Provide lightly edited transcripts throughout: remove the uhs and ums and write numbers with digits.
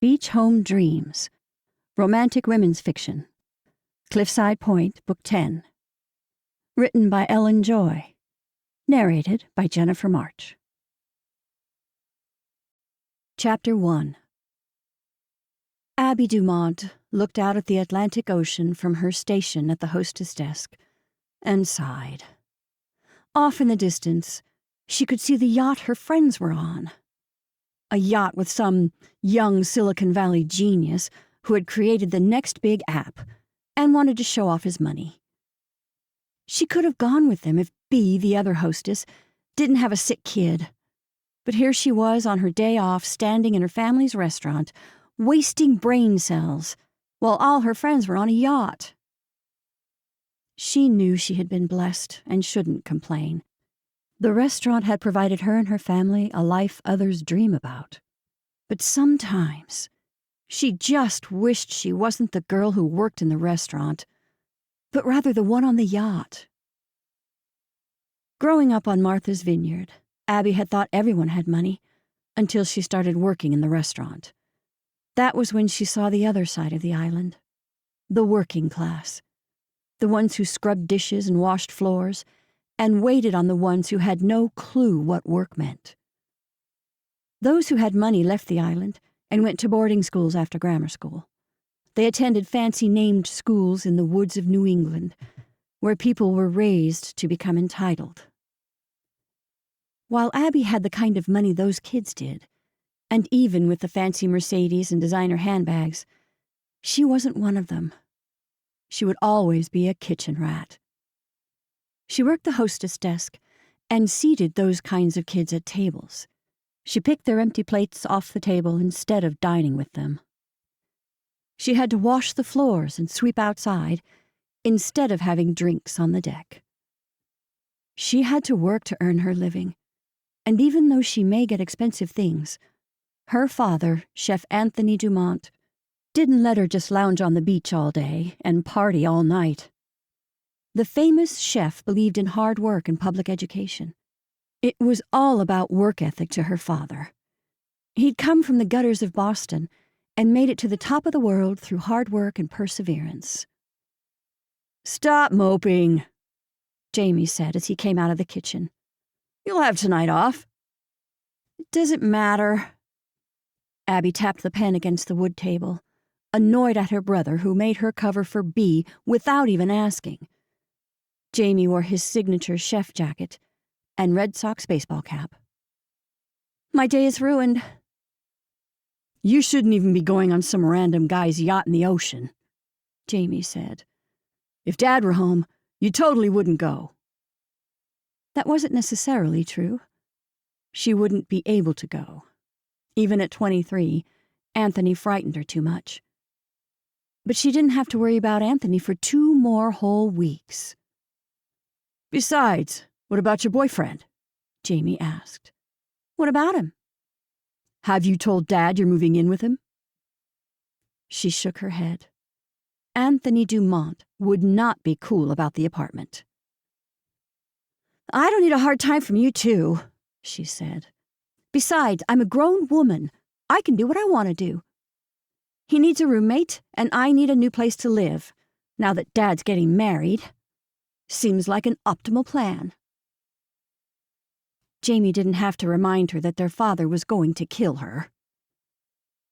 Beach Home Dreams, Romantic Women's Fiction, Cliffside Point, Book 10. Written by Ellen Joy. Narrated by Jennifer March. Chapter 1. Abby Dumont looked out at the Atlantic Ocean from her station at the hostess desk and sighed. Off in the distance, she could see the yacht her friends were on. A yacht with some young Silicon Valley genius who had created the next big app and wanted to show off his money. She could have gone with them if Bea, the other hostess, didn't have a sick kid. But here she was on her day off, standing in her family's restaurant, wasting brain cells, while all her friends were on a yacht. She knew she had been blessed and shouldn't complain. The restaurant had provided her and her family a life others dream about. But sometimes, she just wished she wasn't the girl who worked in the restaurant, but rather the one on the yacht. Growing up on Martha's Vineyard, Abby had thought everyone had money, until she started working in the restaurant. That was when she saw the other side of the island. The working class. The ones who scrubbed dishes and washed floors, and waited on the ones who had no clue what work meant. Those who had money left the island and went to boarding schools after grammar school. They attended fancy-named schools in the woods of New England, where people were raised to become entitled. While Abby had the kind of money those kids did, and even with the fancy Mercedes and designer handbags, she wasn't one of them. She would always be a kitchen rat. She worked the hostess desk and seated those kinds of kids at tables. She picked their empty plates off the table instead of dining with them. She had to wash the floors and sweep outside instead of having drinks on the deck. She had to work to earn her living, and even though she may get expensive things, her father, Chef Anthony Dumont, didn't let her just lounge on the beach all day and party all night. The famous chef believed in hard work and public education. It was all about work ethic to her father. He'd come from the gutters of Boston and made it to the top of the world through hard work and perseverance. "Stop moping," Jamie said as he came out of the kitchen. "You'll have tonight off." "It doesn't matter." Abby tapped the pen against the wood table, annoyed at her brother who made her cover for Bea without even asking. Jamie wore his signature chef jacket and Red Sox baseball cap. "My day is ruined." "You shouldn't even be going on some random guy's yacht in the ocean," Jamie said. "If Dad were home, you totally wouldn't go." That wasn't necessarily true. She wouldn't be able to go. Even at 23, Anthony frightened her too much. But she didn't have to worry about Anthony for 2 more whole weeks. "Besides, what about your boyfriend?" Jamie asked. "What about him?" "Have you told Dad you're moving in with him?" She shook her head. Anthony Dumont would not be cool about the apartment. "I don't need a hard time from you two," she said. "Besides, I'm a grown woman. I can do what I want to do. He needs a roommate, and I need a new place to live, now that Dad's getting married. Seems like an optimal plan." Jamie didn't have to remind her that their father was going to kill her.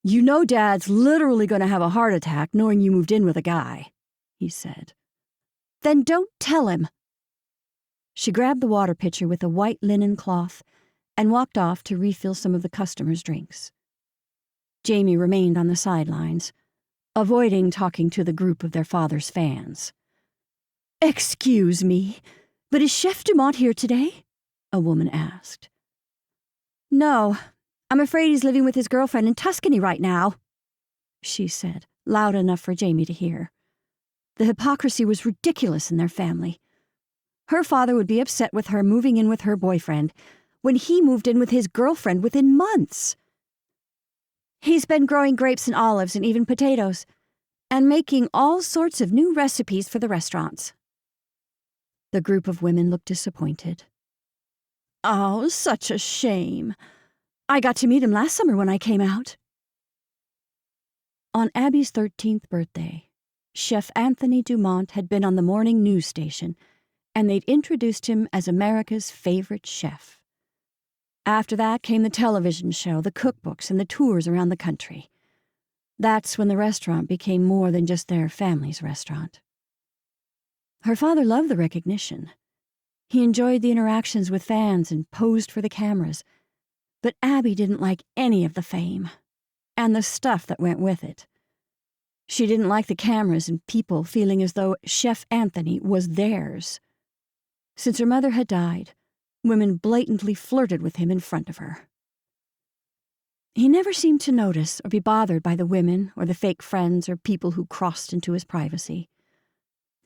"You know Dad's literally going to have a heart attack knowing you moved in with a guy," he said. "Then don't tell him." She grabbed the water pitcher with a white linen cloth and walked off to refill some of the customers' drinks. Jamie remained on the sidelines, avoiding talking to the group of their father's fans. "Excuse me, but is Chef Dumont here today?" a woman asked. "No, I'm afraid he's living with his girlfriend in Tuscany right now," she said, loud enough for Jamie to hear. The hypocrisy was ridiculous in their family. Her father would be upset with her moving in with her boyfriend when he moved in with his girlfriend within months. "He's been growing grapes and olives and even potatoes, and making all sorts of new recipes for the restaurants." The group of women looked disappointed. "Oh, such a shame. I got to meet him last summer when I came out." On Abby's 13th birthday, Chef Anthony Dumont had been on the morning news station, and they'd introduced him as America's favorite chef. After that came the television show, the cookbooks, and the tours around the country. That's when the restaurant became more than just their family's restaurant. Her father loved the recognition. He enjoyed the interactions with fans and posed for the cameras, but Abby didn't like any of the fame, and the stuff that went with it. She didn't like the cameras and people feeling as though Chef Anthony was theirs. Since her mother had died, women blatantly flirted with him in front of her. He never seemed to notice or be bothered by the women or the fake friends or people who crossed into his privacy.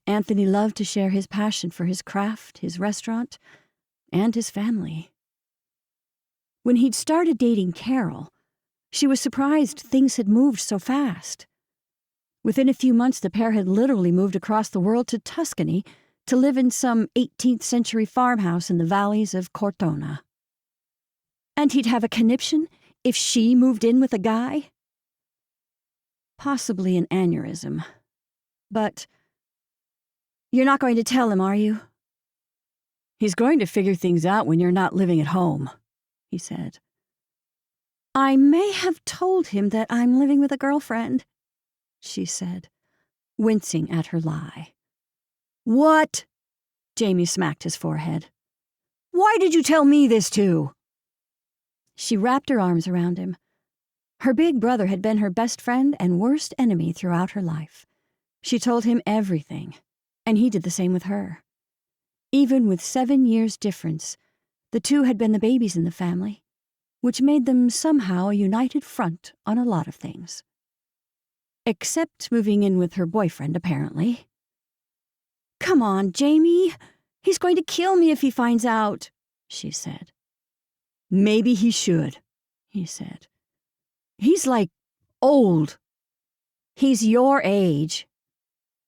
Anthony loved to share his passion for his craft, his restaurant, and his family. When he'd started dating Carol, she was surprised things had moved so fast. Within a few months, the pair had literally moved across the world to Tuscany to live in some 18th century farmhouse in the valleys of Cortona. And he'd have a conniption if she moved in with a guy? Possibly an aneurysm. But you're not going to tell him, are you? He's going to figure things out when you're not living at home, he said. I may have told him that I'm living with a girlfriend, she said, wincing at her lie. What? Jamie smacked his forehead. Why did you tell me this too? She wrapped her arms around him. Her big brother had been her best friend and worst enemy throughout her life. She told him everything, and he did the same with her. Even with 7 years' difference, the two had been the babies in the family, which made them somehow a united front on a lot of things. Except moving in with her boyfriend, apparently. Come on, Jamie. He's going to kill me if he finds out, she said. Maybe he should, he said. He's like old. He's your age.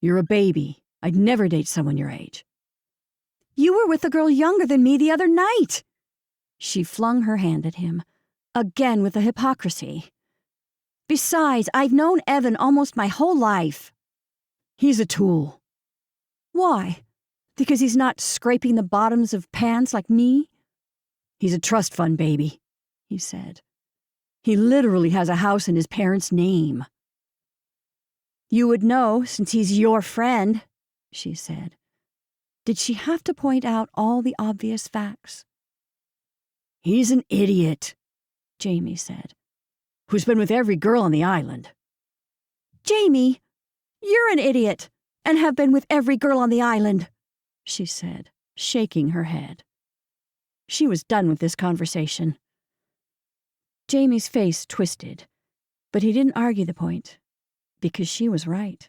You're a baby. I'd never date someone your age. You were with a girl younger than me the other night. She flung her hand at him, again with the hypocrisy. Besides, I've known Evan almost my whole life. He's a tool. Why? Because he's not scraping the bottoms of pans like me? He's a trust fund baby, he said. He literally has a house in his parents' name. You would know since he's your friend, she said. Did she have to point out all the obvious facts? He's an idiot, Jamie said, who's been with every girl on the island. Jamie, you're an idiot and have been with every girl on the island, she said, shaking her head. She was done with this conversation. Jamie's face twisted, but he didn't argue the point, because she was right.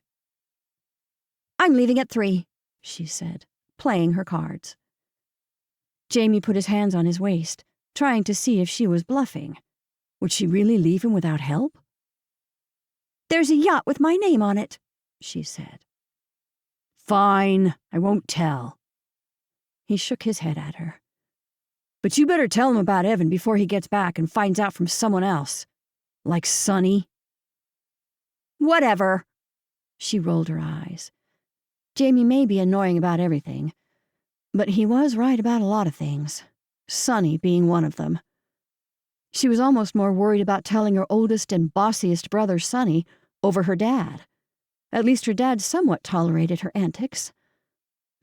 I'm leaving at 3, she said, playing her cards. Jamie put his hands on his waist, trying to see if she was bluffing. Would she really leave him without help? There's a yacht with my name on it, she said. Fine, I won't tell. He shook his head at her. But you better tell him about Evan before he gets back and finds out from someone else. Like Sonny. Whatever. She rolled her eyes. Jamie may be annoying about everything, but he was right about a lot of things, Sonny being one of them. She was almost more worried about telling her oldest and bossiest brother, Sonny, over her dad. At least her dad somewhat tolerated her antics.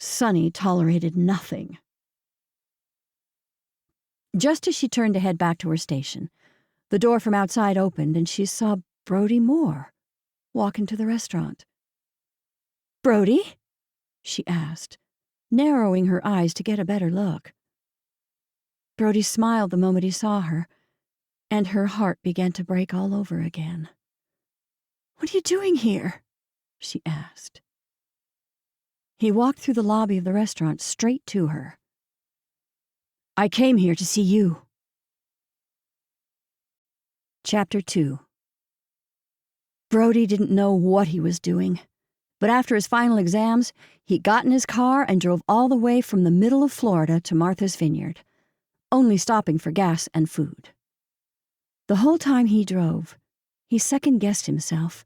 Sonny tolerated nothing. Just as she turned to head back to her station, the door from outside opened and she saw Brody Moore walk into the restaurant. Brody? She asked, narrowing her eyes to get a better look. Brody smiled the moment he saw her, and her heart began to break all over again. What are you doing here? She asked. He walked through the lobby of the restaurant straight to her. I came here to see you. Chapter 2. Brody didn't know what he was doing, but after his final exams, he got in his car and drove all the way from the middle of Florida to Martha's Vineyard, only stopping for gas and food. The whole time he drove, he second-guessed himself,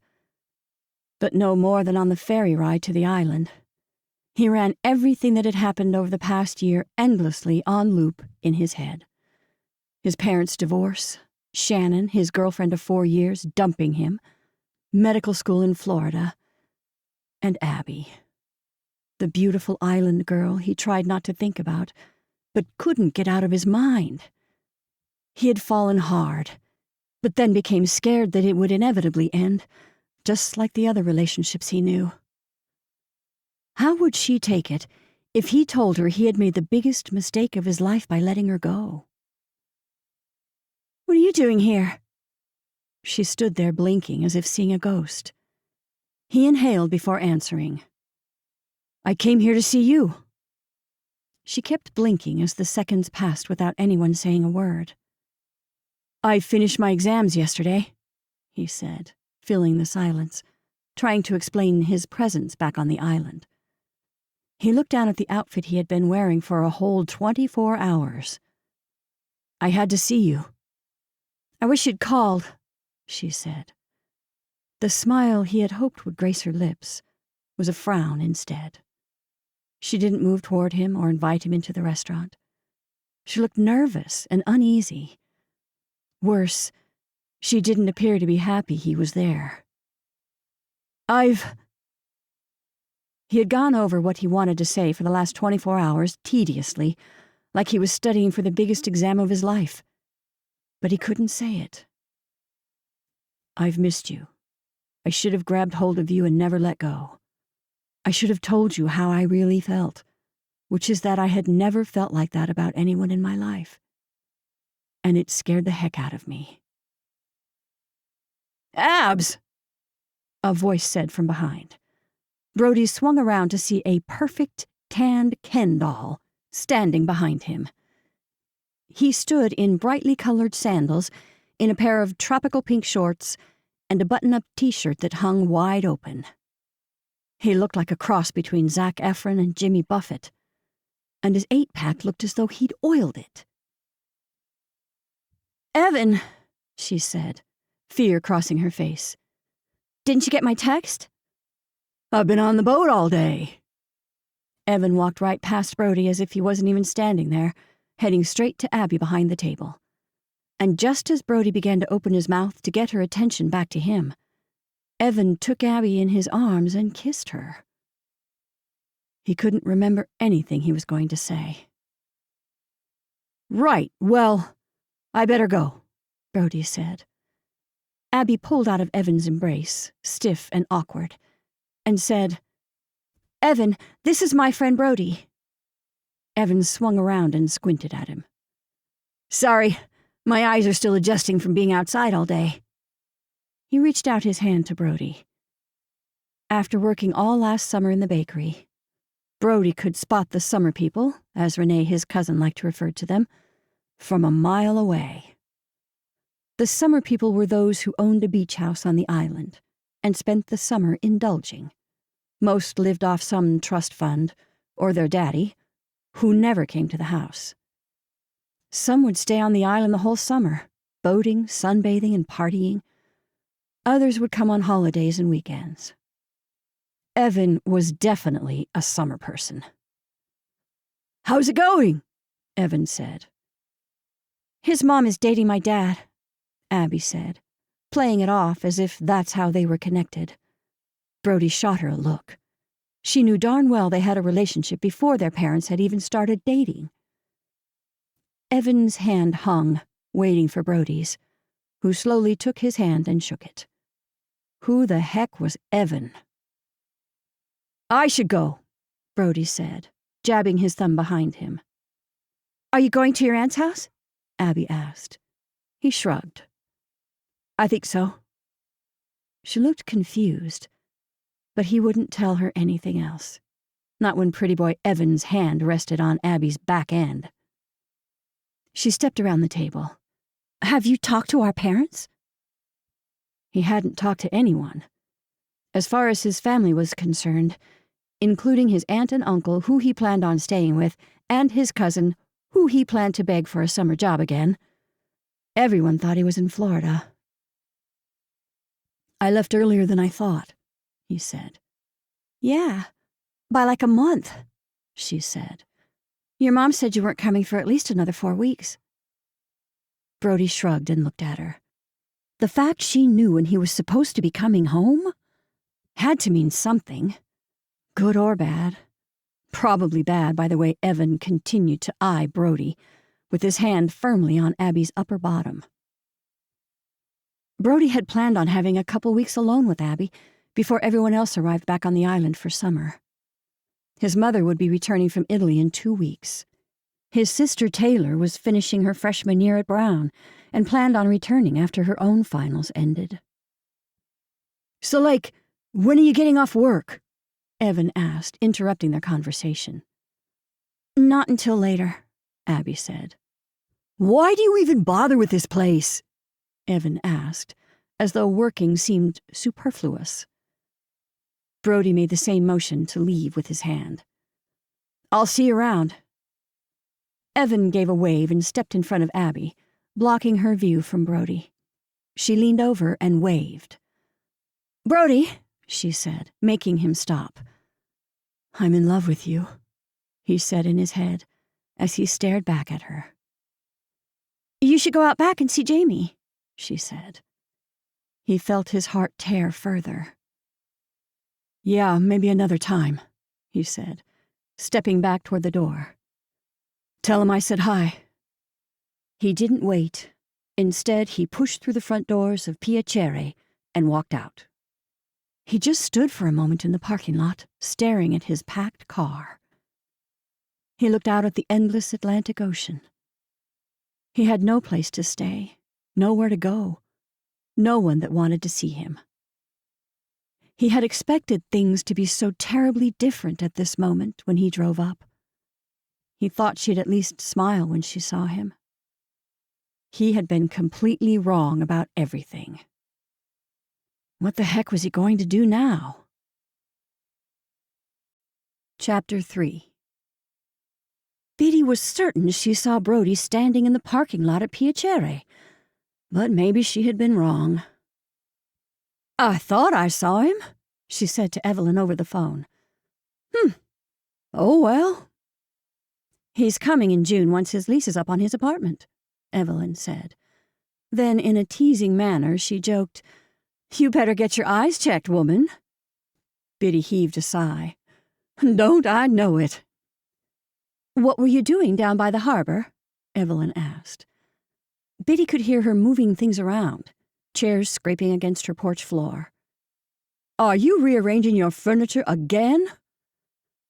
but no more than on the ferry ride to the island. He ran everything that had happened over the past year endlessly on loop in his head. His parents' divorce, Shannon, his girlfriend of 4 years, dumping him, medical school in Florida, and Abby. The beautiful island girl he tried not to think about, but couldn't get out of his mind. He had fallen hard, but then became scared that it would inevitably end, just like the other relationships he knew. How would she take it if he told her he had made the biggest mistake of his life by letting her go? "What are you doing here?" She stood there blinking as if seeing a ghost. He inhaled before answering. "I came here to see you." She kept blinking as the seconds passed without anyone saying a word. "I finished my exams yesterday," he said, filling the silence, trying to explain his presence back on the island. He looked down at the outfit he had been wearing for a whole 24 hours. "I had to see you." "I wish you'd called," she said. The smile he had hoped would grace her lips was a frown instead. She didn't move toward him or invite him into the restaurant. She looked nervous and uneasy. Worse, she didn't appear to be happy he was there. He had gone over what he wanted to say for the last 24 hours tediously, like he was studying for the biggest exam of his life. But he couldn't say it. "I've missed you. I should have grabbed hold of you and never let go. I should have told you how I really felt, which is that I had never felt like that about anyone in my life. And it scared the heck out of me." "Abs!" a voice said from behind. Brody swung around to see a perfect, tanned Ken doll standing behind him. He stood in brightly colored sandals, in a pair of tropical pink shorts, and a button-up t-shirt that hung wide open. He looked like a cross between Zac Efron and Jimmy Buffett, and his 8-pack looked as though he'd oiled it. "Evan," she said, fear crossing her face. "Didn't you get my text?" "I've been on the boat all day." Evan walked right past Brody as if he wasn't even standing there, heading straight to Abby behind the table. And just as Brody began to open his mouth to get her attention back to him, Evan took Abby in his arms and kissed her. He couldn't remember anything he was going to say. "Right, well, I better go," Brody said. Abby pulled out of Evan's embrace, stiff and awkward, and said, "Evan, this is my friend Brody." Evan swung around and squinted at him. "Sorry, my eyes are still adjusting from being outside all day." He reached out his hand to Brody. After working all last summer in the bakery, Brody could spot the summer people, as Renee, his cousin, liked to refer to them, from a mile away. The summer people were those who owned a beach house on the island and spent the summer indulging. Most lived off some trust fund, or their daddy, who never came to the house. Some would stay on the island the whole summer, boating, sunbathing, and partying. Others would come on holidays and weekends. Evan was definitely a summer person. "How's it going?" Evan said. "His mom is dating my dad," Abby said, playing it off as if that's how they were connected. Brody shot her a look. She knew darn well they had a relationship before their parents had even started dating. Evan's hand hung, waiting for Brody's, who slowly took his hand and shook it. Who the heck was Evan? "I should go," Brody said, jabbing his thumb behind him. "Are you going to your aunt's house?" Abby asked. He shrugged. "I think so." She looked confused, but he wouldn't tell her anything else, not when pretty boy Evan's hand rested on Abby's back end. She stepped around the table. "Have you talked to our parents?" He hadn't talked to anyone. As far as his family was concerned, including his aunt and uncle, who he planned on staying with, and his cousin, who he planned to beg for a summer job again, everyone thought he was in Florida. "I left earlier than I thought," he said. Yeah, by like a month, she said. Your mom said you weren't coming for at least another 4 weeks. Brody shrugged and looked at her. The fact she knew when he was supposed to be coming home had to mean something, good or bad. Probably bad by the way Evan continued to eye Brody, with his hand firmly on Abby's upper bottom. Brody had planned on having a couple weeks alone with Abby before everyone else arrived back on the island for summer. His mother would be returning from Italy in 2 weeks. His sister Taylor was finishing her freshman year at Brown and planned on returning after her own finals ended. So, when are you getting off work? Evan asked, interrupting their conversation. Not until later, Abby said. Why do you even bother with this place? Evan asked, as though working seemed superfluous. Brody made the same motion to leave with his hand. I'll see you around. Evan gave a wave and stepped in front of Abby, blocking her view from Brody. She leaned over and waved. Brody, she said, making him stop. I'm in love with you, he said in his head as he stared back at her. You should go out back and see Jamie, she said. He felt his heart tear further. Yeah, maybe another time, he said, stepping back toward the door. Tell him I said hi. He didn't wait. Instead, he pushed through the front doors of Piacere and walked out. He just stood for a moment in the parking lot, staring at his packed car. He looked out at the endless Atlantic Ocean. He had no place to stay, nowhere to go, no one that wanted to see him. He had expected things to be so terribly different at this moment when he drove up. He thought she'd at least smile when she saw him. He had been completely wrong about everything. What the heck was he going to do now? Chapter 3. Biddy was certain she saw Brody standing in the parking lot at Piacere, but maybe she had been wrong. I thought I saw him, she said to Evelyn over the phone. Oh well. He's coming in June once his lease is up on his apartment, Evelyn said. Then, in a teasing manner, she joked, You better get your eyes checked, woman. Biddy heaved a sigh. Don't I know it? What were you doing down by the harbor? Evelyn asked. Biddy could hear her moving things around, chairs scraping against her porch floor. Are you rearranging your furniture again?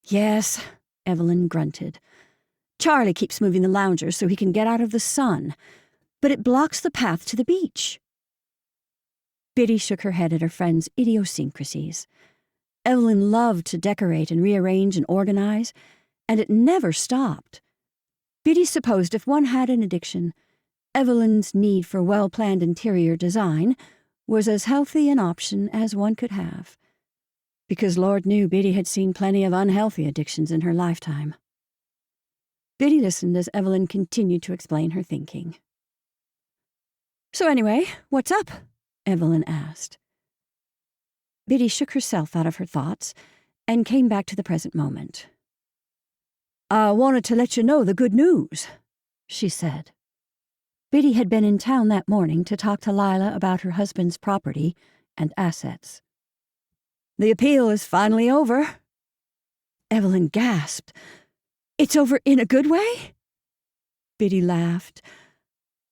Yes, Evelyn grunted. Charlie keeps moving the loungers so he can get out of the sun, but it blocks the path to the beach. Biddy shook her head at her friend's idiosyncrasies. Evelyn loved to decorate and rearrange and organize, and it never stopped. Biddy supposed if one had an addiction, Evelyn's need for well-planned interior design was as healthy an option as one could have, because Lord knew Biddy had seen plenty of unhealthy addictions in her lifetime. Biddy listened as Evelyn continued to explain her thinking. So anyway, what's up? Evelyn asked. Biddy shook herself out of her thoughts and came back to the present moment. I wanted to let you know the good news, she said. Biddy had been in town that morning to talk to Lila about her husband's property and assets. The appeal is finally over. Evelyn gasped. It's over in a good way? Biddy laughed.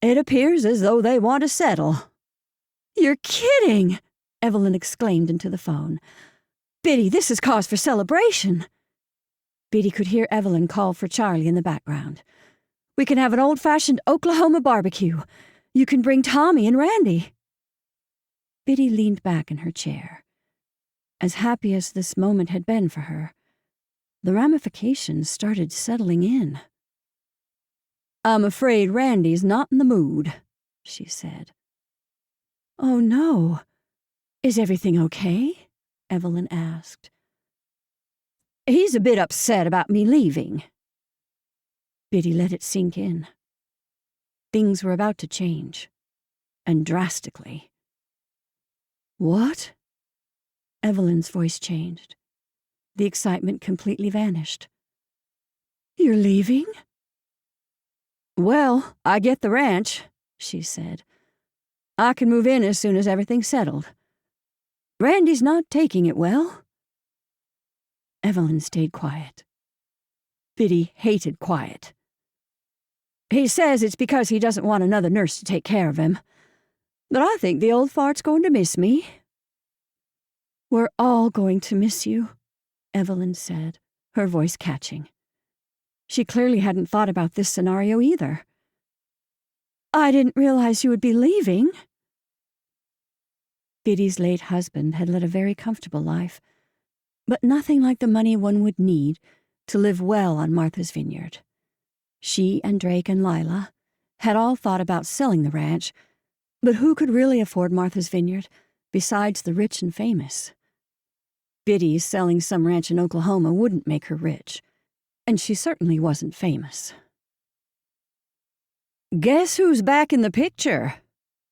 It appears as though they want to settle. You're kidding, Evelyn exclaimed into the phone. Biddy, this is cause for celebration. Biddy could hear Evelyn call for Charlie in the background. We can have an old-fashioned Oklahoma barbecue. You can bring Tommy and Randy. Biddy leaned back in her chair. As happy as this moment had been for her, the ramifications started settling in. I'm afraid Randy's not in the mood, she said. Oh, no. Is everything okay? Evelyn asked. He's a bit upset about me leaving. Biddy let it sink in. Things were about to change, and drastically. What? Evelyn's voice changed. The excitement completely vanished. "You're leaving?" "Well, I get the ranch," she said. "I can move in as soon as everything's settled. Randy's not taking it well." Evelyn stayed quiet. Biddy hated quiet. "He says it's because he doesn't want another nurse to take care of him. But I think the old fart's going to miss me." "We're all going to miss you," Evelyn said, her voice catching. She clearly hadn't thought about this scenario either. "I didn't realize you would be leaving." Biddy's late husband had led a very comfortable life, but nothing like the money one would need to live well on Martha's Vineyard. She and Drake and Lila had all thought about selling the ranch, but who could really afford Martha's Vineyard besides the rich and famous? Biddy selling some ranch in Oklahoma wouldn't make her rich, and she certainly wasn't famous. "Guess who's back in the picture?"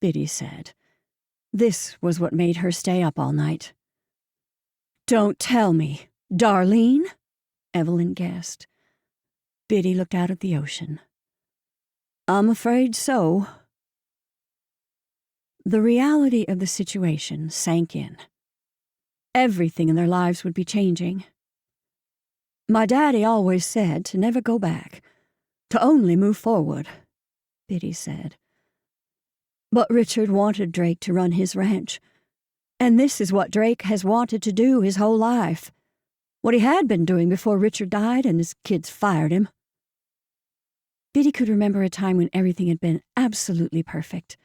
Biddy said. This was what made her stay up all night. "Don't tell me. Darlene?" Evelyn guessed. Biddy looked out at the ocean. "I'm afraid so." The reality of the situation sank in. Everything in their lives would be changing. "My daddy always said to never go back, to only move forward," Biddy said. "But Richard wanted Drake to run his ranch, and this is what Drake has wanted to do his whole life, what he had been doing before Richard died and his kids fired him." Biddy could remember a time when everything had been absolutely perfect.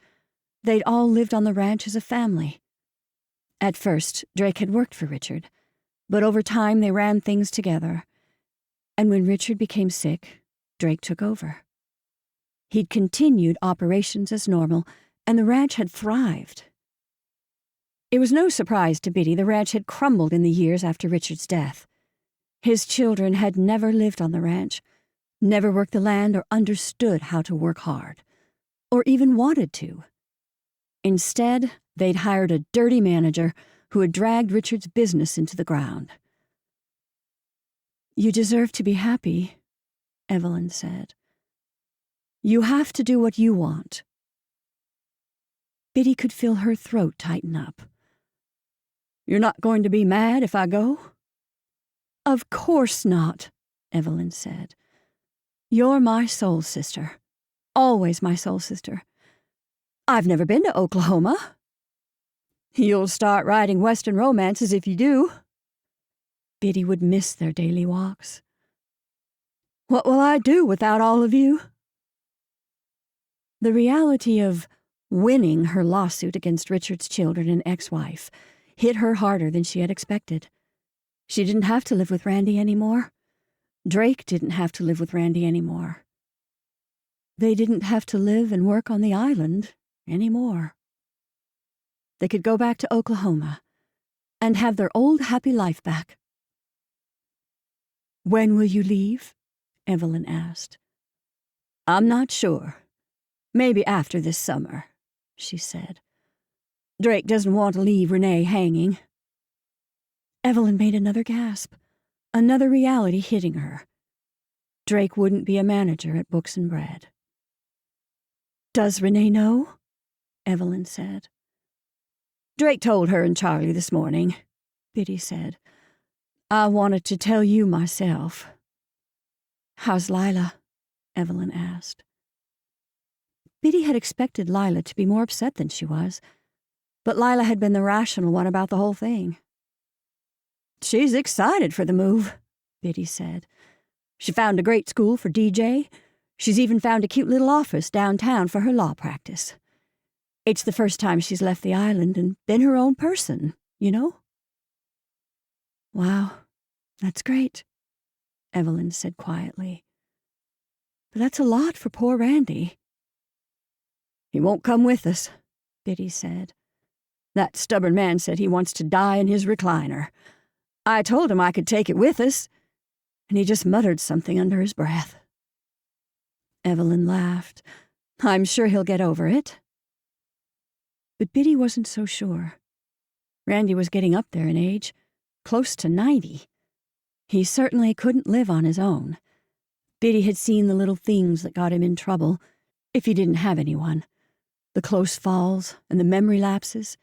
They'd all lived on the ranch as a family. At first, Drake had worked for Richard, but over time they ran things together. And when Richard became sick, Drake took over. He'd continued operations as normal, and the ranch had thrived. It was no surprise to Biddy the ranch had crumbled in the years after Richard's death. His children had never lived on the ranch, never worked the land or understood how to work hard, or even wanted to. Instead, they'd hired a dirty manager who had dragged Richard's business into the ground. "You deserve to be happy," Evelyn said. "You have to do what you want." Biddy could feel her throat tighten up. "You're not going to be mad if I go?" "Of course not," Evelyn said. "You're my soul sister. Always my soul sister. I've never been to Oklahoma." "You'll start writing Western romances if you do." Biddy would miss their daily walks. "What will I do without all of you?" The reality of winning her lawsuit against Richard's children and ex-wife hit her harder than she had expected. She didn't have to live with Randy anymore. Drake didn't have to live with Randy anymore. They didn't have to live and work on the island anymore. They could go back to Oklahoma and have their old happy life back. "When will you leave?" Evelyn asked. "I'm not sure. Maybe after this summer," she said. "Drake doesn't want to leave Renee hanging." Evelyn made another gasp, another reality hitting her. Drake wouldn't be a manager at Books and Bread. "Does Renee know?" Evelyn said. "Drake told her and Charlie this morning," Biddy said. "I wanted to tell you myself." "How's Lila?" Evelyn asked. Biddy had expected Lila to be more upset than she was, but Lila had been the rational one about the whole thing. "She's excited for the move," Biddy said. "She found a great school for DJ. She's even found a cute little office downtown for her law practice. It's the first time she's left the island and been her own person, you know?" "Wow, that's great," Evelyn said quietly. "But that's a lot for poor Randy." "He won't come with us," Biddy said. "That stubborn man said he wants to die in his recliner. I told him I could take it with us, and he just muttered something under his breath." Evelyn laughed. "I'm sure he'll get over it." But Biddy wasn't so sure. Randy was getting up there in age, close to 90. He certainly couldn't live on his own. Biddy had seen the little things that got him in trouble, if he didn't have anyone. The close falls and the memory lapses.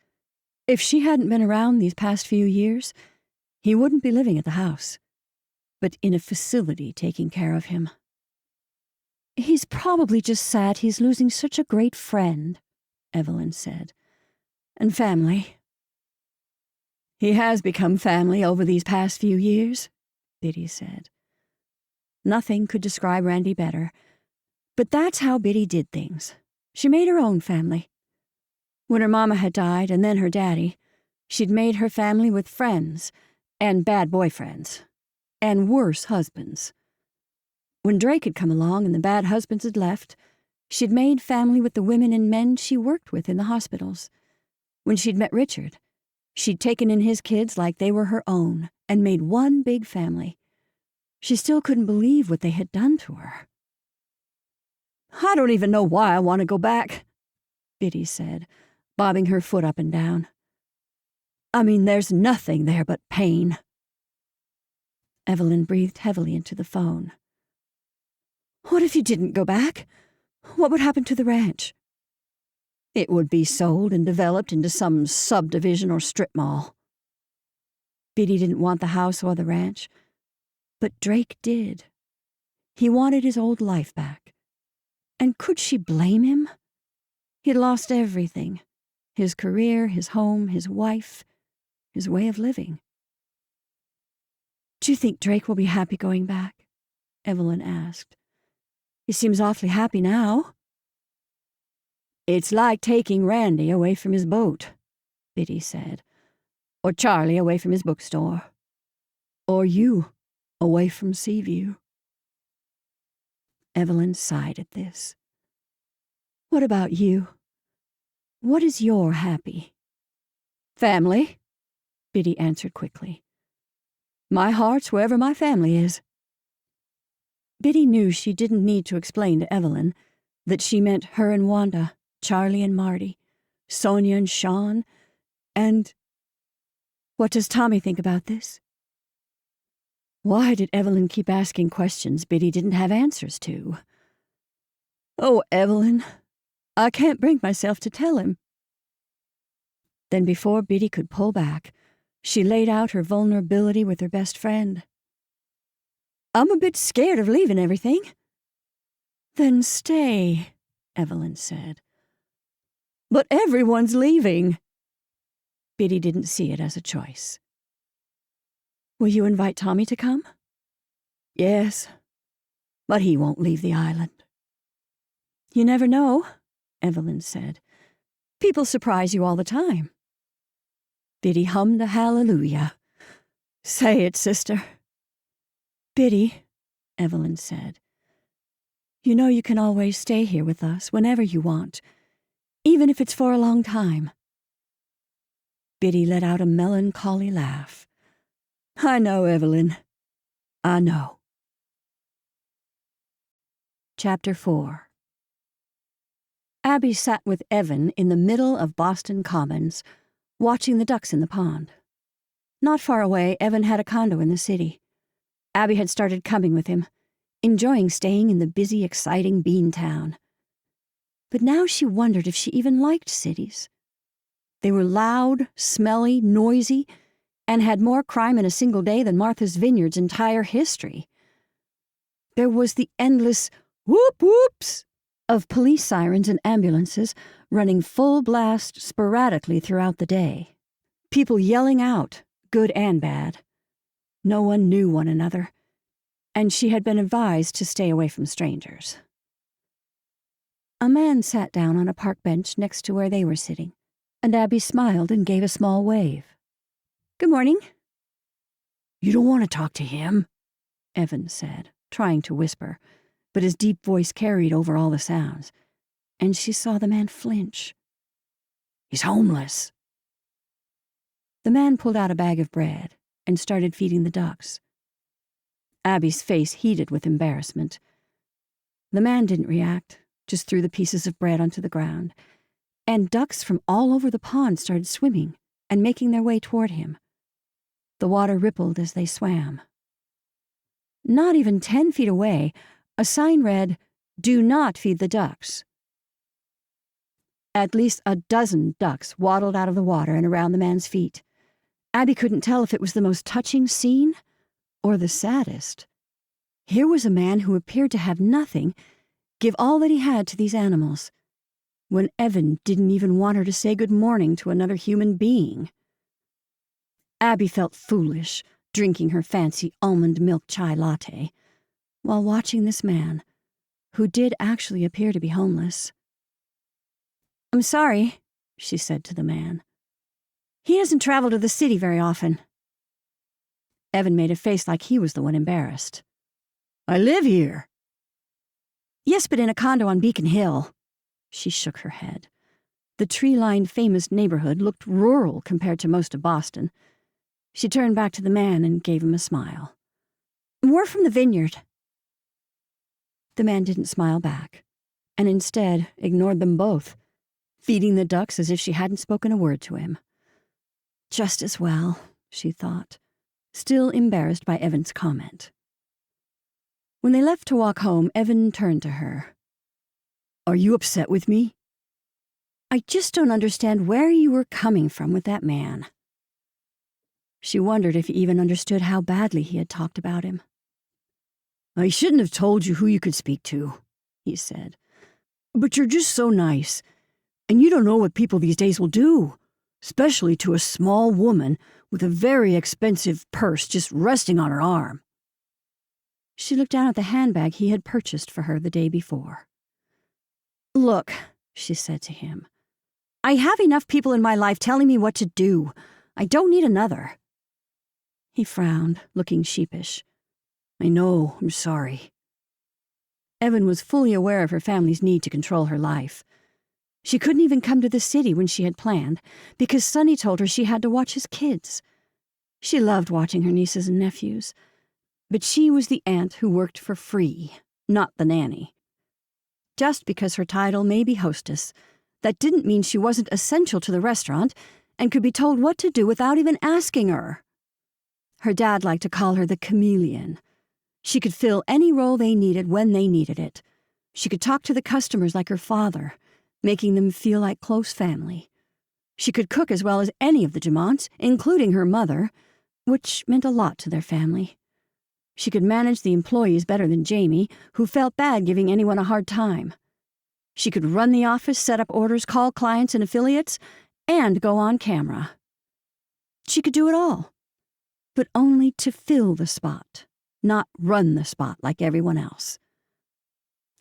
If she hadn't been around these past few years, he wouldn't be living at the house, but in a facility taking care of him. "He's probably just sad he's losing such a great friend," Evelyn said. "And family." "He has become family over these past few years," Biddy said. Nothing could describe Randy better, but that's how Biddy did things. She made her own family. When her mama had died and then her daddy, she'd made her family with friends and bad boyfriends and worse husbands. When Drake had come along and the bad husbands had left, she'd made family with the women and men she worked with in the hospitals. When she'd met Richard, she'd taken in his kids like they were her own and made one big family. She still couldn't believe what they had done to her. "I don't even know why I want to go back," Biddy said, bobbing her foot up and down. "I mean, there's nothing there but pain." Evelyn breathed heavily into the phone. "What if you didn't go back? What would happen to the ranch?" "It would be sold and developed into some subdivision or strip mall." Biddy didn't want the house or the ranch, but Drake did. He wanted his old life back. And could she blame him? He'd lost everything. His career, his home, his wife, his way of living. "Do you think Drake will be happy going back?" Evelyn asked. "He seems awfully happy now." "It's like taking Randy away from his boat," Biddy said. "Or Charlie away from his bookstore. Or you away from Seaview." Evelyn sighed at this. "What about you? What is your happy?" "Family," Biddy answered quickly. "My heart's wherever my family is." Biddy knew she didn't need to explain to Evelyn that she meant her and Wanda, Charlie and Marty, Sonia and Sean, and... "What does Tommy think about this?" Why did Evelyn keep asking questions Biddy didn't have answers to? "Oh, Evelyn, I can't bring myself to tell him." Then before Biddy could pull back, she laid out her vulnerability with her best friend. "I'm a bit scared of leaving everything." "Then stay," Evelyn said. "But everyone's leaving." Biddy didn't see it as a choice. "Will you invite Tommy to come?" "Yes, but he won't leave the island." "You never know," Evelyn said. "People surprise you all the time." Biddy hummed a hallelujah. "Say it, sister." "Biddy," Evelyn said, "you know you can always stay here with us whenever you want, even if it's for a long time." Biddy let out a melancholy laugh. "I know, Evelyn. I know." Chapter 4. Abby sat with Evan in the middle of Boston Commons, watching the ducks in the pond. Not far away, Evan had a condo in the city. Abby had started coming with him, enjoying staying in the busy, exciting bean town. But now she wondered if she even liked cities. They were loud, smelly, noisy, and had more crime in a single day than Martha's Vineyard's entire history. There was the endless whoop-whoops of police sirens and ambulances running full blast sporadically throughout the day. People yelling out, good and bad. No one knew one another, and she had been advised to stay away from strangers. A man sat down on a park bench next to where they were sitting, and Abby smiled and gave a small wave. "Good morning." "You don't want to talk to him," Evan said, trying to whisper, but his deep voice carried over all the sounds, and she saw the man flinch. "He's homeless." The man pulled out a bag of bread and started feeding the ducks. Abby's face heated with embarrassment. The man didn't react, just threw the pieces of bread onto the ground, and ducks from all over the pond started swimming, and making their way toward him. The water rippled as they swam. Not even 10 feet away, a sign read, "Do not feed the ducks." At least a dozen ducks waddled out of the water and around the man's feet. Abby couldn't tell if it was the most touching scene or the saddest. Here was a man who appeared to have nothing give all that he had to these animals, when Evan didn't even want her to say good morning to another human being. Abby felt foolish, drinking her fancy almond milk chai latte, while watching this man, who did actually appear to be homeless. "I'm sorry," she said to the man. "He doesn't travel to the city very often." Evan made a face like he was the one embarrassed. "I live here." "Yes, but in a condo on Beacon Hill." She shook her head. The tree-lined famous neighborhood looked rural compared to most of Boston. She turned back to the man and gave him a smile. "We're from the vineyard." The man didn't smile back, and instead ignored them both, feeding the ducks as if she hadn't spoken a word to him. Just as well, she thought, still embarrassed by Evan's comment. When they left to walk home, Evan turned to her. "Are you upset with me?" "I just don't understand where you were coming from with that man." She wondered if he even understood how badly he had talked about him. "I shouldn't have told you who you could speak to," he said. "But you're just so nice, and you don't know what people these days will do, especially to a small woman with a very expensive purse just resting on her arm." She looked down at the handbag he had purchased for her the day before. "Look," she said to him, "I have enough people in my life telling me what to do. I don't need another." He frowned, looking sheepish. "I know, I'm sorry." Evan was fully aware of her family's need to control her life. She couldn't even come to the city when she had planned, because Sonny told her she had to watch his kids. She loved watching her nieces and nephews, but she was the aunt who worked for free, not the nanny. Just because her title may be hostess, that didn't mean she wasn't essential to the restaurant and could be told what to do without even asking her. Her dad liked to call her the chameleon. She could fill any role they needed when they needed it. She could talk to the customers like her father, making them feel like close family. She could cook as well as any of the Jamonts, including her mother, which meant a lot to their family. She could manage the employees better than Jamie, who felt bad giving anyone a hard time. She could run the office, set up orders, call clients and affiliates, and go on camera. She could do it all, but only to fill the spot, not run the spot like everyone else.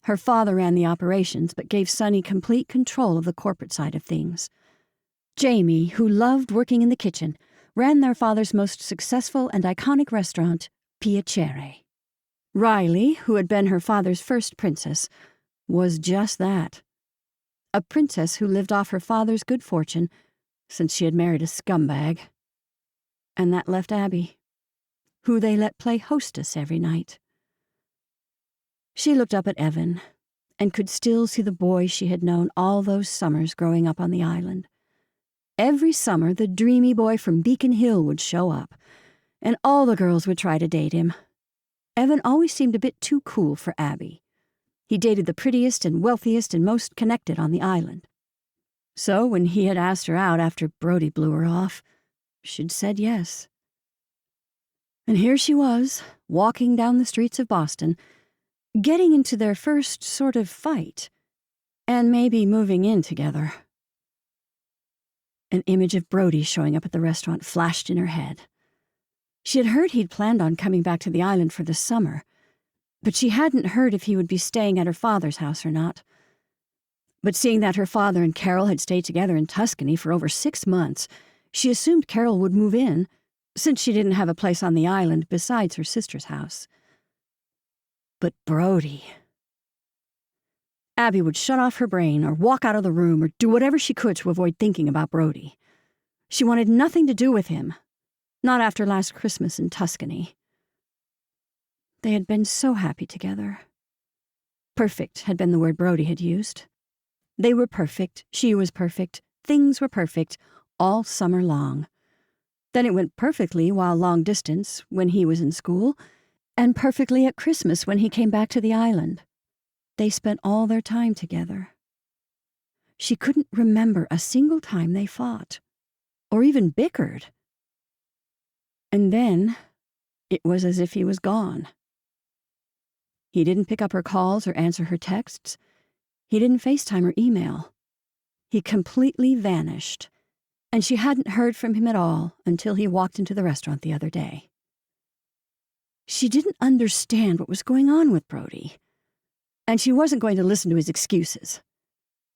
Her father ran the operations, but gave Sonny complete control of the corporate side of things. Jamie, who loved working in the kitchen, ran their father's most successful and iconic restaurant, Piacere. Riley, who had been her father's first princess, was just that. A princess who lived off her father's good fortune, since she had married a scumbag. And that left Abby, who they let play hostess every night. She looked up at Evan, and could still see the boy she had known all those summers growing up on the island. Every summer, the dreamy boy from Beacon Hill would show up, and all the girls would try to date him. Evan always seemed a bit too cool for Abby. He dated the prettiest and wealthiest and most connected on the island. So when he had asked her out after Brody blew her off, she'd said yes. And here she was, walking down the streets of Boston, getting into their first sort of fight, and maybe moving in together. An image of Brody showing up at the restaurant flashed in her head. She had heard he'd planned on coming back to the island for the summer, but she hadn't heard if he would be staying at her father's house or not. But seeing that her father and Carol had stayed together in Tuscany for over 6 months, she assumed Carol would move in, since she didn't have a place on the island besides her sister's house. But Brody... Abby would shut off her brain or walk out of the room or do whatever she could to avoid thinking about Brody. She wanted nothing to do with him, not after last Christmas in Tuscany. They had been so happy together. Perfect had been the word Brody had used. They were perfect, she was perfect, things were perfect, all summer long. Then it went perfectly while long distance, when he was in school, and perfectly at Christmas when he came back to the island. They spent all their time together. She couldn't remember a single time they fought, or even bickered. And then, it was as if he was gone. He didn't pick up her calls or answer her texts. He didn't FaceTime or email. He completely vanished, and she hadn't heard from him at all until he walked into the restaurant the other day. She didn't understand what was going on with Brody, and she wasn't going to listen to his excuses.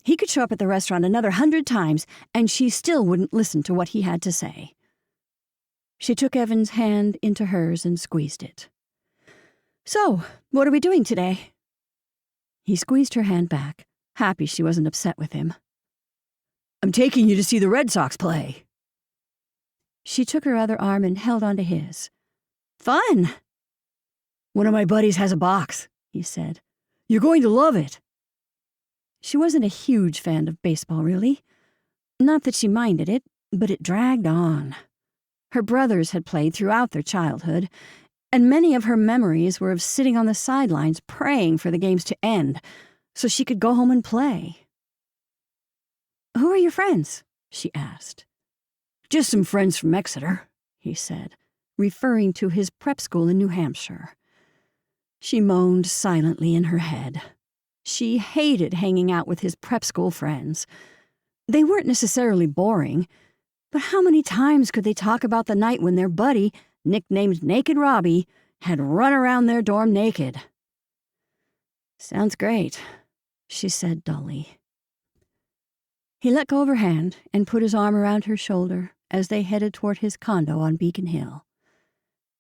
He could show up at the restaurant another 100 times, and she still wouldn't listen to what he had to say. She took Evan's hand into hers and squeezed it. "So, what are we doing today?" He squeezed her hand back, happy she wasn't upset with him. "I'm taking you to see the Red Sox play." She took her other arm and held onto his. "Fun!" "One of my buddies has a box," he said. "You're going to love it." She wasn't a huge fan of baseball, really. Not that she minded it, but it dragged on. Her brothers had played throughout their childhood, and many of her memories were of sitting on the sidelines praying for the games to end so she could go home and play. "Who are your friends?" she asked. "Just some friends from Exeter," he said, referring to his prep school in New Hampshire. She moaned silently in her head. She hated hanging out with his prep school friends. They weren't necessarily boring, but how many times could they talk about the night when their buddy, nicknamed Naked Robbie, had run around their dorm naked? "Sounds great," she said dully. He let go of her hand and put his arm around her shoulder as they headed toward his condo on Beacon Hill.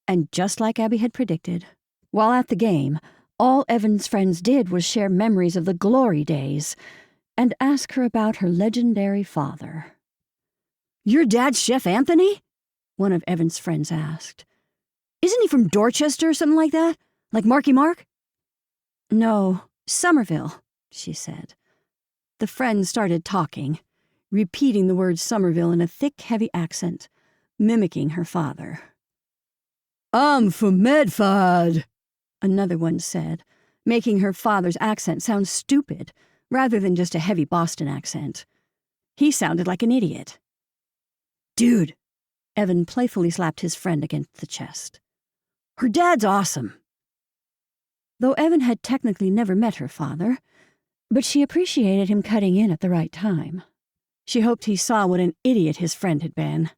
And just like Abby had predicted, while at the game, all Evan's friends did was share memories of the glory days and ask her about her legendary father. "Your dad's Chef Anthony?" one of Evan's friends asked. "Isn't he from Dorchester or something like that? Like Marky Mark?" "No, Somerville," she said. The friends started talking, repeating the word Somerville in a thick, heavy accent, mimicking her father. "I'm from Medford," another one said, making her father's accent sound stupid rather than just a heavy Boston accent. He sounded like an idiot. "Dude," Evan playfully slapped his friend against the chest. "Her dad's awesome." Though Evan had technically never met her father, but she appreciated him cutting in at the right time. She hoped he saw what an idiot his friend had been.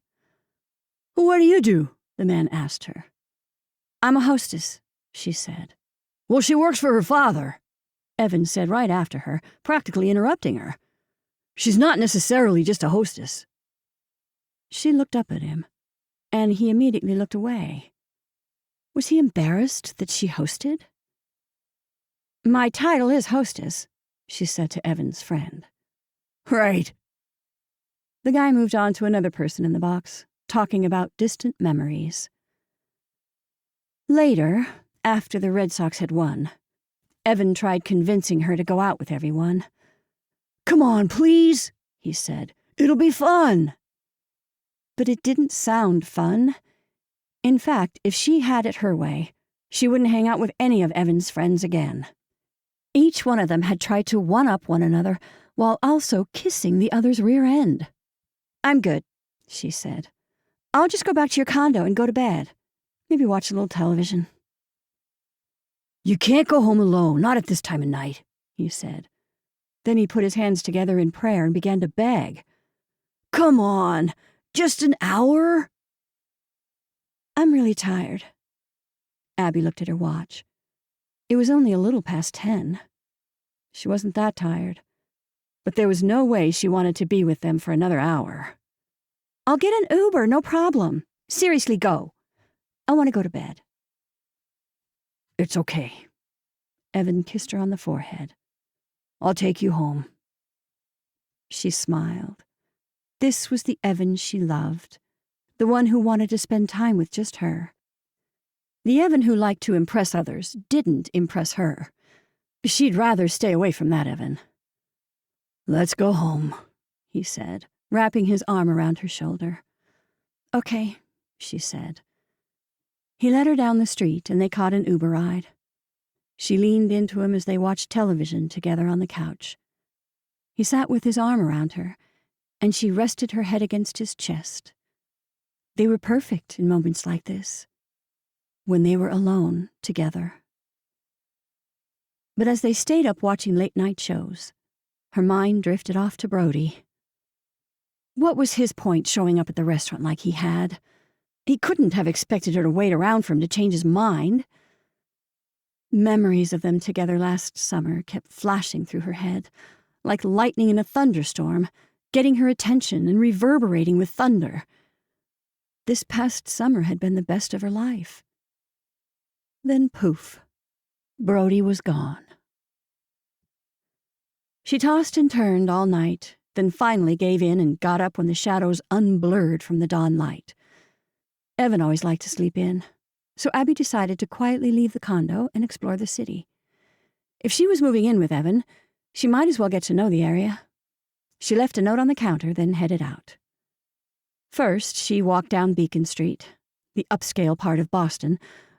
"What do you do?" the man asked her. "I'm a hostess," she said. "Well, she works for her father," Evan said right after her, practically interrupting her. "She's not necessarily just a hostess." She looked up at him, and he immediately looked away. Was he embarrassed that she hosted? "My title is hostess," she said to Evan's friend. "Right." The guy moved on to another person in the box, talking about distant memories. Later, after the Red Sox had won, Evan tried convincing her to go out with everyone. "Come on, please," he said. "It'll be fun." But it didn't sound fun. In fact, if she had it her way, she wouldn't hang out with any of Evan's friends again. Each one of them had tried to one-up one another while also kissing the other's rear end. "I'm good," she said. "I'll just go back to your condo and go to bed. Maybe watch a little television." "You can't go home alone, not at this time of night," he said. Then he put his hands together in prayer and began to beg. "Come on, just an hour?" "I'm really tired." Abby looked at her watch. It was only a little past 10. She wasn't that tired, but there was no way she wanted to be with them for another hour. "I'll get an Uber, no problem. Seriously, go. I want to go to bed." "It's okay." Evan kissed her on the forehead. "I'll take you home." She smiled. This was the Evan she loved, the one who wanted to spend time with just her. The Evan who liked to impress others didn't impress her. She'd rather stay away from that Evan. "Let's go home," he said, wrapping his arm around her shoulder. "Okay," she said. He led her down the street, and they caught an Uber ride. She leaned into him as they watched television together on the couch. He sat with his arm around her, and she rested her head against his chest. They were perfect in moments like this, when they were alone together. But as they stayed up watching late-night shows, her mind drifted off to Brody. What was his point showing up at the restaurant like he had? He couldn't have expected her to wait around for him to change his mind. Memories of them together last summer kept flashing through her head, like lightning in a thunderstorm, getting her attention and reverberating with thunder. This past summer had been the best of her life. Then poof, Brody was gone. She tossed and turned all night, then finally gave in and got up when the shadows unblurred from the dawn light. Evan always liked to sleep in, so Abby decided to quietly leave the condo and explore the city. If she was moving in with Evan, she might as well get to know the area. She left a note on the counter, then headed out. First, she walked down Beacon Street. The upscale part of Boston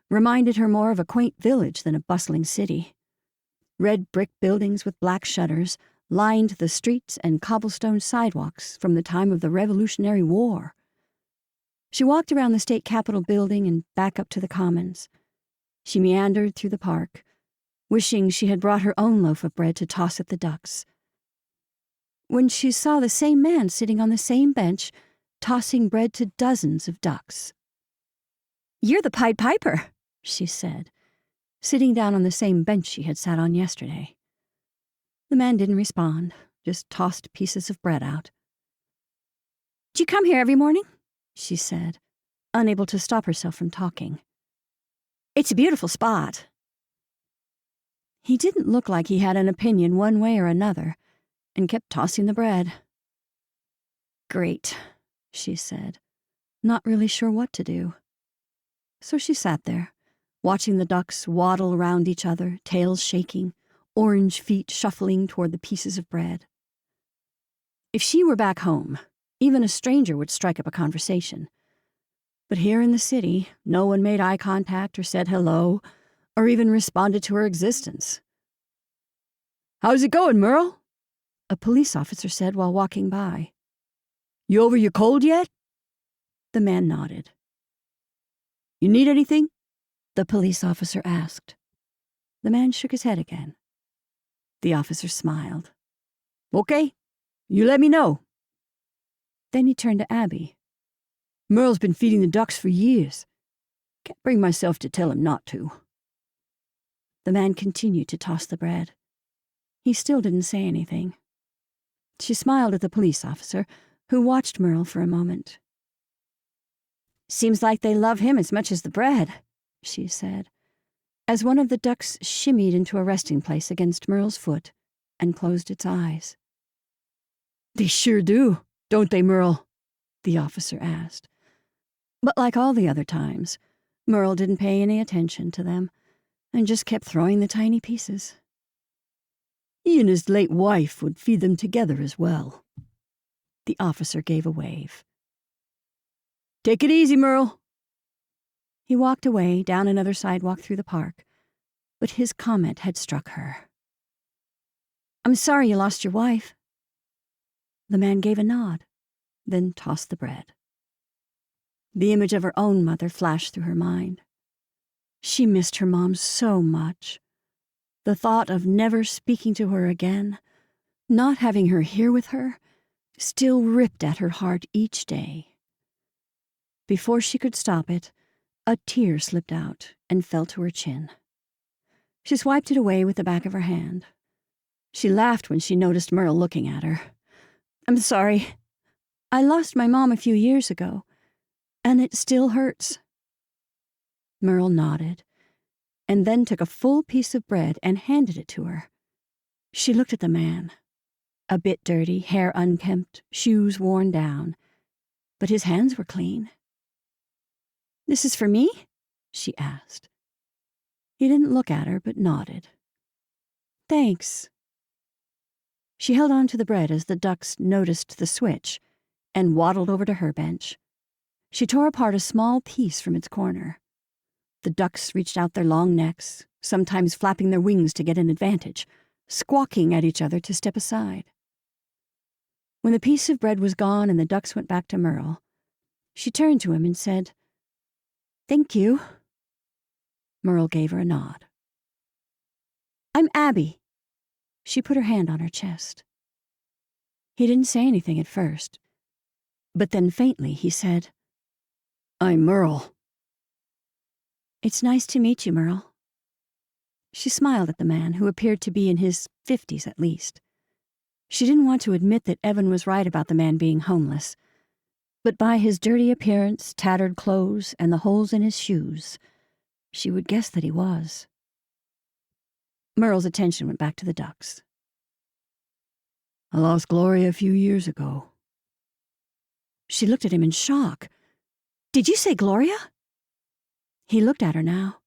reminded her more of a quaint village than a bustling city. Red brick buildings with black shutters lined the streets and cobblestone sidewalks from the time of the Revolutionary War. She walked around the state capitol building and back up to the Commons. She meandered through the park, wishing she had brought her own loaf of bread to toss at the ducks. When she saw the same man sitting on the same bench, tossing bread to dozens of ducks. "You're the Pied Piper," she said, sitting down on the same bench she had sat on yesterday. The man didn't respond, just tossed pieces of bread out. "Do you come here every morning?" she said, unable to stop herself from talking. "It's a beautiful spot." He didn't look like he had an opinion one way or another, and kept tossing the bread. "Great," she said, not really sure what to do. So she sat there, watching the ducks waddle around each other, tails shaking, orange feet shuffling toward the pieces of bread. If she were back home, even a stranger would strike up a conversation. But here in the city, no one made eye contact or said hello, or even responded to her existence. "How's it going, Merle?" a police officer said while walking by. "You over your cold yet?" The man nodded. "You need anything?" the police officer asked. The man shook his head again. The officer smiled. "Okay, you let me know." Then he turned to Abby. "Merle's been feeding the ducks for years. Can't bring myself to tell him not to." The man continued to toss the bread. He still didn't say anything. She smiled at the police officer, who watched Merle for a moment. "Seems like they love him as much as the bread," she said, as one of the ducks shimmied into a resting place against Merle's foot and closed its eyes. "They sure do, don't they, Merle?" the officer asked. But like all the other times, Merle didn't pay any attention to them and just kept throwing the tiny pieces. "He and his late wife would feed them together as well." The officer gave a wave. "Take it easy, Merle." He walked away down another sidewalk through the park, but his comment had struck her. "I'm sorry you lost your wife." The man gave a nod, then tossed the bread. The image of her own mother flashed through her mind. She missed her mom so much. The thought of never speaking to her again, not having her here with her, still ripped at her heart each day. Before she could stop it, a tear slipped out and fell to her chin. She swiped it away with the back of her hand. She laughed when she noticed Merle looking at her. "I'm sorry. I lost my mom a few years ago, and it still hurts." Merle nodded, and then took a full piece of bread and handed it to her. She looked at the man. A bit dirty, hair unkempt, shoes worn down, but his hands were clean. "This is for me?" she asked. He didn't look at her, but nodded. "Thanks." She held on to the bread as the ducks noticed the switch and waddled over to her bench. She tore apart a small piece from its corner. The ducks reached out their long necks, sometimes flapping their wings to get an advantage, squawking at each other to step aside. When the piece of bread was gone and the ducks went back to Merle, she turned to him and said, "Thank you." Merle gave her a nod. "I'm Abby." She put her hand on her chest. He didn't say anything at first, but then faintly he said, "I'm Merle." "It's nice to meet you, Merle." She smiled at the man, who appeared to be in his 50s at least. She didn't want to admit that Evan was right about the man being homeless, but by his dirty appearance, tattered clothes, and the holes in his shoes, she would guess that he was. Merle's attention went back to the ducks. "I lost Gloria a few years ago." She looked at him in shock. "Did you say Gloria?" He looked at her now.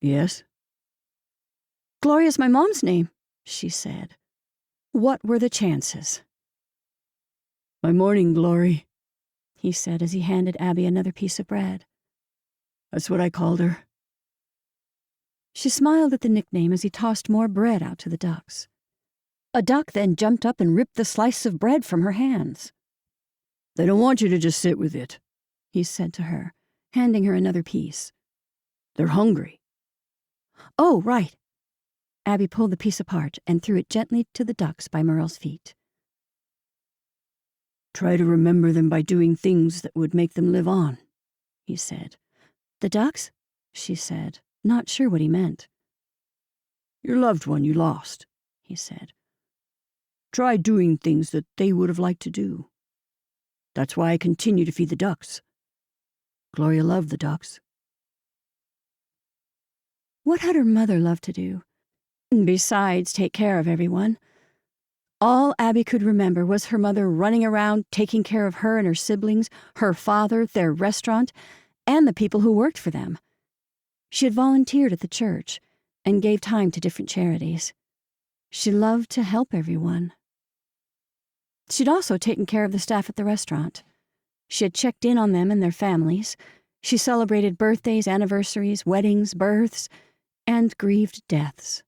"Yes." "Gloria's my mom's name," she said. What were the chances? "My morning glory," he said as he handed Abby another piece of bread. "That's what I called her." She smiled at the nickname as he tossed more bread out to the ducks. A duck then jumped up and ripped the slice of bread from her hands. "They don't want you to just sit with it," he said to her, handing her another piece. "They're hungry." "Oh, right." Abby pulled the piece apart and threw it gently to the ducks by Merle's feet. "Try to remember them by doing things that would make them live on," he said. "The ducks?" she said, not sure what he meant. "Your loved one you lost," he said. "Try doing things that they would have liked to do. That's why I continue to feed the ducks. Gloria loved the ducks." What had her mother loved to do? Besides take care of everyone. All Abby could remember was her mother running around taking care of her and her siblings, her father, their restaurant, and the people who worked for them. She had volunteered at the church and gave time to different charities. She loved to help everyone. She'd also taken care of the staff at the restaurant. She had checked in on them and their families. She celebrated birthdays, anniversaries, weddings, births, and grieved deaths.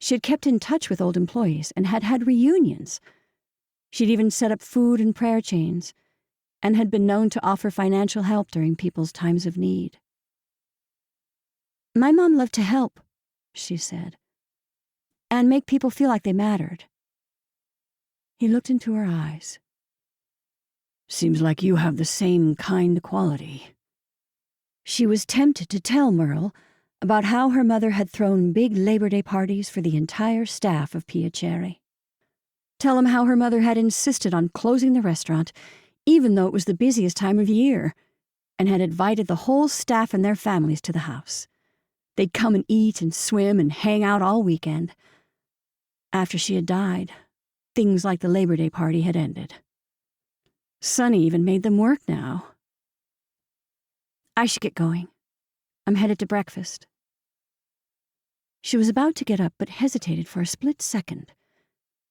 She had kept in touch with old employees and had had reunions. She'd even set up food and prayer chains and had been known to offer financial help during people's times of need. "My mom loved to help," she said, "and make people feel like they mattered." He looked into her eyes. "Seems like you have the same kind quality." She was tempted to tell Merle about how her mother had thrown big Labor Day parties for the entire staff of Piacere. Tell him how her mother had insisted on closing the restaurant, even though it was the busiest time of year, and had invited the whole staff and their families to the house. They'd come and eat and swim and hang out all weekend. After she had died, things like the Labor Day party had ended. Sonny even made them work now. "I should get going. I'm headed to breakfast." She was about to get up but hesitated for a split second.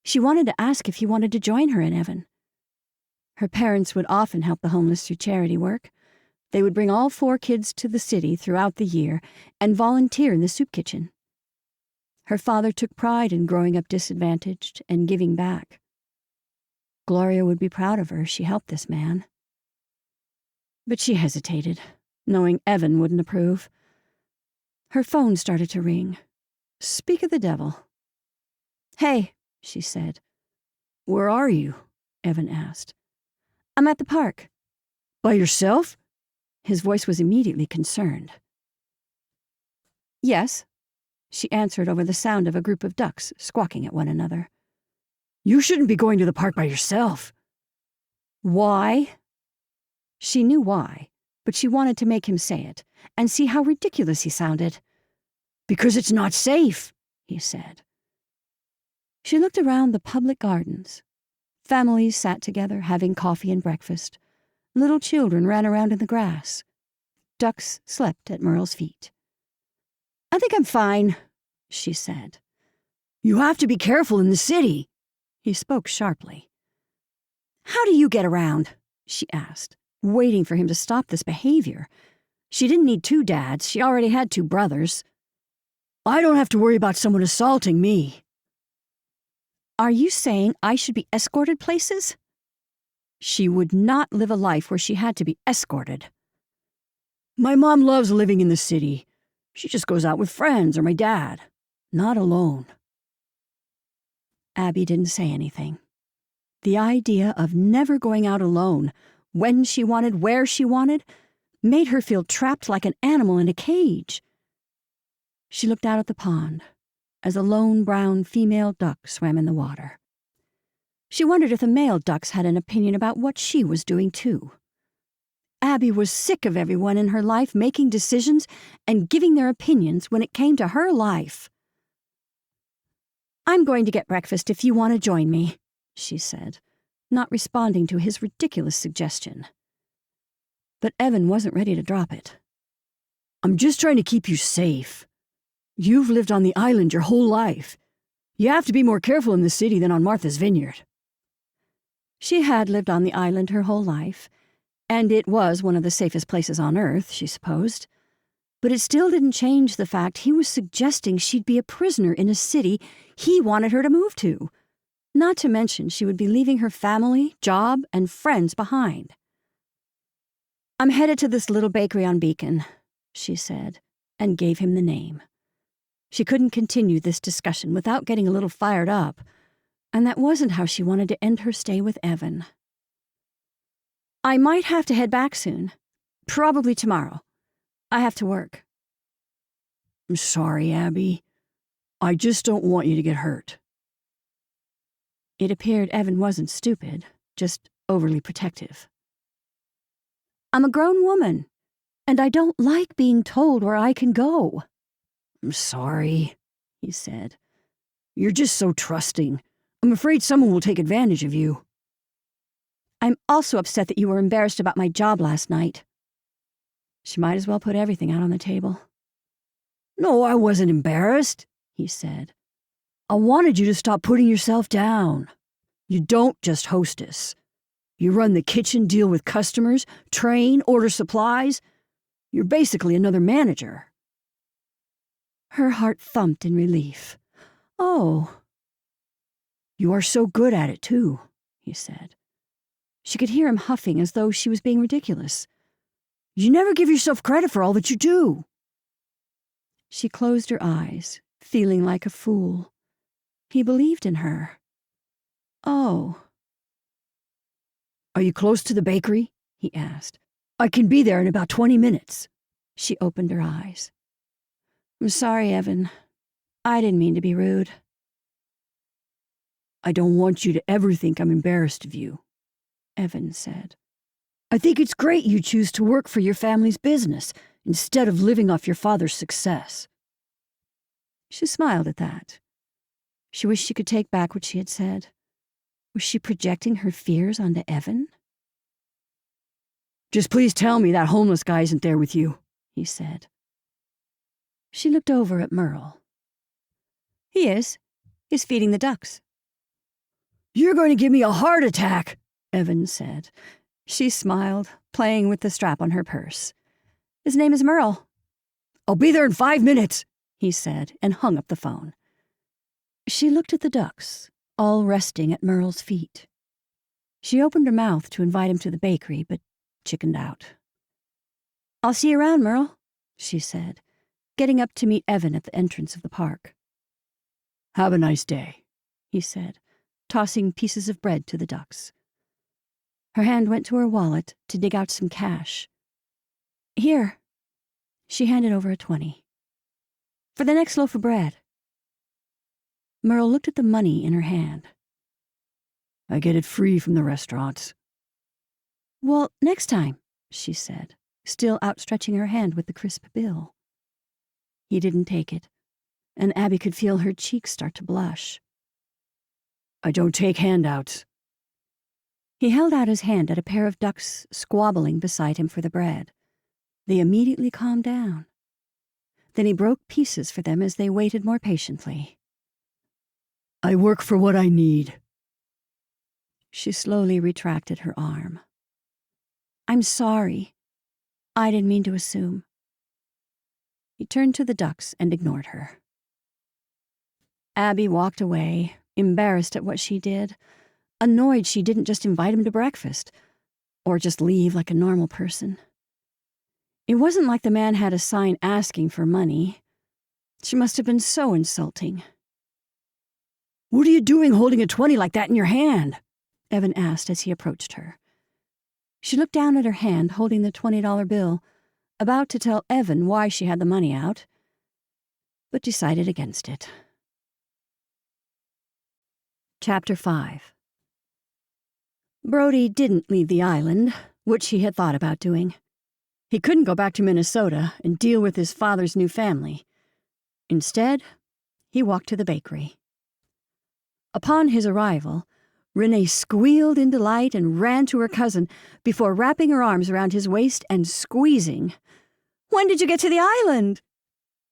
She wanted to ask if he wanted to join her in Evan. Her parents would often help the homeless through charity work. They would bring all 4 kids to the city throughout the year and volunteer in the soup kitchen. Her father took pride in growing up disadvantaged and giving back. Gloria would be proud of her if she helped this man. But she hesitated, knowing Evan wouldn't approve. Her phone started to ring. Speak of the devil. "Hey," she said. "Where are you?" Evan asked. "I'm at the park." "By yourself?" His voice was immediately concerned. "Yes," she answered over the sound of a group of ducks squawking at one another. "You shouldn't be going to the park by yourself." "Why?" She knew why, but she wanted to make him say it and see how ridiculous he sounded. "Because it's not safe," he said. She looked around the public gardens. Families sat together, having coffee and breakfast. Little children ran around in the grass. Ducks slept at Merle's feet. "I think I'm fine," she said. "You have to be careful in the city." He spoke sharply. How do you get around? She asked, waiting for him to stop this behavior. She didn't need 2 dads. She already had 2 brothers. I don't have to worry about someone assaulting me. Are you saying I should be escorted places? She would not live a life where she had to be escorted. My mom loves living in the city. She just goes out with friends or my dad, not alone. Abby didn't say anything. The idea of never going out alone, when she wanted, where she wanted, made her feel trapped like an animal in a cage. She looked out at the pond as a lone brown female duck swam in the water. She wondered if the male ducks had an opinion about what she was doing too. Abby was sick of everyone in her life making decisions and giving their opinions when it came to her life. I'm going to get breakfast if you want to join me, she said, not responding to his ridiculous suggestion. But Evan wasn't ready to drop it. I'm just trying to keep you safe. You've lived on the island your whole life. You have to be more careful in the city than on Martha's Vineyard. She had lived on the island her whole life, and it was one of the safest places on Earth, she supposed. But it still didn't change the fact he was suggesting she'd be a prisoner in a city he wanted her to move to. Not to mention she would be leaving her family, job, and friends behind. I'm headed to this little bakery on Beacon, she said, and gave him the name. She couldn't continue this discussion without getting a little fired up, and that wasn't how she wanted to end her stay with Evan. I might have to head back soon. Probably tomorrow. I have to work. I'm sorry, Abby. I just don't want you to get hurt. It appeared Evan wasn't stupid, just overly protective. I'm a grown woman, and I don't like being told where I can go. I'm sorry, he said. You're just so trusting. I'm afraid someone will take advantage of you. I'm also upset that you were embarrassed about my job last night. She might as well put everything out on the table. No, I wasn't embarrassed, he said. I wanted you to stop putting yourself down. You don't just hostess. You run the kitchen, deal with customers, train, order supplies. You're basically another manager. Her heart thumped in relief. Oh. You are so good at it, too, he said. She could hear him huffing as though she was being ridiculous. You never give yourself credit for all that you do. She closed her eyes, feeling like a fool. He believed in her. Oh. Are you close to the bakery? He asked. I can be there in about 20 minutes. She opened her eyes. I'm sorry, Evan. I didn't mean to be rude. I don't want you to ever think I'm embarrassed of you, Evan said. I think it's great you choose to work for your family's business instead of living off your father's success. She smiled at that. She wished she could take back what she had said. Was she projecting her fears onto Evan? Just please tell me that homeless guy isn't there with you, he said. She looked over at Merle. He is. He's feeding the ducks. You're going to give me a heart attack, Evan said. She smiled, playing with the strap on her purse. His name is Merle. I'll be there in 5 minutes, he said, and hung up the phone. She looked at the ducks, all resting at Merle's feet. She opened her mouth to invite him to the bakery, but chickened out. I'll see you around, Merle, she said, getting up to meet Evan at the entrance of the park. Have a nice day, he said, tossing pieces of bread to the ducks. Her hand went to her wallet to dig out some cash. Here. She handed over a 20. For the next loaf of bread. Merle looked at the money in her hand. I get it free from the restaurants. Well, next time, she said, still outstretching her hand with the crisp bill. He didn't take it, and Abby could feel her cheeks start to blush. I don't take handouts. He held out his hand at a pair of ducks squabbling beside him for the bread. They immediately calmed down. Then he broke pieces for them as they waited more patiently. I work for what I need. She slowly retracted her arm. "I'm sorry. I didn't mean to assume." He turned to the ducks and ignored her. Abby walked away, embarrassed at what she did, annoyed she didn't just invite him to breakfast, or just leave like a normal person. It wasn't like the man had a sign asking for money. She must have been so insulting. "What are you doing holding a 20 like that in your hand?" Evan asked as he approached her. She looked down at her hand holding the $20 bill, about to tell Evan why she had the money out, but decided against it. Chapter 5. Brody didn't leave the island, which he had thought about doing. He couldn't go back to Minnesota and deal with his father's new family. Instead, he walked to the bakery. Upon his arrival, Renee squealed in delight and ran to her cousin before wrapping her arms around his waist and squeezing. "When did you get to the island?"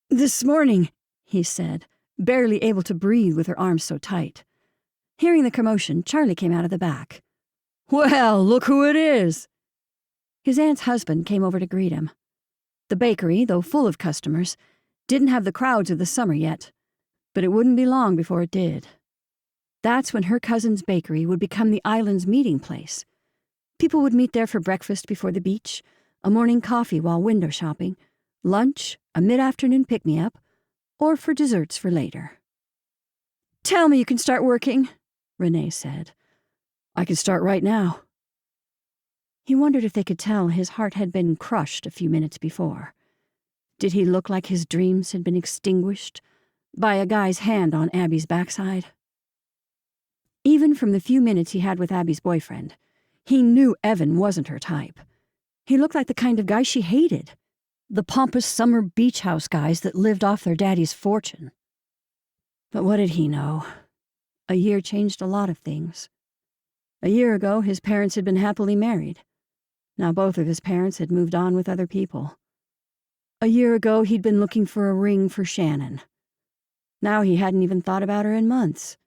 "This morning," he said, barely able to breathe with her arms so tight. Hearing the commotion, Charlie came out of the back. "Well, look who it is!" His aunt's husband came over to greet him. The bakery, though full of customers, didn't have the crowds of the summer yet, but it wouldn't be long before it did. That's when her cousin's bakery would become the island's meeting place. People would meet there for breakfast before the beach, a morning coffee while window shopping, lunch, a mid-afternoon pick-me-up, or for desserts for later. "Tell me you can start working," Renee said. "I can start right now." He wondered if they could tell his heart had been crushed a few minutes before. Did he look like his dreams had been extinguished by a guy's hand on Abby's backside? Even from the few minutes he had with Abby's boyfriend, he knew Evan wasn't her type. He looked like the kind of guy she hated, the pompous summer beach house guys that lived off their daddy's fortune. But what did he know? A year changed a lot of things. A year ago, his parents had been happily married. Now both of his parents had moved on with other people. A year ago, he'd been looking for a ring for Shannon. Now he hadn't even thought about her in months.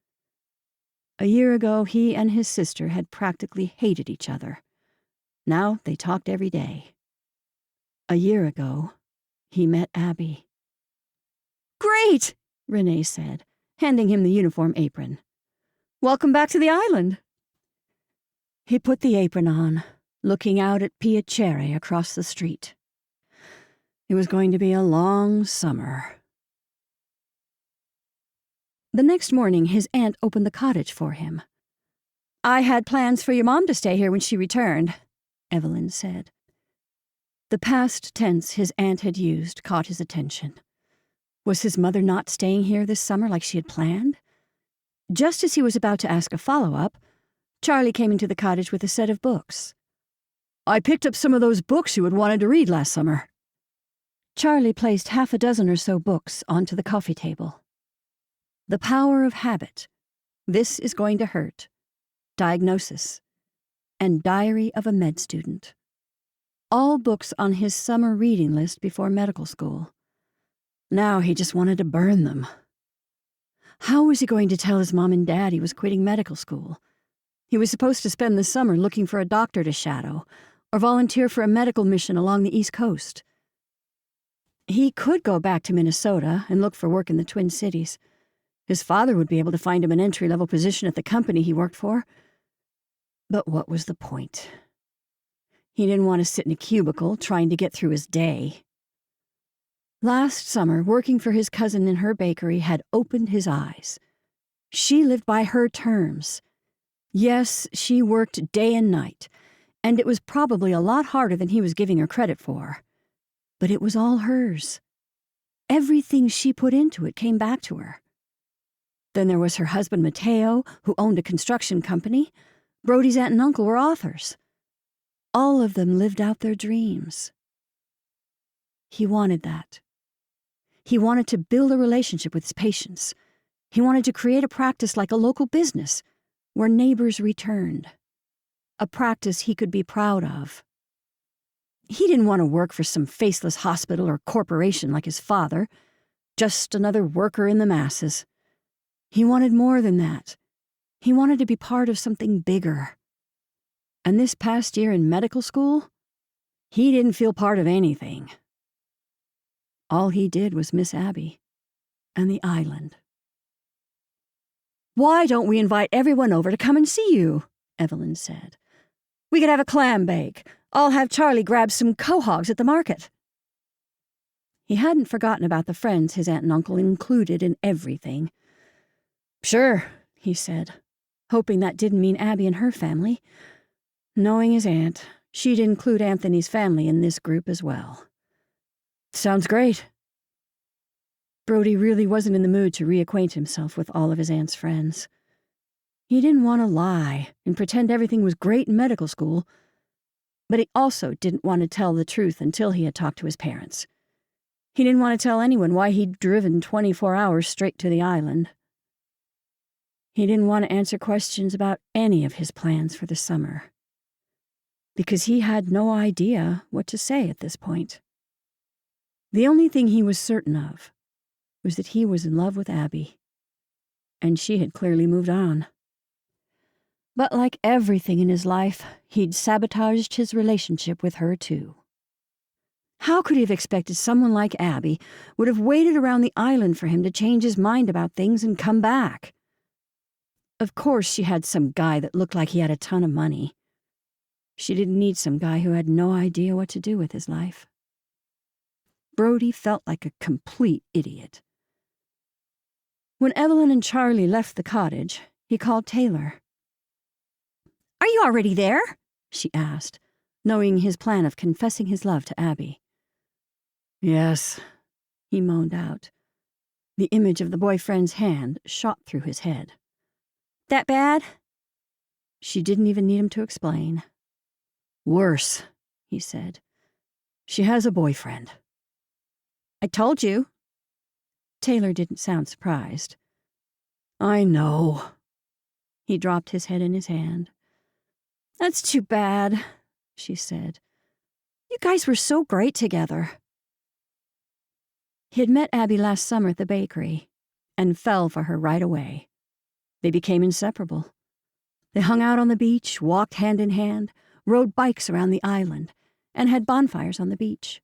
A year ago, he and his sister had practically hated each other. Now they talked every day. A year ago, he met Abby. "Great," Renee said, handing him the uniform apron. "Welcome back to the island." He put the apron on, looking out at Piacere across the street. It was going to be a long summer. The next morning, his aunt opened the cottage for him. "I had plans for your mom to stay here when she returned," Evelyn said. The past tense his aunt had used caught his attention. Was his mother not staying here this summer like she had planned? Just as he was about to ask a follow-up, Charlie came into the cottage with a set of books. "I picked up some of those books you had wanted to read last summer." Charlie placed half a dozen or so books onto the coffee table. The Power of Habit, This Is Going to Hurt, Diagnosis, and Diary of a Med Student. All books on his summer reading list before medical school. Now he just wanted to burn them. How was he going to tell his mom and dad he was quitting medical school? He was supposed to spend the summer looking for a doctor to shadow, or volunteer for a medical mission along the East Coast. He could go back to Minnesota and look for work in the Twin Cities. His father would be able to find him an entry-level position at the company he worked for. But what was the point? He didn't want to sit in a cubicle trying to get through his day. Last summer, working for his cousin in her bakery had opened his eyes. She lived by her terms. Yes, she worked day and night, and it was probably a lot harder than he was giving her credit for. But it was all hers. Everything she put into it came back to her. Then there was her husband Mateo, who owned a construction company. Brody's aunt and uncle were authors. All of them lived out their dreams. He wanted that. He wanted to build a relationship with his patients. He wanted to create a practice like a local business, where neighbors returned. A practice he could be proud of. He didn't want to work for some faceless hospital or corporation like his father, just another worker in the masses. He wanted more than that. He wanted to be part of something bigger. And this past year in medical school, he didn't feel part of anything. All he did was miss Abby and the island. "Why don't we invite everyone over to come and see you?" Evelyn said. "We could have a clam bake. I'll have Charlie grab some quahogs at the market." He hadn't forgotten about the friends his aunt and uncle included in everything. "Sure," he said, hoping that didn't mean Abby and her family. Knowing his aunt, she'd include Anthony's family in this group as well. "Sounds great." Brody really wasn't in the mood to reacquaint himself with all of his aunt's friends. He didn't want to lie and pretend everything was great in medical school, but he also didn't want to tell the truth until he had talked to his parents. He didn't want to tell anyone why he'd driven 24 hours straight to the island. He didn't want to answer questions about any of his plans for the summer, because he had no idea what to say at this point. The only thing he was certain of was that he was in love with Abby, and she had clearly moved on. But like everything in his life, he'd sabotaged his relationship with her too. How could he have expected someone like Abby would have waited around the island for him to change his mind about things and come back? Of course she had some guy that looked like he had a ton of money. She didn't need some guy who had no idea what to do with his life. Brody felt like a complete idiot. When Evelyn and Charlie left the cottage, he called Taylor. "Are you already there?" she asked, knowing his plan of confessing his love to Abby. "Yes," he moaned out. The image of the boyfriend's hand shot through his head. "That bad?" She didn't even need him to explain. "Worse," he said. "She has a boyfriend." "I told you." Taylor didn't sound surprised. "I know." He dropped his head in his hand. "That's too bad," she said. "You guys were so great together." He had met Abby last summer at the bakery and fell for her right away. They became inseparable. They hung out on the beach, walked hand in hand, rode bikes around the island, and had bonfires on the beach.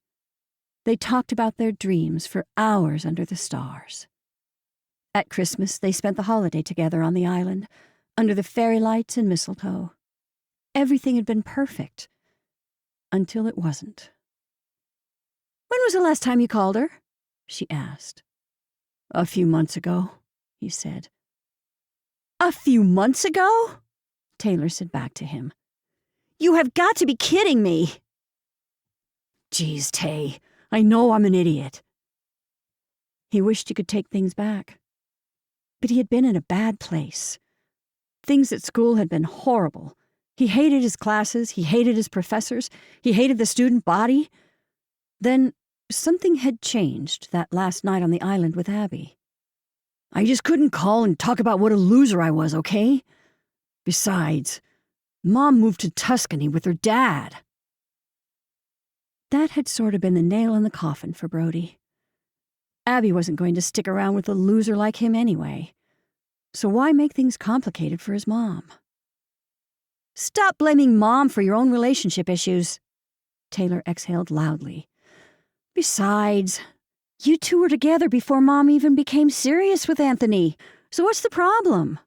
They talked about their dreams for hours under the stars. At Christmas, they spent the holiday together on the island, under the fairy lights and mistletoe. Everything had been perfect, until it wasn't. "When was the last time you called her?" she asked. "A few months ago," he said. "A few months ago?" Taylor said back to him. "You have got to be kidding me." "Geez, Tay, I know I'm an idiot." He wished he could take things back. But he had been in a bad place. Things at school had been horrible. He hated his classes, he hated his professors, he hated the student body. Then something had changed that last night on the island with Abby. "I just couldn't call and talk about what a loser I was, okay? Besides, Mom moved to Tuscany with her dad." That had sort of been the nail in the coffin for Brody. Abby wasn't going to stick around with a loser like him anyway. So why make things complicated for his mom? "Stop blaming Mom for your own relationship issues," Taylor exhaled loudly. "Besides, you two were together before Mom even became serious with Anthony. So what's the problem?"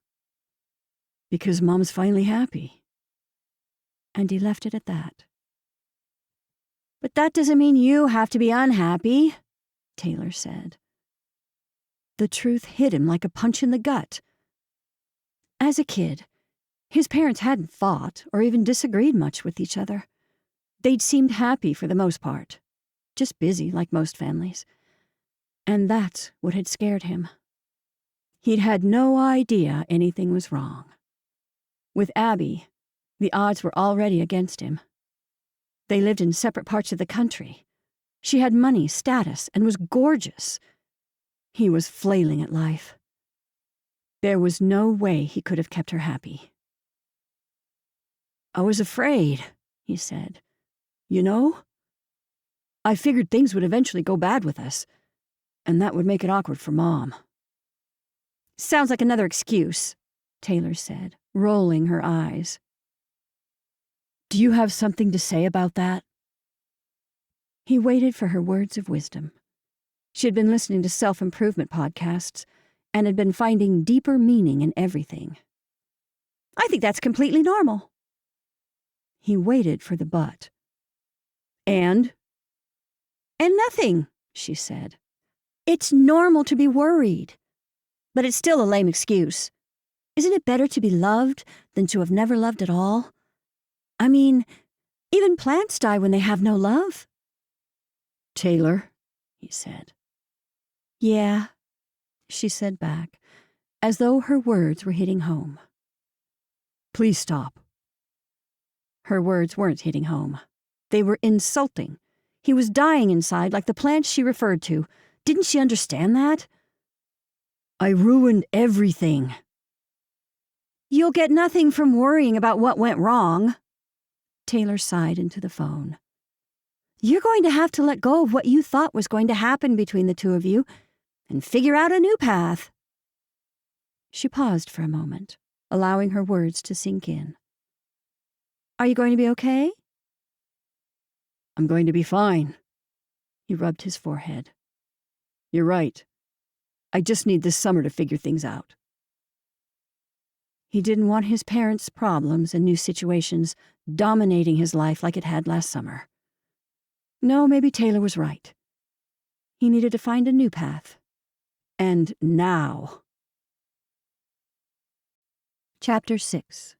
"Because Mom's finally happy." And he left it at that. "But that doesn't mean you have to be unhappy," Taylor said. The truth hit him like a punch in the gut. As a kid, his parents hadn't fought or even disagreed much with each other. They'd seemed happy for the most part, just busy like most families. And that's what had scared him. He'd had no idea anything was wrong. With Abby, the odds were already against him. They lived in separate parts of the country. She had money, status, and was gorgeous. He was flailing at life. There was no way he could have kept her happy. "I was afraid," he said. "You know? I figured things would eventually go bad with us, and that would make it awkward for Mom." "Sounds like another excuse," Taylor said, rolling her eyes. "Do you have something to say about that?" He waited for her words of wisdom. She had been listening to self-improvement podcasts and had been finding deeper meaning in everything. "I think that's completely normal." He waited for the but. And nothing," she said. "It's normal to be worried. But it's still a lame excuse. Isn't it better to be loved than to have never loved at all? I mean, even plants die when they have no love." "Taylor," he said. "Yeah," she said back, as though her words were hitting home. "Please stop." Her words weren't hitting home. They were insulting. He was dying inside like the plants she referred to. Didn't she understand that? "I ruined everything." "You'll get nothing from worrying about what went wrong." Taylor sighed into the phone. "You're going to have to let go of what you thought was going to happen between the two of you and figure out a new path." She paused for a moment, allowing her words to sink in. "Are you going to be okay?" "I'm going to be fine." He rubbed his forehead. "You're right. I just need this summer to figure things out." He didn't want his parents' problems and new situations dominating his life like it had last summer. No, maybe Taylor was right. He needed to find a new path. And now. Chapter 6.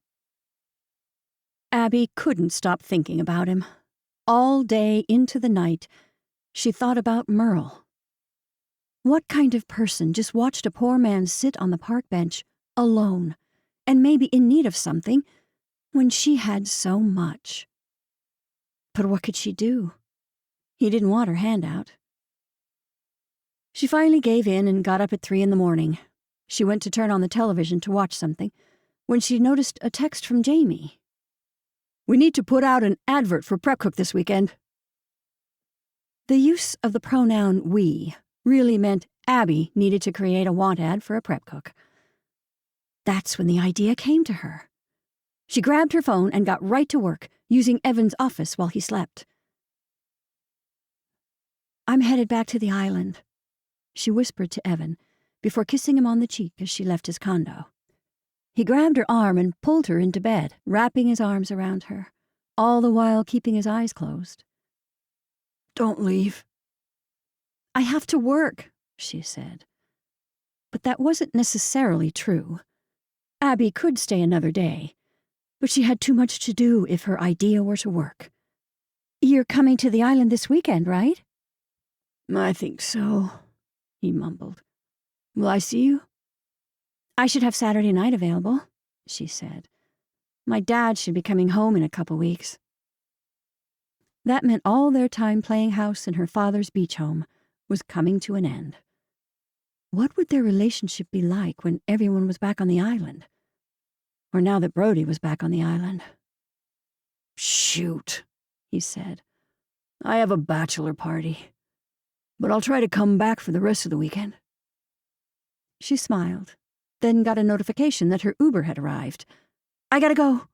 Abby couldn't stop thinking about him. All day into the night, she thought about Merle. What kind of person just watched a poor man sit on the park bench, alone, and maybe in need of something, when she had so much? But what could she do? He didn't want her handout. She finally gave in and got up at 3 a.m. She went to turn on the television to watch something, when she noticed a text from Jamie. "We need to put out an advert for Prep Cook this weekend." The use of the pronoun we really meant Abby needed to create a want ad for a prep cook. That's when the idea came to her. She grabbed her phone and got right to work, using Evan's office while he slept. "I'm headed back to the island," she whispered to Evan, before kissing him on the cheek as she left his condo. He grabbed her arm and pulled her into bed, wrapping his arms around her, all the while keeping his eyes closed. "Don't leave." "I have to work," she said. But that wasn't necessarily true. Abby could stay another day, but she had too much to do if her idea were to work. "You're coming to the island this weekend, right?" "I think so," he mumbled. "Will I see you?" "I should have Saturday night available," she said. "My dad should be coming home in a couple weeks." That meant all their time playing house in her father's beach home was coming to an end. What would their relationship be like when everyone was back on the island? Or now that Brody was back on the island? "Shoot," he said. "I have a bachelor party, but I'll try to come back for the rest of the weekend." She smiled, then got a notification that her Uber had arrived. "I gotta go."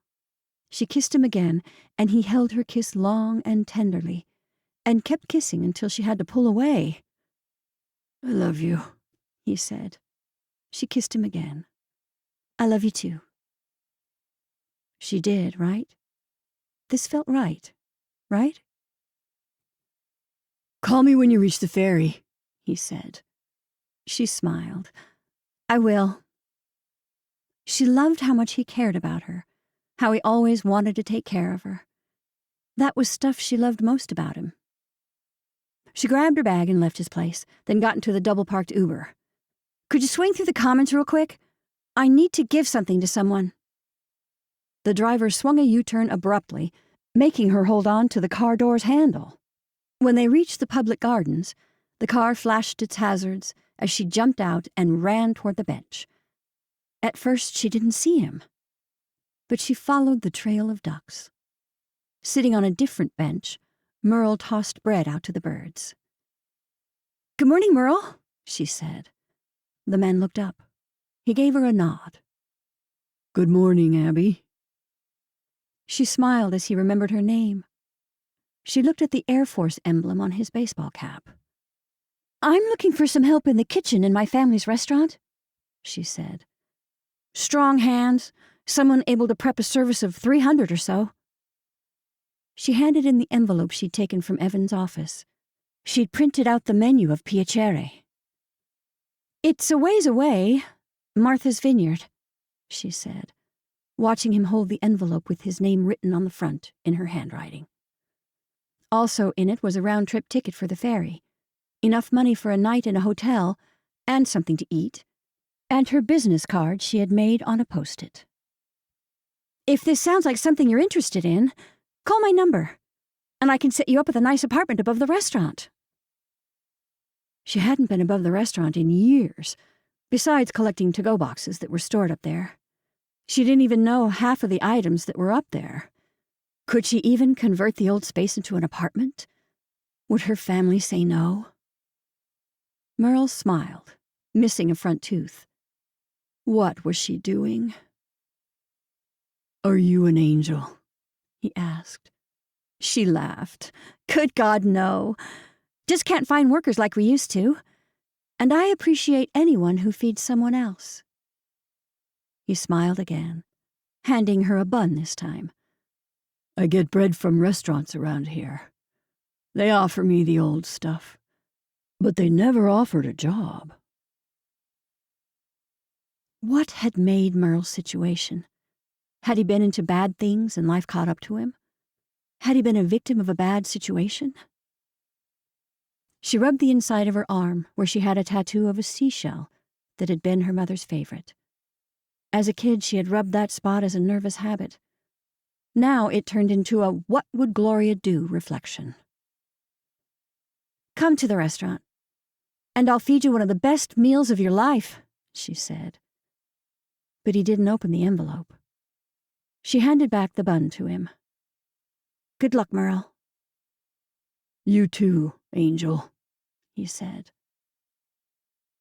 She kissed him again, and he held her kiss long and tenderly, and kept kissing until she had to pull away. "I love you," he said. She kissed him again. "I love you too." She did, right? This felt right, right? "Call me when you reach the ferry," he said. She smiled. "I will." She loved how much he cared about her, how he always wanted to take care of her. That was stuff she loved most about him. She grabbed her bag and left his place, then got into the double-parked Uber. "Could you swing through the Commons real quick? I need to give something to someone." The driver swung a U-turn abruptly, making her hold on to the car door's handle. When they reached the public gardens, the car flashed its hazards as she jumped out and ran toward the bench. At first, she didn't see him, but she followed the trail of ducks. Sitting on a different bench, Merle tossed bread out to the birds. "Good morning, Merle," she said. The man looked up. He gave her a nod. Good morning, Abby. She smiled as he remembered her name. She looked at the Air Force emblem on his baseball cap. I'm looking for some help in the kitchen in my family's restaurant, she said. Strong hands, someone able to prep a service of 300 or so. She handed in the envelope she'd taken from Evan's office. She'd printed out the menu of Piacere. It's a ways away, Martha's Vineyard, she said, watching him hold the envelope with his name written on the front in her handwriting. Also in it was a round-trip ticket for the ferry, enough money for a night in a hotel and something to eat, and her business card she had made on a post-it. If this sounds like something you're interested in, call my number, and I can set you up with a nice apartment above the restaurant. She hadn't been above the restaurant in years, besides collecting to-go boxes that were stored up there. She didn't even know half of the items that were up there. Could she even convert the old space into an apartment? Would her family say no? Merle smiled, missing a front tooth. What was she doing? Are you an angel? He asked. She laughed. Good God, no. Just can't find workers like we used to. And I appreciate anyone who feeds someone else. He smiled again, handing her a bun this time. I get bread from restaurants around here. They offer me the old stuff, but they never offered a job. What had made Merle's situation? Had he been into bad things and life caught up to him? Had he been a victim of a bad situation? She rubbed the inside of her arm where she had a tattoo of a seashell that had been her mother's favorite. As a kid, she had rubbed that spot as a nervous habit. Now it turned into a what would Gloria do reflection. Come to the restaurant, and I'll feed you one of the best meals of your life, she said. But he didn't open the envelope. She handed back the bun to him. Good luck, Merle. You too, Angel, he said.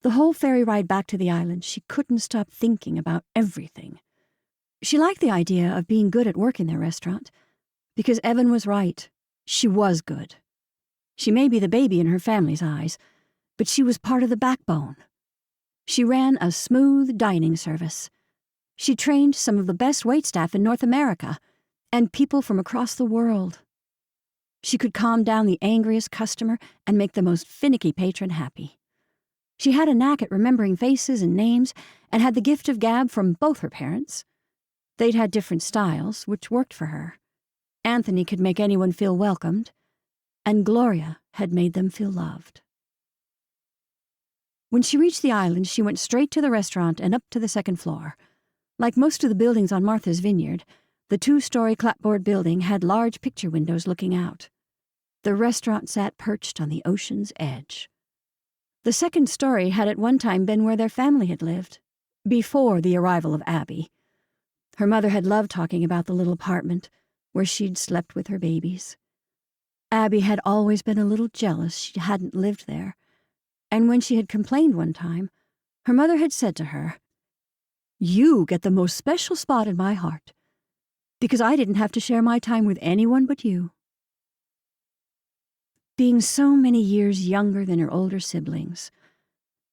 The whole ferry ride back to the island, she couldn't stop thinking about everything. She liked the idea of being good at work in their restaurant, because Evan was right. She was good. She may be the baby in her family's eyes, but she was part of the backbone. She ran a smooth dining service. She trained some of the best waitstaff in North America, and people from across the world. She could calm down the angriest customer and make the most finicky patron happy. She had a knack at remembering faces and names, and had the gift of gab from both her parents. They'd had different styles, which worked for her. Anthony could make anyone feel welcomed, and Gloria had made them feel loved. When she reached the island, she went straight to the restaurant and up to the second floor. Like most of the buildings on Martha's Vineyard, the 2-story clapboard building had large picture windows looking out. The restaurant sat perched on the ocean's edge. The second story had at one time been where their family had lived, before the arrival of Abby. Her mother had loved talking about the little apartment where she'd slept with her babies. Abby had always been a little jealous she hadn't lived there, and when she had complained one time, her mother had said to her, "You get the most special spot in my heart, because I didn't have to share my time with anyone but you." Being so many years younger than her older siblings,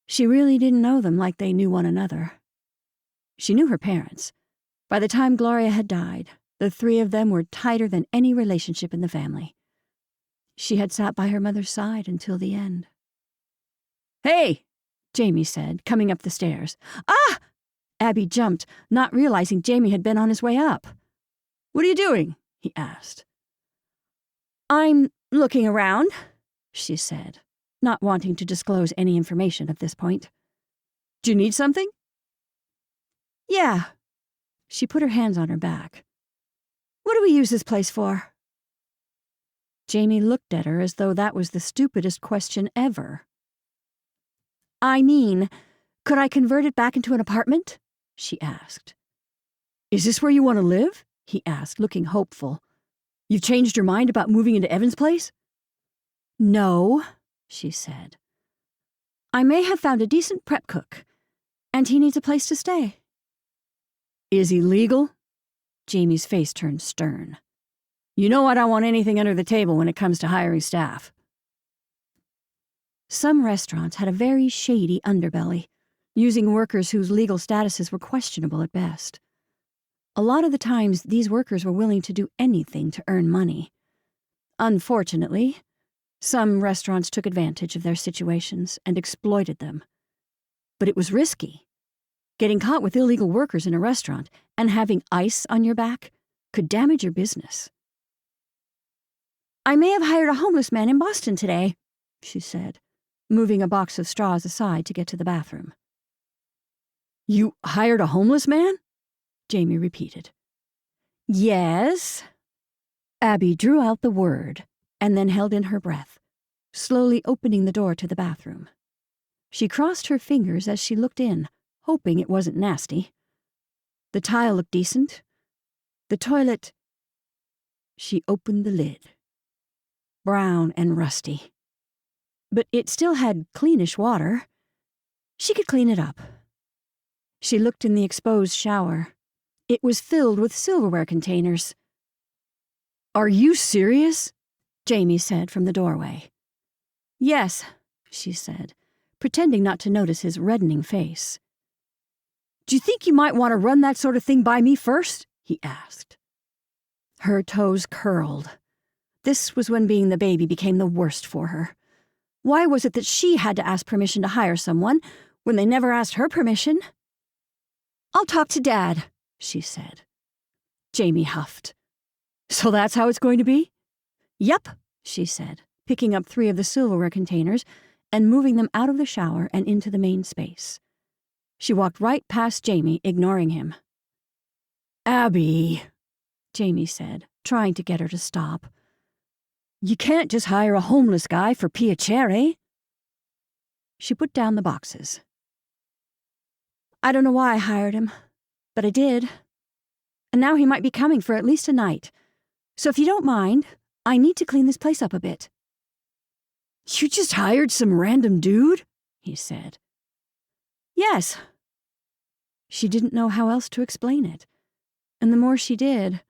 she really didn't know them like they knew one another. She knew her parents. By the time Gloria had died, the three of them were tighter than any relationship in the family. She had sat by her mother's side until the end. "Hey," Jamie said, coming up the stairs. "Ah!" Abby jumped, not realizing Jamie had been on his way up. "What are you doing?" he asked. "I'm looking around," she said, not wanting to disclose any information at this point. "Do you need something?" "Yeah." She put her hands on her back. "What do we use this place for?" Jamie looked at her as though that was the stupidest question ever. "I mean, could I convert it back into an apartment?" she asked. "Is this where you want to live?" he asked, looking hopeful. "You've changed your mind about moving into Evan's place?" "No," she said. "I may have found a decent prep cook, and he needs a place to stay." Is he legal? Jamie's face turned stern. You know I don't want anything under the table when it comes to hiring staff. Some restaurants had a very shady underbelly, using workers whose legal statuses were questionable at best. A lot of the times, these workers were willing to do anything to earn money. Unfortunately, some restaurants took advantage of their situations and exploited them. But it was risky. Getting caught with illegal workers in a restaurant and having ice on your back could damage your business. I may have hired a homeless man in Boston today, she said, moving a box of straws aside to get to the bathroom. You hired a homeless man? Jamie repeated. Yes. Abby drew out the word and then held in her breath, slowly opening the door to the bathroom. She crossed her fingers as she looked in, hoping it wasn't nasty. The tile looked decent. The toilet... She opened the lid. Brown and rusty. But it still had cleanish water. She could clean it up. She looked in the exposed shower. It was filled with silverware containers. Are you serious? Jamie said from the doorway. Yes, she said, pretending not to notice his reddening face. Do you think you might want to run that sort of thing by me first? He asked. Her toes curled. This was when being the baby became the worst for her. Why was it that she had to ask permission to hire someone when they never asked her permission? I'll talk to Dad, she said. Jamie huffed. So that's how it's going to be? Yep, she said, picking up 3 of the silverware containers and moving them out of the shower and into the main space. She walked right past Jamie, ignoring him. Abby, Jamie said, trying to get her to stop. You can't just hire a homeless guy for piacere. She put down the boxes. I don't know why I hired him, but I did. And now he might be coming for at least a night. So if you don't mind, I need to clean this place up a bit. You just hired some random dude? He said. Yes. She didn't know how else to explain it. And the more she did,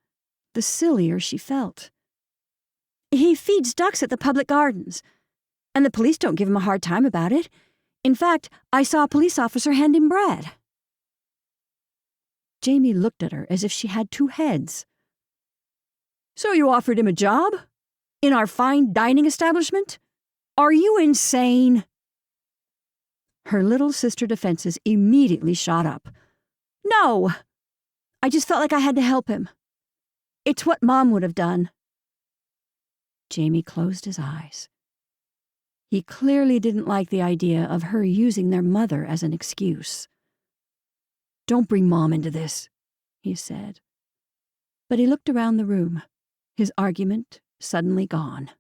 the sillier she felt. He feeds ducks at the public gardens, and the police don't give him a hard time about it. In fact, I saw a police officer hand him bread. Jamie looked at her as if she had 2 heads. So you offered him a job? In our fine dining establishment? Are you insane? Her little sister defenses immediately shot up. No! I just felt like I had to help him. It's what Mom would have done. Jamie closed his eyes. He clearly didn't like the idea of her using their mother as an excuse. Don't bring Mom into this, he said. But he looked around the room, his argument suddenly gone.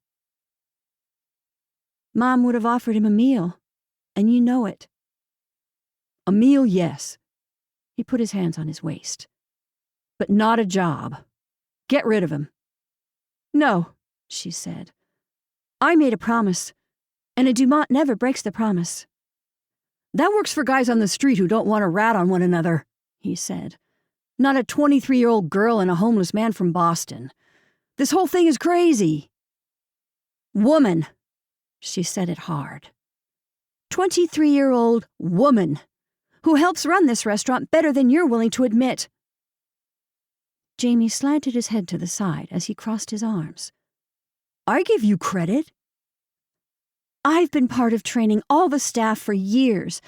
Mom would have offered him a meal, and you know it. A meal, yes. He put his hands on his waist. But not a job. Get rid of him. No, she said. I made a promise, and a Dumont never breaks the promise. That works for guys on the street who don't want to rat on one another, he said. Not a 23-year-old girl and a homeless man from Boston. This whole thing is crazy. Woman, she said it hard. 23-year-old woman who helps run this restaurant better than you're willing to admit. Jamie slanted his head to the side as he crossed his arms. I give you credit. I've been part of training all the staff for years,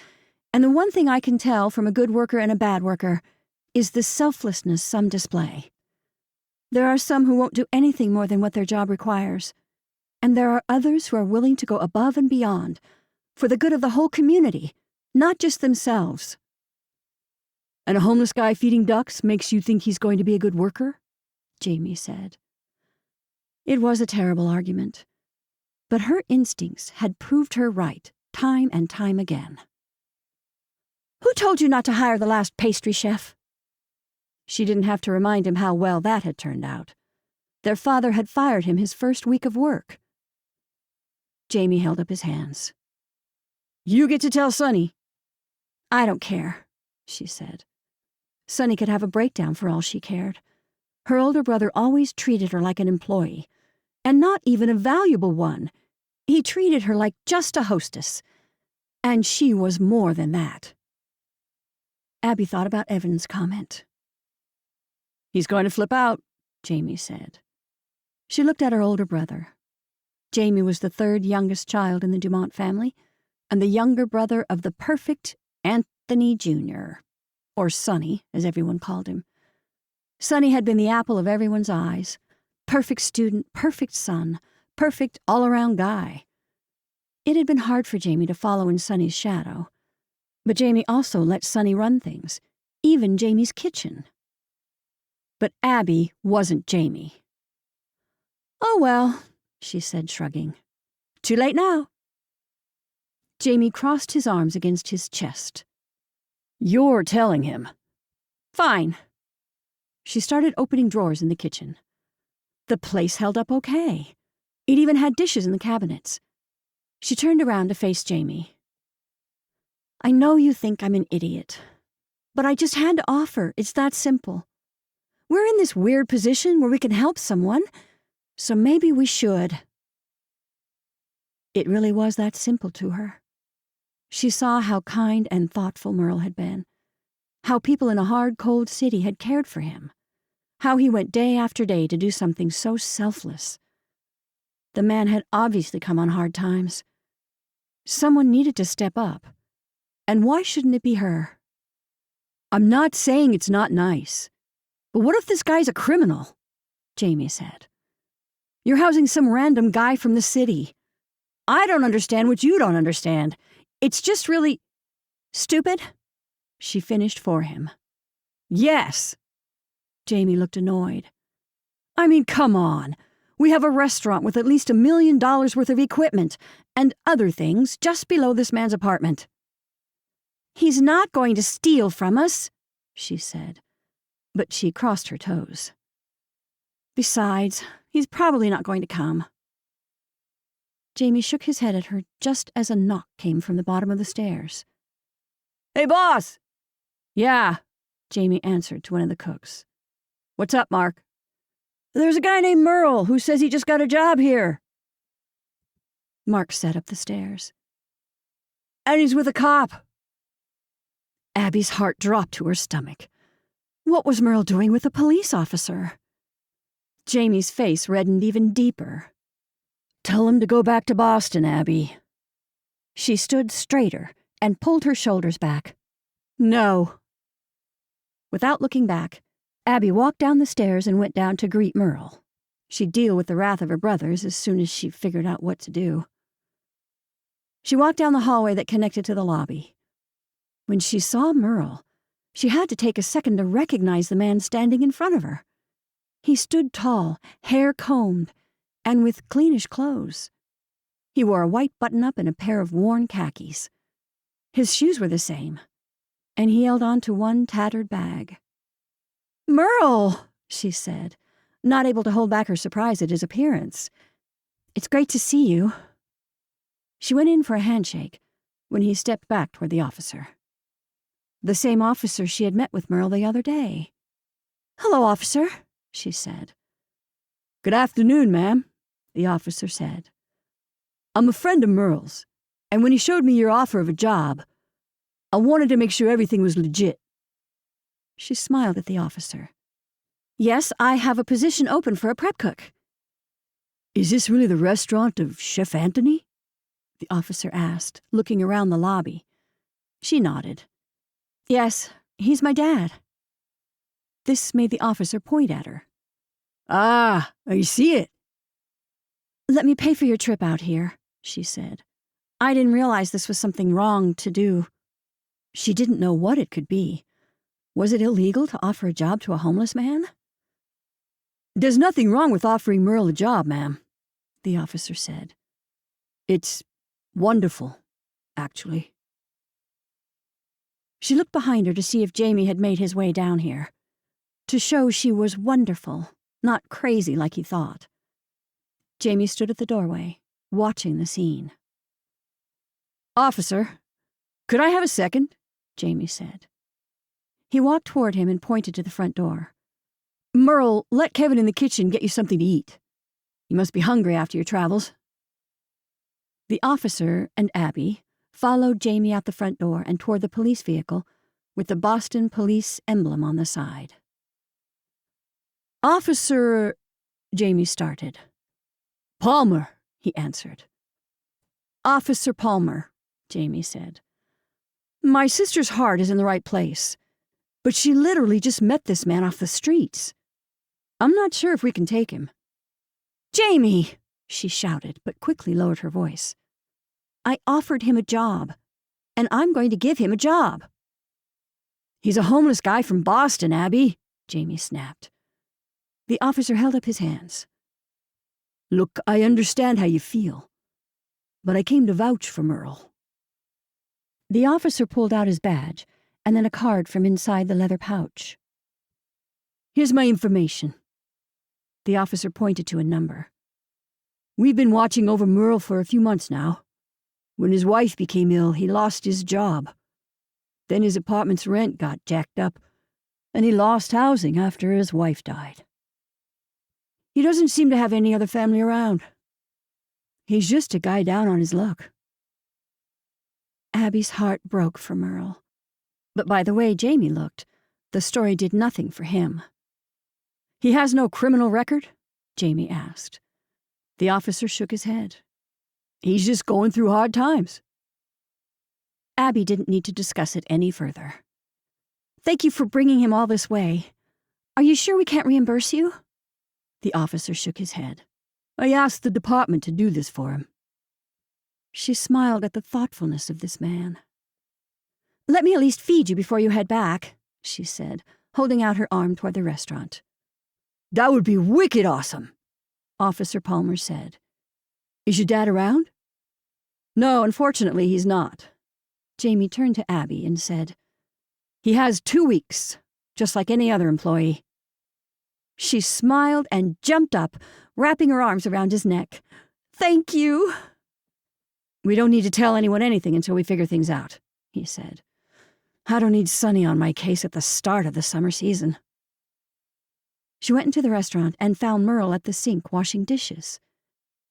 and the one thing I can tell from a good worker and a bad worker is the selflessness some display. There are some who won't do anything more than what their job requires, and there are others who are willing to go above and beyond for the good of the whole community, not just themselves. And a homeless guy feeding ducks makes you think he's going to be a good worker? Jamie said. It was a terrible argument, but her instincts had proved her right time and time again. Who told you not to hire the last pastry chef? She didn't have to remind him how well that had turned out. Their father had fired him his first week of work. Jamie held up his hands. You get to tell Sonny. I don't care, she said. Sonny could have a breakdown for all she cared. Her older brother always treated her like an employee, and not even a valuable one. He treated her like just a hostess, and she was more than that. Abby thought about Evan's comment. "He's going to flip out," Jamie said. She looked at her older brother. Jamie was the third youngest child in the Dumont family, and the younger brother of the perfect Anthony Jr., or Sonny, as everyone called him. Sonny had been the apple of everyone's eyes. Perfect student, perfect son, perfect all-around guy. It had been hard for Jamie to follow in Sonny's shadow, but Jamie also let Sonny run things, even Jamie's kitchen. But Abby wasn't Jamie. "Oh well," she said, shrugging. "Too late now." Jamie crossed his arms against his chest. "You're telling him." "Fine." She started opening drawers in the kitchen. The place held up okay. It even had dishes in the cabinets. She turned around to face Jamie. "I know you think I'm an idiot, but I just had to offer. It's that simple. We're in this weird position where we can help someone, so maybe we should." It really was that simple to her. She saw how kind and thoughtful Merle had been, how people in a hard, cold city had cared for him, how he went day after day to do something so selfless. The man had obviously come on hard times. Someone needed to step up, and why shouldn't it be her? "I'm not saying it's not nice, but what if this guy's a criminal?" Jamie said. "You're housing some random guy from the city. I don't understand what you don't understand. It's just really stupid," she finished for him. "Yes." Jamie looked annoyed. "I mean, come on. We have a restaurant with at least $1 million worth of equipment and other things just below this man's apartment." "He's not going to steal from us," she said, but she crossed her toes. "Besides, he's probably not going to come." Jamie shook his head at her just as a knock came from the bottom of the stairs. "Hey, boss!" "Yeah," Jamie answered to one of the cooks. "What's up, Mark?" "There's a guy named Merle who says he just got a job here." Mark sat up the stairs. "And he's with a cop." Abby's heart dropped to her stomach. What was Merle doing with a police officer? Jamie's face reddened even deeper. "Tell him to go back to Boston, Abby." She stood straighter and pulled her shoulders back. "No." Without looking back, Abby walked down the stairs and went down to greet Merle. She'd deal with the wrath of her brothers as soon as she figured out what to do. She walked down the hallway that connected to the lobby. When she saw Merle, she had to take a second to recognize the man standing in front of her. He stood tall, hair combed, and with cleanish clothes. He wore a white button-up and a pair of worn khakis. His shoes were the same, and he held on to one tattered bag. "Merle," she said, not able to hold back her surprise at his appearance. "It's great to see you." She went in for a handshake when he stepped back toward the officer. The same officer she had met with Merle the other day. "Hello, officer," she said. "Good afternoon, ma'am," the officer said. "I'm a friend of Merle's, and when he showed me your offer of a job, I wanted to make sure everything was legit." She smiled at the officer. "Yes, I have a position open for a prep cook." "Is this really the restaurant of Chef Anthony?" the officer asked, looking around the lobby. She nodded. "Yes, he's my dad." This made the officer point at her. "Ah, I see it." "Let me pay for your trip out here," she said. "I didn't realize this was something wrong to do." She didn't know what it could be. Was it illegal to offer a job to a homeless man? "There's nothing wrong with offering Merle a job, ma'am," the officer said. "It's wonderful, actually." She looked behind her to see if Jamie had made his way down here, to show she was wonderful, not crazy like he thought. Jamie stood at the doorway, watching the scene. "Officer, could I have a second?" Jamie said. He walked toward him and pointed to the front door. "Merle, let Kevin in the kitchen get you something to eat. You must be hungry after your travels." The officer and Abby followed Jamie out the front door and toward the police vehicle with the Boston Police emblem on the side. "Officer," Jamie started. "Palmer," he answered. "Officer Palmer," Jamie said. "My sister's heart is in the right place, but she literally just met this man off the streets. I'm not sure if we can take him." "Jamie!" she shouted, but quickly lowered her voice. "I offered him a job, and I'm going to give him a job." "He's a homeless guy from Boston, Abby," Jamie snapped. The officer held up his hands. "Look, I understand how you feel, but I came to vouch for Merle." The officer pulled out his badge and then a card from inside the leather pouch. "Here's my information." The officer pointed to a number. "We've been watching over Merle for a few months now. When his wife became ill, he lost his job. Then his apartment's rent got jacked up, and he lost housing after his wife died. He doesn't seem to have any other family around. He's just a guy down on his luck." Abby's heart broke for Merle. But by the way Jamie looked, the story did nothing for him. "He has no criminal record?" Jamie asked. The officer shook his head. "He's just going through hard times." Abby didn't need to discuss it any further. "Thank you for bringing him all this way. Are you sure we can't reimburse you?" The officer shook his head. "I asked the department to do this for him." She smiled at the thoughtfulness of this man. "Let me at least feed you before you head back," she said, holding out her arm toward the restaurant. "That would be wicked awesome," Officer Palmer said. "Is your dad around?" "No, unfortunately he's not." Jamie turned to Abby and said, "He has 2 weeks, just like any other employee." She smiled and jumped up, wrapping her arms around his neck. "Thank you." "We don't need to tell anyone anything until we figure things out," he said. "I don't need Sonny on my case at the start of the summer season." She went into the restaurant and found Merle at the sink washing dishes.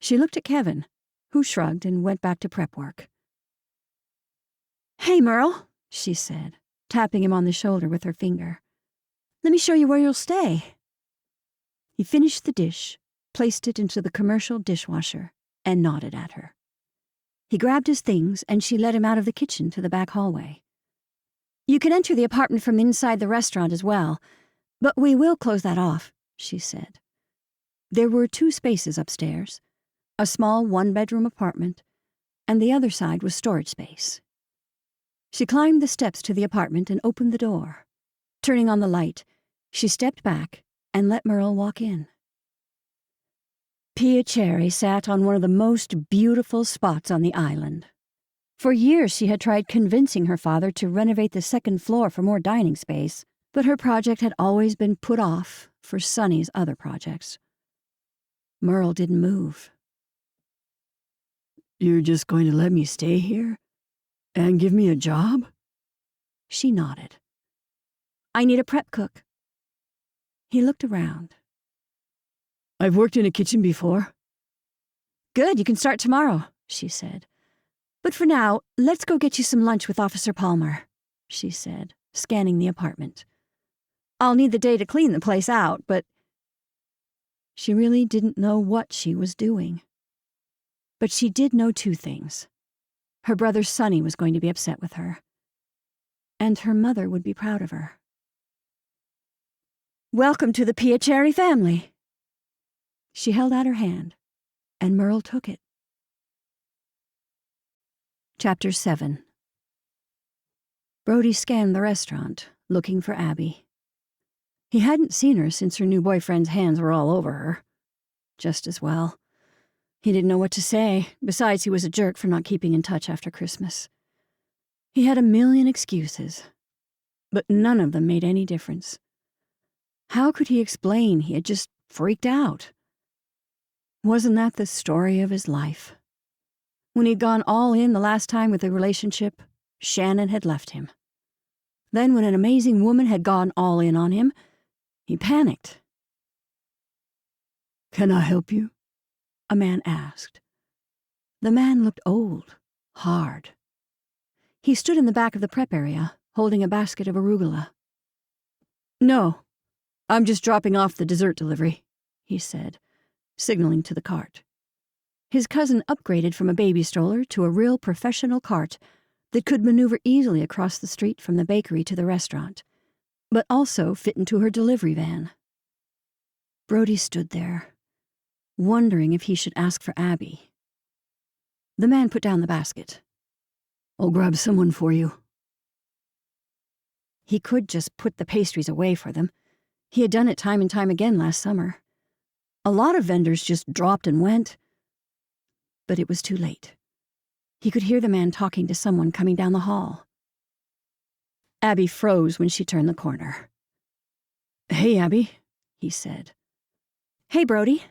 She looked at Kevin, who shrugged and went back to prep work. "Hey, Merle," she said, tapping him on the shoulder with her finger. "Let me show you where you'll stay." He finished the dish, placed it into the commercial dishwasher, and nodded at her. He grabbed his things, and she led him out of the kitchen to the back hallway. "You can enter the apartment from inside the restaurant as well, but we will close that off," she said. There were 2 spaces upstairs, a small 1-bedroom apartment, and the other side was storage space. She climbed the steps to the apartment and opened the door. Turning on the light, she stepped back and let Merle walk in. Pia Cherry sat on one of the most beautiful spots on the island. For years she had tried convincing her father to renovate the 2nd floor for more dining space, but her project had always been put off for Sonny's other projects. Merle didn't move. "You're just going to let me stay here? And give me a job?" She nodded. "I need a prep cook." He looked around. "I've worked in a kitchen before." "Good, you can start tomorrow," she said. "But for now, let's go get you some lunch with Officer Palmer," she said, scanning the apartment. "I'll need the day to clean the place out, but—" She really didn't know what she was doing. But she did know 2 things. Her brother Sonny was going to be upset with her, and her mother would be proud of her. "Welcome to the Pia Cherry family." She held out her hand, and Merle took it. Chapter 7. Brody scanned the restaurant, looking for Abby. He hadn't seen her since her new boyfriend's hands were all over her. Just as well. He didn't know what to say, besides he was a jerk for not keeping in touch after Christmas. He had a million excuses, but none of them made any difference. How could he explain he had just freaked out? Wasn't that the story of his life? When he'd gone all in the last time with a relationship, Shannon had left him. Then, when an amazing woman had gone all in on him, he panicked. "Can I help you?" a man asked. The man looked old, hard. He stood in the back of the prep area, holding a basket of arugula. "No, I'm just dropping off the dessert delivery," he said, signaling to the cart. His cousin upgraded from a baby stroller to a real professional cart that could maneuver easily across the street from the bakery to the restaurant, but also fit into her delivery van. Brody stood there, wondering if he should ask for Abby. The man put down the basket. "I'll grab someone for you." He could just put the pastries away for them. He had done it time and time again last summer. A lot of vendors just dropped and went. But it was too late. He could hear the man talking to someone coming down the hall. Abby froze when she turned the corner. "Hey, Abby," he said. "Hey, Brody."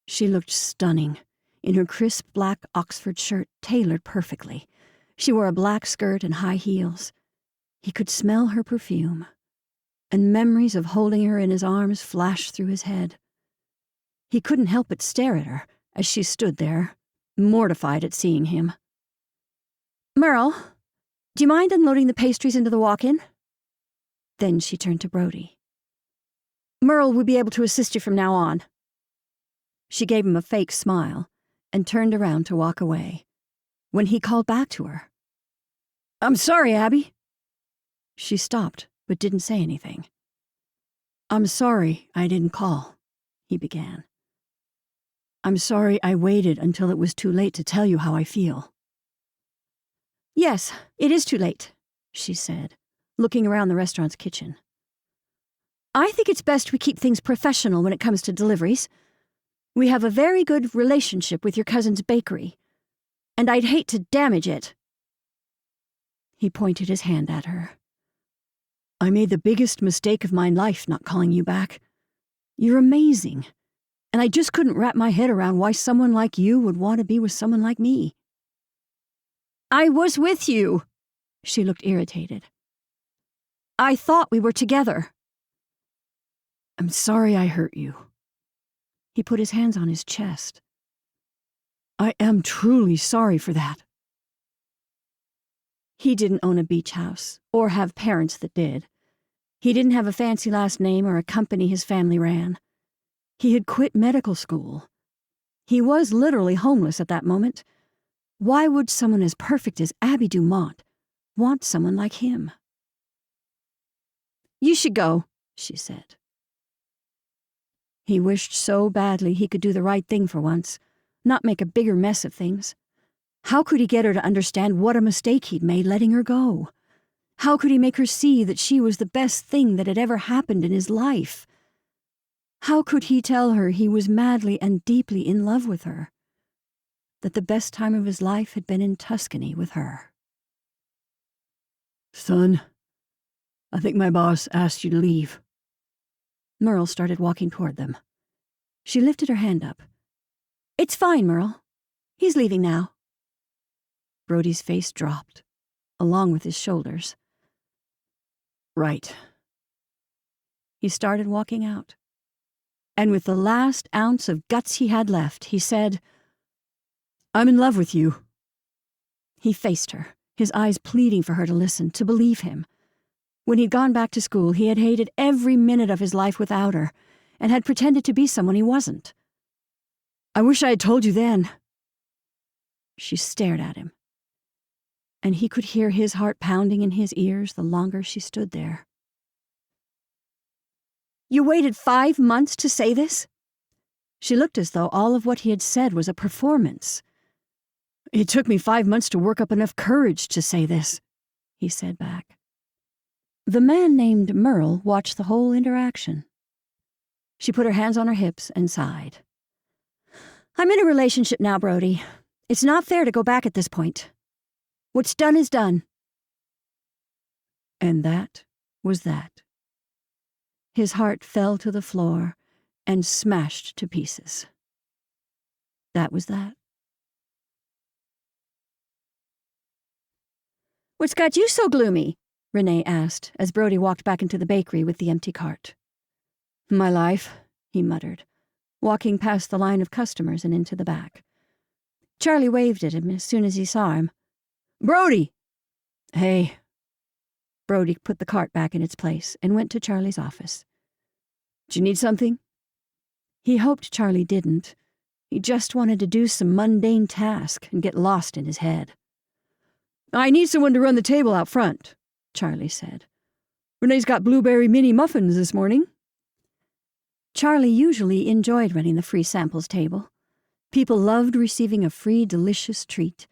She looked stunning, in her crisp black Oxford shirt tailored perfectly. She wore a black skirt and high heels. He could smell her perfume, and memories of holding her in his arms flashed through his head. He couldn't help but stare at her as she stood there, mortified at seeing him. "Merle, do you mind unloading the pastries into the walk-in?" Then she turned to Brody. "Merle will be able to assist you from now on." She gave him a fake smile and turned around to walk away, when he called back to her. "I'm sorry, Abby." She stopped, but didn't say anything. "I'm sorry I didn't call," he began. "I'm sorry I waited until it was too late to tell you how I feel." "Yes, it is too late," she said, looking around the restaurant's kitchen. "I think it's best we keep things professional when it comes to deliveries. We have a very good relationship with your cousin's bakery, and I'd hate to damage it." He pointed his hand at her. "I made the biggest mistake of my life not calling you back. You're amazing, and I just couldn't wrap my head around why someone like you would want to be with someone like me." "I was with you." She looked irritated. "I thought we were together." "I'm sorry I hurt you." He put his hands on his chest. "I am truly sorry for that." He didn't own a beach house, or have parents that did. He didn't have a fancy last name or a company his family ran. He had quit medical school. He was literally homeless at that moment. Why would someone as perfect as Abby Dumont want someone like him? "You should go," she said. He wished so badly he could do the right thing for once, not make a bigger mess of things. How could he get her to understand what a mistake he'd made letting her go? How could he make her see that she was the best thing that had ever happened in his life? How could he tell her he was madly and deeply in love with her? That the best time of his life had been in Tuscany with her? "Son, I think my boss asked you to leave." Merle started walking toward them. She lifted her hand up. "It's fine, Merle. He's leaving now." Brody's face dropped, along with his shoulders. "Right." He started walking out. And with the last ounce of guts he had left, he said, "I'm in love with you." He faced her, his eyes pleading for her to listen, to believe him. When he'd gone back to school, he had hated every minute of his life without her, and had pretended to be someone he wasn't. "I wish I had told you then." She stared at him, and he could hear his heart pounding in his ears the longer she stood there. "You waited 5 months to say this?" She looked as though all of what he had said was a performance. "It took me 5 months to work up enough courage to say this," he said back. The man named Merle watched the whole interaction. She put her hands on her hips and sighed. "I'm in a relationship now, Brody. It's not fair to go back at this point. What's done is done." And that was that. His heart fell to the floor and smashed to pieces. That was that. "What's got you so gloomy?" Renee asked as Brody walked back into the bakery with the empty cart. "My life," he muttered, walking past the line of customers and into the back. Charlie waved at him as soon as he saw him. "Brody!" "Hey." Brody put the cart back in its place and went to Charlie's office. "Do you need something?" He hoped Charlie didn't. He just wanted to do some mundane task and get lost in his head. "I need someone to run the table out front," Charlie said. "Renee's got blueberry mini muffins this morning." Charlie usually enjoyed running the free samples table. People loved receiving a free, delicious treat,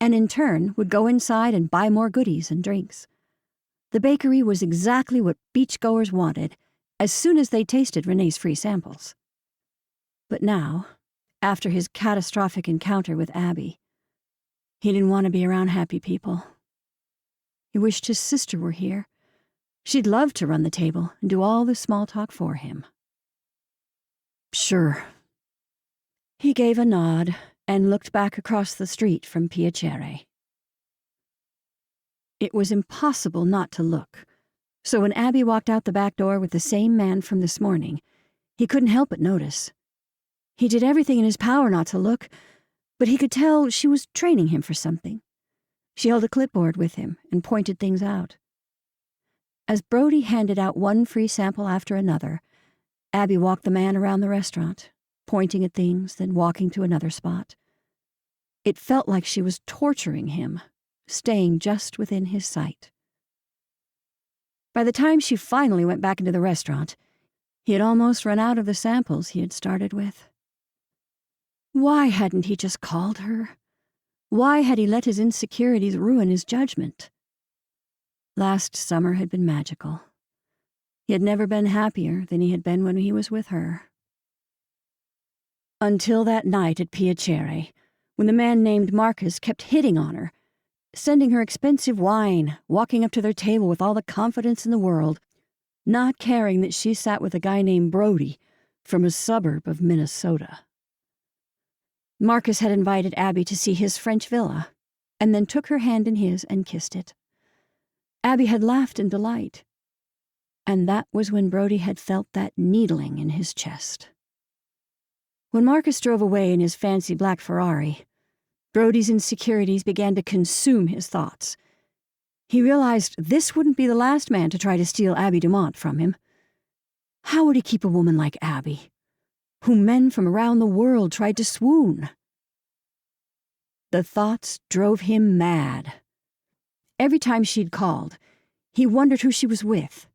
and in turn would go inside and buy more goodies and drinks. The bakery was exactly what beachgoers wanted as soon as they tasted Renee's free samples. But now, after his catastrophic encounter with Abby, he didn't want to be around happy people. He wished his sister were here. She'd love to run the table and do all the small talk for him. "Sure." He gave a nod and looked back across the street from Piacere. It was impossible not to look, so when Abby walked out the back door with the same man from this morning, he couldn't help but notice. He did everything in his power not to look, but he could tell she was training him for something. She held a clipboard with him and pointed things out. As Brody handed out one free sample after another, Abby walked the man around the restaurant, pointing at things, then walking to another spot. It felt like she was torturing him, staying just within his sight. By the time she finally went back into the restaurant, he had almost run out of the samples he had started with. Why hadn't he just called her? Why had he let his insecurities ruin his judgment? Last summer had been magical. He had never been happier than he had been when he was with her. Until that night at Piacere, when the man named Marcus kept hitting on her, sending her expensive wine, walking up to their table with all the confidence in the world, not caring that she sat with a guy named Brody from a suburb of Minnesota. Marcus had invited Abby to see his French villa, and then took her hand in his and kissed it. Abby had laughed in delight, and that was when Brody had felt that needling in his chest. When Marcus drove away in his fancy black Ferrari, Brody's insecurities began to consume his thoughts. He realized this wouldn't be the last man to try to steal Abby Dumont from him. How would he keep a woman like Abby, whom men from around the world tried to swoon? The thoughts drove him mad. Every time she'd called, he wondered who she was with.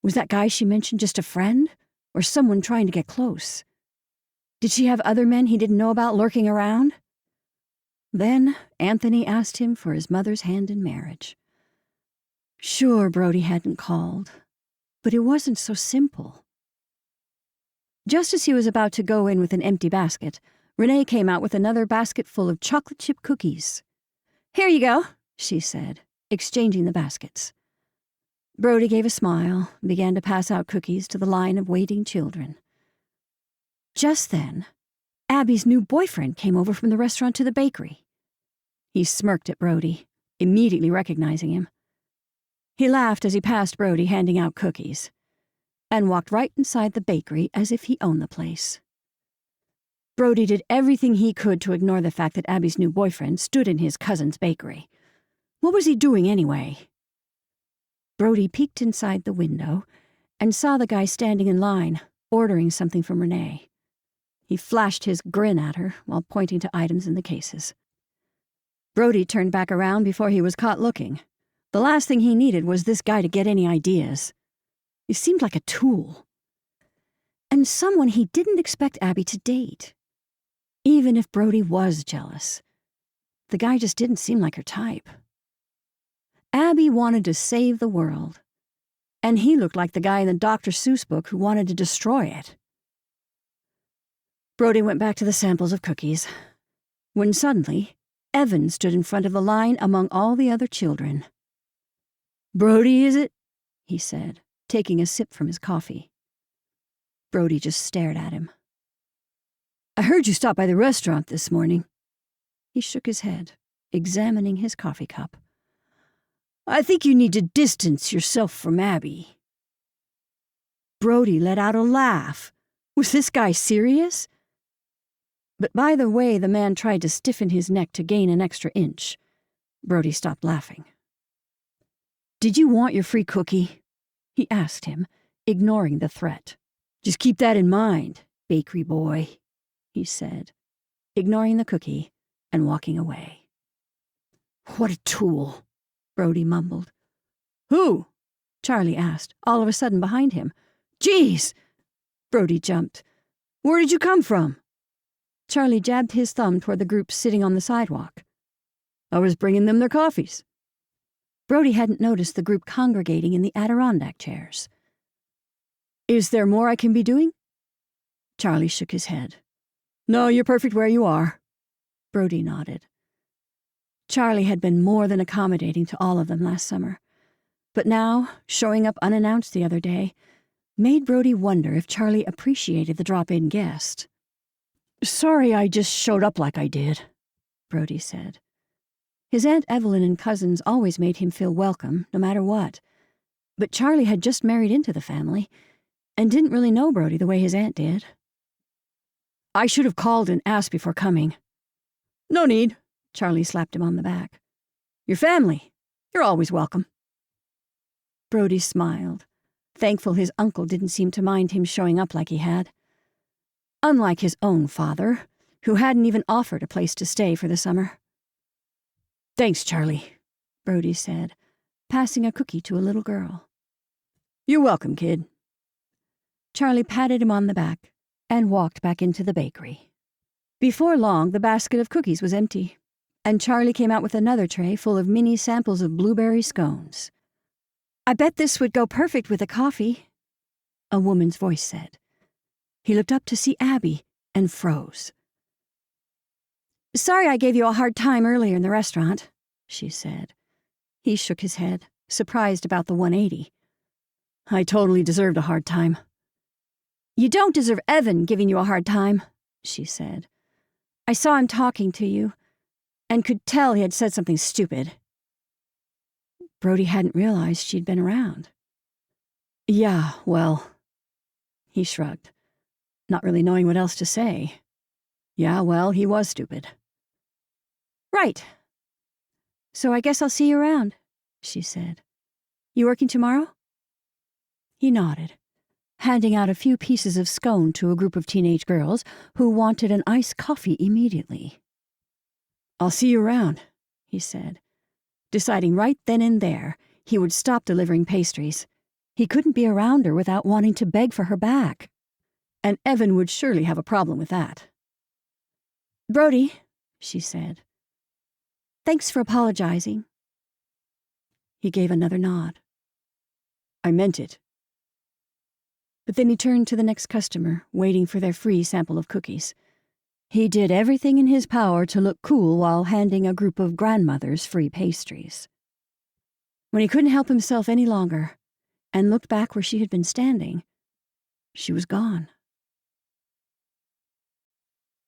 Was that guy she mentioned just a friend, or someone trying to get close? Did she have other men he didn't know about lurking around? Then Anthony asked him for his mother's hand in marriage. Sure, Brody hadn't called, but it wasn't so simple. Just as he was about to go in with an empty basket, Renee came out with another basket full of chocolate chip cookies. "Here you go," she said, exchanging the baskets. Brody gave a smile and began to pass out cookies to the line of waiting children. Just then, Abby's new boyfriend came over from the restaurant to the bakery. He smirked at Brody, immediately recognizing him. He laughed as he passed Brody handing out cookies, and walked right inside the bakery as if he owned the place. Brody did everything he could to ignore the fact that Abby's new boyfriend stood in his cousin's bakery. What was he doing anyway? Brody peeked inside the window and saw the guy standing in line, ordering something from Renee. He flashed his grin at her while pointing to items in the cases. Brody turned back around before he was caught looking. The last thing he needed was this guy to get any ideas. He seemed like a tool. And someone he didn't expect Abby to date. Even if Brody was jealous, the guy just didn't seem like her type. Abby wanted to save the world, and he looked like the guy in the Dr. Seuss book who wanted to destroy it. Brody went back to the samples of cookies, when suddenly, Evan stood in front of the line among all the other children. "Brody, is it?" he said, taking a sip from his coffee. Brody just stared at him. "I heard you stopped by the restaurant this morning." He shook his head, examining his coffee cup. I think you need to distance yourself from Abby." Brody let out a laugh. Was this guy serious? But by the way the man tried to stiffen his neck to gain an extra inch, Brody stopped laughing. "Did you want your free cookie?" he asked him, ignoring the threat. "Just keep that in mind, bakery boy," he said, ignoring the cookie and walking away. "What a tool," Brody mumbled. "Who?" Charlie asked, all of a sudden behind him. "Geez!" Brody jumped. "Where did you come from?" Charlie jabbed his thumb toward the group sitting on the sidewalk. "I was bringing them their coffees." Brody hadn't noticed the group congregating in the Adirondack chairs. "Is there more I can be doing?" Charlie shook his head. "No, you're perfect where you are." Brody nodded. Charlie had been more than accommodating to all of them last summer, but now, showing up unannounced the other day, made Brody wonder if Charlie appreciated the drop-in guest. "Sorry I just showed up like I did," Brody said. His Aunt Evelyn and cousins always made him feel welcome, no matter what. But Charlie had just married into the family, and didn't really know Brody the way his aunt did. "I should have called and asked before coming." "No need," Charlie slapped him on the back. "Your family. You're always welcome." Brody smiled, thankful his uncle didn't seem to mind him showing up like he had. Unlike his own father, who hadn't even offered a place to stay for the summer. "Thanks, Charlie," Brody said, passing a cookie to a little girl. "You're welcome, kid." Charlie patted him on the back and walked back into the bakery. Before long, the basket of cookies was empty, and Charlie came out with another tray full of mini samples of blueberry scones. "I bet this would go perfect with a coffee," a woman's voice said. He looked up to see Abby and froze. "Sorry I gave you a hard time earlier in the restaurant," she said. He shook his head, surprised about the 180. "I totally deserved a hard time." "You don't deserve Evan giving you a hard time," she said. "I saw him talking to you, and could tell he had said something stupid." Brody hadn't realized she'd been around. "Yeah, well," he shrugged, not really knowing what else to say. "Yeah, well, he was stupid." "Right. So I guess I'll see you around," she said. "You working tomorrow?" He nodded, handing out a few pieces of scone to a group of teenage girls who wanted an iced coffee immediately. "I'll see you around," he said, deciding right then and there he would stop delivering pastries. He couldn't be around her without wanting to beg for her back. And Evan would surely have a problem with that. "Brody," she said. "Thanks for apologizing." He gave another nod. "I meant it." But then he turned to the next customer, waiting for their free sample of cookies. He did everything in his power to look cool while handing a group of grandmothers free pastries. When he couldn't help himself any longer, and looked back where she had been standing, she was gone.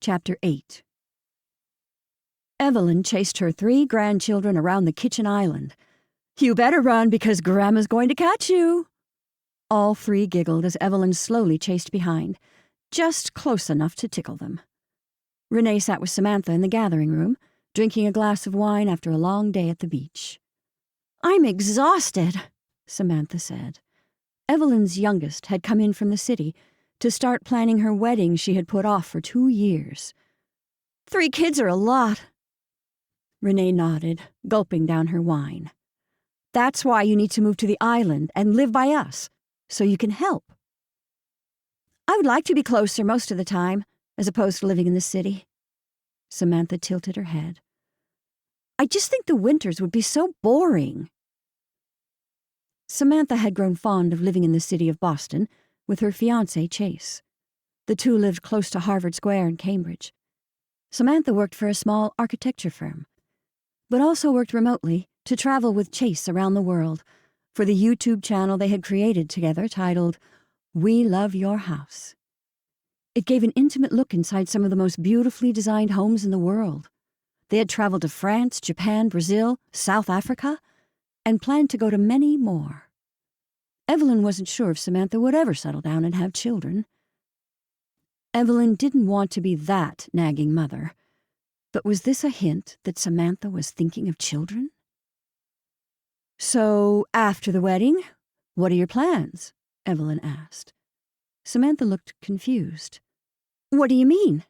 Chapter 8. Evelyn chased her 3 grandchildren around the kitchen island. "You better run because Grandma's going to catch you." All 3 giggled as Evelyn slowly chased behind, just close enough to tickle them. Renee sat with Samantha in the gathering room, drinking a glass of wine after a long day at the beach. "I'm exhausted," Samantha said. Evelyn's youngest had come in from the city to start planning her wedding she had put off for 2 years. 3 kids are a lot." Renee nodded, gulping down her wine. "That's why you need to move to the island and live by us, so you can help." "I would like to be closer most of the time, as opposed to living in the city." Samantha tilted her head. "I just think the winters would be so boring." Samantha had grown fond of living in the city of Boston with her fiancé, Chase. The two lived close to Harvard Square in Cambridge. Samantha worked for a small architecture firm, but also worked remotely to travel with Chase around the world for the YouTube channel they had created together titled We Love Your House. It gave an intimate look inside some of the most beautifully designed homes in the world. They had traveled to France, Japan, Brazil, South Africa, and planned to go to many more. Evelyn wasn't sure if Samantha would ever settle down and have children. Evelyn didn't want to be that nagging mother, but was this a hint that Samantha was thinking of children? "So, after the wedding, what are your plans?" Evelyn asked. Samantha looked confused. "What do you mean?"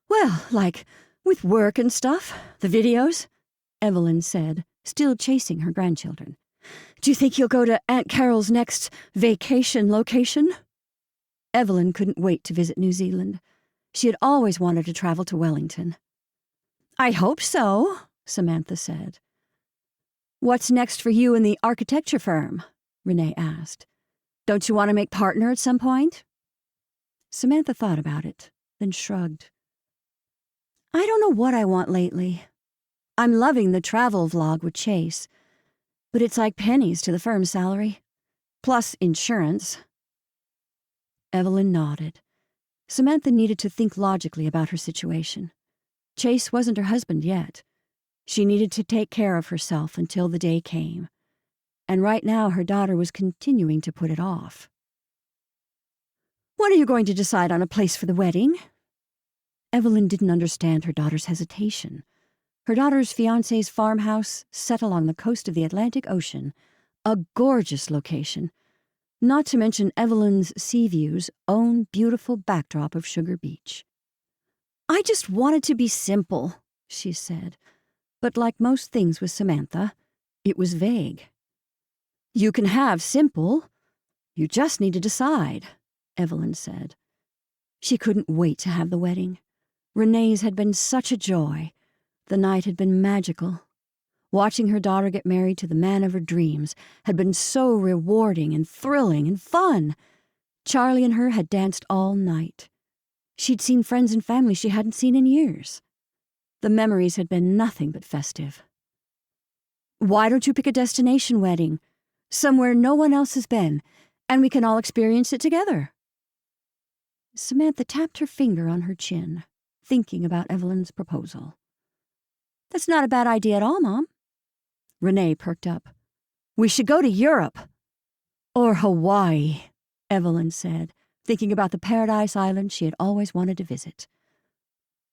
"Well, like, with work and stuff, the videos," Evelyn said, still chasing her grandchildren. "Do you think you'll go to Aunt Carol's next vacation location?" Evelyn couldn't wait to visit New Zealand. She had always wanted to travel to Wellington. "I hope so," Samantha said. "What's next for you in the architecture firm?" Renee asked. "Don't you want to make partner at some point?" Samantha thought about it, then shrugged. "I don't know what I want lately. I'm loving the travel vlog with Chase, but it's like pennies to the firm's salary, plus insurance." Evelyn nodded. Samantha needed to think logically about her situation. Chase wasn't her husband yet. She needed to take care of herself until the day came. And right now her daughter was continuing to put it off. "When are you going to decide on a place for the wedding?" Evelyn didn't understand her daughter's hesitation. Her daughter's fiancé's farmhouse set along the coast of the Atlantic Ocean, a gorgeous location, not to mention Evelyn's sea view's own beautiful backdrop of Sugar Beach. "I just wanted to be simple," she said, but like most things with Samantha, it was vague. "You can have simple. You just need to decide," Evelyn said. She couldn't wait to have the wedding. Renee's had been such a joy. The night had been magical. Watching her daughter get married to the man of her dreams had been so rewarding and thrilling and fun. Charlie and her had danced all night. She'd seen friends and family she hadn't seen in years. The memories had been nothing but festive. "Why don't you pick a destination wedding? Somewhere no one else has been, and we can all experience it together." Samantha tapped her finger on her chin, thinking about Evelyn's proposal. "That's not a bad idea at all, Mom." Renee perked up. "We should go to Europe." "Or Hawaii," Evelyn said, thinking about the paradise island she had always wanted to visit.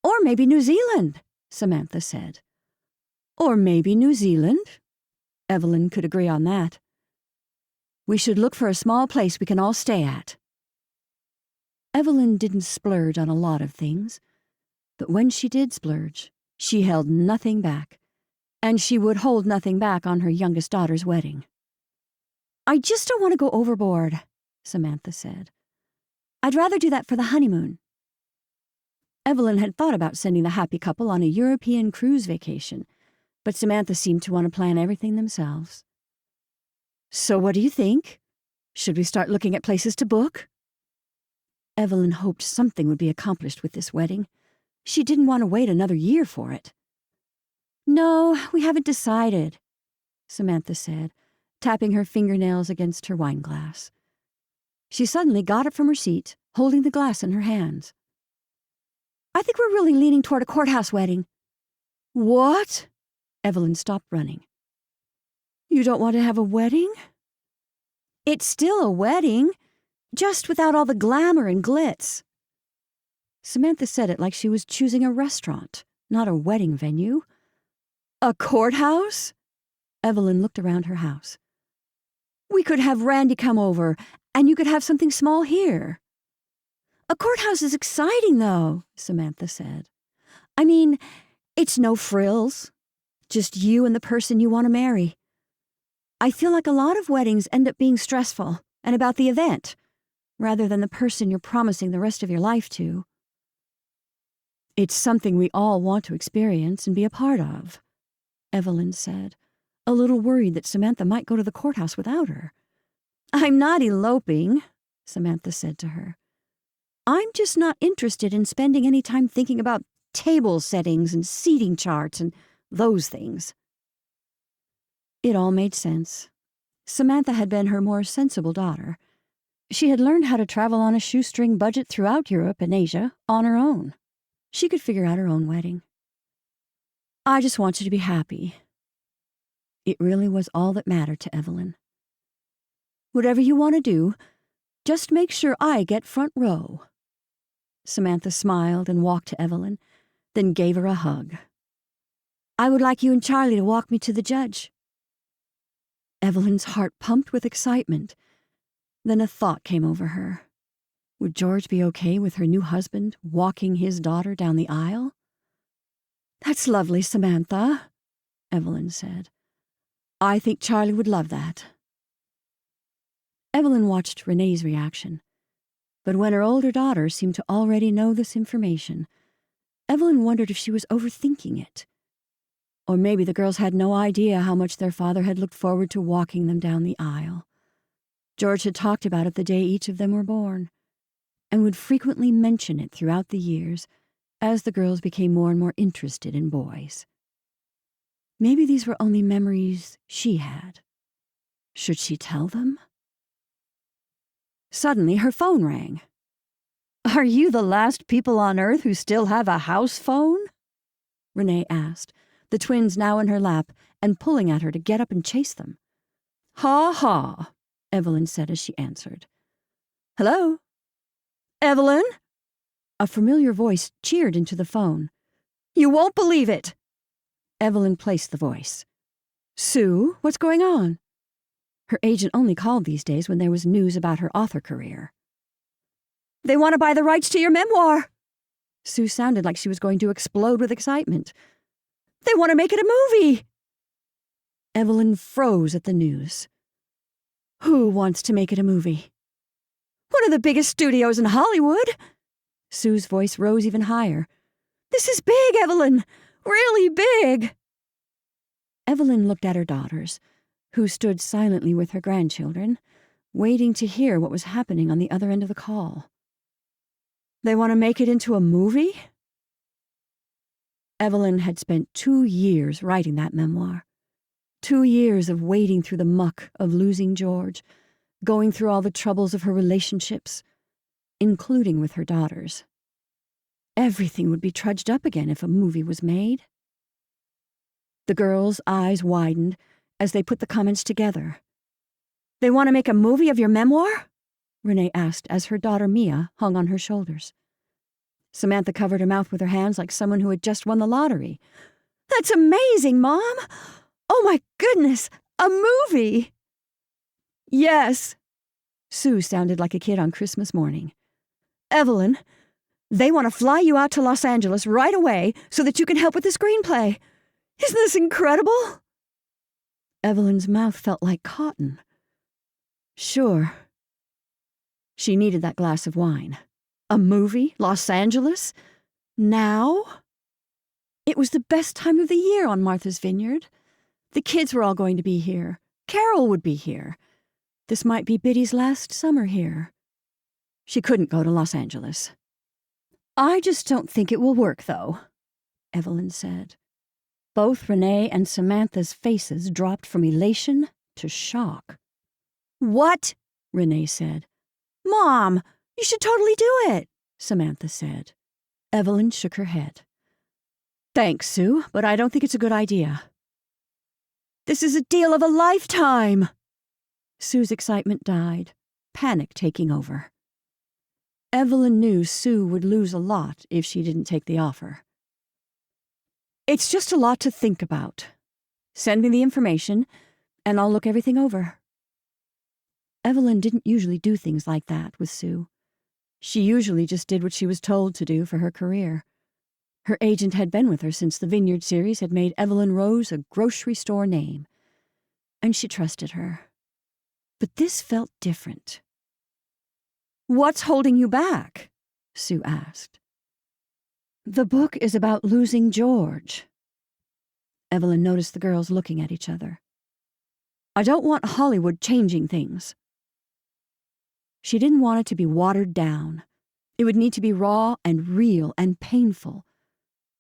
"Or maybe New Zealand," Samantha said. "Or maybe New Zealand." Evelyn could agree on that. "We should look for a small place we can all stay at." Evelyn didn't splurge on a lot of things, but when she did splurge, she held nothing back, and she would hold nothing back on her youngest daughter's wedding. "I just don't want to go overboard," Samantha said. "I'd rather do that for the honeymoon." Evelyn had thought about sending the happy couple on a European cruise vacation, but Samantha seemed to want to plan everything themselves. "So what do you think? Should we start looking at places to book?" Evelyn hoped something would be accomplished with this wedding. She didn't want to wait another year for it. "No, we haven't decided," Samantha said, tapping her fingernails against her wine glass. She suddenly got up from her seat, holding the glass in her hands. "I think we're really leaning toward a courthouse wedding." "What?" Evelyn stopped running. "You don't want to have a wedding?" "It's still a wedding, just without all the glamour and glitz." Samantha said it like she was choosing a restaurant, not a wedding venue. "A courthouse?" Evelyn looked around her house. "We could have Randy come over, and you could have something small here." "A courthouse is exciting, though," Samantha said. "I mean, it's no frills, just you and the person you want to marry. I feel like a lot of weddings end up being stressful and about the event, rather than the person you're promising the rest of your life to." "It's something we all want to experience and be a part of," Evelyn said, a little worried that Samantha might go to the courthouse without her. "I'm not eloping," Samantha said to her. "I'm just not interested in spending any time thinking about table settings and seating charts and those things." It all made sense. Samantha had been her more sensible daughter. She had learned how to travel on a shoestring budget throughout Europe and Asia on her own. She could figure out her own wedding. "I just want you to be happy." It really was all that mattered to Evelyn. "Whatever you want to do, just make sure I get front row." Samantha smiled and walked to Evelyn, then gave her a hug. "I would like you and Charlie to walk me to the judge." Evelyn's heart pumped with excitement. Then a thought came over her. Would George be okay with her new husband walking his daughter down the aisle? "That's lovely, Samantha," Evelyn said. "I think Charlie would love that." Evelyn watched Renee's reaction. But when her older daughter seemed to already know this information, Evelyn wondered if she was overthinking it. Or maybe the girls had no idea how much their father had looked forward to walking them down the aisle. George had talked about it the day each of them were born, and would frequently mention it throughout the years as the girls became more and more interested in boys. Maybe these were only memories she had. Should she tell them? Suddenly, her phone rang. "Are you the last people on Earth who still have a house phone?" Renee asked, the twins now in her lap and pulling at her to get up and chase them. "Ha ha," Evelyn said as she answered. "Hello? Evelyn?" A familiar voice cheered into the phone. "You won't believe it." Evelyn placed the voice. "Sue, what's going on?" Her agent only called these days when there was news about her author career. "They want to buy the rights to your memoir." Sue sounded like she was going to explode with excitement. "They want to make it a movie." Evelyn froze at the news. "Who wants to make it a movie?" "One of the biggest studios in Hollywood." Sue's voice rose even higher. "This is big, Evelyn. Really big." Evelyn looked at her daughters, who stood silently with her grandchildren, waiting to hear what was happening on the other end of the call. "They want to make it into a movie?" Evelyn had spent 2 years writing that memoir. 2 years of wading through the muck of losing George, going through all the troubles of her relationships, including with her daughters. Everything would be trudged up again if a movie was made. The girls' eyes widened as they put the comments together. "They want to make a movie of your memoir?" Renee asked as her daughter Mia hung on her shoulders. Samantha covered her mouth with her hands like someone who had just won the lottery. "That's amazing, Mom! Oh my goodness, a movie!" "Yes." Sue sounded like a kid on Christmas morning. "Evelyn, they want to fly you out to Los Angeles right away so that you can help with the screenplay. Isn't this incredible?" Evelyn's mouth felt like cotton. Sure. She needed that glass of wine. A movie? Los Angeles? Now? It was the best time of the year on Martha's Vineyard. The kids were all going to be here. Carol would be here. This might be Biddy's last summer here. She couldn't go to Los Angeles. "I just don't think it will work, though," Evelyn said. Both Renee and Samantha's faces dropped from elation to shock. "What?" Renee said. "Mom, you should totally do it," Samantha said. Evelyn shook her head. "Thanks, Sue, but I don't think it's a good idea." "This is a deal of a lifetime." Sue's excitement died, panic taking over. Evelyn knew Sue would lose a lot if she didn't take the offer. "It's just a lot to think about. Send me the information, and I'll look everything over." Evelyn didn't usually do things like that with Sue. She usually just did what she was told to do for her career. Her agent had been with her since the Vineyard series had made Evelyn Rose a grocery store name, and she trusted her. But this felt different. "What's holding you back?" Sue asked. "The book is about losing George." Evelyn noticed the girls looking at each other. "I don't want Hollywood changing things." She didn't want it to be watered down. It would need to be raw and real and painful.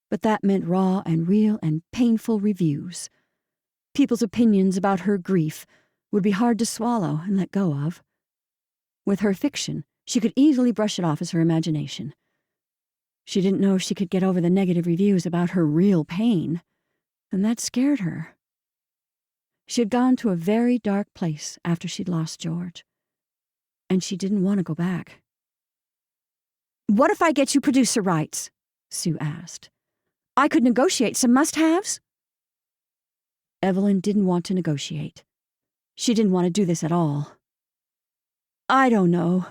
But that meant raw and real and painful reviews. People's opinions about her grief would be hard to swallow and let go of. With her fiction, she could easily brush it off as her imagination. She didn't know if she could get over the negative reviews about her real pain, and that scared her. She had gone to a very dark place after she'd lost George, and she didn't want to go back. "What if I get you producer rights?" Sue asked. "I could negotiate some must-haves." Evelyn didn't want to negotiate. She didn't want to do this at all. "I don't know.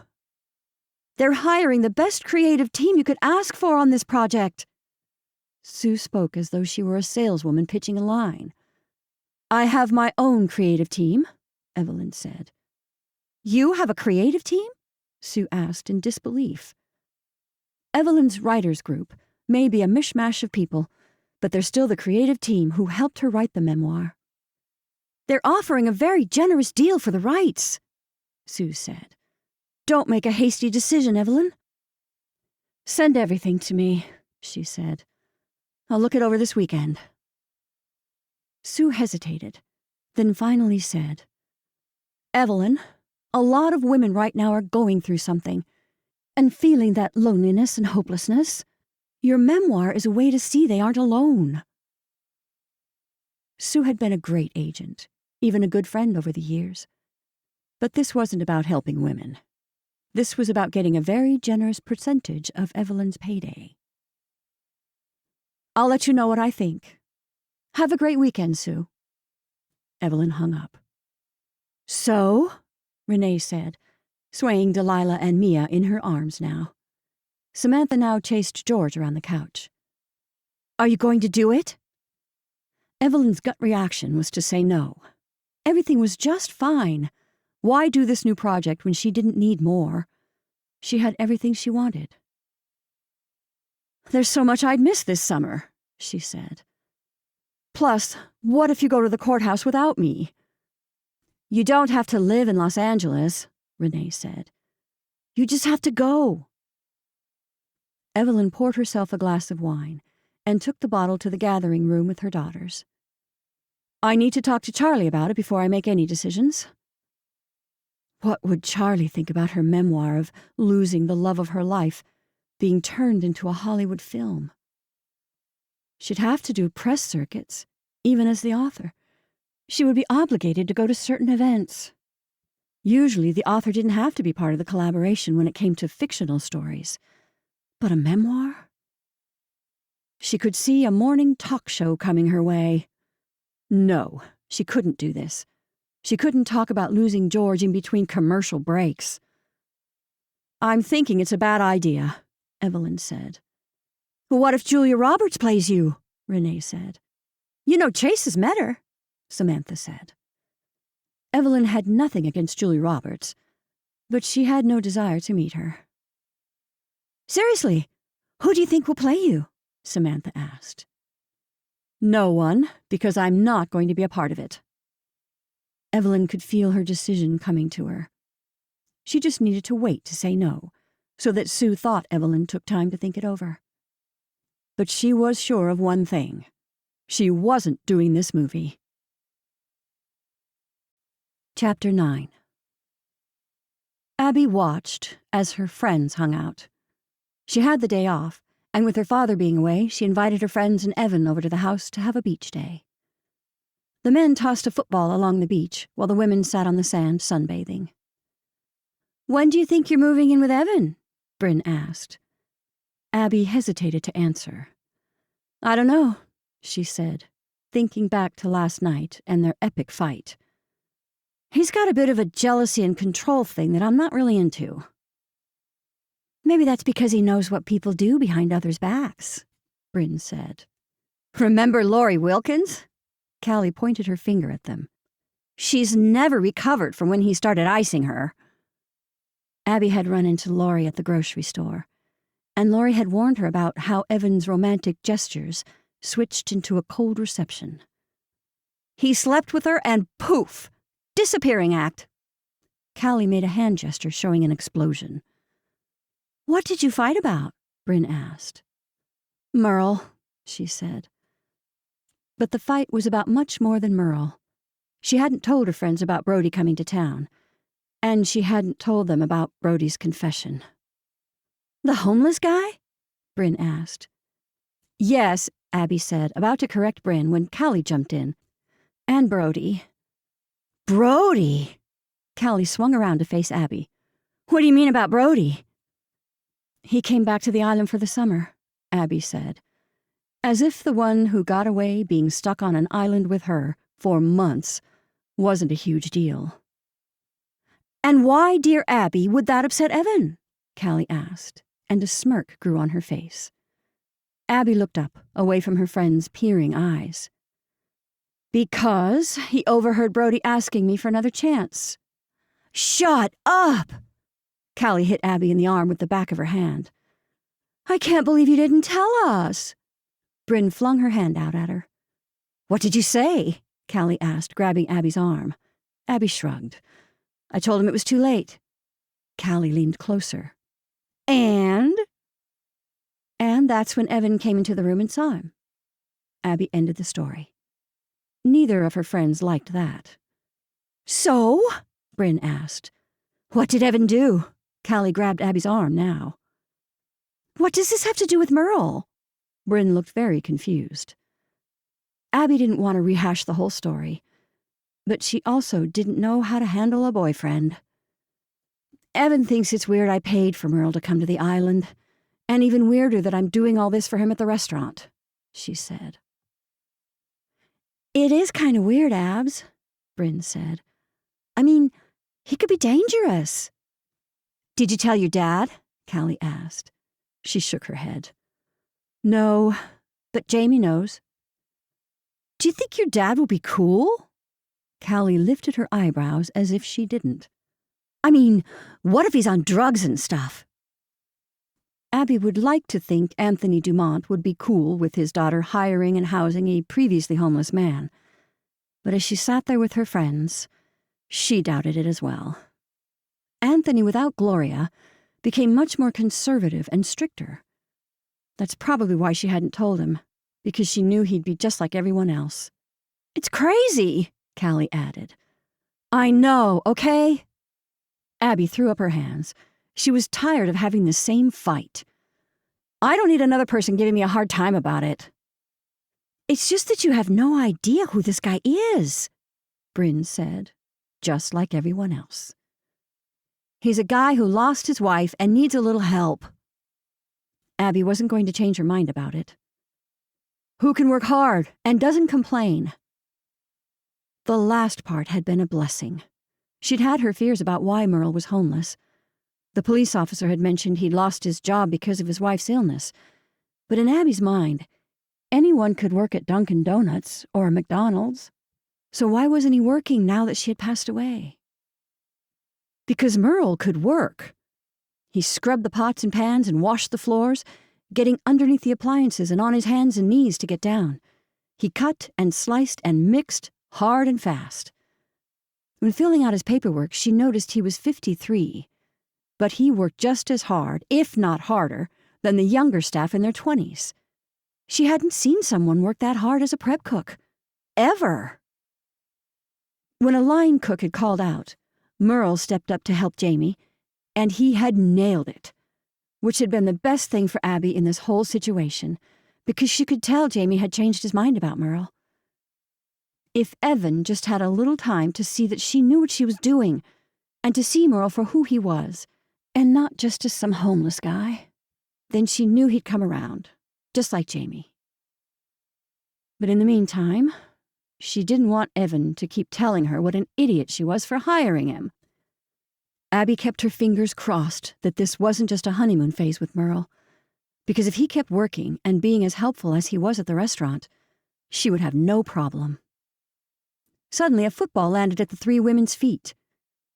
They're hiring the best creative team you could ask for on this project." Sue spoke as though she were a saleswoman pitching a line. "I have my own creative team," Evelyn said. "You have a creative team?" Sue asked in disbelief. Evelyn's writers' group may be a mishmash of people, but they're still the creative team who helped her write the memoir. "They're offering a very generous deal for the rights," Sue said. "Don't make a hasty decision, Evelyn." "Send everything to me," she said. "I'll look it over this weekend." Sue hesitated, then finally said, "Evelyn, a lot of women right now are going through something and feeling that loneliness and hopelessness. Your memoir is a way to see they aren't alone." Sue had been a great agent, even a good friend over the years. But this wasn't about helping women. This was about getting a very generous percentage of Evelyn's payday. "I'll let you know what I think. Have a great weekend, Sue." Evelyn hung up. "So?" Renee said, swaying Delilah and Mia in her arms now. Samantha now chased George around the couch. "Are you going to do it?" Evelyn's gut reaction was to say no. Everything was just fine. Why do this new project when she didn't need more? She had everything she wanted. "There's so much I'd miss this summer," she said. "Plus, what if you go to the courthouse without me?" "You don't have to live in Los Angeles," Renee said. "You just have to go." Evelyn poured herself a glass of wine and took the bottle to the gathering room with her daughters. "I need to talk to Charlie about it before I make any decisions." What would Charlie think about her memoir of losing the love of her life, being turned into a Hollywood film? She'd have to do press circuits, even as the author. She would be obligated to go to certain events. Usually, the author didn't have to be part of the collaboration when it came to fictional stories. But a memoir? She could see a morning talk show coming her way. No, she couldn't do this. She couldn't talk about losing George in between commercial breaks. "I'm thinking it's a bad idea," Evelyn said. "What if Julia Roberts plays you?" Renee said. "You know Chase has met her," Samantha said. Evelyn had nothing against Julia Roberts, but she had no desire to meet her. "Seriously, who do you think will play you?" Samantha asked. "No one, because I'm not going to be a part of it." Evelyn could feel her decision coming to her. She just needed to wait to say no, so that Sue thought Evelyn took time to think it over. But she was sure of one thing. She wasn't doing this movie. Chapter 9. Abby watched as her friends hung out. She had the day off, and with her father being away, she invited her friends and Evan over to the house to have a beach day. The men tossed a football along the beach, while the women sat on the sand sunbathing. "When do you think you're moving in with Evan?" Bryn asked. Abby hesitated to answer. "I don't know," she said, thinking back to last night and their epic fight. "He's got a bit of a jealousy and control thing that I'm not really into." "Maybe that's because he knows what people do behind others' backs," Bryn said. "Remember Lori Wilkins?" Callie pointed her finger at them. "She's never recovered from when he started icing her." Abby had run into Lori at the grocery store, and Lori had warned her about how Evan's romantic gestures switched into a cold reception. "He slept with her and poof! Disappearing act." Callie made a hand gesture showing an explosion. "What did you fight about?" Bryn asked. "Merle," she said. But the fight was about much more than Merle. She hadn't told her friends about Brody coming to town, and she hadn't told them about Brody's confession. "The homeless guy?" Bryn asked. "Yes," Abby said, about to correct Bryn when Callie jumped in. "And Brody. Brody! Callie swung around to face Abby. What do you mean about Brody? He came back to the island for the summer, Abby said, as if the one who got away being stuck on an island with her for months wasn't a huge deal. And why, dear Abby, would that upset Evan? Callie asked, and a smirk grew on her face. Abby looked up, away from her friend's peering eyes. Because he overheard Brody asking me for another chance. Shut up! Callie hit Abby in the arm with the back of her hand. I can't believe you didn't tell us. Bryn flung her hand out at her. What did you say? Callie asked, grabbing Abby's arm. Abby shrugged. I told him it was too late. Callie leaned closer. And that's when Evan came into the room and saw him. Abby ended the story. Neither of her friends liked that. So? Bryn asked. What did Evan do? Callie grabbed Abby's arm now. What does this have to do with Merle? Bryn looked very confused. Abby didn't want to rehash the whole story, but she also didn't know how to handle a boyfriend. Evan thinks it's weird I paid for Merle to come to the island, and even weirder that I'm doing all this for him at the restaurant, she said. It is kind of weird, Abs, Bryn said. I mean, he could be dangerous. Did you tell your dad? Callie asked. She shook her head. No, but Jamie knows. Do you think your dad will be cool? Callie lifted her eyebrows as if she didn't. I mean, what if he's on drugs and stuff? Abby would like to think Anthony Dumont would be cool with his daughter hiring and housing a previously homeless man. But as she sat there with her friends, she doubted it as well. Anthony, without Gloria, became much more conservative and stricter. That's probably why she hadn't told him, because she knew he'd be just like everyone else. It's crazy, Callie added. I know, okay? Abby threw up her hands. She was tired of having the same fight. I don't need another person giving me a hard time about it. It's just that you have no idea who this guy is, Bryn said, just like everyone else. He's a guy who lost his wife and needs a little help. Abby wasn't going to change her mind about it. Who can work hard and doesn't complain. The last part had been a blessing. She'd had her fears about why Merle was homeless. The police officer had mentioned he'd lost his job because of his wife's illness. But in Abby's mind, anyone could work at Dunkin' Donuts or McDonald's. So why wasn't he working now that she had passed away? Because Merle could work. He scrubbed the pots and pans and washed the floors, getting underneath the appliances and on his hands and knees to get down. He cut and sliced and mixed hard and fast. When filling out his paperwork, she noticed he was 53, but he worked just as hard, if not harder, than the younger staff in their 20s. She hadn't seen someone work that hard as a prep cook. Ever. When a line cook had called out, Merle stepped up to help Jamie, and he had nailed it, which had been the best thing for Abby in this whole situation, because she could tell Jamie had changed his mind about Merle. If Evan just had a little time to see that she knew what she was doing, and to see Merle for who he was, and not just as some homeless guy, then she knew he'd come around, just like Jamie. But in the meantime, she didn't want Evan to keep telling her what an idiot she was for hiring him. Abby kept her fingers crossed that this wasn't just a honeymoon phase with Merle, because if he kept working and being as helpful as he was at the restaurant, she would have no problem. Suddenly, a football landed at the three women's feet.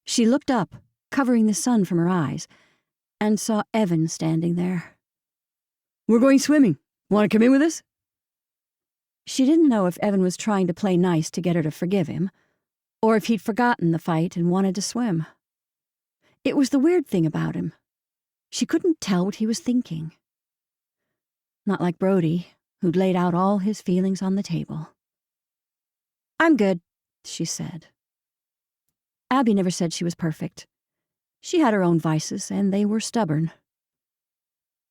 She looked up, covering the sun from her eyes, and saw Evan standing there. We're going swimming. Want to come in with us? She didn't know if Evan was trying to play nice to get her to forgive him, or if he'd forgotten the fight and wanted to swim. It was the weird thing about him. She couldn't tell what he was thinking. Not like Brody, who'd laid out all his feelings on the table. I'm good, she said. Abby never said she was perfect. She had her own vices, and they were stubborn.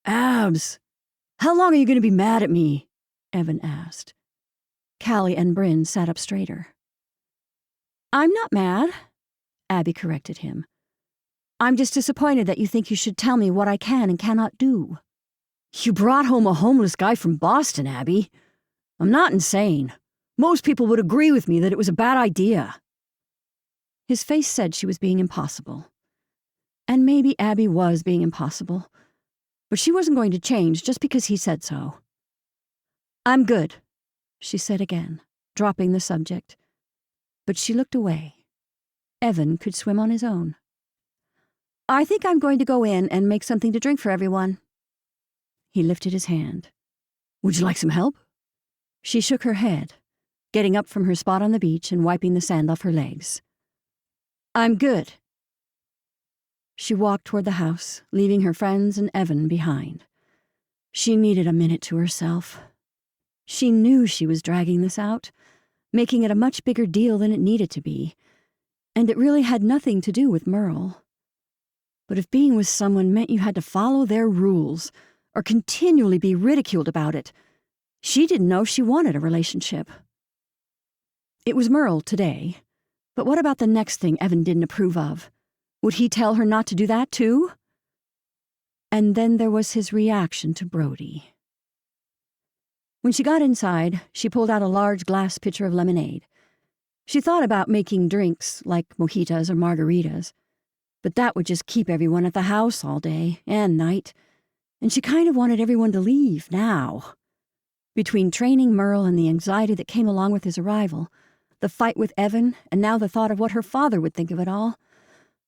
Abs, how long are you going to be mad at me? Evan asked. Callie and Bryn sat up straighter. I'm not mad, Abby corrected him. I'm just disappointed that you think you should tell me what I can and cannot do. You brought home a homeless guy from Boston, Abby. I'm not insane. Most people would agree with me that it was a bad idea. His face said she was being impossible. And maybe Abby was being impossible. But she wasn't going to change just because he said so. I'm good, she said again, dropping the subject. But she looked away. Evan could swim on his own. I think I'm going to go in and make something to drink for everyone. He lifted his hand. Would you like some help? She shook her head, getting up from her spot on the beach and wiping the sand off her legs. I'm good. She walked toward the house, leaving her friends and Evan behind. She needed a minute to herself. She knew she was dragging this out, making it a much bigger deal than it needed to be, and it really had nothing to do with Merle. But if being with someone meant you had to follow their rules or continually be ridiculed about it, she didn't know she wanted a relationship. It was Merle today, but what about the next thing Evan didn't approve of? Would he tell her not to do that too? And then there was his reaction to Brody. When she got inside, she pulled out a large glass pitcher of lemonade. She thought about making drinks like mojitos or margaritas, but that would just keep everyone at the house all day and night, and she kind of wanted everyone to leave now. Between training Merle and the anxiety that came along with his arrival, the fight with Evan, and now the thought of what her father would think of it all,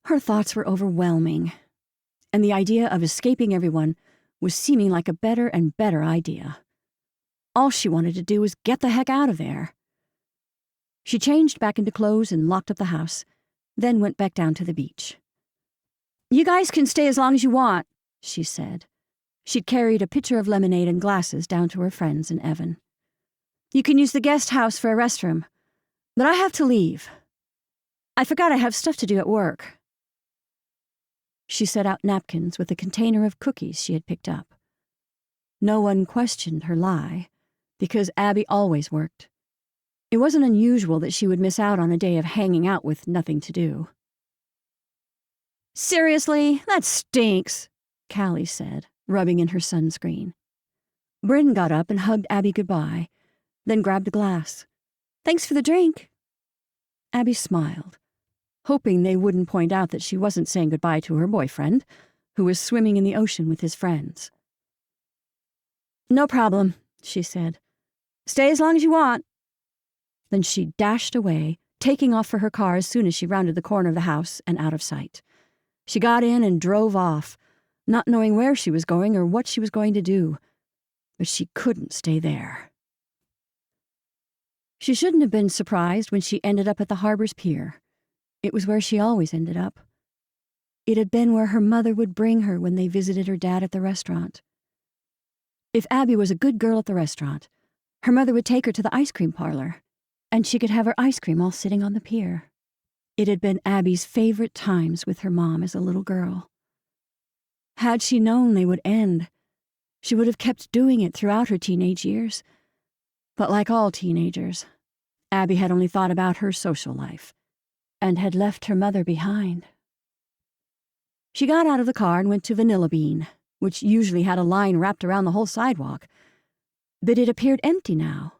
her thoughts were overwhelming, and the idea of escaping everyone was seeming like a better and better idea. All she wanted to do was get the heck out of there. She changed back into clothes and locked up the house, then went back down to the beach. You guys can stay as long as you want, she said. She'd carried a pitcher of lemonade and glasses down to her friends and Evan. You can use the guest house for a restroom, but I have to leave. I forgot I have stuff to do at work. She set out napkins with a container of cookies she had picked up. No one questioned her lie, because Abby always worked. It wasn't unusual that she would miss out on a day of hanging out with nothing to do. Seriously, that stinks, Callie said, rubbing in her sunscreen. Bryn got up and hugged Abby goodbye, then grabbed a glass. Thanks for the drink. Abby smiled, hoping they wouldn't point out that she wasn't saying goodbye to her boyfriend, who was swimming in the ocean with his friends. No problem, she said. Stay as long as you want. Then she dashed away, taking off for her car as soon as she rounded the corner of the house and out of sight. She got in and drove off, not knowing where she was going or what she was going to do, but she couldn't stay there. She shouldn't have been surprised when she ended up at the harbor's pier. It was where she always ended up. It had been where her mother would bring her when they visited her dad at the restaurant. If Abby was a good girl at the restaurant, her mother would take her to the ice cream parlor, and she could have her ice cream all sitting on the pier. It had been Abby's favorite times with her mom as a little girl. Had she known they would end, she would have kept doing it throughout her teenage years. But like all teenagers, Abby had only thought about her social life, and had left her mother behind. She got out of the car and went to Vanilla Bean, which usually had a line wrapped around the whole sidewalk, but it appeared empty now.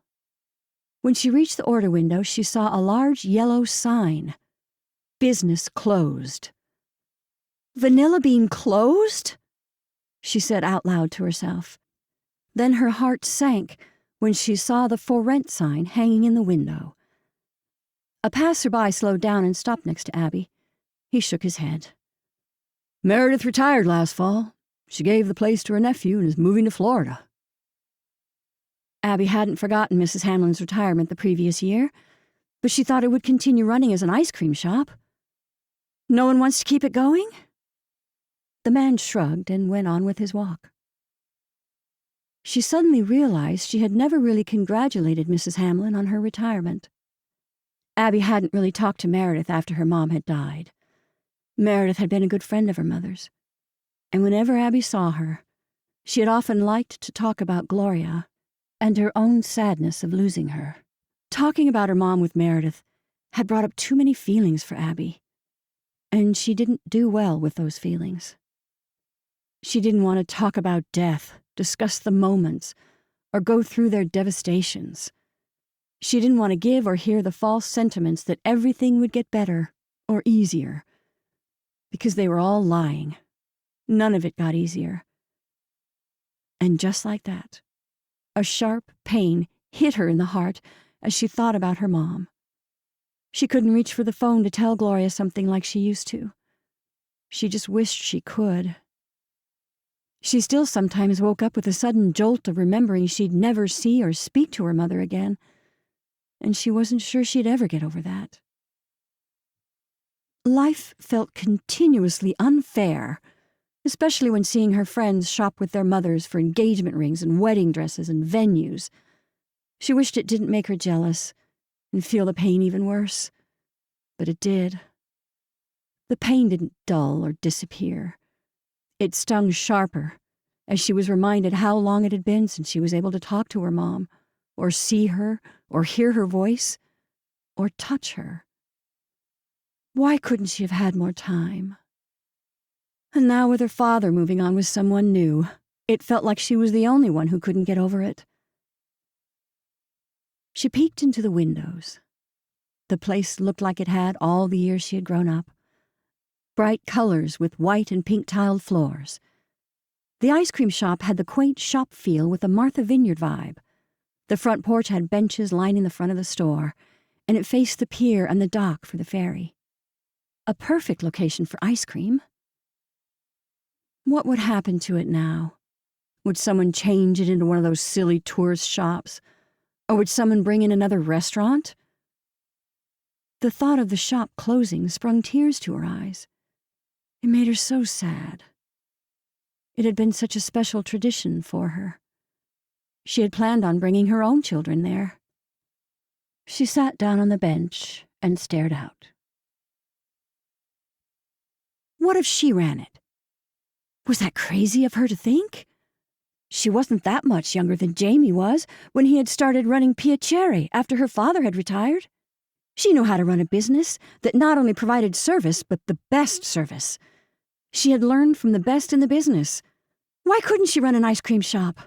When she reached the order window, she saw a large yellow sign. Business closed. Vanilla Bean closed? She said out loud to herself. Then her heart sank when she saw the for rent sign hanging in the window. A passerby slowed down and stopped next to Abby. He shook his head. Meredith retired last fall. She gave the place to her nephew and is moving to Florida. Abby hadn't forgotten Mrs. Hamlin's retirement the previous year, but she thought it would continue running as an ice cream shop. No one wants to keep it going? The man shrugged and went on with his walk. She suddenly realized she had never really congratulated Mrs. Hamlin on her retirement. Abby hadn't really talked to Meredith after her mom had died. Meredith had been a good friend of her mother's, and whenever Abby saw her, she had often liked to talk about Gloria and her own sadness of losing her. Talking about her mom with Meredith had brought up too many feelings for Abby, and she didn't do well with those feelings. She didn't want to talk about death, discuss the moments, or go through their devastations. She didn't want to give or hear the false sentiments that everything would get better or easier, because they were all lying. None of it got easier. And just like that, a sharp pain hit her in the heart as she thought about her mom. She couldn't reach for the phone to tell Gloria something like she used to. She just wished she could. She still sometimes woke up with a sudden jolt of remembering she'd never see or speak to her mother again, and she wasn't sure she'd ever get over that. Life felt continuously unfair, especially when seeing her friends shop with their mothers for engagement rings and wedding dresses and venues. She wished it didn't make her jealous and feel the pain even worse, but it did. The pain didn't dull or disappear. It stung sharper as she was reminded how long it had been since she was able to talk to her mom, or see her, or hear her voice, or touch her. Why couldn't she have had more time? And now with her father moving on with someone new, it felt like she was the only one who couldn't get over it. She peeked into the windows. The place looked like it had all the years she had grown up. Bright colors with white and pink tiled floors. The ice cream shop had the quaint shop feel with a Martha Vineyard vibe. The front porch had benches lining the front of the store, and it faced the pier and the dock for the ferry. A perfect location for ice cream. What would happen to it now? Would someone change it into one of those silly tourist shops? Or would someone bring in another restaurant? The thought of the shop closing sprung tears to her eyes. It made her so sad. It had been such a special tradition for her. She had planned on bringing her own children there. She sat down on the bench and stared out. What if she ran it? Was that crazy of her to think? She wasn't that much younger than Jamie was when he had started running Piacere after her father had retired. She knew how to run a business that not only provided service, but the best service. She had learned from the best in the business. Why couldn't she run an ice cream shop?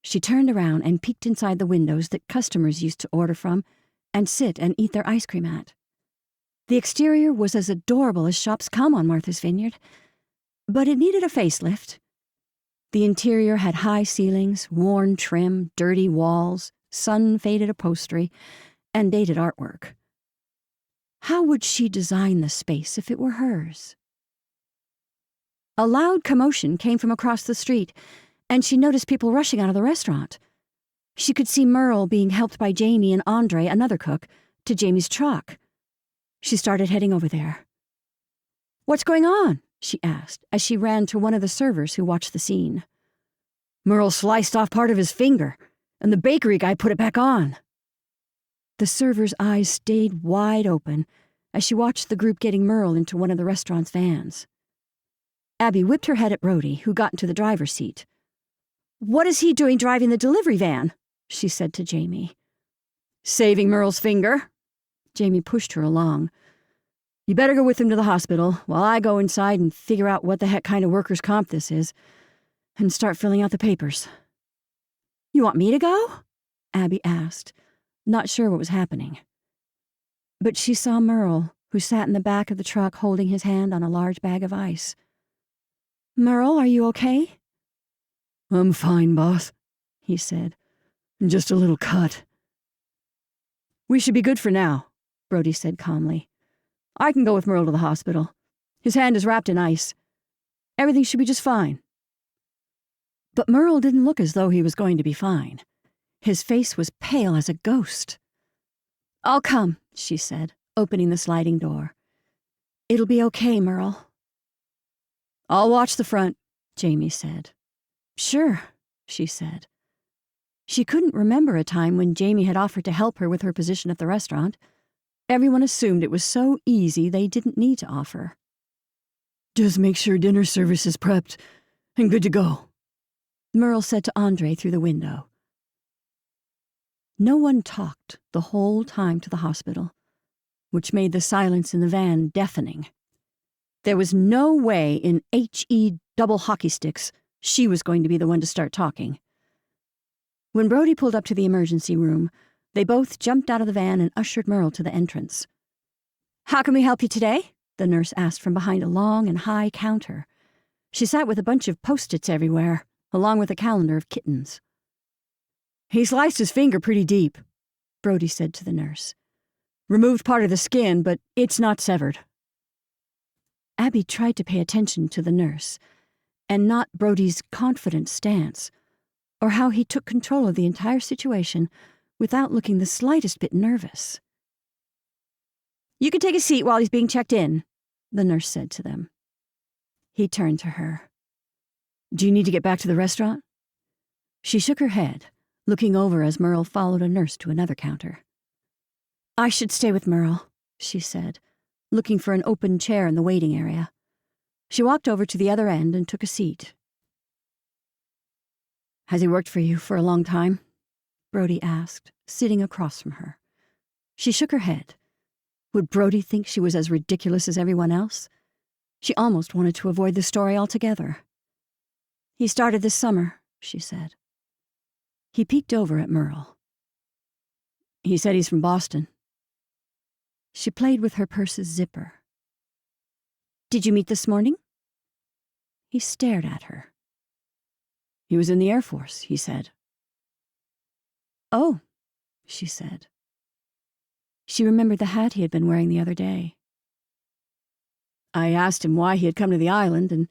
She turned around and peeked inside the windows that customers used to order from and sit and eat their ice cream at. The exterior was as adorable as shops come on Martha's Vineyard, but it needed a facelift. The interior had high ceilings, worn trim, dirty walls, sun-faded upholstery, and dated artwork. How would she design the space if it were hers? A loud commotion came from across the street, and she noticed people rushing out of the restaurant. She could see Merle being helped by Jamie and Andre, another cook, to Jamie's truck. She started heading over there. "What's going on?" she asked, as she ran to one of the servers who watched the scene. "Merle sliced off part of his finger, and the bakery guy put it back on." The server's eyes stayed wide open as she watched the group getting Merle into one of the restaurant's vans. Abby whipped her head at Brody, who got into the driver's seat. "What is he doing driving the delivery van?" she said to Jamie. "Saving Merle's finger." Jamie pushed her along. "You better go with him to the hospital while I go inside and figure out what the heck kind of workers' comp this is and start filling out the papers." "You want me to go?" Abby asked, not sure what was happening. But she saw Merle, who sat in the back of the truck holding his hand on a large bag of ice. "Merle, are you okay?" "I'm fine, boss," he said. "Just a little cut." "We should be good for now," Brody said calmly. "I can go with Merle to the hospital. His hand is wrapped in ice. Everything should be just fine." But Merle didn't look as though he was going to be fine. His face was pale as a ghost. "I'll come," she said, opening the sliding door. "It'll be okay, Merle." "I'll watch the front," Jamie said. "Sure," she said. She couldn't remember a time when Jamie had offered to help her with her position at the restaurant. Everyone assumed it was so easy they didn't need to offer. "Just make sure dinner service is prepped and good to go," Merle said to Andre through the window. No one talked the whole time to the hospital, which made the silence in the van deafening. There was no way in H-E double hockey sticks she was going to be the one to start talking. When Brody pulled up to the emergency room, they both jumped out of the van and ushered Merle to the entrance. "How can we help you today?" the nurse asked from behind a long and high counter. She sat with a bunch of Post-its everywhere, along with a calendar of kittens. "He sliced his finger pretty deep," Brody said to the nurse. "Removed part of the skin, but it's not severed." Abby tried to pay attention to the nurse, and not Brody's confident stance, or how he took control of the entire situation without looking the slightest bit nervous. "You can take a seat while he's being checked in," the nurse said to them. He turned to her. "Do you need to get back to the restaurant?" She shook her head, looking over as Merle followed a nurse to another counter. "I should stay with Merle," she said, looking for an open chair in the waiting area. She walked over to the other end and took a seat. "Has he worked for you for a long time?" Brody asked, sitting across from her. She shook her head. Would Brody think she was as ridiculous as everyone else? She almost wanted to avoid the story altogether. "He started this summer," she said. He peeked over at Merle. "He said he's from Boston." She played with her purse's zipper. "Did you meet this morning?" He stared at her. "He was in the Air Force," he said. "Oh," she said. She remembered the hat he had been wearing the other day. "I asked him why he had come to the island, and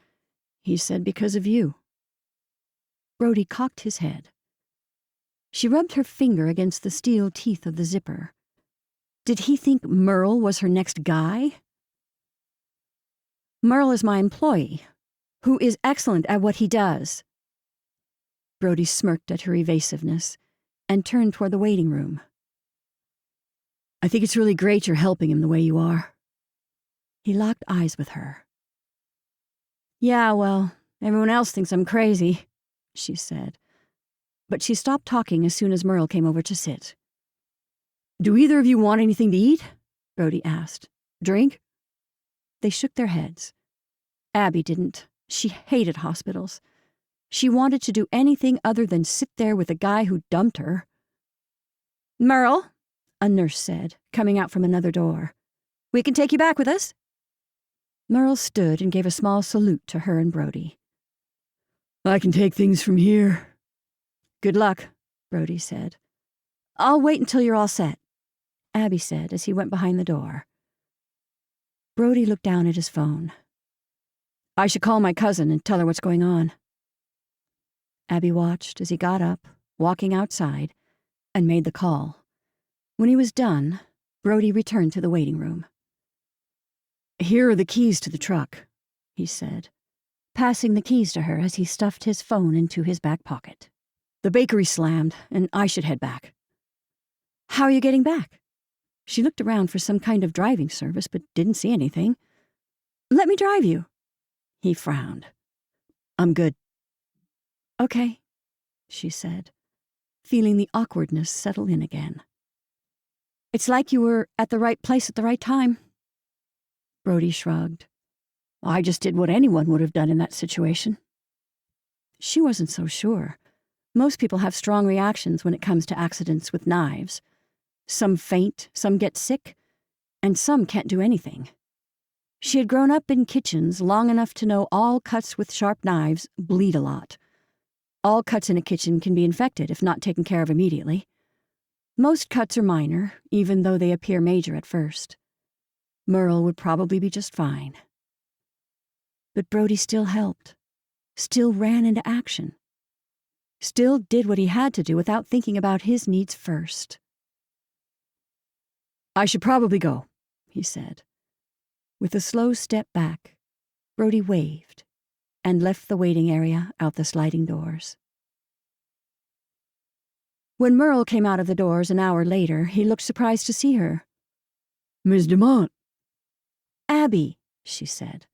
he said because of you." Brody cocked his head. She rubbed her finger against the steel teeth of the zipper. Did he think Merle was her next guy? "Merle is my employee, who is excellent at what he does." Brody smirked at her evasiveness and turned toward the waiting room. "I think it's really great you're helping him the way you are." He locked eyes with her. "Yeah, well, everyone else thinks I'm crazy," she said. But she stopped talking as soon as Merle came over to sit. "Do either of you want anything to eat?" Brody asked. "Drink?" They shook their heads. Abby didn't. She hated hospitals. She wanted to do anything other than sit there with a guy who dumped her. "Merle," a nurse said, coming out from another door. "We can take you back with us." Merle stood and gave a small salute to her and Brody. "I can take things from here." "Good luck," Brody said. "I'll wait until you're all set," Abby said as he went behind the door. Brody looked down at his phone. "I should call my cousin and tell her what's going on." Abby watched as he got up, walking outside, and made the call. When he was done, Brody returned to the waiting room. "Here are the keys to the truck," he said, passing the keys to her as he stuffed his phone into his back pocket. "The bakery slammed, and I should head back." "How are you getting back?" She looked around for some kind of driving service, but didn't see anything. "Let me drive you." He frowned. "I'm good." "Okay," she said, feeling the awkwardness settle in again. "It's like you were at the right place at the right time." Brody shrugged. "I just did what anyone would have done in that situation." She wasn't so sure. Most people have strong reactions when it comes to accidents with knives. Some faint, some get sick, and some can't do anything. She had grown up in kitchens long enough to know all cuts with sharp knives bleed a lot. All cuts in a kitchen can be infected if not taken care of immediately. Most cuts are minor, even though they appear major at first. Merle would probably be just fine. But Brody still helped, still ran into action, still did what he had to do without thinking about his needs first. "I should probably go," he said. With a slow step back, Brody waved and left the waiting area out the sliding doors. When Merle came out of the doors an hour later, he looked surprised to see her. "Miss Dumont." "Abby," she said.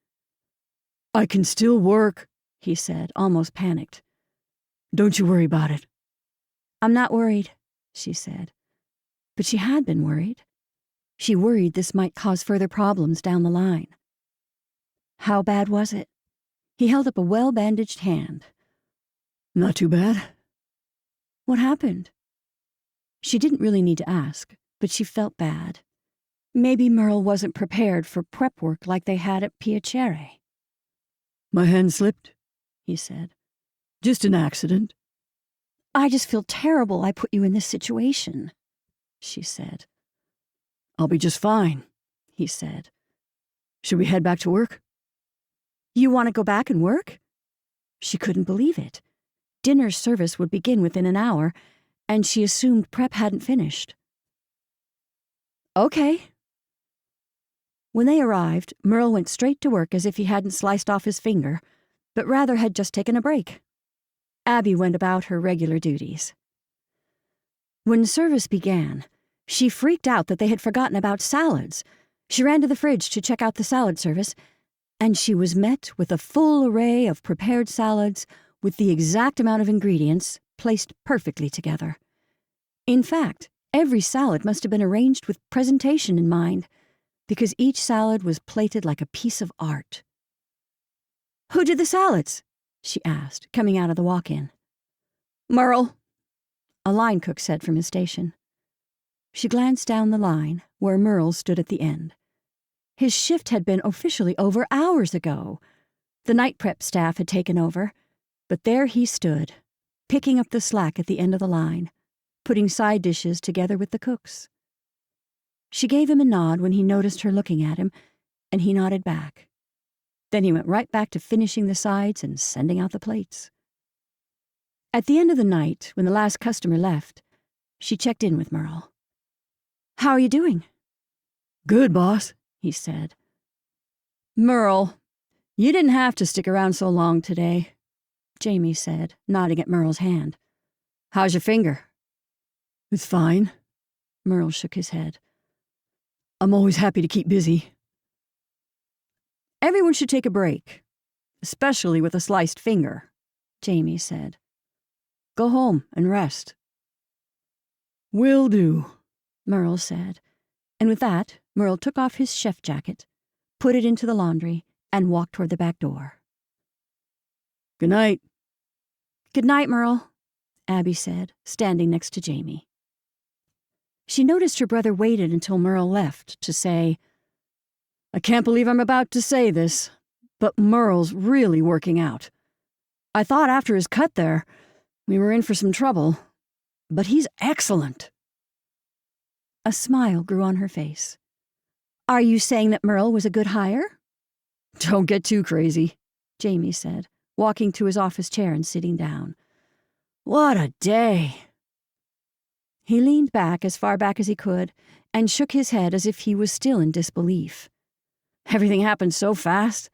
"I can still work," he said, almost panicked. "Don't you worry about it." "I'm not worried," she said. But she had been worried. She worried this might cause further problems down the line. How bad was it? He held up a well-bandaged hand. Not too bad. What happened? She didn't really need to ask, but she felt bad. Maybe Merle wasn't prepared for prep work like they had at Piacere. My hand slipped, he said. Just an accident. I just feel terrible I put you in this situation, she said. I'll be just fine, he said. Should we head back to work? You want to go back and work? She couldn't believe it. Dinner service would begin within an hour, and she assumed prep hadn't finished. Okay. When they arrived, Merle went straight to work as if he hadn't sliced off his finger, but rather had just taken a break. Abby went about her regular duties. When service began, she freaked out that they had forgotten about salads. She ran to the fridge to check out the salad service, and she was met with a full array of prepared salads with the exact amount of ingredients placed perfectly together. In fact, every salad must have been arranged with presentation in mind, because each salad was plated like a piece of art. Who did the salads? She asked, coming out of the walk-in. Merle, a line cook said from his station. She glanced down the line, where Merle stood at the end. His shift had been officially over hours ago. The night prep staff had taken over, but there he stood, picking up the slack at the end of the line, putting side dishes together with the cooks. She gave him a nod when he noticed her looking at him, and he nodded back. Then he went right back to finishing the sides and sending out the plates. At the end of the night, when the last customer left, she checked in with Merle. How are you doing? Good, boss, he said. Merle, you didn't have to stick around so long today, Jamie said, nodding at Merle's hand. How's your finger? It's fine. Merle shook his head. I'm always happy to keep busy. Everyone should take a break, especially with a sliced finger, Jamie said. Go home and rest. Will do, Merle said, and with that, Merle took off his chef jacket, put it into the laundry, and walked toward the back door. Good night. Good night, Merle, Abby said, standing next to Jamie. She noticed her brother waited until Merle left to say, I can't believe I'm about to say this, but Merle's really working out. I thought after his cut there, we were in for some trouble, but he's excellent. A smile grew on her face. Are you saying that Merle was a good hire? Don't get too crazy, Jamie said, walking to his office chair and sitting down. What a day. He leaned back as far back as he could and shook his head as if he was still in disbelief. Everything happened so fast,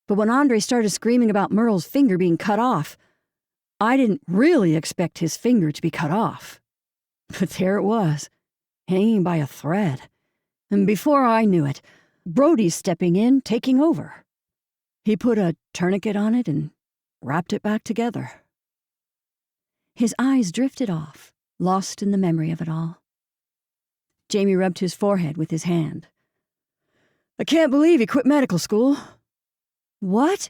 but when Andre started screaming about Merle's finger being cut off, I didn't really expect his finger to be cut off. But there it was, hanging by a thread. And before I knew it, Brody's stepping in, taking over. He put a tourniquet on it and wrapped it back together. His eyes drifted off, lost in the memory of it all. Jamie rubbed his forehead with his hand. I can't believe he quit medical school. What?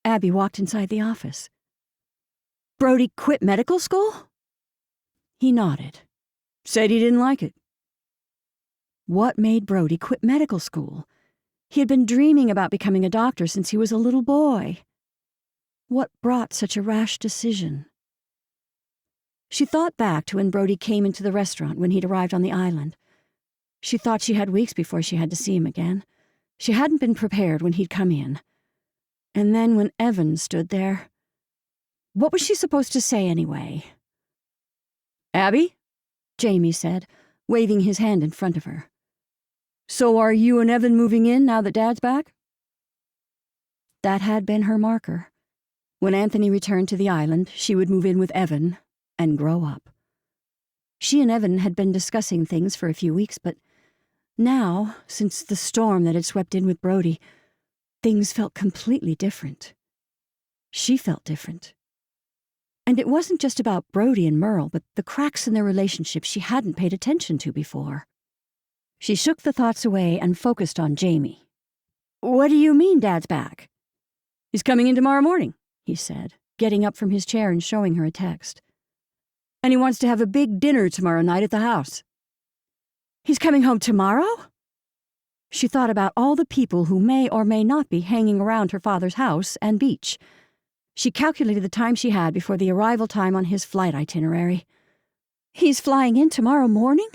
Abby walked inside the office. Brody quit medical school? He nodded. Said he didn't like it. What made Brody quit medical school? He had been dreaming about becoming a doctor since he was a little boy. What brought such a rash decision? She thought back to when Brody came into the restaurant when he'd arrived on the island. She thought she had weeks before she had to see him again. She hadn't been prepared when he'd come in. And then when Evan stood there, what was she supposed to say anyway? Abby? Jamie said, waving his hand in front of her. So are you and Evan moving in now that Dad's back? That had been her marker. When Anthony returned to the island, she would move in with Evan and grow up. She and Evan had been discussing things for a few weeks, but now, since the storm that had swept in with Brody, things felt completely different. She felt different. And it wasn't just about Brody and Merle, but the cracks in their relationship she hadn't paid attention to before. She shook the thoughts away and focused on Jamie. "What do you mean Dad's back?" "He's coming in tomorrow morning," he said, getting up from his chair and showing her a text. "And he wants to have a big dinner tomorrow night at the house." "He's coming home tomorrow?" She thought about all the people who may or may not be hanging around her father's house and beach. She calculated the time she had before the arrival time on his flight itinerary. "He's flying in tomorrow morning?"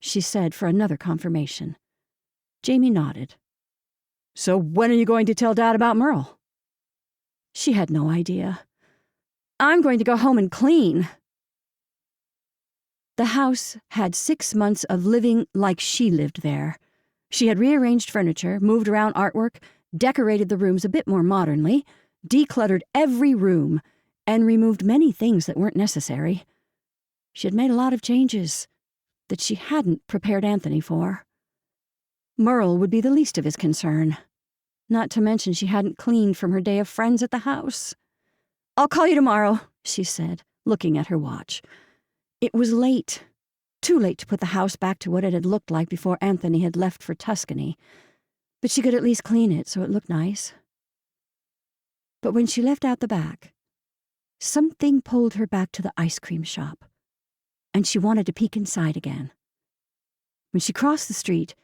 she said for another confirmation. Jamie nodded. "So when are you going to tell Dad about Merle?" She had no idea. "I'm going to go home and clean." The house had 6 months of living like she lived there. She had rearranged furniture, moved around artwork, decorated the rooms a bit more modernly, decluttered every room, and removed many things that weren't necessary. She had made a lot of changes that she hadn't prepared Anthony for. Merle would be the least of his concern. Not to mention she hadn't cleaned from her day of friends at the house. "I'll call you tomorrow," she said, looking at her watch. It was late. Too late to put the house back to what it had looked like before Anthony had left for Tuscany. But she could at least clean it so it looked nice. But when she left out the back, something pulled her back to the ice cream shop, and she wanted to peek inside again. When she crossed the street,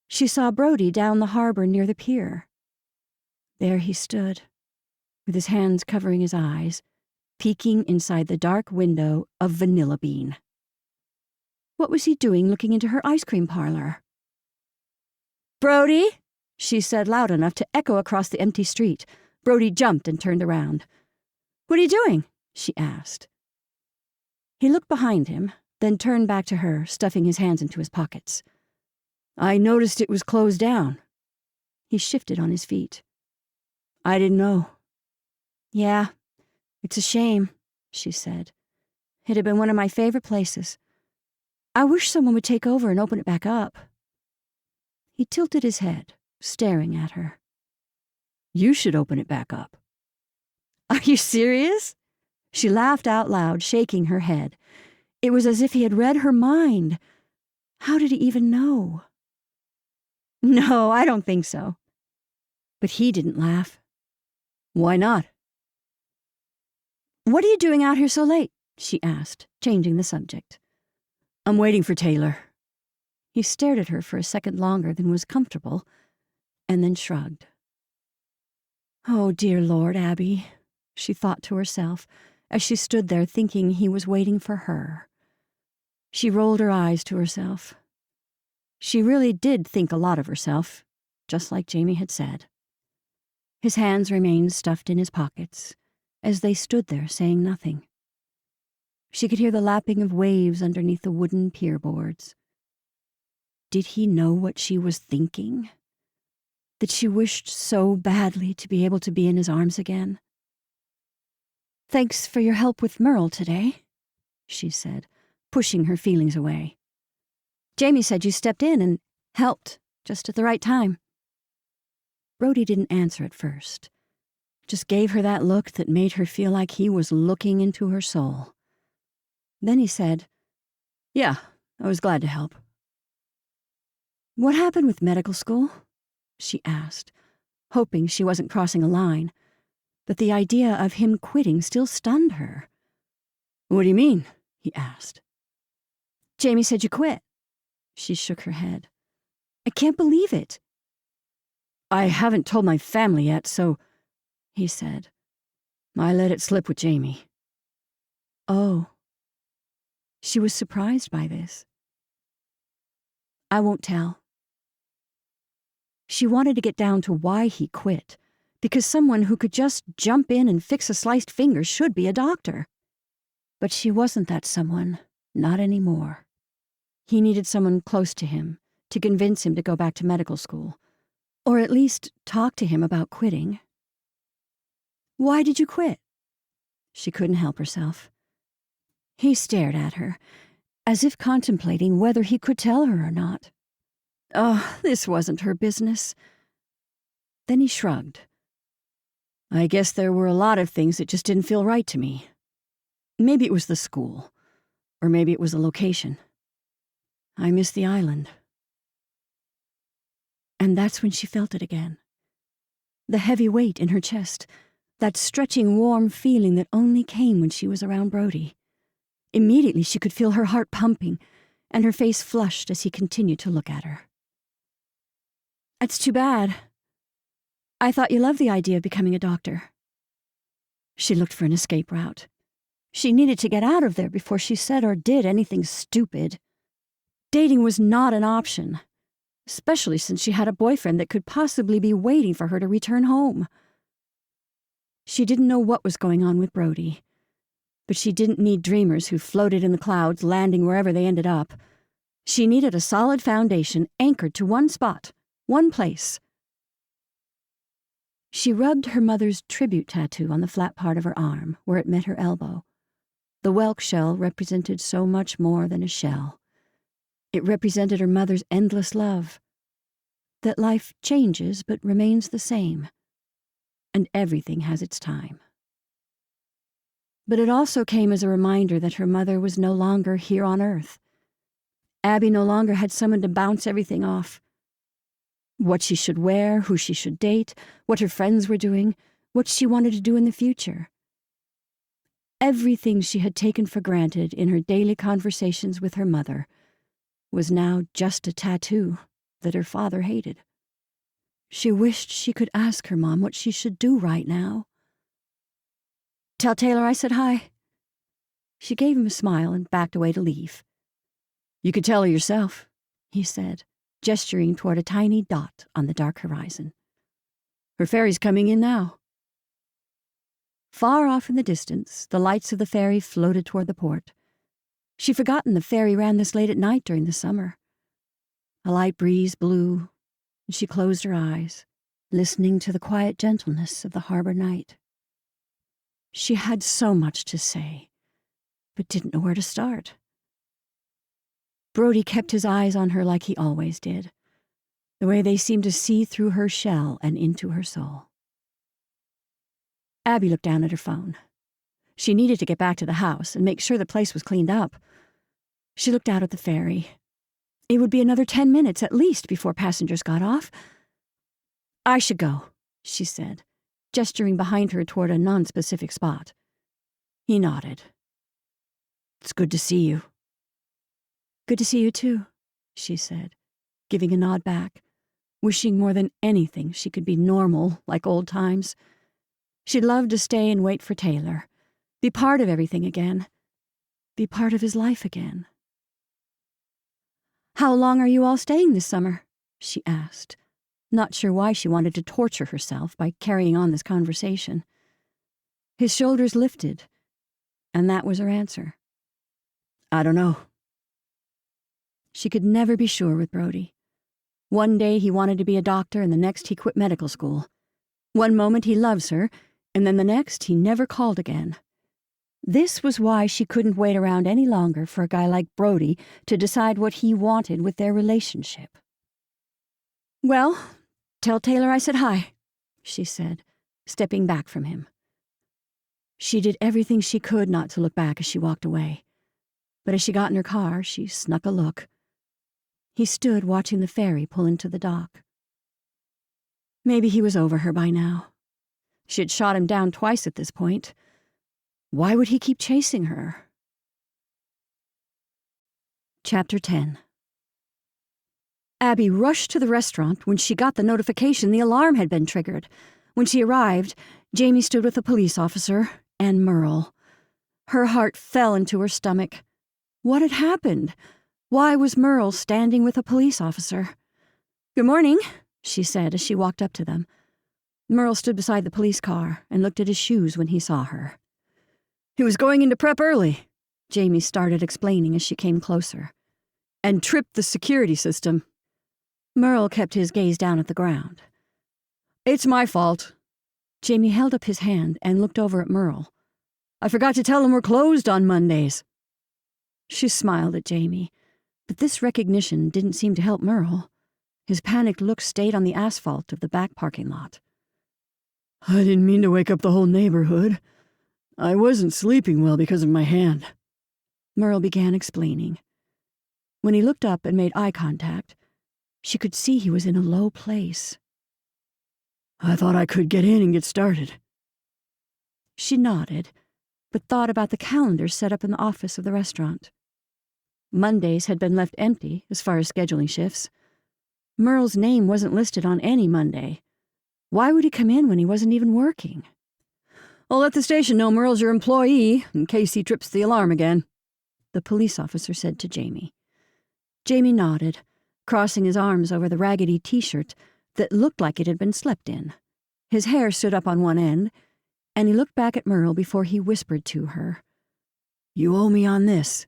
she saw Brody down the harbor near the pier. There he stood, with his hands covering his eyes, peeking inside the dark window of Vanilla Bean. What was he doing looking into her ice cream parlor? "Brody," she said loud enough to echo across the empty street. Brody jumped and turned around. "What are you doing?" she asked. He looked behind him, then turned back to her, stuffing his hands into his pockets. "I noticed it was closed down." He shifted on his feet. "I didn't know." "Yeah, it's a shame," she said. "It had been one of my favorite places. I wish someone would take over and open it back up." He tilted his head, staring at her. "You should open it back up." "Are you serious?" She laughed out loud, shaking her head. It was as if he had read her mind. How did he even know? "No, I don't think so." But he didn't laugh. "Why not?" "What are you doing out here so late?" she asked, changing the subject. "I'm waiting for Taylor." He stared at her for a second longer than was comfortable, and then shrugged. "Oh, dear Lord, Abby," she thought to herself as she stood there thinking he was waiting for her. She rolled her eyes to herself. She really did think a lot of herself, just like Jamie had said. His hands remained stuffed in his pockets as they stood there saying nothing. She could hear the lapping of waves underneath the wooden pier boards. Did he know what she was thinking? That she wished so badly to be able to be in his arms again? "Thanks for your help with Merle today," she said, pushing her feelings away. "Jamie said you stepped in and helped just at the right time." Brody didn't answer at first, just gave her that look that made her feel like he was looking into her soul. Then he said, "Yeah, I was glad to help." "What happened with medical school?" she asked, hoping she wasn't crossing a line, but the idea of him quitting still stunned her. "What do you mean?" he asked. "Jamie said you quit." She shook her head. "I can't believe it." "I haven't told my family yet, so," he said. "I let it slip with Jamie." Oh. She was surprised by this. "I won't tell." She wanted to get down to why he quit, because someone who could just jump in and fix a sliced finger should be a doctor. But she wasn't that someone, not anymore. He needed someone close to him to convince him to go back to medical school, or at least talk to him about quitting. "Why did you quit?" She couldn't help herself. He stared at her, as if contemplating whether he could tell her or not. Oh, this wasn't her business. Then he shrugged. "I guess there were a lot of things that just didn't feel right to me. Maybe it was the school, or maybe it was the location. I miss the island. And that's when she felt it again. The heavy weight in her chest, that stretching warm feeling that only came when she was around Brody. Immediately she could feel her heart pumping, and her face flushed as he continued to look at her. That's too bad. I thought you loved the idea of becoming a doctor. She looked for an escape route. She needed to get out of there before she said or did anything stupid. Dating was not an option, especially since she had a boyfriend that could possibly be waiting for her to return home. She didn't know what was going on with Brody, but she didn't need dreamers who floated in the clouds, landing wherever they ended up. She needed a solid foundation anchored to one spot, one place. She rubbed her mother's tribute tattoo on the flat part of her arm, where it met her elbow. The whelk shell represented so much more than a shell. It represented her mother's endless love. That life changes but remains the same, and everything has its time. But it also came as a reminder that her mother was no longer here on Earth. Abby no longer had someone to bounce everything off. What she should wear, who she should date, what her friends were doing, what she wanted to do in the future. Everything she had taken for granted in her daily conversations with her mother was now just a tattoo that her father hated. She wished she could ask her mom what she should do right now. "Tell Taylor I said hi." She gave him a smile and backed away to leave. "You could tell her yourself," he said, gesturing toward a tiny dot on the dark horizon. "Her ferry's coming in now." Far off in the distance, the lights of the ferry floated toward the port. She'd forgotten the ferry ran this late at night during the summer. A light breeze blew, and she closed her eyes, listening to the quiet gentleness of the harbor night. She had so much to say, but didn't know where to start. Brody kept his eyes on her like he always did, the way they seemed to see through her shell and into her soul. Abby looked down at her phone. She needed to get back to the house and make sure the place was cleaned up. She looked out at the ferry. It would be another 10 minutes at least before passengers got off. "I should go," she said, gesturing behind her toward a nonspecific spot. He nodded. "It's good to see you." "Good to see you too," she said, giving a nod back, wishing more than anything she could be normal like old times. She'd love to stay and wait for Taylor, be part of everything again, be part of his life again. "How long are you all staying this summer?" she asked, not sure why she wanted to torture herself by carrying on this conversation. His shoulders lifted, and that was her answer. "I don't know." She could never be sure with Brody. One day he wanted to be a doctor, and the next he quit medical school. One moment he loves her, and then the next he never called again. This was why she couldn't wait around any longer for a guy like Brody to decide what he wanted with their relationship. "Well, tell Taylor I said hi," she said, stepping back from him. She did everything she could not to look back as she walked away, but as she got in her car, she snuck a look. He stood watching the ferry pull into the dock. Maybe he was over her by now. She had shot him down twice at this point. Why would he keep chasing her? Chapter 10. Abby rushed to the restaurant when she got the notification the alarm had been triggered. When she arrived, Jamie stood with a police officer and Merle. Her heart fell into her stomach. What had happened? Why was Merle standing with a police officer? "Good morning," she said as she walked up to them. Merle stood beside the police car and looked at his shoes when he saw her. "He was going into prep early," Jamie started explaining as she came closer, "and tripped the security system." Merle kept his gaze down at the ground. "It's my fault." Jamie held up his hand and looked over at Merle. "I forgot to tell him we're closed on Mondays." She smiled at Jamie, but this recognition didn't seem to help Merle. His panicked look stayed on the asphalt of the back parking lot. "I didn't mean to wake up the whole neighborhood. I wasn't sleeping well because of my hand, Merle began explaining. When he looked up and made eye contact, she could see he was in a low place. I thought I could get in and get started. She nodded, but thought about the calendar set up in the office of the restaurant. Mondays had been left empty as far as scheduling shifts. Merle's name wasn't listed on any Monday. Why would he come in when he wasn't even working? I'll let the station know Merle's your employee in case he trips the alarm again, the police officer said to Jamie. Jamie nodded, crossing his arms over the raggedy t-shirt that looked like it had been slept in. His hair stood up on one end, and he looked back at Merle before he whispered to her. You owe me on this.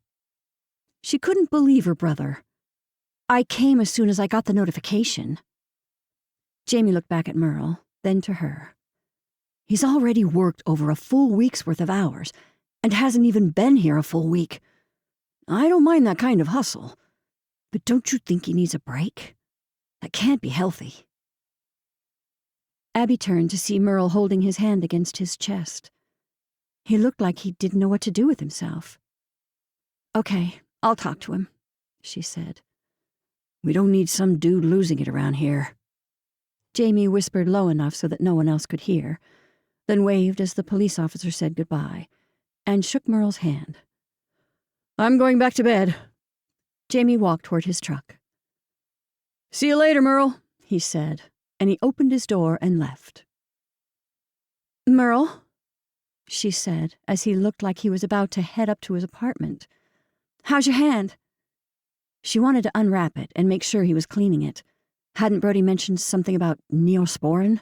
She couldn't believe her brother. I came as soon as I got the notification. Jamie looked back at Merle, then to her. He's already worked over a full week's worth of hours and hasn't even been here a full week. I don't mind that kind of hustle, but don't you think he needs a break? That can't be healthy. Abby turned to see Merle holding his hand against his chest. He looked like he didn't know what to do with himself. Okay, I'll talk to him, she said. We don't need some dude losing it around here. Jamie whispered low enough so that no one else could hear, then waved as the police officer said goodbye, and shook Merle's hand. I'm going back to bed. Jamie walked toward his truck. See you later, Merle, he said, and he opened his door and left. Merle, she said, as he looked like he was about to head up to his apartment. How's your hand? She wanted to unwrap it and make sure he was cleaning it. Hadn't Brody mentioned something about neosporin?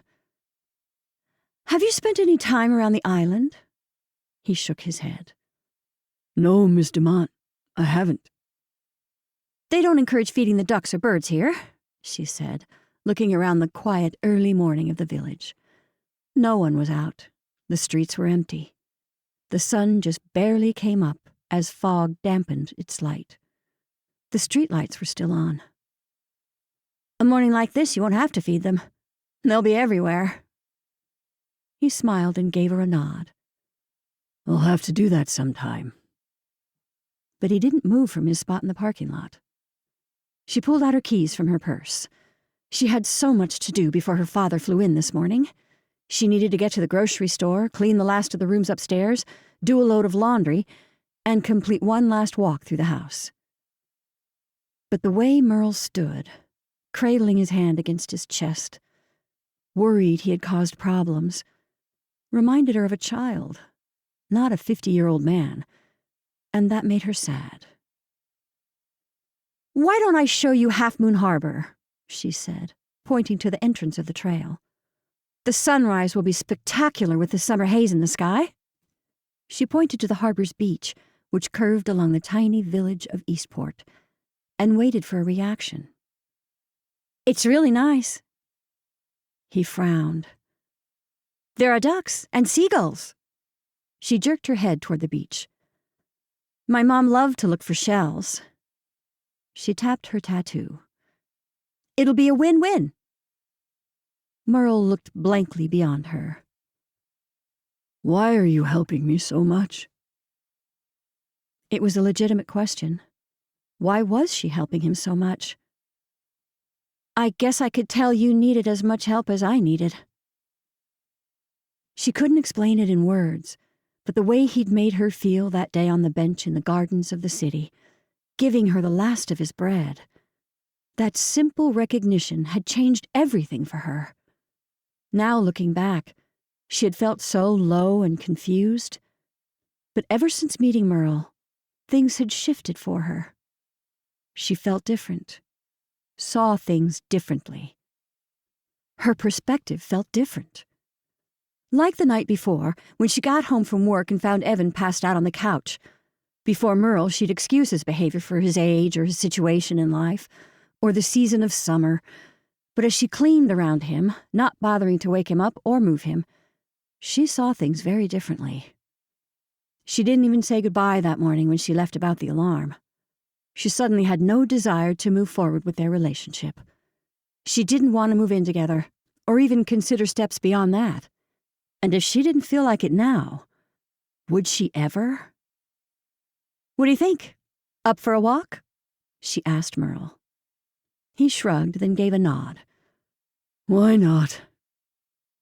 Have you spent any time around the island? He shook his head. No, Miss DeMont, I haven't. They don't encourage feeding the ducks or birds here, she said, looking around the quiet early morning of the village. No one was out. The streets were empty. The sun just barely came up as fog dampened its light. The streetlights were still on. A morning like this, you won't have to feed them. They'll be everywhere. He smiled and gave her a nod. I'll have to do that sometime. But he didn't move from his spot in the parking lot. She pulled out her keys from her purse. She had so much to do before her father flew in this morning. She needed to get to the grocery store, clean the last of the rooms upstairs, do a load of laundry, and complete one last walk through the house. But the way Merle stood, cradling his hand against his chest, worried he had caused problems, reminded her of a child, not a 50-year-old man, and that made her sad. Why don't I show you Half Moon Harbor? She said, pointing to the entrance of the trail. The sunrise will be spectacular with the summer haze in the sky. She pointed to the harbor's beach, which curved along the tiny village of Eastport, and waited for a reaction. It's really nice. He frowned. There are ducks and seagulls. She jerked her head toward the beach. My mom loved to look for shells. She tapped her tattoo. It'll be a win-win. Merle looked blankly beyond her. Why are you helping me so much? It was a legitimate question. Why was she helping him so much? I guess I could tell you needed as much help as I needed. She couldn't explain it in words, but the way he'd made her feel that day on the bench in the gardens of the city, giving her the last of his bread, that simple recognition had changed everything for her. Now, looking back, she had felt so low and confused. But ever since meeting Merle, things had shifted for her. She felt different, saw things differently. Her perspective felt different. Like the night before, when she got home from work and found Evan passed out on the couch. Before Merle, she'd excuse his behavior for his age or his situation in life, or the season of summer. But as she cleaned around him, not bothering to wake him up or move him, she saw things very differently. She didn't even say goodbye that morning when she left about the alarm. She suddenly had no desire to move forward with their relationship. She didn't want to move in together, or even consider steps beyond that. And if she didn't feel like it now, Would she ever? "What do you think? Up for a walk?" she asked Merle. He shrugged, then gave a nod. "Why not?"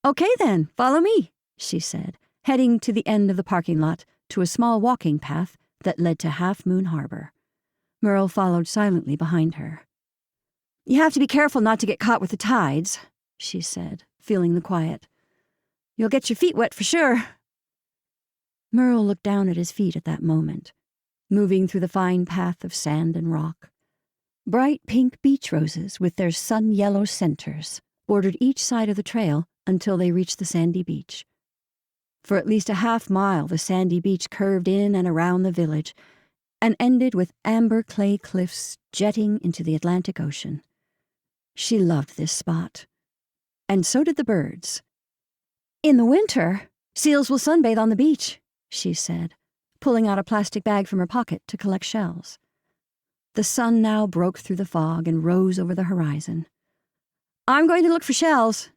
"Okay then, follow me," she said, heading to the end of the parking lot to a small walking path that led to Half Moon Harbor. Merle followed silently behind her. "You have to be careful not to get caught with the tides," she said, feeling the quiet. "You'll get your feet wet for sure." Merle looked down at his feet at that moment, moving through the fine path of sand and rock. Bright pink beach roses with their sun-yellow centers bordered each side of the trail until they reached the sandy beach. For at least a half-mile, the sandy beach curved in and around the village and ended with amber clay cliffs jetting into the Atlantic Ocean. She loved this spot, and so did the birds. "In the winter, seals will sunbathe on the beach," she said, pulling out a plastic bag from her pocket to collect shells. The sun now broke through the fog and rose over the horizon. "I'm going to look for shells."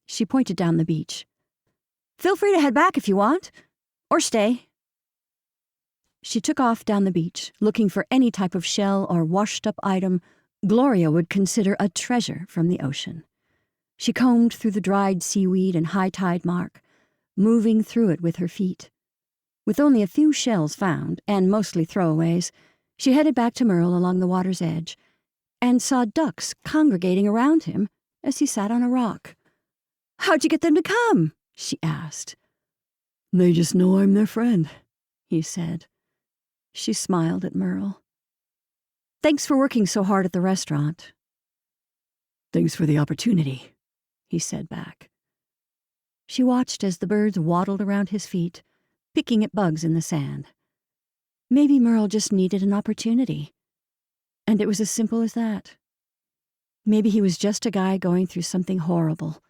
She pointed down the beach. "Feel free to head back if you want, or stay." She took off down the beach, looking for any type of shell or washed-up item Gloria would consider a treasure from the ocean. She combed through the dried seaweed and high-tide mark, moving through it with her feet. With only a few shells found, and mostly throwaways, she headed back to Merle along the water's edge and saw ducks congregating around him as he sat on a rock. "How'd you get them to come?" she asked. "They just know I'm their friend," he said. She smiled at Merle. "Thanks for working so hard at the restaurant." "Thanks for the opportunity," he said back. She watched as the birds waddled around his feet, picking at bugs in the sand. Maybe Merle just needed an opportunity. And it was as simple as that. Maybe he was just a guy going through something horrible,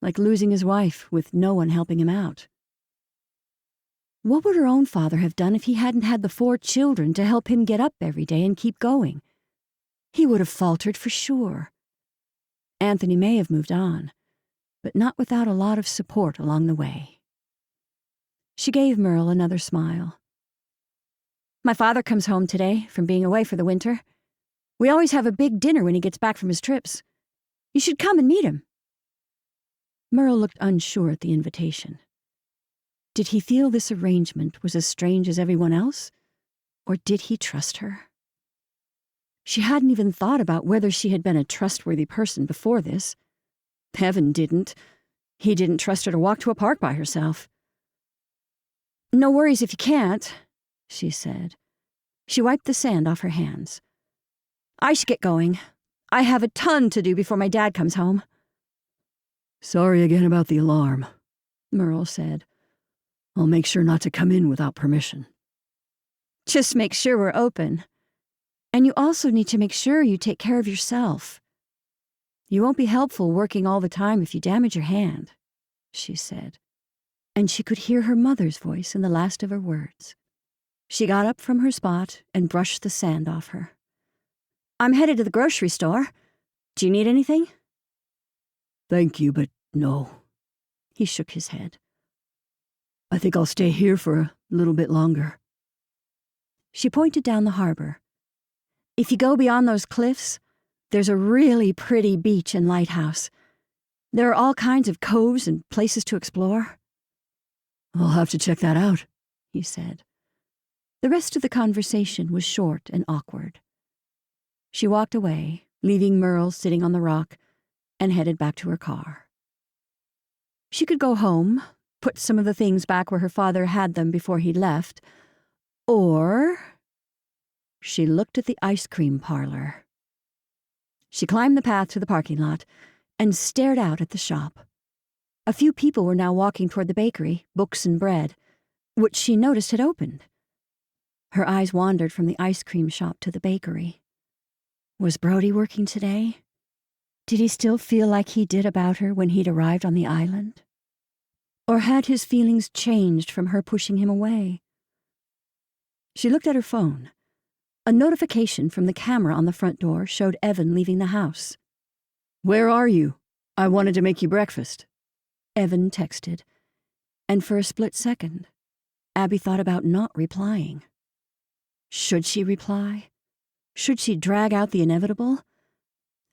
like losing his wife with no one helping him out. What would her own father have done if he hadn't had the 4 children to help him get up every day and keep going? He would have faltered for sure. Anthony may have moved on, but not without a lot of support along the way. She gave Merle another smile. "My father comes home today from being away for the winter. We always have a big dinner when he gets back from his trips. You should come and meet him." Merle looked unsure at the invitation. Did he feel this arrangement was as strange as everyone else, or did he trust her? She hadn't even thought about whether she had been a trustworthy person before this. Evan didn't. He didn't trust her to walk to a park by herself. "No worries if you can't," she said. She wiped the sand off her hands. "I should get going. I have a ton to do before my dad comes home." "Sorry again about the alarm," Merle said. "I'll make sure not to come in without permission." "Just make sure we're open. And you also need to make sure you take care of yourself. You won't be helpful working all the time if you damage your hand," she said. And she could hear her mother's voice in the last of her words. She got up from her spot and brushed the sand off her. "I'm headed to the grocery store. Do you need anything?" "Thank you, but no." He shook his head. "I think I'll stay here for a little bit longer." She pointed down the harbor. "If you go beyond those cliffs, there's a really pretty beach and lighthouse. There are all kinds of coves and places to explore." "I'll have to check that out," he said. The rest of the conversation was short and awkward. She walked away, leaving Merle sitting on the rock, and headed back to her car. She could go home, put some of the things back where her father had them before he left, or... She looked at the ice cream parlor. She climbed the path to the parking lot and stared out at the shop. A few people were now walking toward the bakery, books and bread, which she noticed had opened. Her eyes wandered from the ice cream shop to the bakery. Was Brody working today? Did he still feel like he did about her when he'd arrived on the island? Or had his feelings changed from her pushing him away? She looked at her phone. A notification from the camera on the front door showed Evan leaving the house. "Where are you? I wanted to make you breakfast," Evan texted. And for a split second, Abby thought about not replying. Should she reply? Should she drag out the inevitable?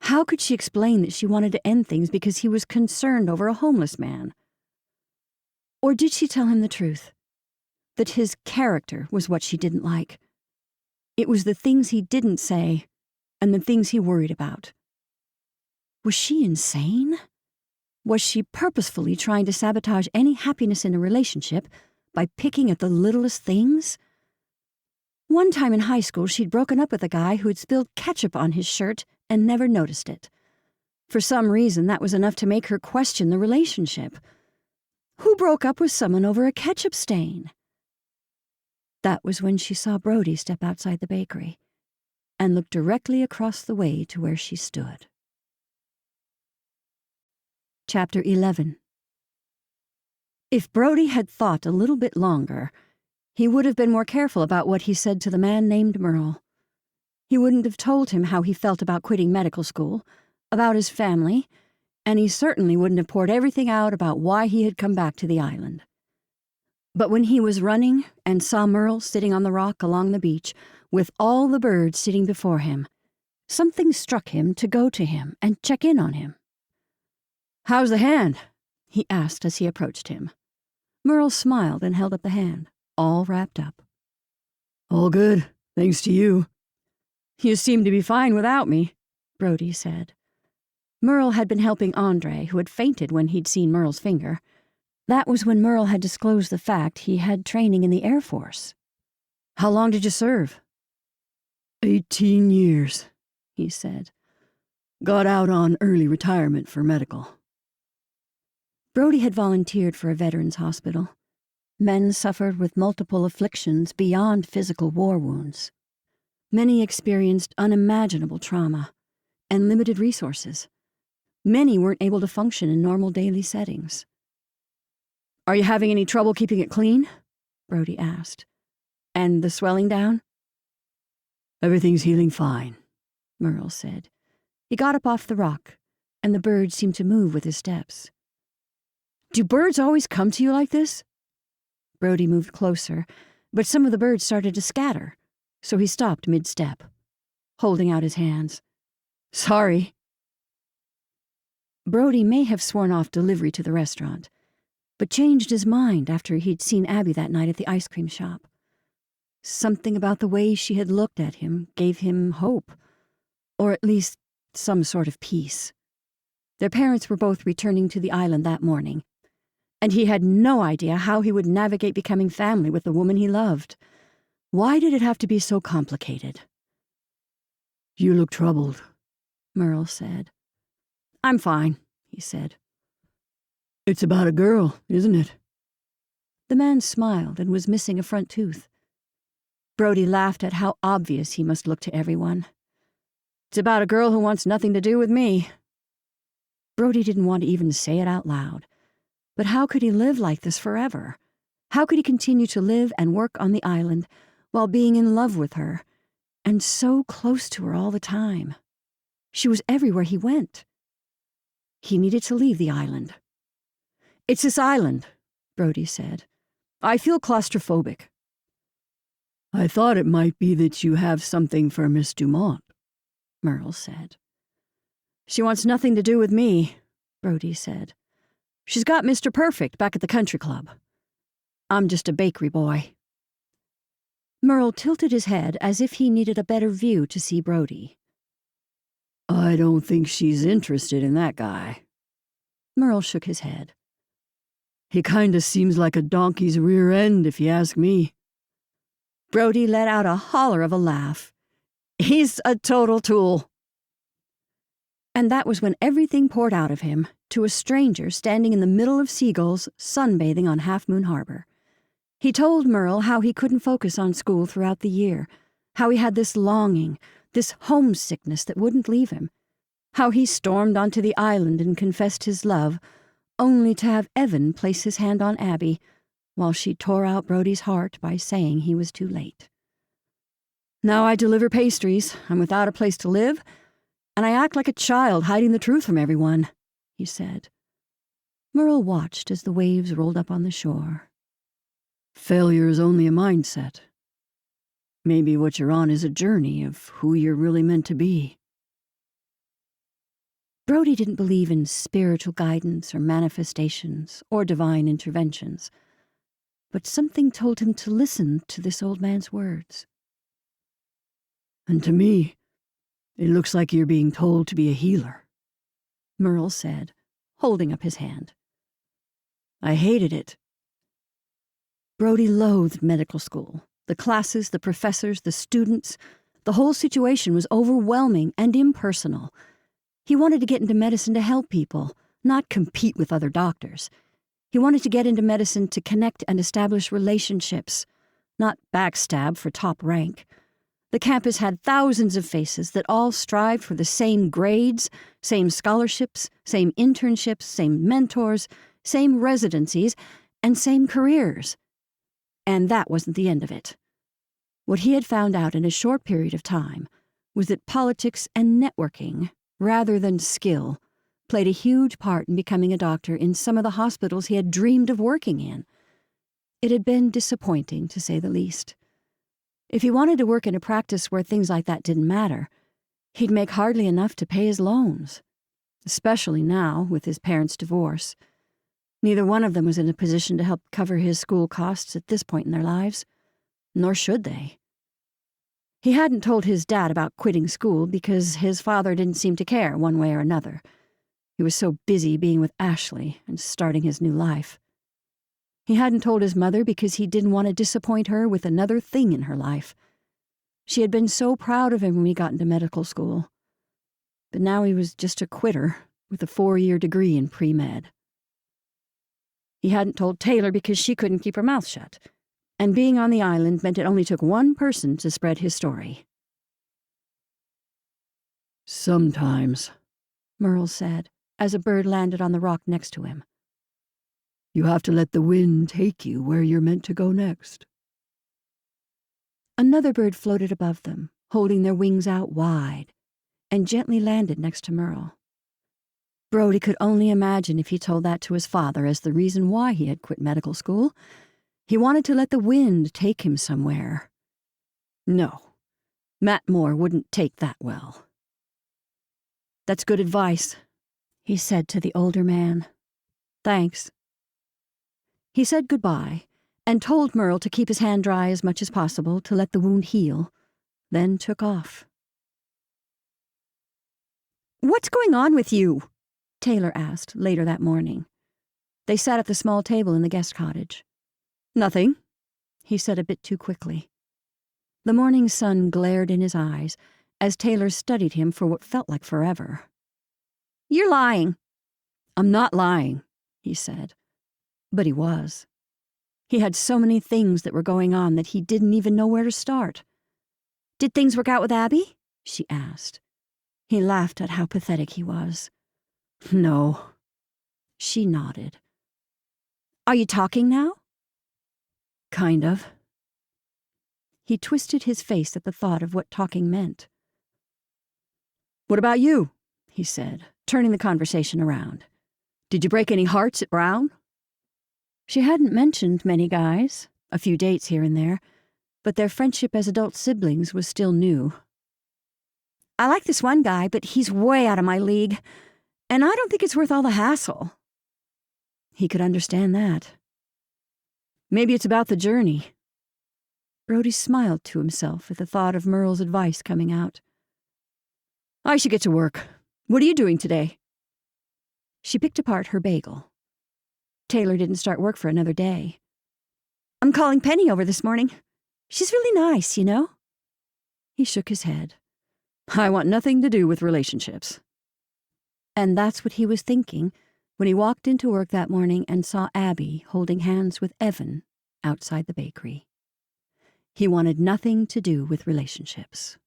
How could she explain that she wanted to end things because he was concerned over a homeless man? Or did she tell him the truth? That his character was what she didn't like. It was the things he didn't say and the things he worried about. Was she insane? Was she purposefully trying to sabotage any happiness in a relationship by picking at the littlest things? One time in high school, she'd broken up with a guy who had spilled ketchup on his shirt and never noticed it. For some reason, that was enough to make her question the relationship. Who broke up with someone over a ketchup stain? That was when she saw Brody step outside the bakery and look directly across the way to where she stood. Chapter 11. If Brody had thought a little bit longer, he would have been more careful about what he said to the man named Merle. He wouldn't have told him how he felt about quitting medical school, about his family, and he certainly wouldn't have poured everything out about why he had come back to the island. But when he was running and saw Merle sitting on the rock along the beach with all the birds sitting before him, something struck him to go to him and check in on him. "How's the hand?" he asked as he approached him. Merle smiled and held up the hand, all wrapped up. "All good, thanks to you." "You seem to be fine without me," Brody said. Merle had been helping Andre, who had fainted when he'd seen Merle's finger. That was when Merle had disclosed the fact he had training in the Air Force. "How long did you serve?" 18 years, he said. "Got out on early retirement for medical." Brody had volunteered for a veterans hospital. Men suffered with multiple afflictions beyond physical war wounds. Many experienced unimaginable trauma and limited resources. Many weren't able to function in normal daily settings. "Are you having any trouble keeping it clean?" Brody asked. "And the swelling down?" "Everything's healing fine," Merle said. He got up off the rock, and the bird seemed to move with his steps. "Do birds always come to you like this?" Brody moved closer, but some of the birds started to scatter, so he stopped mid-step, holding out his hands. "Sorry." Brody may have sworn off delivery to the restaurant, but changed his mind after he'd seen Abby that night at the ice cream shop. Something about the way she had looked at him gave him hope, or at least some sort of peace. Their parents were both returning to the island that morning, and he had no idea how he would navigate becoming family with the woman he loved. Why did it have to be so complicated? "You look troubled," Merle said. "I'm fine," he said. "It's about a girl, isn't it?" The man smiled and was missing a front tooth. Brody laughed at how obvious he must look to everyone. "It's about a girl who wants nothing to do with me." Brody didn't want to even say it out loud. But how could he live like this forever? How could he continue to live and work on the island while being in love with her, and so close to her all the time? She was everywhere he went. He needed to leave the island. "It's this island," Brody said. "I feel claustrophobic." "I thought it might be that you have something for Miss Dumont," Merle said. "She wants nothing to do with me," Brody said. "She's got Mr. Perfect back at the country club. I'm just a bakery boy." Merle tilted his head as if he needed a better view to see Brody. "I don't think she's interested in that guy." Merle shook his head. "He kinda seems like a donkey's rear end, if you ask me." Brody let out a holler of a laugh. "He's a total tool." And that was when everything poured out of him to a stranger standing in the middle of seagulls sunbathing on Half Moon Harbor. He told Merle how he couldn't focus on school throughout the year, how he had this longing, this homesickness that wouldn't leave him, how he stormed onto the island and confessed his love, only to have Evan place his hand on Abby, while she tore out Brody's heart by saying he was too late. "Now I deliver pastries, I'm without a place to live, and I act like a child hiding the truth from everyone," he said. Merle watched as the waves rolled up on the shore. Failure is only a mindset. Maybe what you're on is a journey of who you're really meant to be. Brody didn't believe in spiritual guidance or manifestations or divine interventions, but something told him to listen to this old man's words. And to me, it looks like you're being told to be a healer, Merle said, holding up his hand. I hated it. Brody loathed medical school. The classes, the professors, the students. The whole situation was overwhelming and impersonal. He wanted to get into medicine to help people, not compete with other doctors. He wanted to get into medicine to connect and establish relationships, not backstab for top rank. The campus had thousands of faces that all strived for the same grades, same scholarships, same internships, same mentors, same residencies, and same careers. And that wasn't the end of it. What he had found out in a short period of time was that politics and networking, rather than skill, played a huge part in becoming a doctor in some of the hospitals he had dreamed of working in. It had been disappointing, to say the least. If he wanted to work in a practice where things like that didn't matter, he'd make hardly enough to pay his loans, especially now with his parents' divorce. Neither one of them was in a position to help cover his school costs at this point in their lives, nor should they. He hadn't told his dad about quitting school because his father didn't seem to care one way or another. He was so busy being with Ashley and starting his new life. He hadn't told his mother because he didn't want to disappoint her with another thing in her life. She had been so proud of him when he got into medical school. But now he was just a quitter with a 4-year degree in pre-med. He hadn't told Taylor because she couldn't keep her mouth shut, and being on the island meant it only took one person to spread his story. Sometimes, Merle said, as a bird landed on the rock next to him. You have to let the wind take you where you're meant to go next. Another bird floated above them, holding their wings out wide, and gently landed next to Merle. Brody could only imagine if he told that to his father as the reason why he had quit medical school. He wanted to let the wind take him somewhere. No, Matt Moore wouldn't take that well. That's good advice, he said to the older man. Thanks. He said goodbye and told Merle to keep his hand dry as much as possible to let the wound heal, then took off. What's going on with you? Taylor asked later that morning. They sat at the small table in the guest cottage. Nothing, he said a bit too quickly. The morning sun glared in his eyes as Taylor studied him for what felt like forever. You're lying. I'm not lying, he said. But he was. He had so many things that were going on that he didn't even know where to start. Did things work out with Abby? She asked. He laughed at how pathetic he was. No. She nodded. Are you talking now? Kind of. He twisted his face at the thought of what talking meant. What about you? He said, turning the conversation around. Did you break any hearts at Brown? She hadn't mentioned many guys, a few dates here and there, but their friendship as adult siblings was still new. I like this one guy, but he's way out of my league, and I don't think it's worth all the hassle. He could understand that. Maybe it's about the journey. Brody smiled to himself at the thought of Merle's advice coming out. I should get to work. What are you doing today? She picked apart her bagel. Taylor didn't start work for another day. I'm calling Penny over this morning. She's really nice, you know? He shook his head. I want nothing to do with relationships. And that's what he was thinking when he walked into work that morning and saw Abby holding hands with Evan outside the bakery. He wanted nothing to do with relationships.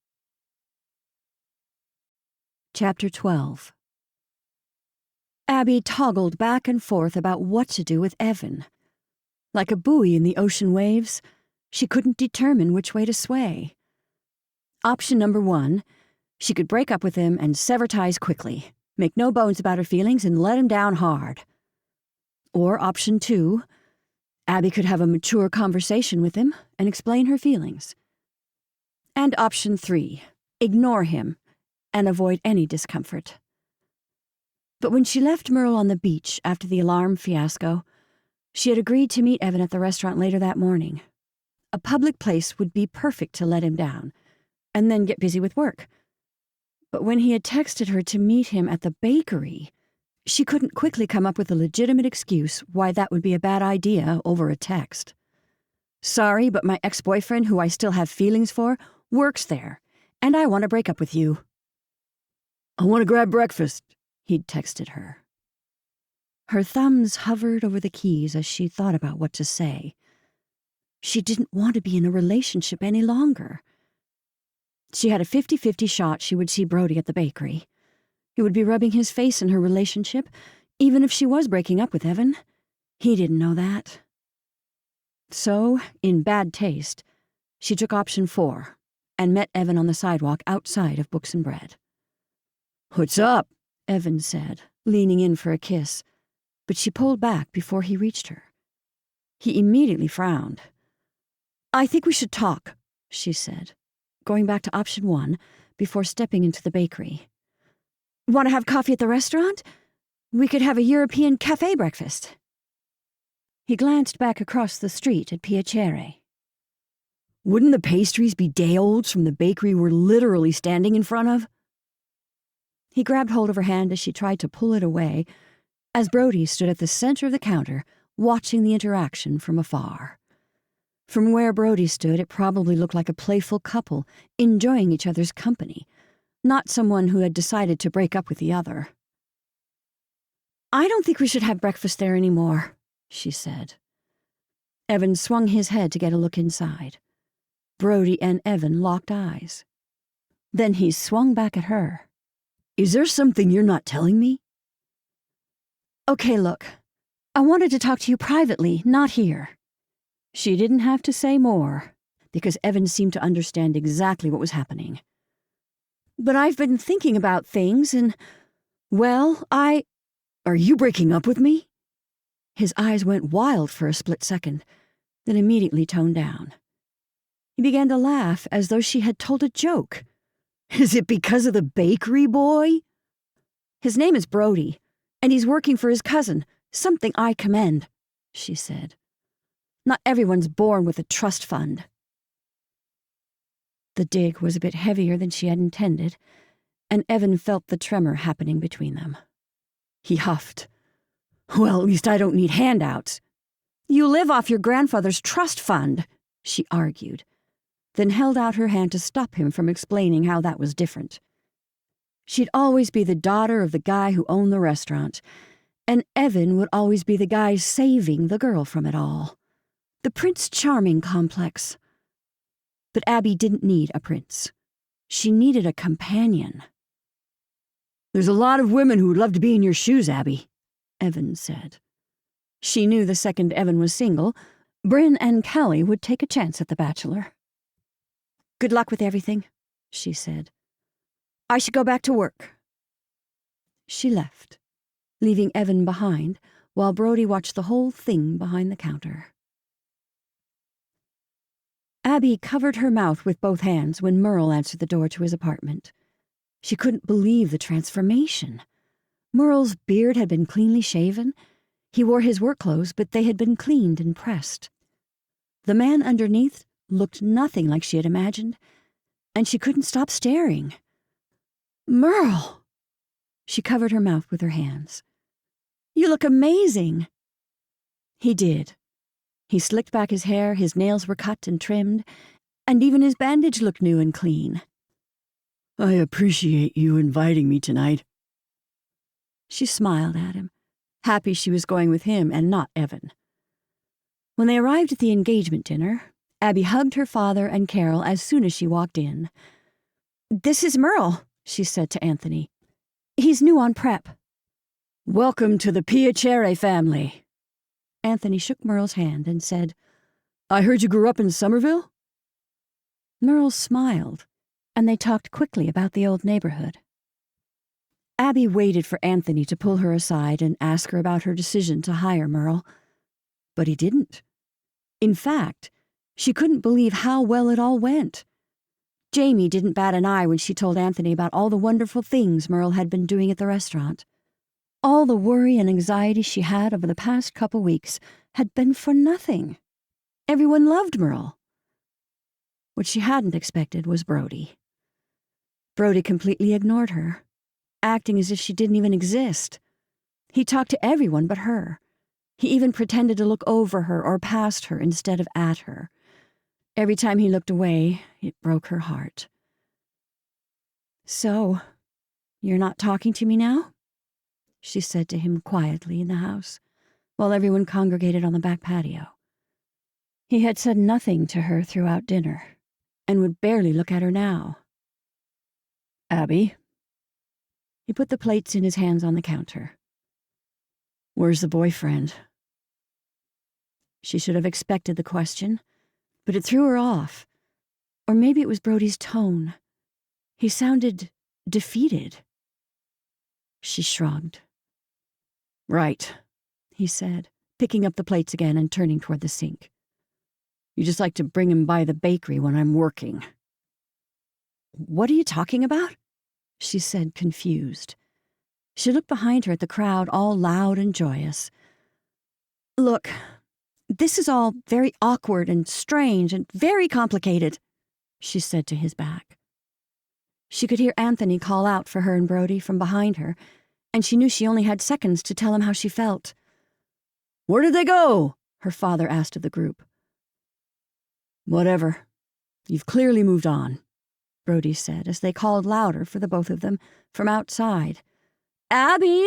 Chapter 12. Abby toggled back and forth about what to do with Evan. Like a buoy in the ocean waves, she couldn't determine which way to sway. Option number 1, she could break up with him and sever ties quickly, make no bones about her feelings and let him down hard. Or option 2, Abby could have a mature conversation with him and explain her feelings. And option 3, ignore him and avoid any discomfort. But when she left Merle on the beach after the alarm fiasco, she had agreed to meet Evan at the restaurant later that morning. A public place would be perfect to let him down, and then get busy with work. But when he had texted her to meet him at the bakery, she couldn't quickly come up with a legitimate excuse why that would be a bad idea over a text. "Sorry, but my ex-boyfriend, who I still have feelings for, works there, and I want to break up with you." "I want to grab breakfast," he'd texted her. Her thumbs hovered over the keys as she thought about what to say. She didn't want to be in a relationship any longer. She had a 50-50 shot she would see Brody at the bakery. He would be rubbing his face in her relationship, even if she was breaking up with Evan. He didn't know that. So, in bad taste, she took option 4 and met Evan on the sidewalk outside of Books and Bread. "What's up?" Evan said, leaning in for a kiss, but she pulled back before he reached her. He immediately frowned. "I think we should talk," she said, going back to option 1 before stepping into the bakery. "Want to have coffee at the restaurant? We could have a European cafe breakfast." He glanced back across the street at Piacere. "Wouldn't the pastries be day-olds from the bakery we're literally standing in front of?" He grabbed hold of her hand as she tried to pull it away, as Brody stood at the center of the counter, watching the interaction from afar. From where Brody stood, it probably looked like a playful couple enjoying each other's company, not someone who had decided to break up with the other. "I don't think we should have breakfast there anymore," she said. Evan swung his head to get a look inside. Brody and Evan locked eyes. Then he swung back at her. "Is there something you're not telling me?" "Okay, look. I wanted to talk to you privately, not here." She didn't have to say more, because Evan seemed to understand exactly what was happening. "But I've been thinking about things, and, well, Are you breaking up with me?" His eyes went wild for a split second, then immediately toned down. He began to laugh as though she had told a joke. "Is it because of the bakery boy?" "His name is Brody, and he's working for his cousin, something I commend," she said. "Not everyone's born with a trust fund." The dig was a bit heavier than she had intended, and Evan felt the tremor happening between them. He huffed. "Well, at least I don't need handouts." "You live off your grandfather's trust fund," she argued, then held out her hand to stop him from explaining how that was different. She'd always be the daughter of the guy who owned the restaurant, and Evan would always be the guy saving the girl from it all. The Prince Charming complex. But Abby didn't need a prince. She needed a companion. "There's a lot of women who would love to be in your shoes, Abby," Evan said. She knew the second Evan was single, Bryn and Callie would take a chance at the bachelor. "Good luck with everything," she said. "I should go back to work." She left, leaving Evan behind while Brody watched the whole thing behind the counter. Abby covered her mouth with both hands when Merle answered the door to his apartment. She couldn't believe the transformation. Merle's beard had been cleanly shaven. He wore his work clothes, but they had been cleaned and pressed. The man underneath looked nothing like she had imagined, and she couldn't stop staring. "Merle!" She covered her mouth with her hands. "You look amazing." He did. He slicked back his hair, his nails were cut and trimmed, and even his bandage looked new and clean. "I appreciate you inviting me tonight." She smiled at him, happy she was going with him and not Evan. When they arrived at the engagement dinner, Abby hugged her father and Carol as soon as she walked in. "This is Merle," she said to Anthony. "He's new on prep." "Welcome to the Piacere family." Anthony shook Merle's hand and said, "I heard you grew up in Somerville?" Merle smiled, and they talked quickly about the old neighborhood. Abby waited for Anthony to pull her aside and ask her about her decision to hire Merle. But he didn't. In fact, she couldn't believe how well it all went. Jamie didn't bat an eye when she told Anthony about all the wonderful things Merle had been doing at the restaurant. All the worry and anxiety she had over the past couple weeks had been for nothing. Everyone loved Merle. What she hadn't expected was Brody. Brody completely ignored her, acting as if she didn't even exist. He talked to everyone but her. He even pretended to look over her or past her instead of at her. Every time he looked away, it broke her heart. "So, you're not talking to me now?" she said to him quietly in the house, while everyone congregated on the back patio. He had said nothing to her throughout dinner, and would barely look at her now. "Abby?" He put the plates in his hands on the counter. "Where's the boyfriend?" She should have expected the question, but it threw her off. Or maybe it was Brody's tone. He sounded defeated. She shrugged. "Right," he said, picking up the plates again and turning toward the sink. "You just like to bring him by the bakery when I'm working." "What are you talking about?" she said, confused. She looked behind her at the crowd, all loud and joyous. "Look, this is all very awkward and strange and very complicated," she said to his back. She could hear Anthony call out for her and Brody from behind her, and she knew she only had seconds to tell him how she felt. "Where did they go?" her father asked of the group. "Whatever. You've clearly moved on," Brody said as they called louder for the both of them from outside. "Abby!"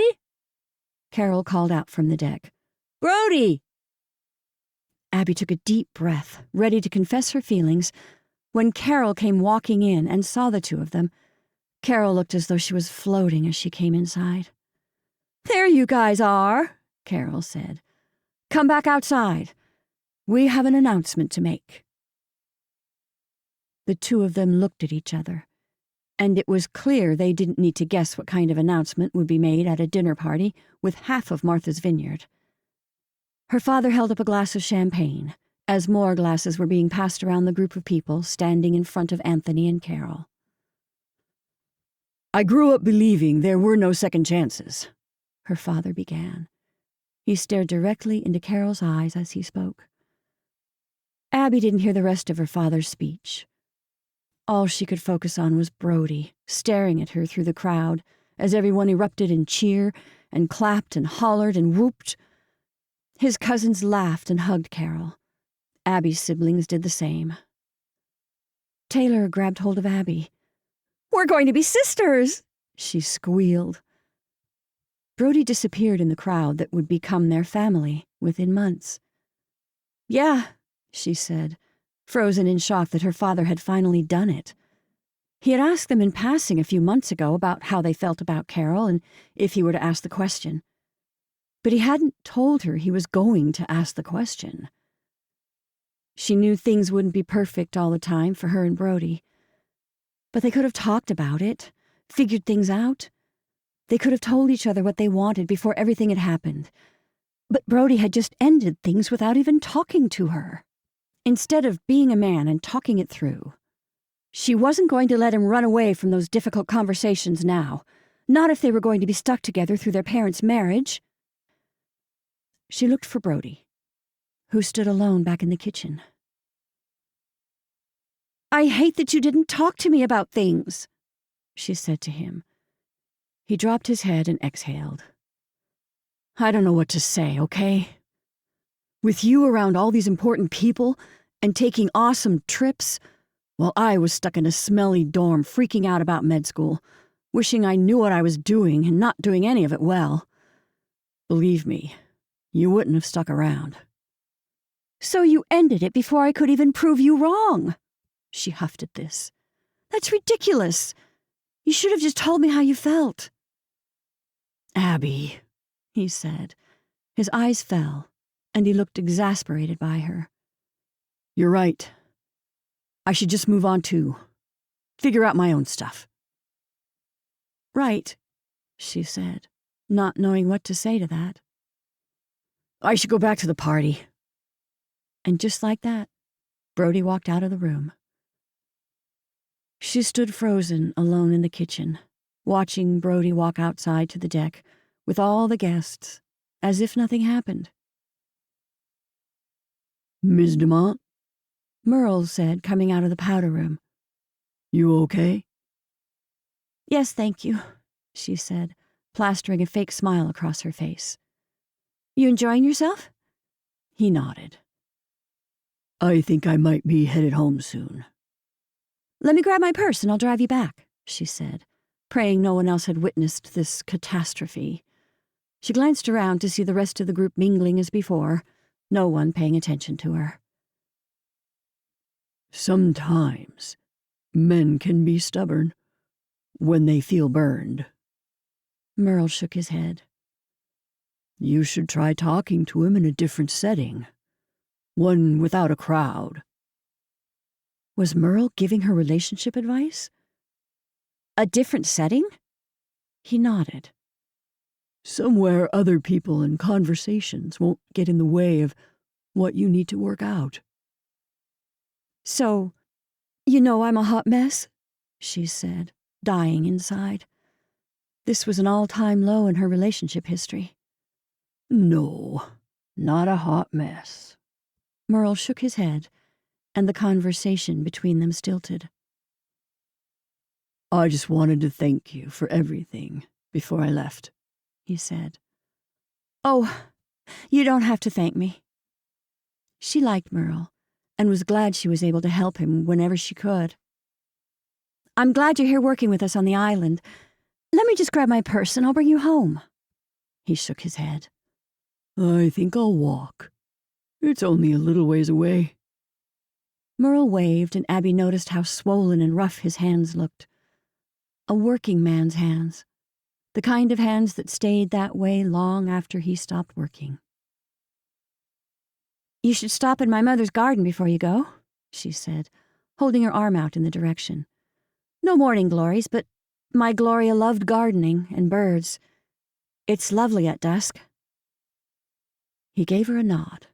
Carol called out from the deck. "Brody!" Abby took a deep breath, ready to confess her feelings, when Carol came walking in and saw the two of them. Carol looked as though she was floating as she came inside. "There you guys are," Carol said. "Come back outside. We have an announcement to make." The two of them looked at each other, and it was clear they didn't need to guess what kind of announcement would be made at a dinner party with half of Martha's Vineyard. Her father held up a glass of champagne, as more glasses were being passed around the group of people standing in front of Anthony and Carol. "I grew up believing there were no second chances," her father began. He stared directly into Carol's eyes as he spoke. Abby didn't hear the rest of her father's speech. All she could focus on was Brody, staring at her through the crowd as everyone erupted in cheer and clapped and hollered and whooped. His cousins laughed and hugged Carol. Abby's siblings did the same. Taylor grabbed hold of Abby. "We're going to be sisters!" she squealed. Brody disappeared in the crowd that would become their family within months. "Yeah," she said, frozen in shock that her father had finally done it. He had asked them in passing a few months ago about how they felt about Carol and if he were to ask the question. But he hadn't told her he was going to ask the question. She knew things wouldn't be perfect all the time for her and Brody. But they could have talked about it, figured things out. They could have told each other what they wanted before everything had happened. But Brody had just ended things without even talking to her. Instead of being a man and talking it through, she wasn't going to let him run away from those difficult conversations now, not if they were going to be stuck together through their parents' marriage. She looked for Brody, who stood alone back in the kitchen. "I hate that you didn't talk to me about things," she said to him. He dropped his head and exhaled. "I don't know what to say, okay? With you around all these important people and taking awesome trips, while I was stuck in a smelly dorm freaking out about med school, wishing I knew what I was doing and not doing any of it well. Believe me, you wouldn't have stuck around." "So you ended it before I could even prove you wrong," she huffed at this. "That's ridiculous. You should have just told me how you felt." "Abby," he said. His eyes fell, and he looked exasperated by her. "You're right. I should just move on too. Figure out my own stuff." "Right," she said, not knowing what to say to that. "I should go back to the party." And just like that, Brody walked out of the room. She stood frozen, alone in the kitchen, watching Brody walk outside to the deck with all the guests, as if nothing happened. Miss Demont? Merle said, coming out of the powder room. You okay? Yes, thank you, she said, plastering a fake smile across her face. You enjoying yourself? He nodded. I think I might be headed home soon. Let me grab my purse and I'll drive you back, she said, praying no one else had witnessed this catastrophe. She glanced around to see the rest of the group mingling as before, no one paying attention to her. Sometimes men can be stubborn when they feel burned. Merle shook his head. You should try talking to him in a different setting. One without a crowd. Was Merle giving her relationship advice? A different setting? He nodded. Somewhere other people and conversations won't get in the way of what you need to work out. So, you know I'm a hot mess, she said, dying inside. This was an all-time low in her relationship history. No, not a hot mess. Merle shook his head, and the conversation between them stilted. I just wanted to thank you for everything before I left, he said. Oh, you don't have to thank me. She liked Merle, and was glad she was able to help him whenever she could. I'm glad you're here working with us on the island. Let me just grab my purse and I'll bring you home. He shook his head. I think I'll walk. It's only a little ways away. Merle waved, and Abby noticed how swollen and rough his hands looked. A working man's hands. The kind of hands that stayed that way long after he stopped working. You should stop in my mother's garden before you go, she said, holding her arm out in the direction. No morning glories, but my Gloria loved gardening and birds. It's lovely at dusk. He gave her a nod.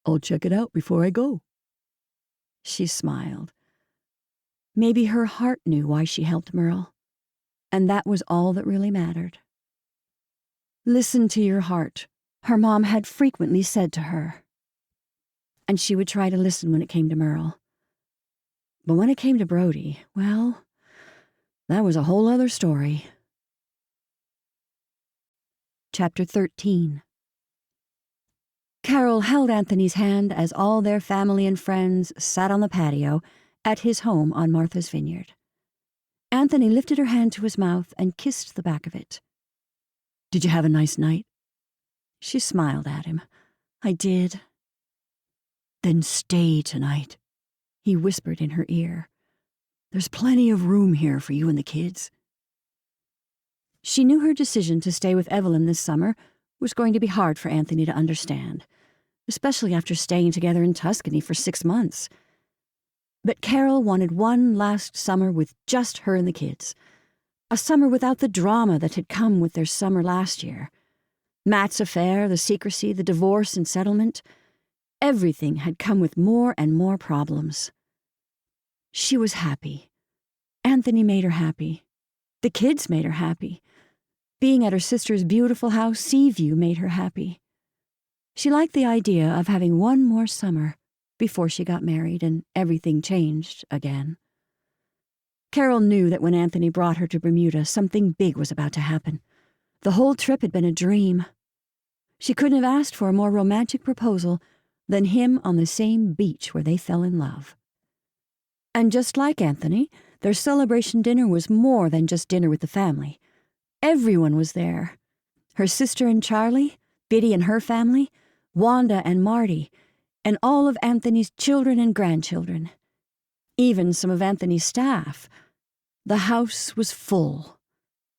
I'll check it out before I go. She smiled. Maybe her heart knew why she helped Merle, and that was all that really mattered. Listen to your heart, her mom had frequently said to her. And she would try to listen when it came to Merle. But when it came to Brody, well, that was a whole other story. Chapter 13. Carol held Anthony's hand as all their family and friends sat on the patio at his home on Martha's Vineyard. Anthony lifted her hand to his mouth and kissed the back of it. Did you have a nice night? She smiled at him. I did. Then stay tonight, he whispered in her ear. There's plenty of room here for you and the kids. She knew her decision to stay with Evelyn this summer was going to be hard for Anthony to understand, especially after staying together in Tuscany for 6 months. But Carol wanted one last summer with just her and the kids. A summer without the drama that had come with their summer last year. Matt's affair, the secrecy, the divorce and settlement. Everything had come with more and more problems. She was happy. Anthony made her happy. The kids made her happy. Being at her sister's beautiful house, Seaview, made her happy. She liked the idea of having one more summer before she got married and everything changed again. Carol knew that when Anthony brought her to Bermuda, something big was about to happen. The whole trip had been a dream. She couldn't have asked for a more romantic proposal than him on the same beach where they fell in love. And just like Anthony, their celebration dinner was more than just dinner with the family. Everyone was there. Her sister and Charlie, Biddy and her family, Wanda and Marty, and all of Anthony's children and grandchildren. Even some of Anthony's staff. The house was full.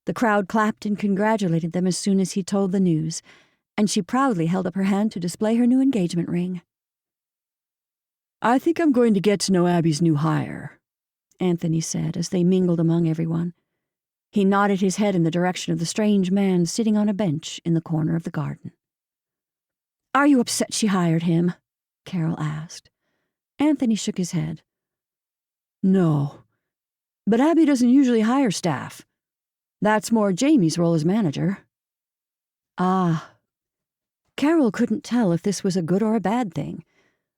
The crowd clapped and congratulated them as soon as he told the news, and she proudly held up her hand to display her new engagement ring. I think I'm going to get to know Abby's new hire, Anthony said as they mingled among everyone. He nodded his head in the direction of the strange man sitting on a bench in the corner of the garden. Are you upset she hired him? Carol asked. Anthony shook his head. No, but Abby doesn't usually hire staff. That's more Jamie's role as manager. Ah. Carol couldn't tell if this was a good or a bad thing.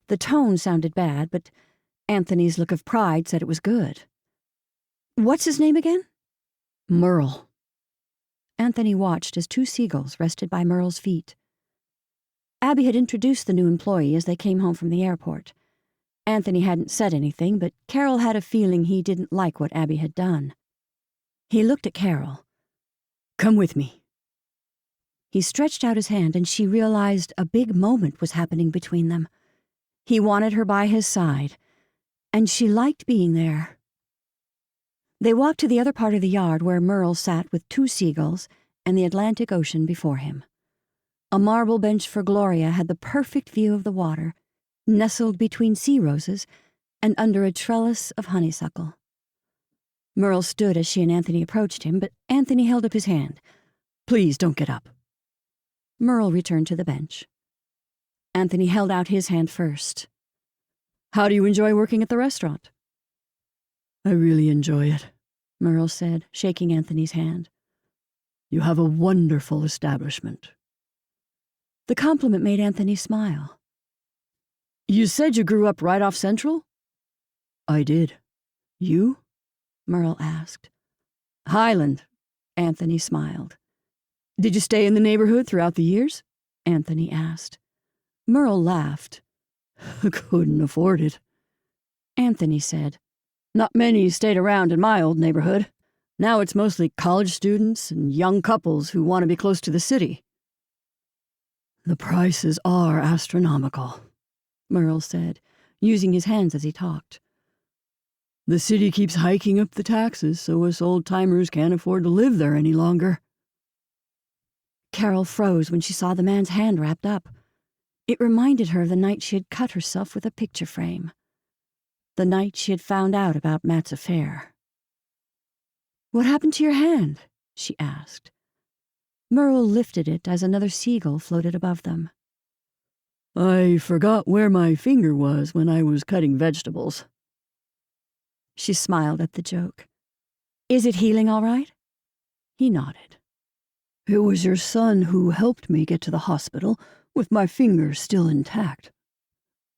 The tone sounded bad, but Anthony's look of pride said it was good. What's his name again? Merle. Anthony watched as 2 seagulls rested by Merle's feet. Abby had introduced the new employee as they came home from the airport. Anthony hadn't said anything, but Carol had a feeling he didn't like what Abby had done. He looked at Carol. Come with me. He stretched out his hand, and she realized a big moment was happening between them. He wanted her by his side, and she liked being there. They walked to the other part of the yard where Merle sat with 2 seagulls and the Atlantic Ocean before him. A marble bench for Gloria had the perfect view of the water, nestled between sea roses and under a trellis of honeysuckle. Merle stood as she and Anthony approached him, but Anthony held up his hand. Please don't get up. Merle returned to the bench. Anthony held out his hand first. How do you enjoy working at the restaurant? I really enjoy it, Merle said, shaking Anthony's hand. You have a wonderful establishment. The compliment made Anthony smile. You said you grew up right off Central? I did. You? Merle asked. Highland, Anthony smiled. Did you stay in the neighborhood throughout the years? Anthony asked. Merle laughed. Couldn't afford it. Anthony said. Not many stayed around in my old neighborhood. Now it's mostly college students and young couples who want to be close to the city. The prices are astronomical, Merle said, using his hands as he talked. The city keeps hiking up the taxes, so us old-timers can't afford to live there any longer. Carol froze when she saw the man's hand wrapped up. It reminded her of the night she had cut herself with a picture frame. The night she had found out about Matt's affair. What happened to your hand? She asked. Merle lifted it as another seagull floated above them. I forgot where my finger was when I was cutting vegetables. She smiled at the joke. Is it healing all right? He nodded. It was your son who helped me get to the hospital with my finger still intact.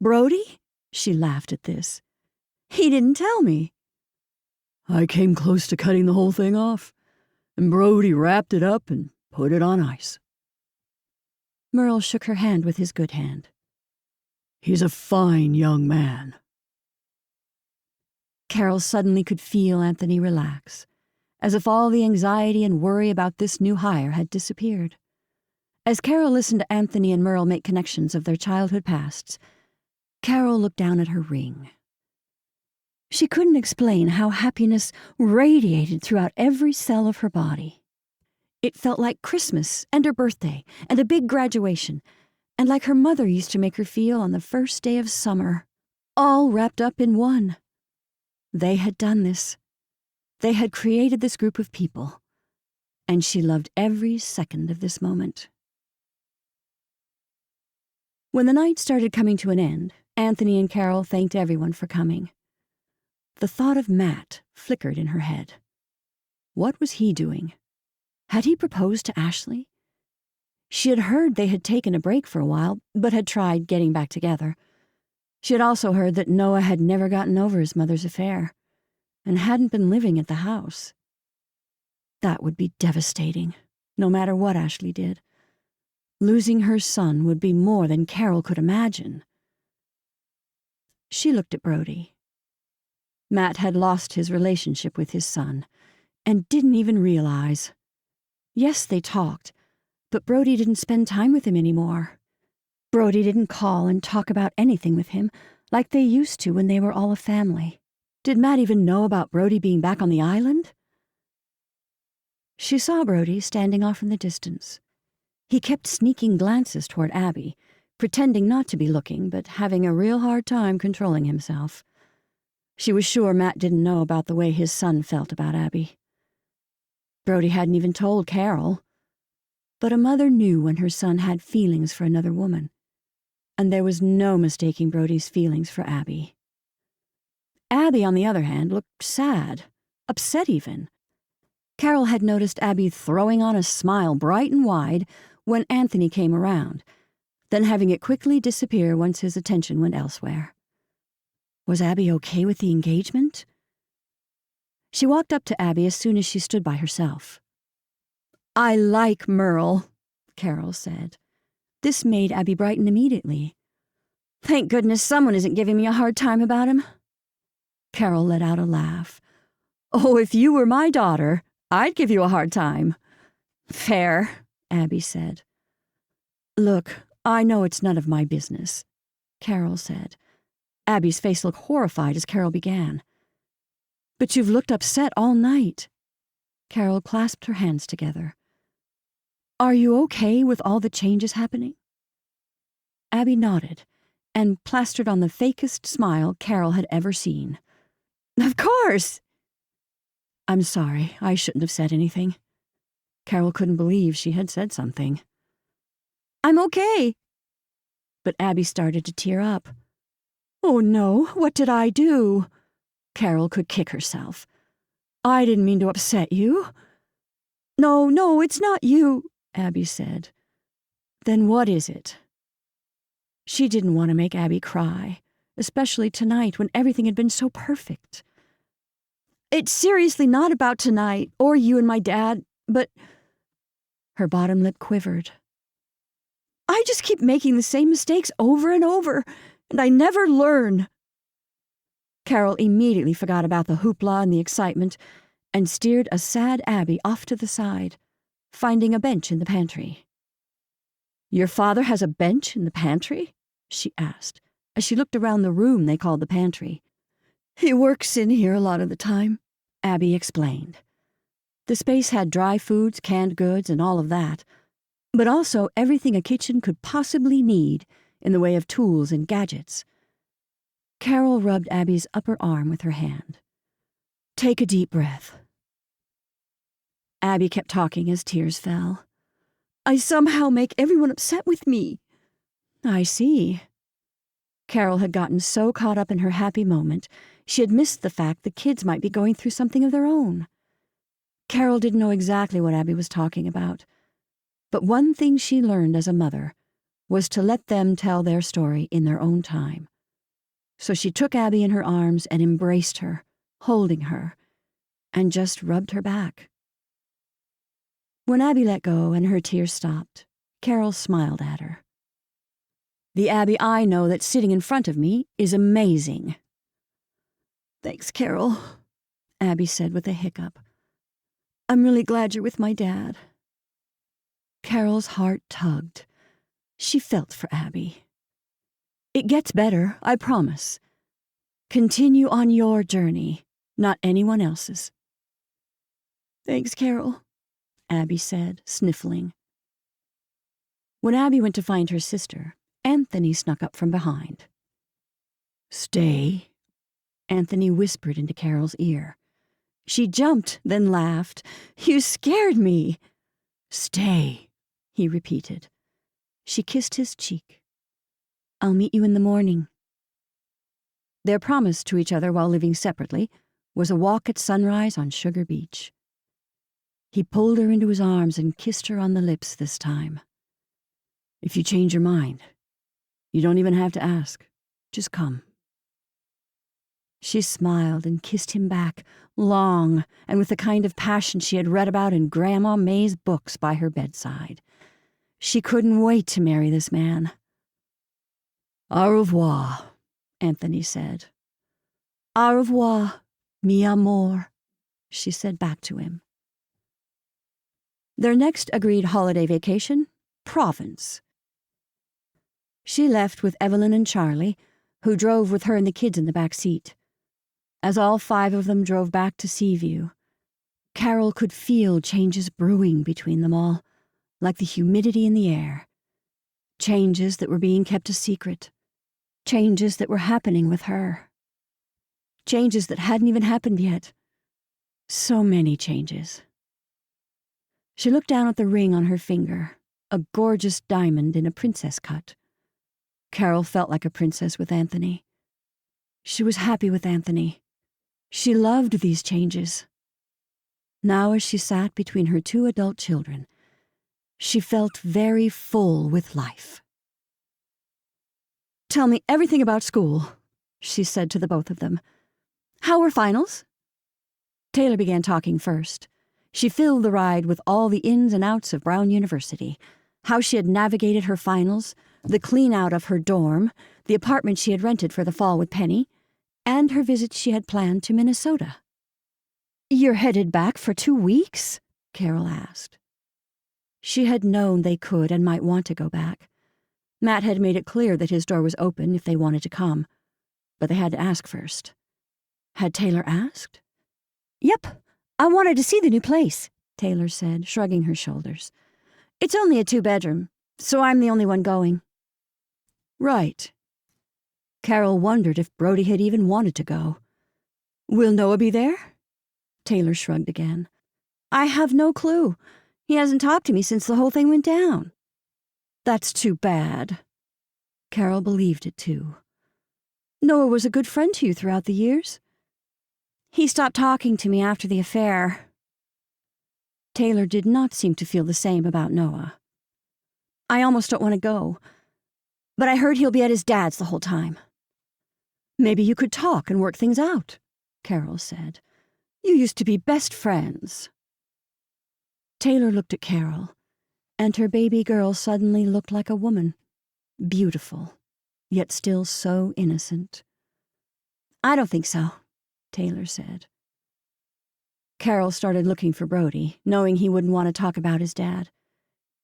Brody? She laughed at this. He didn't tell me. I came close to cutting the whole thing off, and Brody wrapped it up and put it on ice. Merle shook her hand with his good hand. He's a fine young man. Carol suddenly could feel Anthony relax, as if all the anxiety and worry about this new hire had disappeared. As Carol listened to Anthony and Merle make connections of their childhood pasts, Carol looked down at her ring. She couldn't explain how happiness radiated throughout every cell of her body. It felt like Christmas and her birthday and a big graduation, and like her mother used to make her feel on the first day of summer, all wrapped up in one. They had done this. They had created this group of people, and she loved every second of this moment. When the night started coming to an end, Anthony and Carol thanked everyone for coming. The thought of Matt flickered in her head. What was he doing? Had he proposed to Ashley? She had heard they had taken a break for a while, but had tried getting back together. She had also heard that Noah had never gotten over his mother's affair, and hadn't been living at the house. That would be devastating, no matter what Ashley did. Losing her son would be more than Carol could imagine. She looked at Brody. Matt had lost his relationship with his son, and didn't even realize. Yes, they talked, but Brody didn't spend time with him anymore. Brody didn't call and talk about anything with him like they used to when they were all a family. Did Matt even know about Brody being back on the island? She saw Brody standing off in the distance. He kept sneaking glances toward Abby, pretending not to be looking, but having a real hard time controlling himself. She was sure Matt didn't know about the way his son felt about Abby. Brody hadn't even told Carol. But a mother knew when her son had feelings for another woman. and there was no mistaking Brody's feelings for Abby. Abby, on the other hand, looked sad, upset even. Carol had noticed Abby throwing on a smile bright and wide when Anthony came around, then having it quickly disappear once his attention went elsewhere. Was Abby okay with the engagement? She walked up to Abby as soon as she stood by herself. "I like Merle," Carol said. This made Abby brighten immediately. "Thank goodness someone isn't giving me a hard time about him." Carol let out a laugh. "Oh, if you were my daughter, I'd give you a hard time." "Fair," Abby said. "Look, I know it's none of my business," Carol said. Abby's face looked horrified as Carol began. "But you've looked upset all night." Carol clasped her hands together. "Are you okay with all the changes happening?" Abby nodded and plastered on the fakest smile Carol had ever seen. "Of course!" "I'm sorry, I shouldn't have said anything." Carol couldn't believe she had said something. "I'm okay." But Abby started to tear up. "Oh no, what did I do?" Carol could kick herself. "I didn't mean to upset you." No, it's not you," Abby said. "Then what is it?" She didn't want to make Abby cry, especially tonight when everything had been so perfect. "It's seriously not about tonight, or you and my dad, but—" Her bottom lip quivered. "I just keep making the same mistakes over and over, and I never learn." Carol immediately forgot about the hoopla and the excitement and steered a sad Abby off to the side, finding a bench in the pantry. "Your father has a bench in the pantry?" she asked, as she looked around the room they called the pantry. "He works in here a lot of the time," Abby explained. The space had dry foods, canned goods, and all of that, but also everything a kitchen could possibly need in the way of tools and gadgets. Carol rubbed Abby's upper arm with her hand. "Take a deep breath." Abby kept talking as tears fell. "I somehow make everyone upset with me." "I see." Carol had gotten so caught up in her happy moment, she had missed the fact the kids might be going through something of their own. Carol didn't know exactly what Abby was talking about, but one thing she learned as a mother was to let them tell their story in their own time. So she took Abby in her arms and embraced her, holding her, and just rubbed her back. When Abby let go and her tears stopped, Carol smiled at her. "The Abby I know that's sitting in front of me is amazing." "Thanks, Carol," Abby said with a hiccup. "I'm really glad you're with my dad." Carol's heart tugged. She felt for Abby. "It gets better, I promise. Continue on your journey, not anyone else's." "Thanks, Carol," Abby said, sniffling. When Abby went to find her sister, Anthony snuck up from behind. "Stay," Anthony whispered into Carol's ear. She jumped, then laughed. "You scared me." "Stay," he repeated. She kissed his cheek. "I'll meet you in the morning." Their promise to each other while living separately was a walk at sunrise on Sugar Beach. He pulled her into his arms and kissed her on the lips this time. "If you change your mind, you don't even have to ask. Just come." She smiled and kissed him back, long and with the kind of passion she had read about in Grandma May's books by her bedside. She couldn't wait to marry this man. "Au revoir," Anthony said. "Au revoir, mi amor," she said back to him. Their next agreed holiday vacation, Provence. She left with Evelyn and Charlie, who drove with her and the kids in the back seat. As all 5 of them drove back to Seaview, Carol could feel changes brewing between them all, like the humidity in the air. Changes that were being kept a secret. Changes that were happening with her. Changes that hadn't even happened yet. So many changes. She looked down at the ring on her finger, a gorgeous diamond in a princess cut. Carol felt like a princess with Anthony. She was happy with Anthony. She loved these changes. Now, as she sat between her 2 adult children, she felt very full with life. "Tell me everything about school," she said to the both of them. "How were finals?" Taylor began talking first. She filled the ride with all the ins and outs of Brown University, how she had navigated her finals, the clean-out of her dorm, the apartment she had rented for the fall with Penny, and her visit she had planned to Minnesota. "You're headed back for 2 weeks?" Carol asked. She had known they could and might want to go back. Matt had made it clear that his door was open if they wanted to come, but they had to ask first. Had Taylor asked? "Yep, I wanted to see the new place," Taylor said, shrugging her shoulders. "It's only a 2-bedroom, so I'm the only one going." Right. Carol wondered if Brody had even wanted to go. "Will Noah be there?" Taylor shrugged again. "I have no clue. He hasn't talked to me since the whole thing went down." "That's too bad." Carol believed it, too. "Noah was a good friend to you throughout the years?" "He stopped talking to me after the affair." Taylor did not seem to feel the same about Noah. "I almost don't want to go, but I heard he'll be at his dad's the whole time." "Maybe you could talk and work things out," Carol said. "You used to be best friends." Taylor looked at Carol, and her baby girl suddenly looked like a woman, beautiful, yet still so innocent. "I don't think so," Taylor said. Carol started looking for Brody, knowing he wouldn't want to talk about his dad.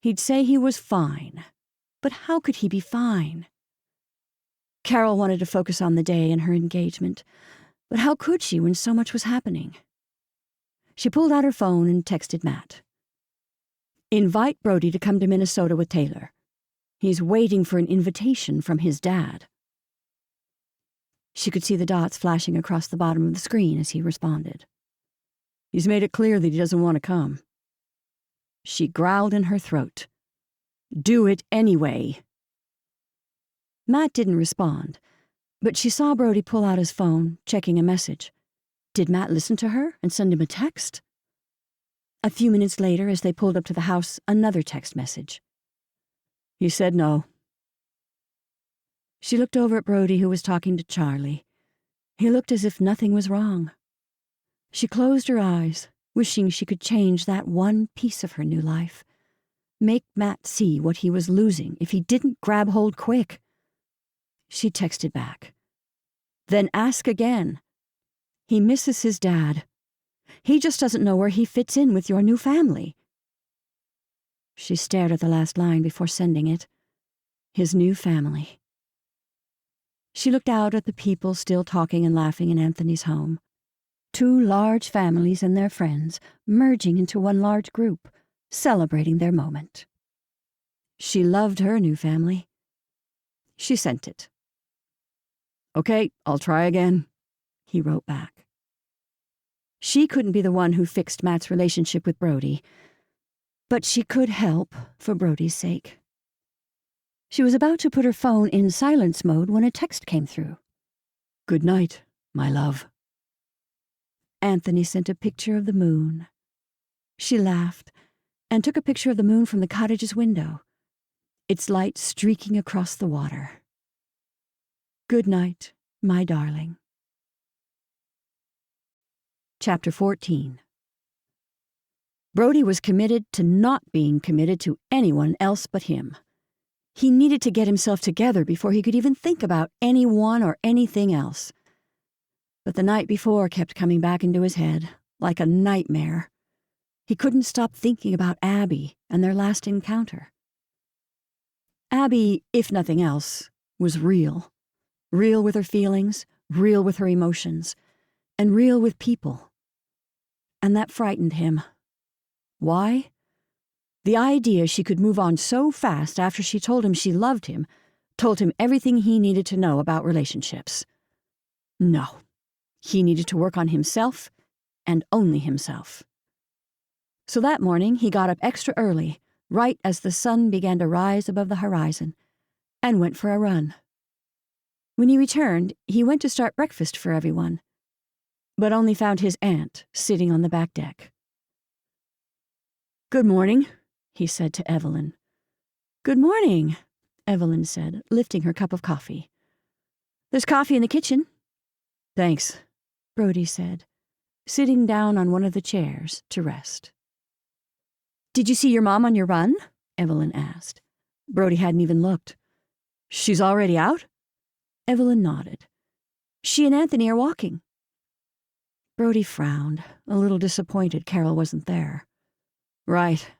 He'd say he was fine, but how could he be fine? Carol wanted to focus on the day and her engagement, but how could she when so much was happening? She pulled out her phone and texted Matt. "Invite Brody to come to Minnesota with Taylor. He's waiting for an invitation from his dad." She could see the dots flashing across the bottom of the screen as he responded. "He's made it clear that he doesn't want to come." She growled in her throat. "Do it anyway." Matt didn't respond, but she saw Brody pull out his phone, checking a message. Did Matt listen to her and send him a text? A few minutes later, as they pulled up to the house, another text message. "He said no." She looked over at Brody, who was talking to Charlie. He looked as if nothing was wrong. She closed her eyes, wishing she could change that one piece of her new life. Make Matt see what he was losing if he didn't grab hold quick. She texted back. "Then ask again. He misses his dad. He just doesn't know where he fits in with your new family." She stared at the last line before sending it. His new family. She looked out at the people still talking and laughing in Anthony's home. 2 large families and their friends merging into one large group, celebrating their moment. She loved her new family. She sent it. "Okay, I'll try again," he wrote back. She couldn't be the one who fixed Matt's relationship with Brody, but she could help for Brody's sake. She was about to put her phone in silence mode when a text came through. "Good night, my love." Anthony sent a picture of the moon. She laughed and took a picture of the moon from the cottage's window, its light streaking across the water. "Good night, my darling." Chapter 14. Brody was committed to not being committed to anyone else but him. He needed to get himself together before he could even think about anyone or anything else. But the night before kept coming back into his head, like a nightmare. He couldn't stop thinking about Abby and their last encounter. Abby, if nothing else, was real. Real with her feelings, real with her emotions, and real with people. And that frightened him. Why? The idea she could move on so fast after she told him she loved him told him everything he needed to know about relationships. No, he needed to work on himself and only himself. So that morning he got up extra early, right as the sun began to rise above the horizon, and went for a run. When he returned, he went to start breakfast for everyone, but only found his aunt sitting on the back deck. "Good morning," he said to Evelyn. "Good morning," Evelyn said, lifting her cup of coffee. "There's coffee in the kitchen." "Thanks," Brody said, sitting down on one of the chairs to rest. "Did you see your mom on your run?" Evelyn asked. Brody hadn't even looked. "She's already out?" Evelyn nodded. "She and Anthony are walking." Brody frowned, a little disappointed Carol wasn't there. "Right."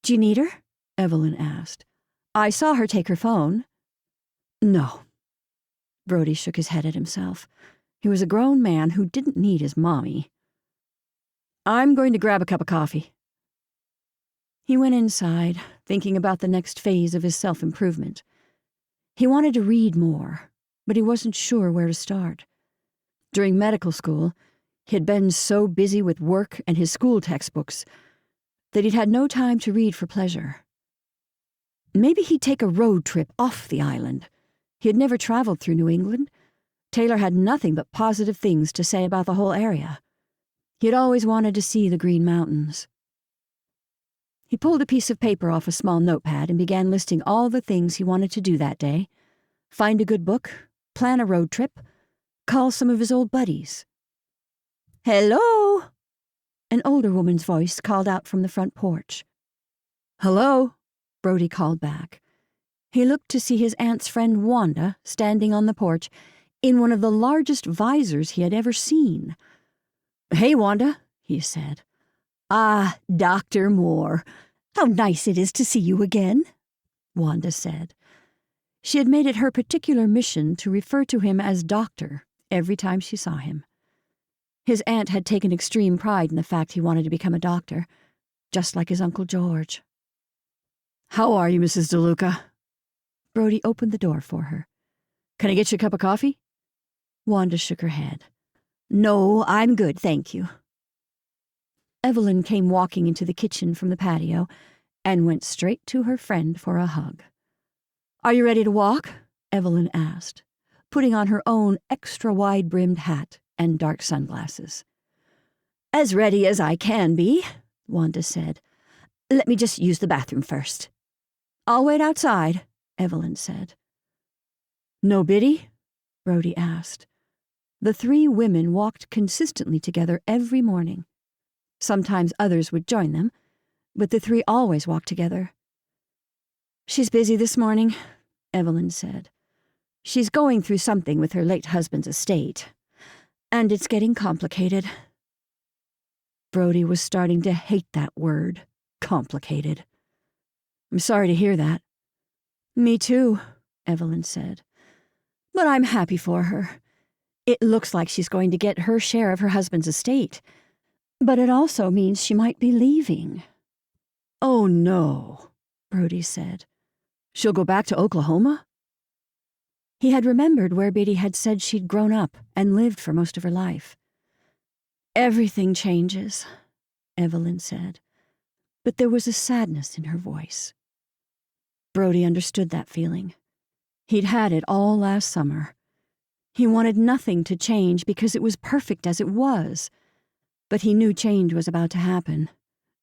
"Do you need her?" Evelyn asked. "I saw her take her phone." "No." Brody shook his head at himself. He was a grown man who didn't need his mommy. "I'm going to grab a cup of coffee." He went inside, thinking about the next phase of his self-improvement. He wanted to read more, but he wasn't sure where to start. During medical school, he had been so busy with work and his school textbooks that he'd had no time to read for pleasure. Maybe he'd take a road trip off the island. He had never traveled through New England. Taylor had nothing but positive things to say about the whole area. He had always wanted to see the Green Mountains. He pulled a piece of paper off a small notepad and began listing all the things he wanted to do that day: find a good book, plan a road trip, call some of his old buddies. "Hello!" An older woman's voice called out from the front porch. "Hello?" Brody called back. He looked to see his aunt's friend Wanda standing on the porch in one of the largest visors he had ever seen. "Hey, Wanda," he said. "Ah, Dr. Moore. How nice it is to see you again," Wanda said. She had made it her particular mission to refer to him as Doctor every time she saw him. His aunt had taken extreme pride in the fact he wanted to become a doctor, just like his Uncle George. "How are you, Mrs. DeLuca?" Brody opened the door for her. "Can I get you a cup of coffee?" Wanda shook her head. "No, I'm good, thank you." Evelyn came walking into the kitchen from the patio and went straight to her friend for a hug. "Are you ready to walk?" Evelyn asked, putting on her own extra wide-brimmed hat and dark sunglasses. "As ready as I can be," Wanda said. "Let me just use the bathroom first." "I'll wait outside," Evelyn said. "No biddy?" Brody asked. The three women walked consistently together every morning. Sometimes others would join them, but the three always walked together. "She's busy this morning," Evelyn said. "She's going through something with her late husband's estate, and it's getting complicated." Brody was starting to hate that word, complicated. "I'm sorry to hear that." "Me too," Evelyn said. "But I'm happy for her. It looks like she's going to get her share of her husband's estate, but it also means she might be leaving." "Oh, no," Brody said. "She'll go back to Oklahoma?" He had remembered where Biddy had said she'd grown up and lived for most of her life. "Everything changes," Evelyn said, but there was a sadness in her voice. Brody understood that feeling. He'd had it all last summer. He wanted nothing to change because it was perfect as it was, but he knew change was about to happen.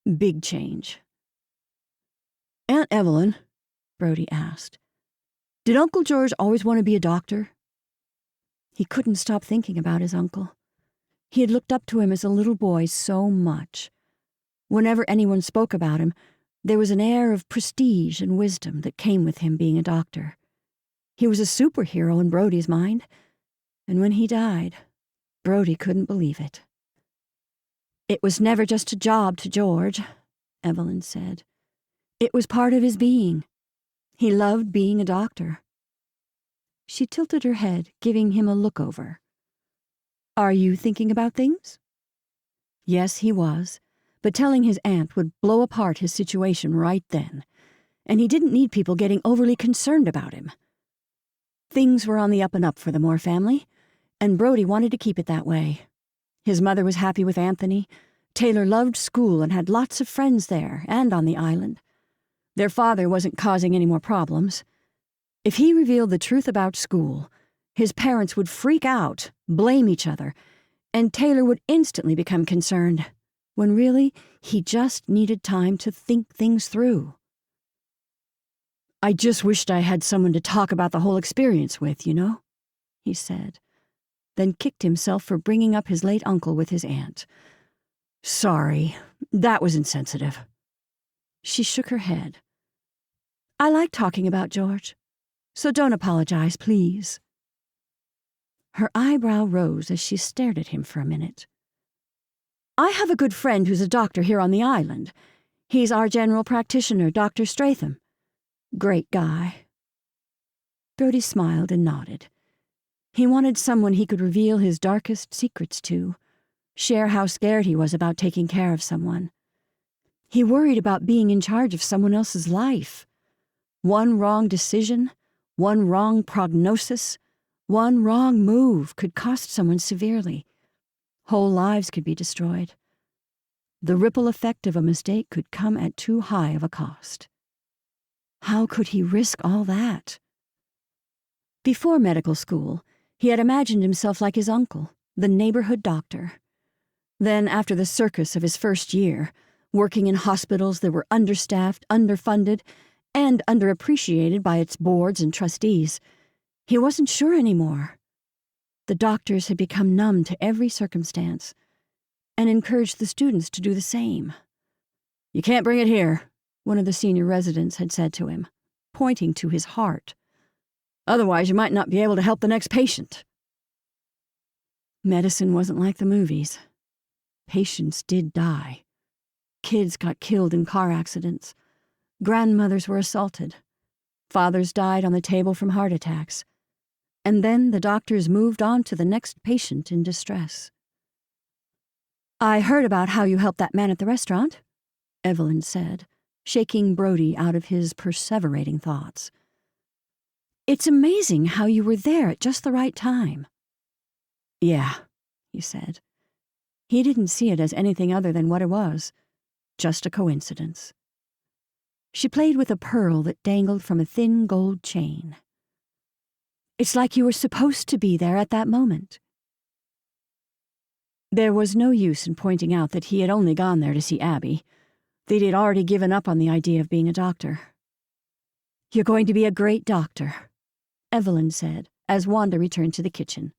Big change. "Aunt Evelyn," Brody asked, "did Uncle George always want to be a doctor?" He couldn't stop thinking about his uncle. He had looked up to him as a little boy so much. Whenever anyone spoke about him, there was an air of prestige and wisdom that came with him being a doctor. He was a superhero in Brody's mind, and when he died, Brody couldn't believe it. "It was never just a job to George," Evelyn said. "It was part of his being. He loved being a doctor." She tilted her head, giving him a look over. "Are you thinking about things?" Yes, he was, but telling his aunt would blow apart his situation right then, and he didn't need people getting overly concerned about him. Things were on the up and up for the Moore family, and Brody wanted to keep it that way. His mother was happy with Anthony. Taylor loved school and had lots of friends there and on the island. Their father wasn't causing any more problems. If he revealed the truth about school, his parents would freak out, blame each other, and Taylor would instantly become concerned, when really he just needed time to think things through. "I just wished I had someone to talk about the whole experience with, you know," he said, then kicked himself for bringing up his late uncle with his aunt. "Sorry, that was insensitive." She shook her head. "I like talking about George, so don't apologize, please." Her eyebrow rose as she stared at him for a minute. "I have a good friend who's a doctor here on the island. He's our general practitioner, Dr. Stratham. Great guy." Brody smiled and nodded. He wanted someone he could reveal his darkest secrets to, share how scared he was about taking care of someone. He worried about being in charge of someone else's life. One wrong decision, one wrong prognosis, one wrong move could cost someone severely. Whole lives could be destroyed. The ripple effect of a mistake could come at too high of a cost. How could he risk all that? Before medical school, he had imagined himself like his uncle, the neighborhood doctor. Then, after the circus of his first year, working in hospitals that were understaffed, underfunded, and underappreciated by its boards and trustees, he wasn't sure anymore. The doctors had become numb to every circumstance and encouraged the students to do the same. "You can't bring it here," one of the senior residents had said to him, pointing to his heart. "Otherwise, you might not be able to help the next patient." Medicine wasn't like the movies. Patients did die. Kids got killed in car accidents. Grandmothers were assaulted. Fathers died on the table from heart attacks. And then the doctors moved on to the next patient in distress. "I heard about how you helped that man at the restaurant," Evelyn said, shaking Brody out of his perseverating thoughts. "It's amazing how you were there at just the right time." "Yeah," he said. He didn't see it as anything other than what it was, just a coincidence. She played with a pearl that dangled from a thin gold chain. "It's like you were supposed to be there at that moment." There was no use in pointing out that he had only gone there to see Abby. They'd had already given up on the idea of being a doctor. "You're going to be a great doctor," Evelyn said, as Wanda returned to the kitchen.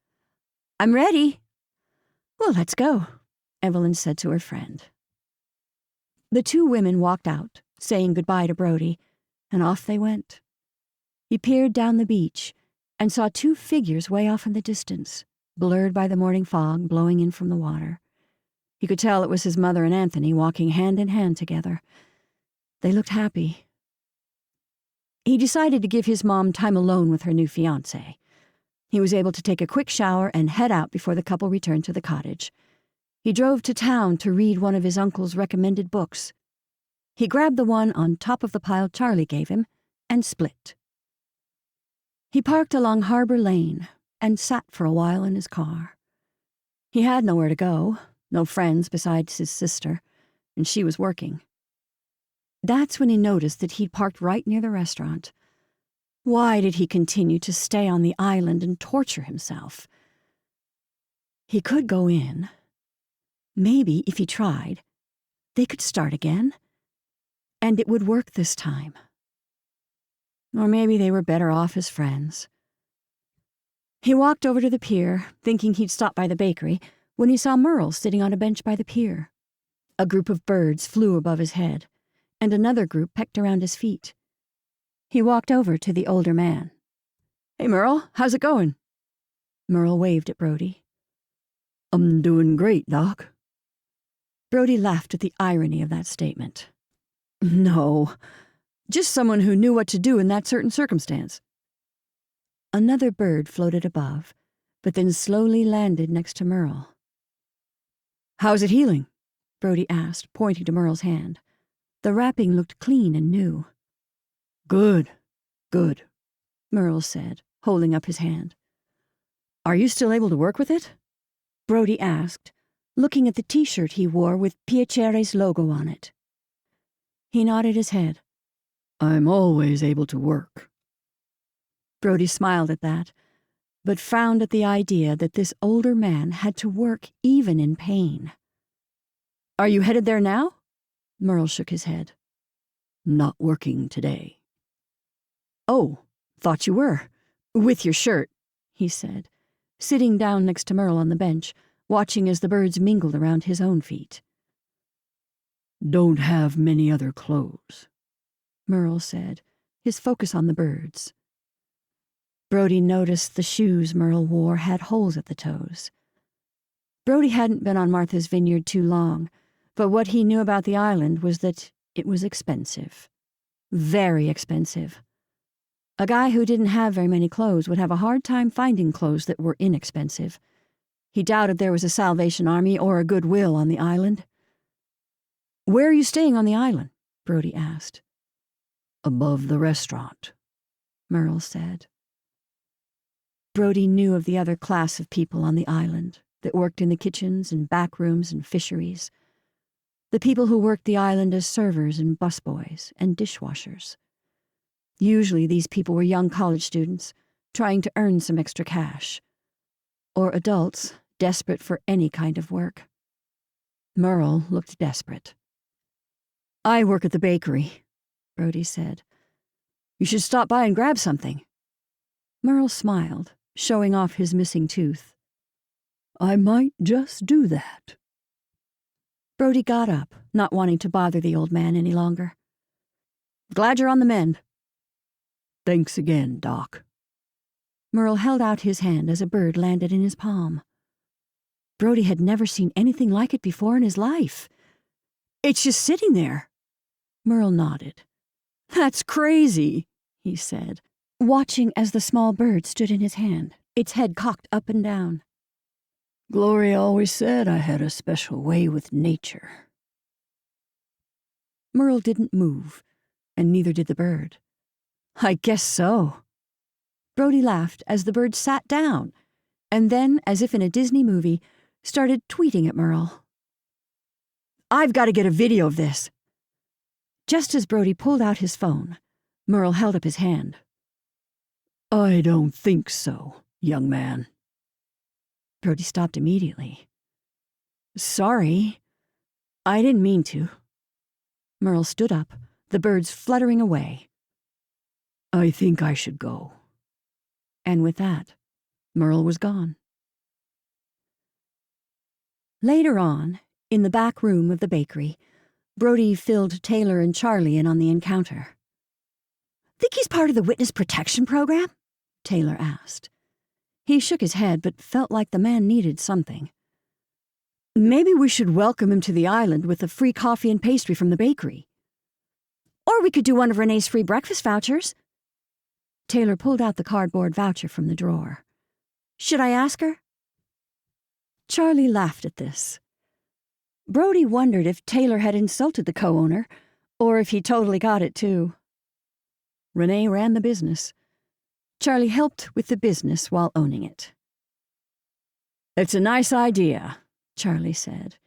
"I'm ready." "Well, let's go," Evelyn said to her friend. The two women walked out, saying goodbye to Brody, and off they went. He peered down the beach and saw two figures way off in the distance, blurred by the morning fog blowing in from the water. He could tell it was his mother and Anthony walking hand in hand together. They looked happy. He decided to give his mom time alone with her new fiancé. He was able to take a quick shower and head out before the couple returned to the cottage. He drove to town to read one of his uncle's recommended books. He grabbed the one on top of the pile Charlie gave him and split. He parked along Harbor Lane and sat for a while in his car. He had nowhere to go, no friends besides his sister, and she was working. That's when he noticed that he'd parked right near the restaurant. Why did he continue to stay on the island and torture himself? He could go in. Maybe, if he tried, they could start again, and it would work this time. Or maybe they were better off as friends. He walked over to the pier, thinking he'd stop by the bakery, when he saw Merle sitting on a bench by the pier. A group of birds flew above his head, and another group pecked around his feet. He walked over to the older man. "Hey, Merle, how's it going?" Merle waved at Brody. "I'm doing great, Doc." Brody laughed at the irony of that statement. "No, just someone who knew what to do in that certain circumstance." Another bird floated above, but then slowly landed next to Merle. "How's it healing?" Brody asked, pointing to Merle's hand. The wrapping looked clean and new. Good, Merle said, holding up his hand. "Are you still able to work with it?" Brody asked, looking at the t-shirt he wore with Piacere's logo on it. He nodded his head. "I'm always able to work." Brody smiled at that, but frowned at the idea that this older man had to work even in pain. "Are you headed there now?" Merle shook his head. "Not working today." "Oh, thought you were. With your shirt," he said, sitting down next to Merle on the bench, watching as the birds mingled around his own feet. "Don't have many other clothes," Merle said, his focus on the birds. Brody noticed the shoes Merle wore had holes at the toes. Brody hadn't been on Martha's Vineyard too long, but what he knew about the island was that it was expensive. Very expensive. A guy who didn't have very many clothes would have a hard time finding clothes that were inexpensive. He doubted there was a Salvation Army or a Goodwill on the island. "Where are you staying on the island?" Brody asked. "Above the restaurant," Merle said. Brody knew of the other class of people on the island that worked in the kitchens and back rooms and fisheries. The people who worked the island as servers and busboys and dishwashers. Usually these people were young college students trying to earn some extra cash, or adults desperate for any kind of work. Merle looked desperate. "I work at the bakery," Brody said. "You should stop by and grab something." Merle smiled, showing off his missing tooth. "I might just do that." Brody got up, not wanting to bother the old man any longer. "Glad you're on the mend." "Thanks again, Doc." Merle held out his hand as a bird landed in his palm. Brody had never seen anything like it before in his life. "It's just sitting there." Merle nodded. "That's crazy," he said, watching as the small bird stood in his hand, its head cocked up and down. "Gloria always said I had a special way with nature." Merle didn't move, and neither did the bird. "I guess so." Brody laughed as the bird sat down, and then, as if in a Disney movie, started tweeting at Merle. "I've got to get a video of this." Just as Brody pulled out his phone, Merle held up his hand. "I don't think so, young man." Brody stopped immediately. "Sorry. I didn't mean to." Merle stood up, the birds fluttering away. "I think I should go." And with that, Merle was gone. Later on, in the back room of the bakery, Brody filled Taylor and Charlie in on the encounter. "Think he's part of the witness protection program?" Taylor asked. He shook his head, but felt like the man needed something. "Maybe we should welcome him to the island with a free coffee and pastry from the bakery. Or we could do one of Renee's free breakfast vouchers." Taylor pulled out the cardboard voucher from the drawer. "Should I ask her?" Charlie laughed at this. Brody wondered if Taylor had insulted the co-owner, or if he totally got it too. Renee ran the business. Charlie helped with the business while owning it. "It's a nice idea," Charlie said.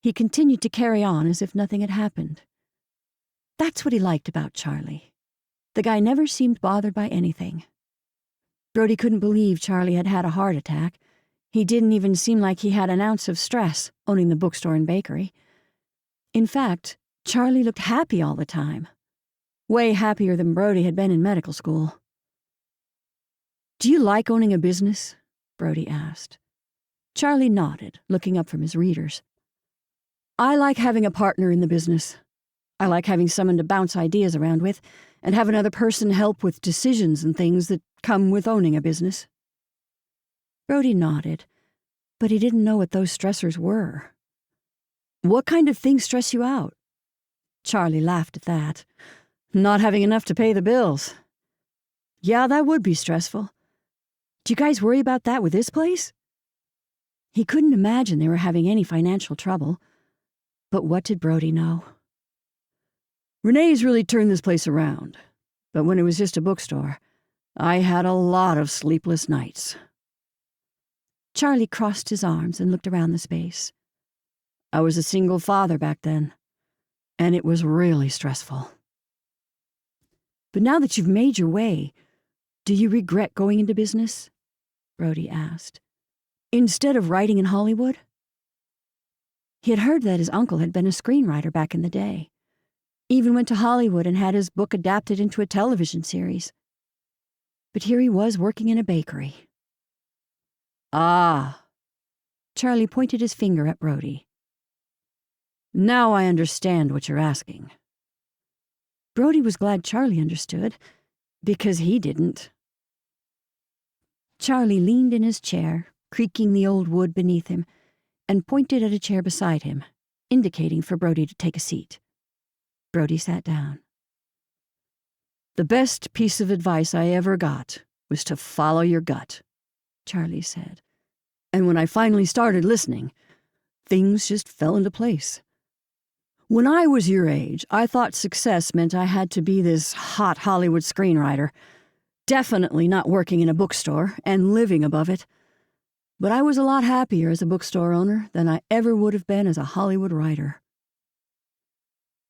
He continued to carry on as if nothing had happened. That's what he liked about Charlie. The guy never seemed bothered by anything. Brody couldn't believe Charlie had had a heart attack. He didn't even seem like he had an ounce of stress owning the bookstore and bakery. In fact, Charlie looked happy all the time. Way happier than Brody had been in medical school. "Do you like owning a business?" Brody asked. Charlie nodded, looking up from his readers. "I like having a partner in the business. I like having someone to bounce ideas around with, and have another person help with decisions and things that come with owning a business." Brody nodded, but he didn't know what those stressors were. "What kind of things stress you out?" Charlie laughed at that. "Not having enough to pay the bills." "Yeah, that would be stressful. Do you guys worry about that with this place?" He couldn't imagine they were having any financial trouble. But what did Brody know? "Renee's really turned this place around. But when it was just a bookstore, I had a lot of sleepless nights." Charlie crossed his arms and looked around the space. "I was a single father back then, and it was really stressful. But now that you've made your way, Do you regret going into business? Brody asked. Instead of writing in Hollywood? He had heard that his uncle had been a screenwriter back in the day. Even went to Hollywood and had his book adapted into a television series. But here he was working in a bakery. Ah. Charlie pointed his finger at Brody. Now I understand what you're asking. Brody was glad Charlie understood, because he didn't. Charlie leaned in his chair, creaking the old wood beneath him, and pointed at a chair beside him, indicating for Brody to take a seat. Brody sat down. The best piece of advice I ever got was to follow your gut, Charlie said. And when I finally started listening, things just fell into place. When I was your age, I thought success meant I had to be this hot Hollywood screenwriter, definitely not working in a bookstore and living above it. But I was a lot happier as a bookstore owner than I ever would have been as a Hollywood writer.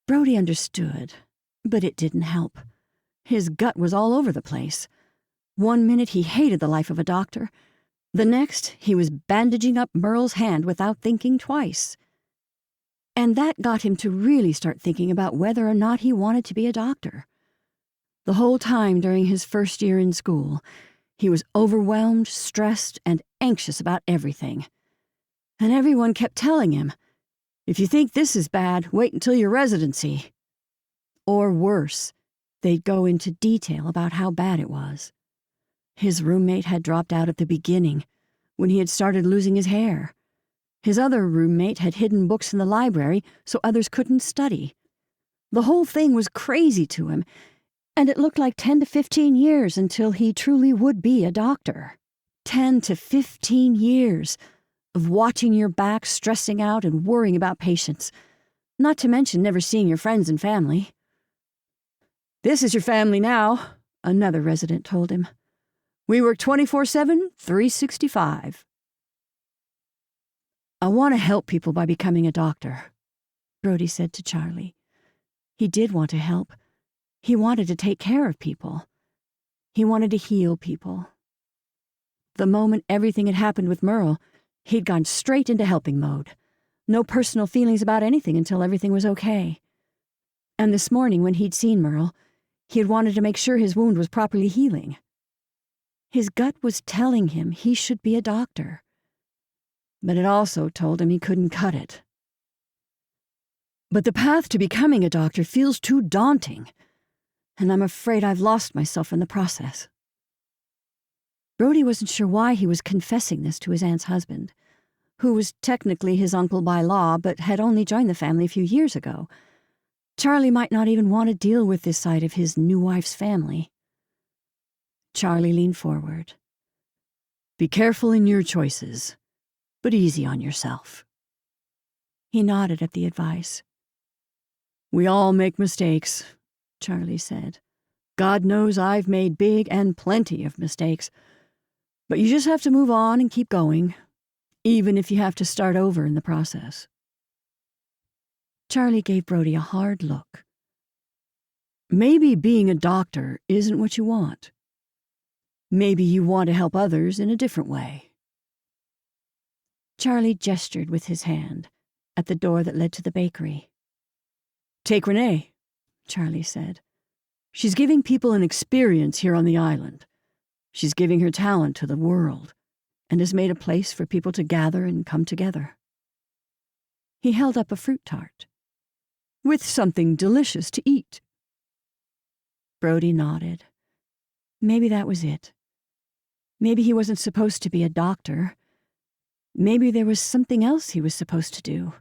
Brody understood, but it didn't help. His gut was all over the place. One minute he hated the life of a doctor. The next, he was bandaging up Merle's hand without thinking twice. And that got him to really start thinking about whether or not he wanted to be a doctor. The whole time during his first year in school, he was overwhelmed, stressed, and anxious about everything. And everyone kept telling him, if you think this is bad, wait until your residency. Or worse, they'd go into detail about how bad it was. His roommate had dropped out at the beginning, when he had started losing his hair. His other roommate had hidden books in the library so others couldn't study. The whole thing was crazy to him, and it looked like 10 to 15 years until he truly would be a doctor. 10 to 15 years of watching your back, stressing out, and worrying about patients, not to mention never seeing your friends and family. This is your family now, another resident told him. We work 24/7, 365. I want to help people by becoming a doctor, Brody said to Charlie. He did want to help. He wanted to take care of people. He wanted to heal people. The moment everything had happened with Merle, he'd gone straight into helping mode. No personal feelings about anything until everything was okay. And this morning, when he'd seen Merle, he had wanted to make sure his wound was properly healing. His gut was telling him he should be a doctor. But it also told him he couldn't cut it. But the path to becoming a doctor feels too daunting, and I'm afraid I've lost myself in the process. Brody wasn't sure why he was confessing this to his aunt's husband, who was technically his uncle by law but had only joined the family a few years ago. Charlie might not even want to deal with this side of his new wife's family. Charlie leaned forward. Be careful in your choices, but easy on yourself. He nodded at the advice. We all make mistakes, Charlie said. God knows I've made big and plenty of mistakes. But you just have to move on and keep going, even if you have to start over in the process. Charlie gave Brody a hard look. Maybe being a doctor isn't what you want. Maybe you want to help others in a different way. Charlie gestured with his hand at the door that led to the bakery. Take Renee, Charlie said. She's giving people an experience here on the island. She's giving her talent to the world, and has made a place for people to gather and come together. He held up a fruit tart. With something delicious to eat. Brody nodded. Maybe that was it. Maybe he wasn't supposed to be a doctor. Maybe there was something else he was supposed to do.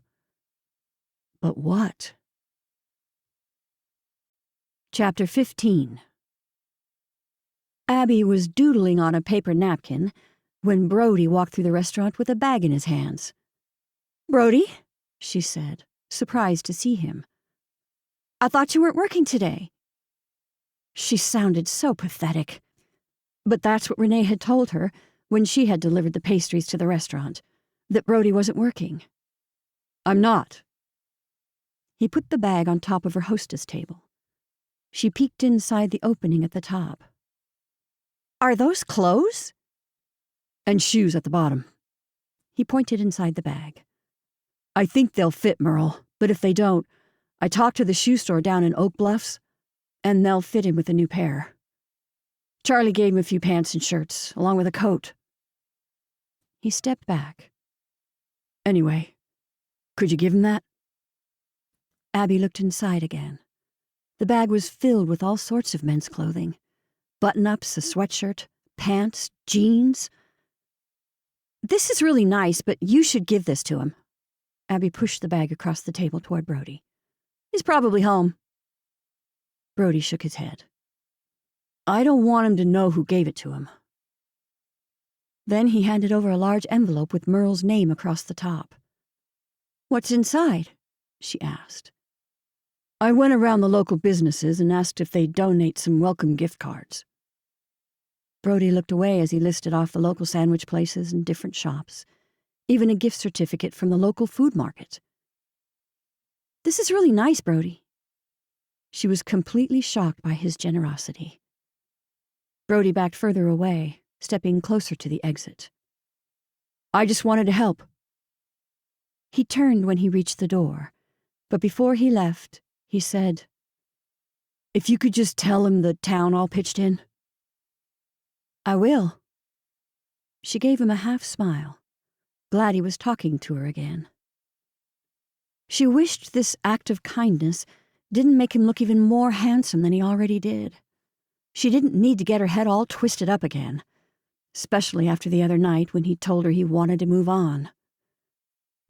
But what? Chapter 15. Abby was doodling on a paper napkin when Brody walked through the restaurant with a bag in his hands. Brody, she said, surprised to see him. I thought you weren't working today. She sounded so pathetic. But that's what Renee had told her when she had delivered the pastries to the restaurant, that Brody wasn't working. I'm not. He put the bag on top of her hostess table. She peeked inside the opening at the top. Are those clothes? And shoes at the bottom. He pointed inside the bag. I think they'll fit, Merle, but if they don't, I talked to the shoe store down in Oak Bluffs, and they'll fit him with a new pair. Charlie gave him a few pants and shirts, along with a coat. He stepped back. Anyway, could you give him that? Abby looked inside again. The bag was filled with all sorts of men's clothing. Button-ups, a sweatshirt, pants, jeans. This is really nice, but you should give this to him. Abby pushed the bag across the table toward Brody. He's probably home. Brody shook his head. I don't want him to know who gave it to him. Then he handed over a large envelope with Merle's name across the top. What's inside? She asked. I went around the local businesses and asked if they'd donate some welcome gift cards. Brody looked away as he listed off the local sandwich places and different shops, even a gift certificate from the local food market. This is really nice, Brody. She was completely shocked by his generosity. Brody backed further away, stepping closer to the exit. I just wanted to help. He turned when he reached the door, but before he left, he said, If you could just tell him the town all pitched in. I will. She gave him a half smile, glad he was talking to her again. She wished this act of kindness didn't make him look even more handsome than he already did. She didn't need to get her head all twisted up again, especially after the other night when he told her he wanted to move on.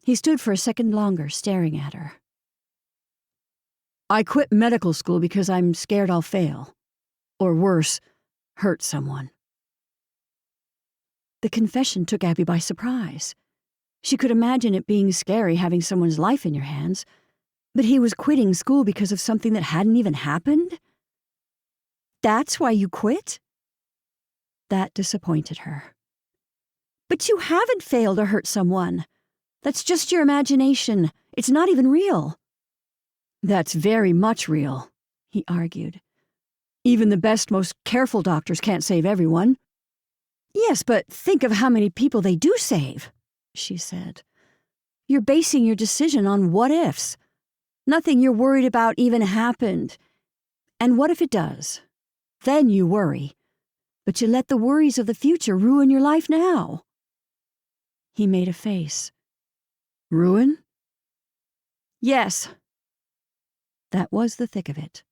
He stood for a second longer, staring at her. I quit medical school because I'm scared I'll fail. Or worse, hurt someone. The confession took Abby by surprise. She could imagine it being scary having someone's life in your hands, but he was quitting school because of something that hadn't even happened? That's why you quit? That disappointed her. But you haven't failed or hurt someone. That's just your imagination. It's not even real. That's very much real, he argued. Even the best, most careful doctors can't save everyone. Yes, but think of how many people they do save, she said. You're basing your decision on what-ifs. Nothing you're worried about even happened. And what if it does? Then you worry. But you let the worries of the future ruin your life now. He made a face. Ruin? Yes. That was the thick of it.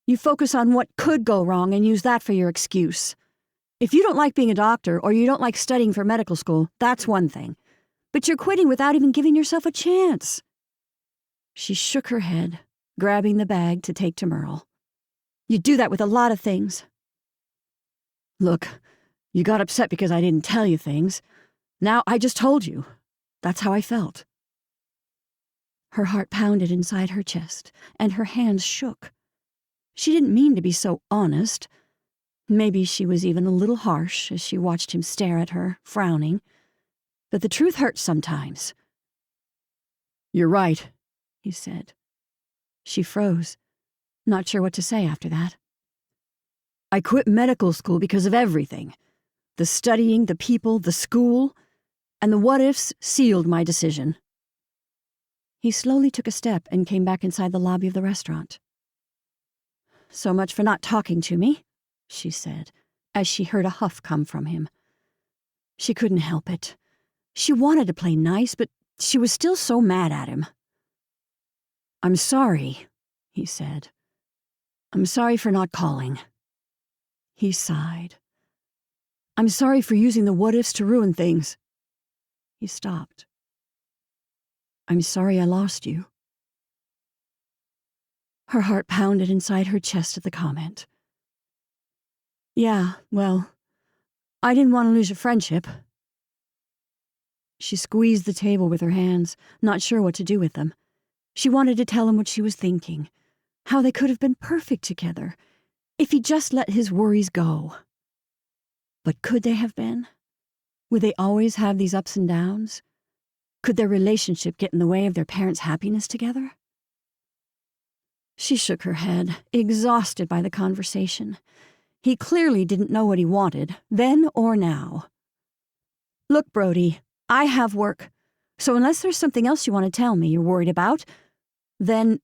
You focus on what could go wrong and use that for your excuse. If you don't like being a doctor or you don't like studying for medical school, that's one thing. But you're quitting without even giving yourself a chance. She shook her head, grabbing the bag to take to Merle. You do that with a lot of things. Look, you got upset because I didn't tell you things. Now I just told you. That's how I felt. Her heart pounded inside her chest, and her hands shook. She didn't mean to be so honest. Maybe she was even a little harsh as she watched him stare at her, frowning. But the truth hurts sometimes. You're right, he said. She froze, not sure what to say after that. I quit medical school because of everything. The studying, the people, the school, and the what-ifs sealed my decision. He slowly took a step and came back inside the lobby of the restaurant. So much for not talking to me, she said, as she heard a huff come from him. She couldn't help it. She wanted to play nice, but she was still so mad at him. I'm sorry, he said. I'm sorry for not calling. He sighed. I'm sorry for using the what-ifs to ruin things. He stopped. I'm sorry I lost you. Her heart pounded inside her chest at the comment. Yeah, well, I didn't want to lose your friendship. She squeezed the table with her hands, not sure what to do with them. She wanted to tell him what she was thinking, how they could have been perfect together, if he just let his worries go. But could they have been? Would they always have these ups and downs? Could their relationship get in the way of their parents' happiness together? She shook her head, exhausted by the conversation. He clearly didn't know what he wanted, then or now. "Look, Brody, I have work, so unless there's something else you want to tell me you're worried about, then—"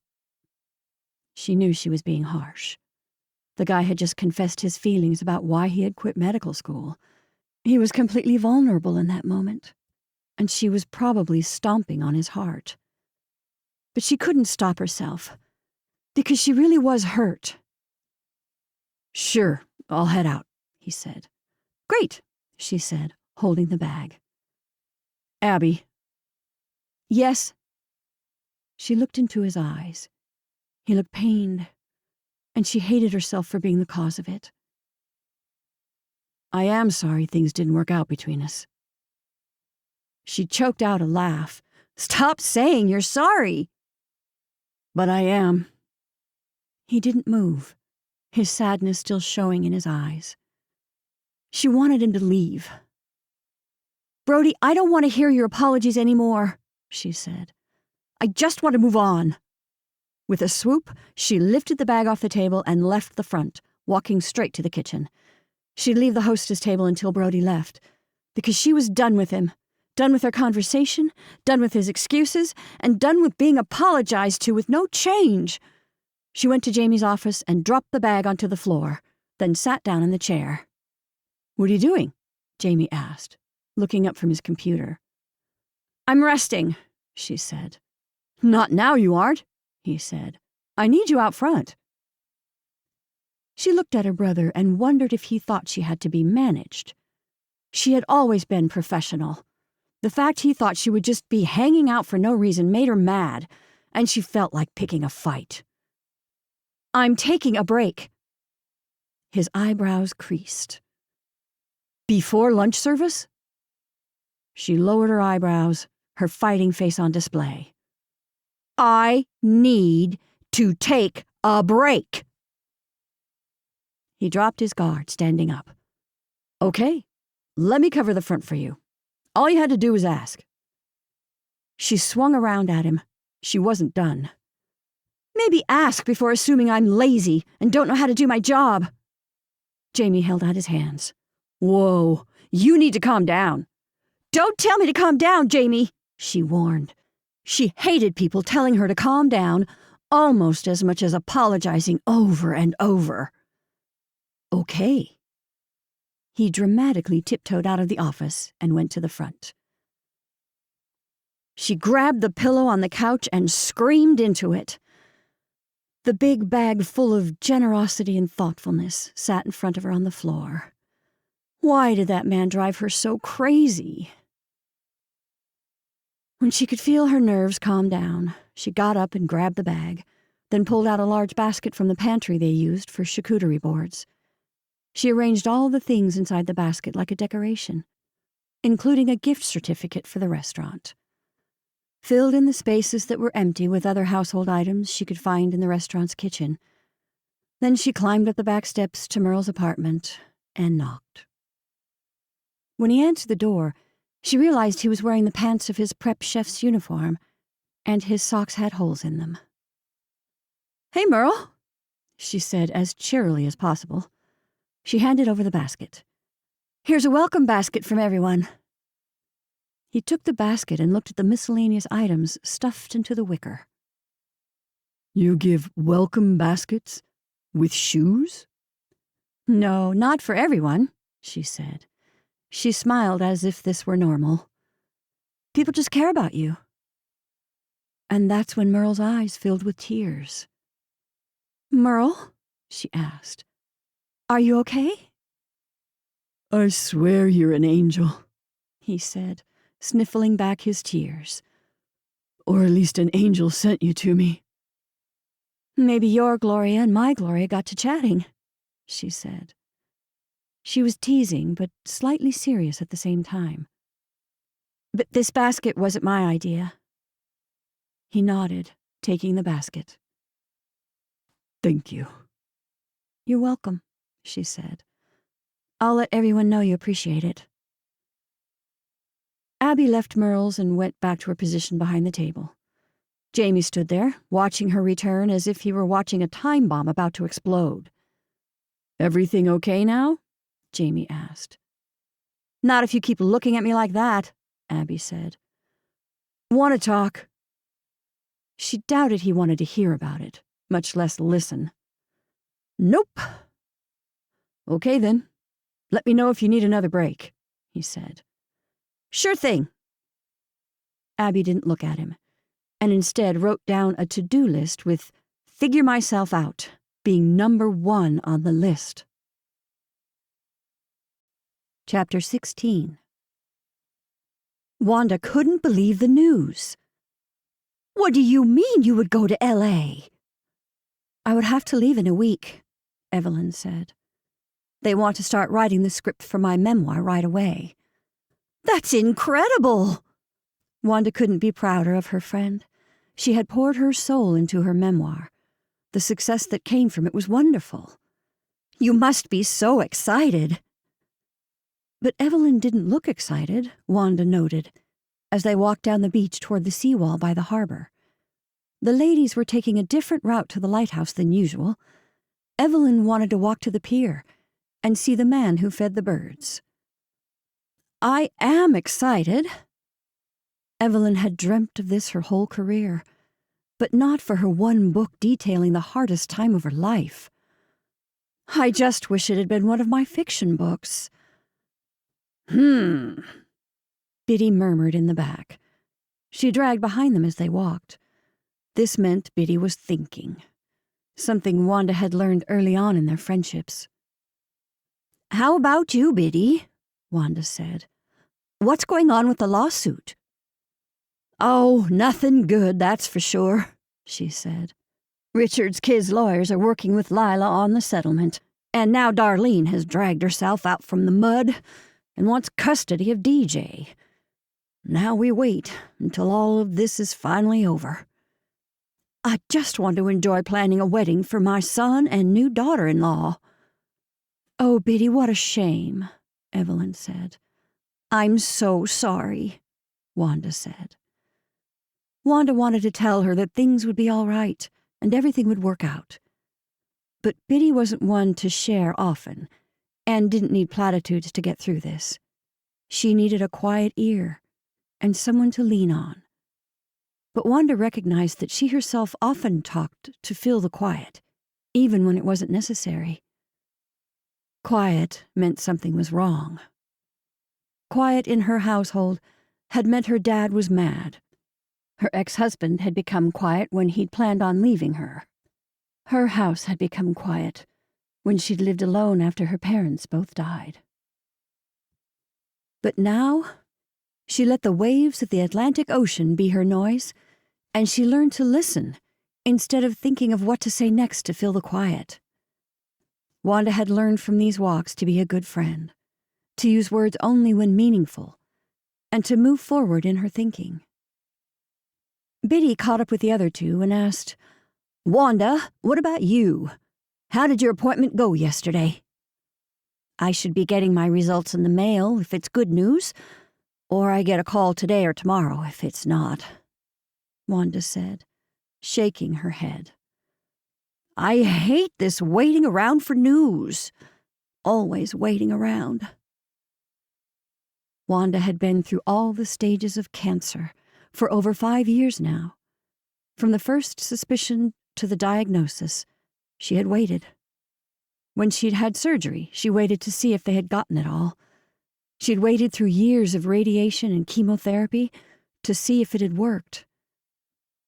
She knew she was being harsh. The guy had just confessed his feelings about why he had quit medical school. He was completely vulnerable in that moment, and she was probably stomping on his heart. But she couldn't stop herself, because she really was hurt. "Sure, I'll head out," he said. "Great," she said, holding the bag. "Abby." "Yes?" She looked into his eyes. He looked pained, and she hated herself for being the cause of it. "I am sorry things didn't work out between us." She choked out a laugh. "Stop saying you're sorry." "But I am." He didn't move, his sadness still showing in his eyes. She wanted him to leave. "Brody, I don't want to hear your apologies anymore," she said. "I just want to move on." With a swoop, she lifted the bag off the table and left the front, walking straight to the kitchen. She'd leave the hostess table until Brody left, because she was done with him, done with their conversation, done with his excuses, and done with being apologized to with no change. She went to Jamie's office and dropped the bag onto the floor, then sat down in the chair. "What are you doing?" Jamie asked, looking up from his computer. "I'm resting," she said. "Not now you aren't," he said. "I need you out front." She looked at her brother and wondered if he thought she had to be managed. She had always been professional. The fact he thought she would just be hanging out for no reason made her mad, and she felt like picking a fight. "I'm taking a break." His eyebrows creased. "Before lunch service?" She lowered her eyebrows, her fighting face on display. "I need to take a break." He dropped his guard, standing up. "Okay, let me cover the front for you. All you had to do was ask." She swung around at him. She wasn't done. "Maybe ask before assuming I'm lazy and don't know how to do my job." Jamie held out his hands. "Whoa, you need to calm down." "Don't tell me to calm down, Jamie," she warned. She hated people telling her to calm down almost as much as apologizing over and over. "Okay." He dramatically tiptoed out of the office and went to the front. She grabbed the pillow on the couch and screamed into it. The big bag full of generosity and thoughtfulness sat in front of her on the floor. Why did that man drive her so crazy? When she could feel her nerves calm down, she got up and grabbed the bag, then pulled out a large basket from the pantry they used for charcuterie boards. She arranged all the things inside the basket like a decoration, including a gift certificate for the restaurant. Filled in the spaces that were empty with other household items she could find in the restaurant's kitchen. Then she climbed up the back steps to Merle's apartment and knocked. When he answered the door, she realized he was wearing the pants of his prep chef's uniform, and his socks had holes in them. "Hey, Merle," she said as cheerily as possible. She handed over the basket. "Here's a welcome basket from everyone." He took the basket and looked at the miscellaneous items stuffed into the wicker. "You give welcome baskets with shoes?" "No, not for everyone," she said. She smiled as if this were normal. "People just care about you." And that's when Merle's eyes filled with tears. "Merle?" she asked. "Are you okay?" "I swear you're an angel," he said, sniffling back his tears. "Or at least an angel sent you to me." "Maybe your Gloria and my Gloria got to chatting," she said. She was teasing, but slightly serious at the same time. "But this basket wasn't my idea." He nodded, taking the basket. "Thank you." "You're welcome," she said. "I'll let everyone know you appreciate it." Abby left Merle's and went back to her position behind the table. Jamie stood there, watching her return as if he were watching a time bomb about to explode. Everything okay now? Jamie asked. Not if you keep looking at me like that, Abby said. Want to talk? She doubted he wanted to hear about it, much less listen. Nope. Okay then. Let me know if you need another break, he said. Sure thing. Abby didn't look at him, and instead wrote down a to-do list with "figure myself out" being number 1 on the list. Chapter 16. Wanda couldn't believe the news. What do you mean you would go to L.A.? I would have to leave in a week, Evelyn said. They want to start writing the script for my memoir right away. That's incredible! Wanda couldn't be prouder of her friend. She had poured her soul into her memoir. The success that came from it was wonderful. You must be so excited. But Evelyn didn't look excited, Wanda noted, as they walked down the beach toward the seawall by the harbor. The ladies were taking a different route to the lighthouse than usual. Evelyn wanted to walk to the pier and see the man who fed the birds. I am excited. Evelyn had dreamt of this her whole career, but not for her one book detailing the hardest time of her life. I just wish it had been one of my fiction books. Biddy murmured in the back. She dragged behind them as they walked. This meant Biddy was thinking, something Wanda had learned early on in their friendships. How about you, Biddy? Wanda said. What's going on with the lawsuit? Oh, nothing good, that's for sure, she said. Richard's kids' lawyers are working with Lila on the settlement, and now Darlene has dragged herself out from the mud and wants custody of DJ. Now we wait until all of this is finally over. I just want to enjoy planning a wedding for my son and new daughter-in-law. Oh, Biddy, what a shame, Evelyn said. I'm so sorry, Wanda said. Wanda wanted to tell her that things would be all right and everything would work out. But Biddy wasn't one to share often and didn't need platitudes to get through this. She needed a quiet ear and someone to lean on. But Wanda recognized that she herself often talked to fill the quiet, even when it wasn't necessary. Quiet meant something was wrong. Quiet in her household had meant her dad was mad. Her ex-husband had become quiet when he'd planned on leaving her. Her house had become quiet when she'd lived alone after her parents both died. But now, she let the waves of the Atlantic Ocean be her noise, and she learned to listen instead of thinking of what to say next to fill the quiet. Wanda had learned from these walks to be a good friend, to use words only when meaningful, and to move forward in her thinking. Biddy caught up with the other two and asked, Wanda, what about you? How did your appointment go yesterday? I should be getting my results in the mail if it's good news, or I get a call today or tomorrow if it's not, Wanda said, shaking her head. I hate this waiting around for news. Always waiting around. Wanda had been through all the stages of cancer for over 5 years now. From the first suspicion to the diagnosis, she had waited. When she'd had surgery, she waited to see if they had gotten it all. She'd waited through years of radiation and chemotherapy to see if it had worked.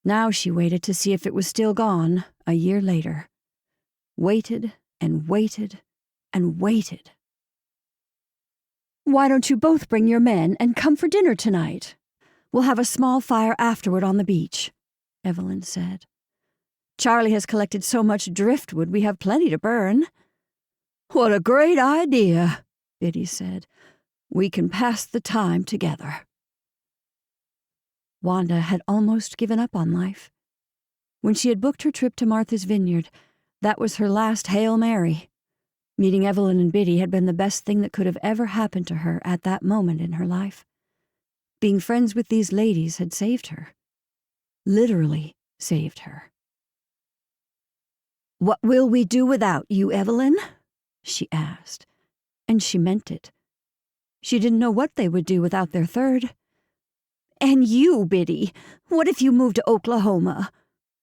Now she waited to see if it was still gone a year later. Waited and waited and waited. Why don't you both bring your men and come for dinner tonight? We'll have a small fire afterward on the beach, Evelyn said. Charlie has collected so much driftwood we have plenty to burn. What a great idea, Biddy said. We can pass the time together. Wanda had almost given up on life. When she had booked her trip to Martha's Vineyard, that was her last Hail Mary. Meeting Evelyn and Biddy had been the best thing that could have ever happened to her at that moment in her life. Being friends with these ladies had saved her. Literally saved her. What will we do without you, Evelyn? she asked, and she meant it. She didn't know what they would do without their third. And you, Biddy, what if you moved to Oklahoma?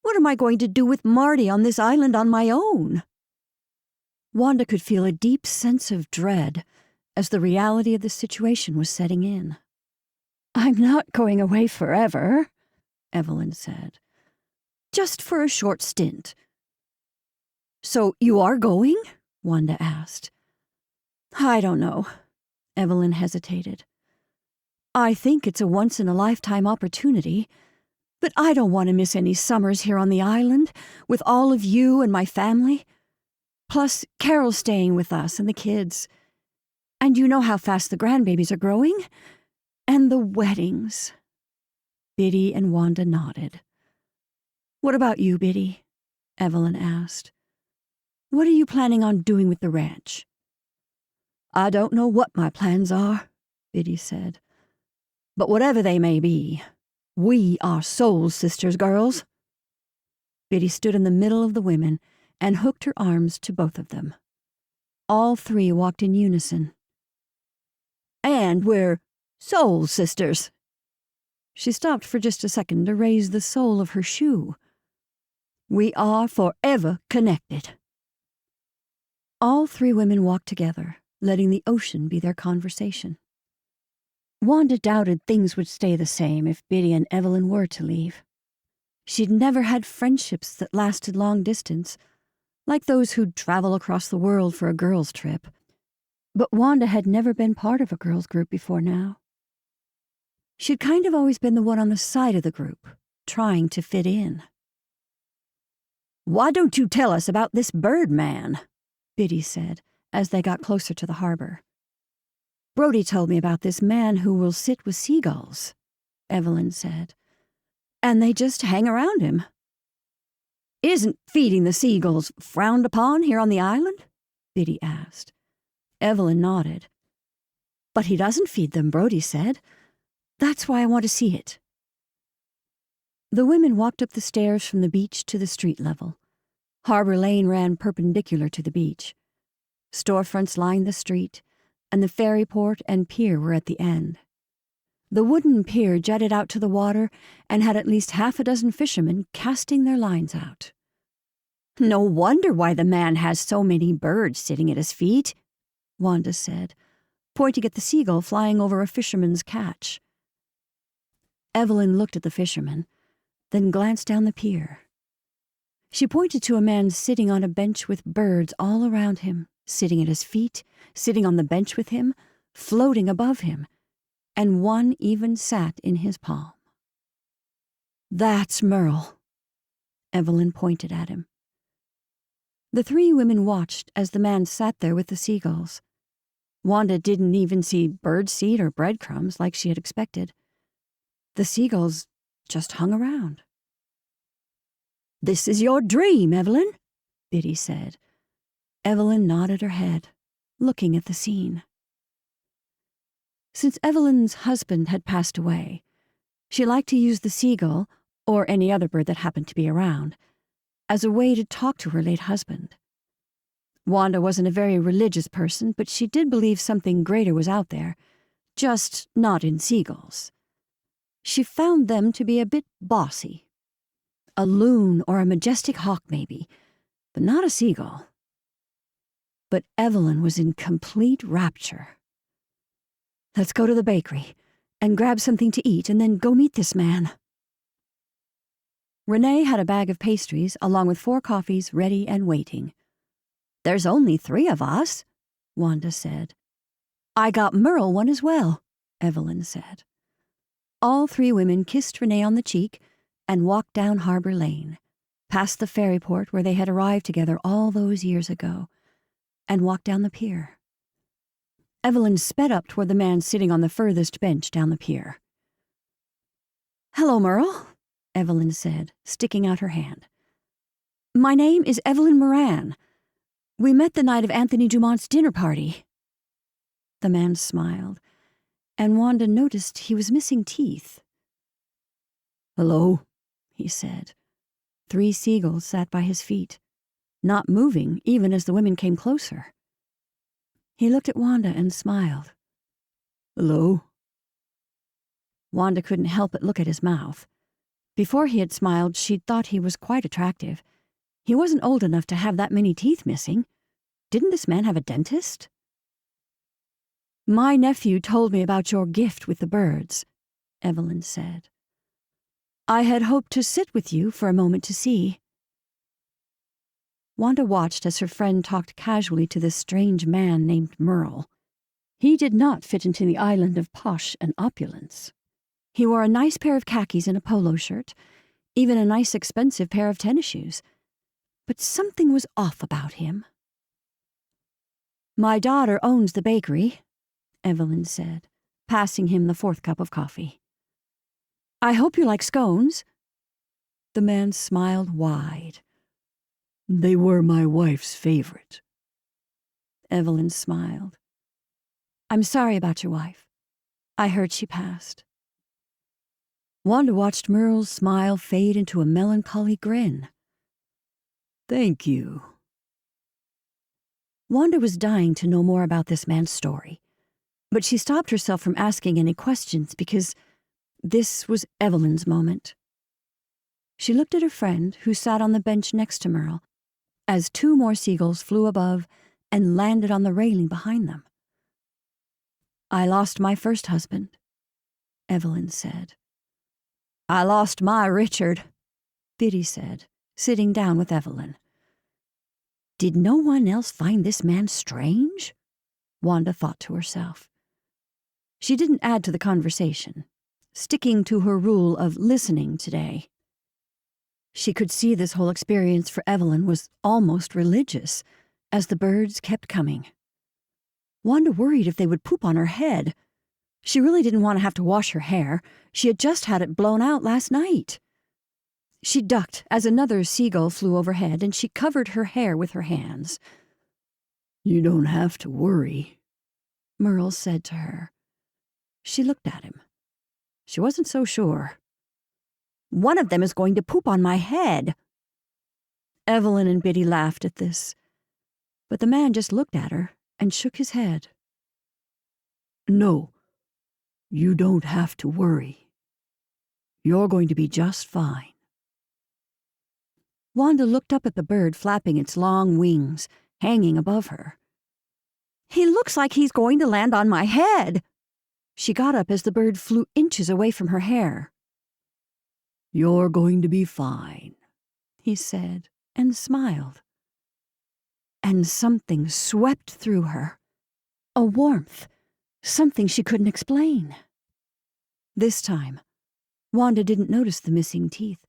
What am I going to do with Marty on this island on my own? Wanda could feel a deep sense of dread as the reality of the situation was setting in. I'm not going away forever, Evelyn said. Just for a short stint. So you are going? Wanda asked. I don't know. Evelyn hesitated. I think it's a once-in-a-lifetime opportunity, but I don't want to miss any summers here on the island with all of you and my family. Plus, Carol's staying with us and the kids. And you know how fast the grandbabies are growing? And the weddings. Biddy and Wanda nodded. What about you, Biddy? Evelyn asked. What are you planning on doing with the ranch? I don't know what my plans are, Biddy said. But whatever they may be, we are soul sisters, girls. Biddy stood in the middle of the women and hooked her arms to both of them. All three walked in unison. And we're soul sisters. She stopped for just a second to raise the sole of her shoe. We are forever connected. All three women walked together, letting the ocean be their conversation. Wanda doubted things would stay the same if Biddy and Evelyn were to leave. She'd never had friendships that lasted long distance, like those who'd travel across the world for a girls' trip. But Wanda had never been part of a girls' group before now. She'd kind of always been the one on the side of the group, trying to fit in. Why don't you tell us about this bird man? Biddy said, as they got closer to the harbor. Brody told me about this man who will sit with seagulls, Evelyn said. And they just hang around him. Isn't feeding the seagulls frowned upon here on the island? Biddy asked. Evelyn nodded. But he doesn't feed them, Brody said. That's why I want to see it. The women walked up the stairs from the beach to the street level. Harbor Lane ran perpendicular to the beach. Storefronts lined the street, and the ferry port and pier were at the end. The wooden pier jutted out to the water and had at least half a dozen fishermen casting their lines out. No wonder why the man has so many birds sitting at his feet, Wanda said, pointing at the seagull flying over a fisherman's catch. Evelyn looked at the fisherman, then glanced down the pier. She pointed to a man sitting on a bench with birds all around him, sitting at his feet, sitting on the bench with him, floating above him, and one even sat in his palm. That's Merle. Evelyn pointed at him. The three women watched as the man sat there with the seagulls. Wanda didn't even see birdseed or breadcrumbs like she had expected. The seagulls just hung around. This is your dream, Evelyn, Biddy said. Evelyn nodded her head, looking at the scene. Since Evelyn's husband had passed away, she liked to use the seagull, or any other bird that happened to be around, as a way to talk to her late husband. Wanda wasn't a very religious person, but she did believe something greater was out there, just not in seagulls. She found them to be a bit bossy. A loon or a majestic hawk, maybe, but not a seagull. But Evelyn was in complete rapture. Let's go to the bakery and grab something to eat and then go meet this man. Renee had a bag of pastries along with 4 coffees ready and waiting. There's only 3 of us, Wanda said. I got Merle one as well, Evelyn said. All 3 women kissed Renee on the cheek and walked down Harbor Lane, past the ferry port where they had arrived together all those years ago, and walked down the pier. Evelyn sped up toward the man sitting on the furthest bench down the pier. Hello, Merle, Evelyn said, sticking out her hand. My name is Evelyn Moran. We met the night of Anthony Dumont's dinner party. The man smiled, and Wanda noticed he was missing teeth. Hello, he said. 3 seagulls sat by his feet, not moving even as the women came closer. He looked at Wanda and smiled. Hello? Wanda couldn't help but look at his mouth. Before he had smiled, she'd thought he was quite attractive. He wasn't old enough to have that many teeth missing. Didn't this man have a dentist? My nephew told me about your gift with the birds, Evelyn said. I had hoped to sit with you for a moment to see. Wanda watched as her friend talked casually to this strange man named Merle. He did not fit into the island of posh and opulence. He wore a nice pair of khakis and a polo shirt, even a nice expensive pair of tennis shoes. But something was off about him. My daughter owns the bakery, Evelyn said, passing him the fourth cup of coffee. I hope you like scones. The man smiled wide. They were my wife's favorite. Evelyn smiled. I'm sorry about your wife. I heard she passed. Wanda watched Merle's smile fade into a melancholy grin. Thank you. Wanda was dying to know more about this man's story, but she stopped herself from asking any questions because this was Evelyn's moment. She looked at her friend, who sat on the bench next to Merle, as two more seagulls flew above and landed on the railing behind them. I lost my first husband, Evelyn said. I lost my Richard, Biddy said, sitting down with Evelyn. Did no one else find this man strange? Wanda thought to herself. She didn't add to the conversation, sticking to her rule of listening today. She could see this whole experience for Evelyn was almost religious, as the birds kept coming. Wanda worried if they would poop on her head. She really didn't want to have to wash her hair. She had just had it blown out last night. She ducked as another seagull flew overhead, and she covered her hair with her hands. You don't have to worry, Merle said to her. She looked at him. She wasn't so sure. One of them is going to poop on my head. Evelyn and Biddy laughed at this, but the man just looked at her and shook his head. No, you don't have to worry. You're going to be just fine. Wanda looked up at the bird flapping its long wings, hanging above her. He looks like he's going to land on my head. She got up as the bird flew inches away from her hair. You're going to be fine, he said, and smiled. And something swept through her. A warmth, something she couldn't explain. This time, Wanda didn't notice the missing teeth,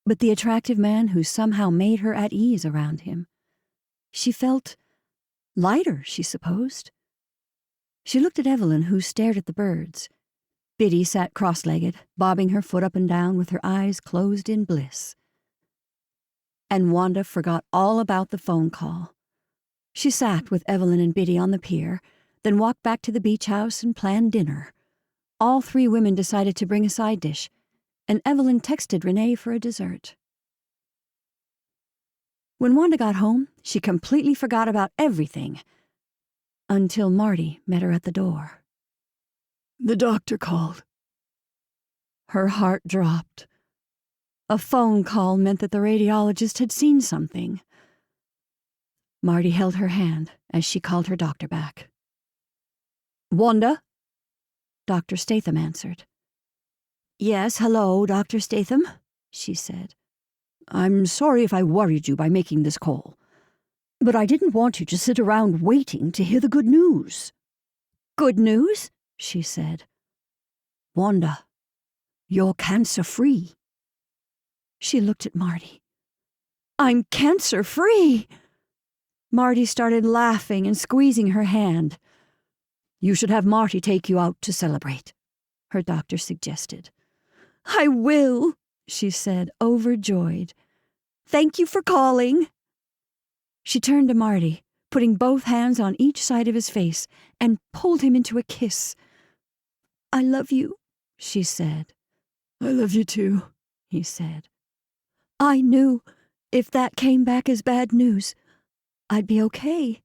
but the attractive man who somehow made her at ease around him. She felt lighter, she supposed. She looked at Evelyn, who stared at the birds. Biddy sat cross-legged, bobbing her foot up and down with her eyes closed in bliss. And Wanda forgot all about the phone call. She sat with Evelyn and Biddy on the pier, then walked back to the beach house and planned dinner. All three women decided to bring a side dish, and Evelyn texted Renee for a dessert. When Wanda got home, she completely forgot about everything, until Marty met her at the door. The doctor called. Her heart dropped. A phone call meant that the radiologist had seen something. Marty held her hand as she called her doctor back. Wanda? Dr. Statham answered. Yes, hello, Dr. Statham, she said. I'm sorry if I worried you by making this call, but I didn't want you to sit around waiting to hear the good news. Good news? She said. Wanda, you're cancer-free. She looked at Marty. I'm cancer-free! Marty started laughing and squeezing her hand. You should have Marty take you out to celebrate, her doctor suggested. I will, she said, overjoyed. Thank you for calling. She turned to Marty, putting both hands on each side of his face, and pulled him into a kiss. I love you, she said. I love you too, he said. I knew if that came back as bad news, I'd be okay.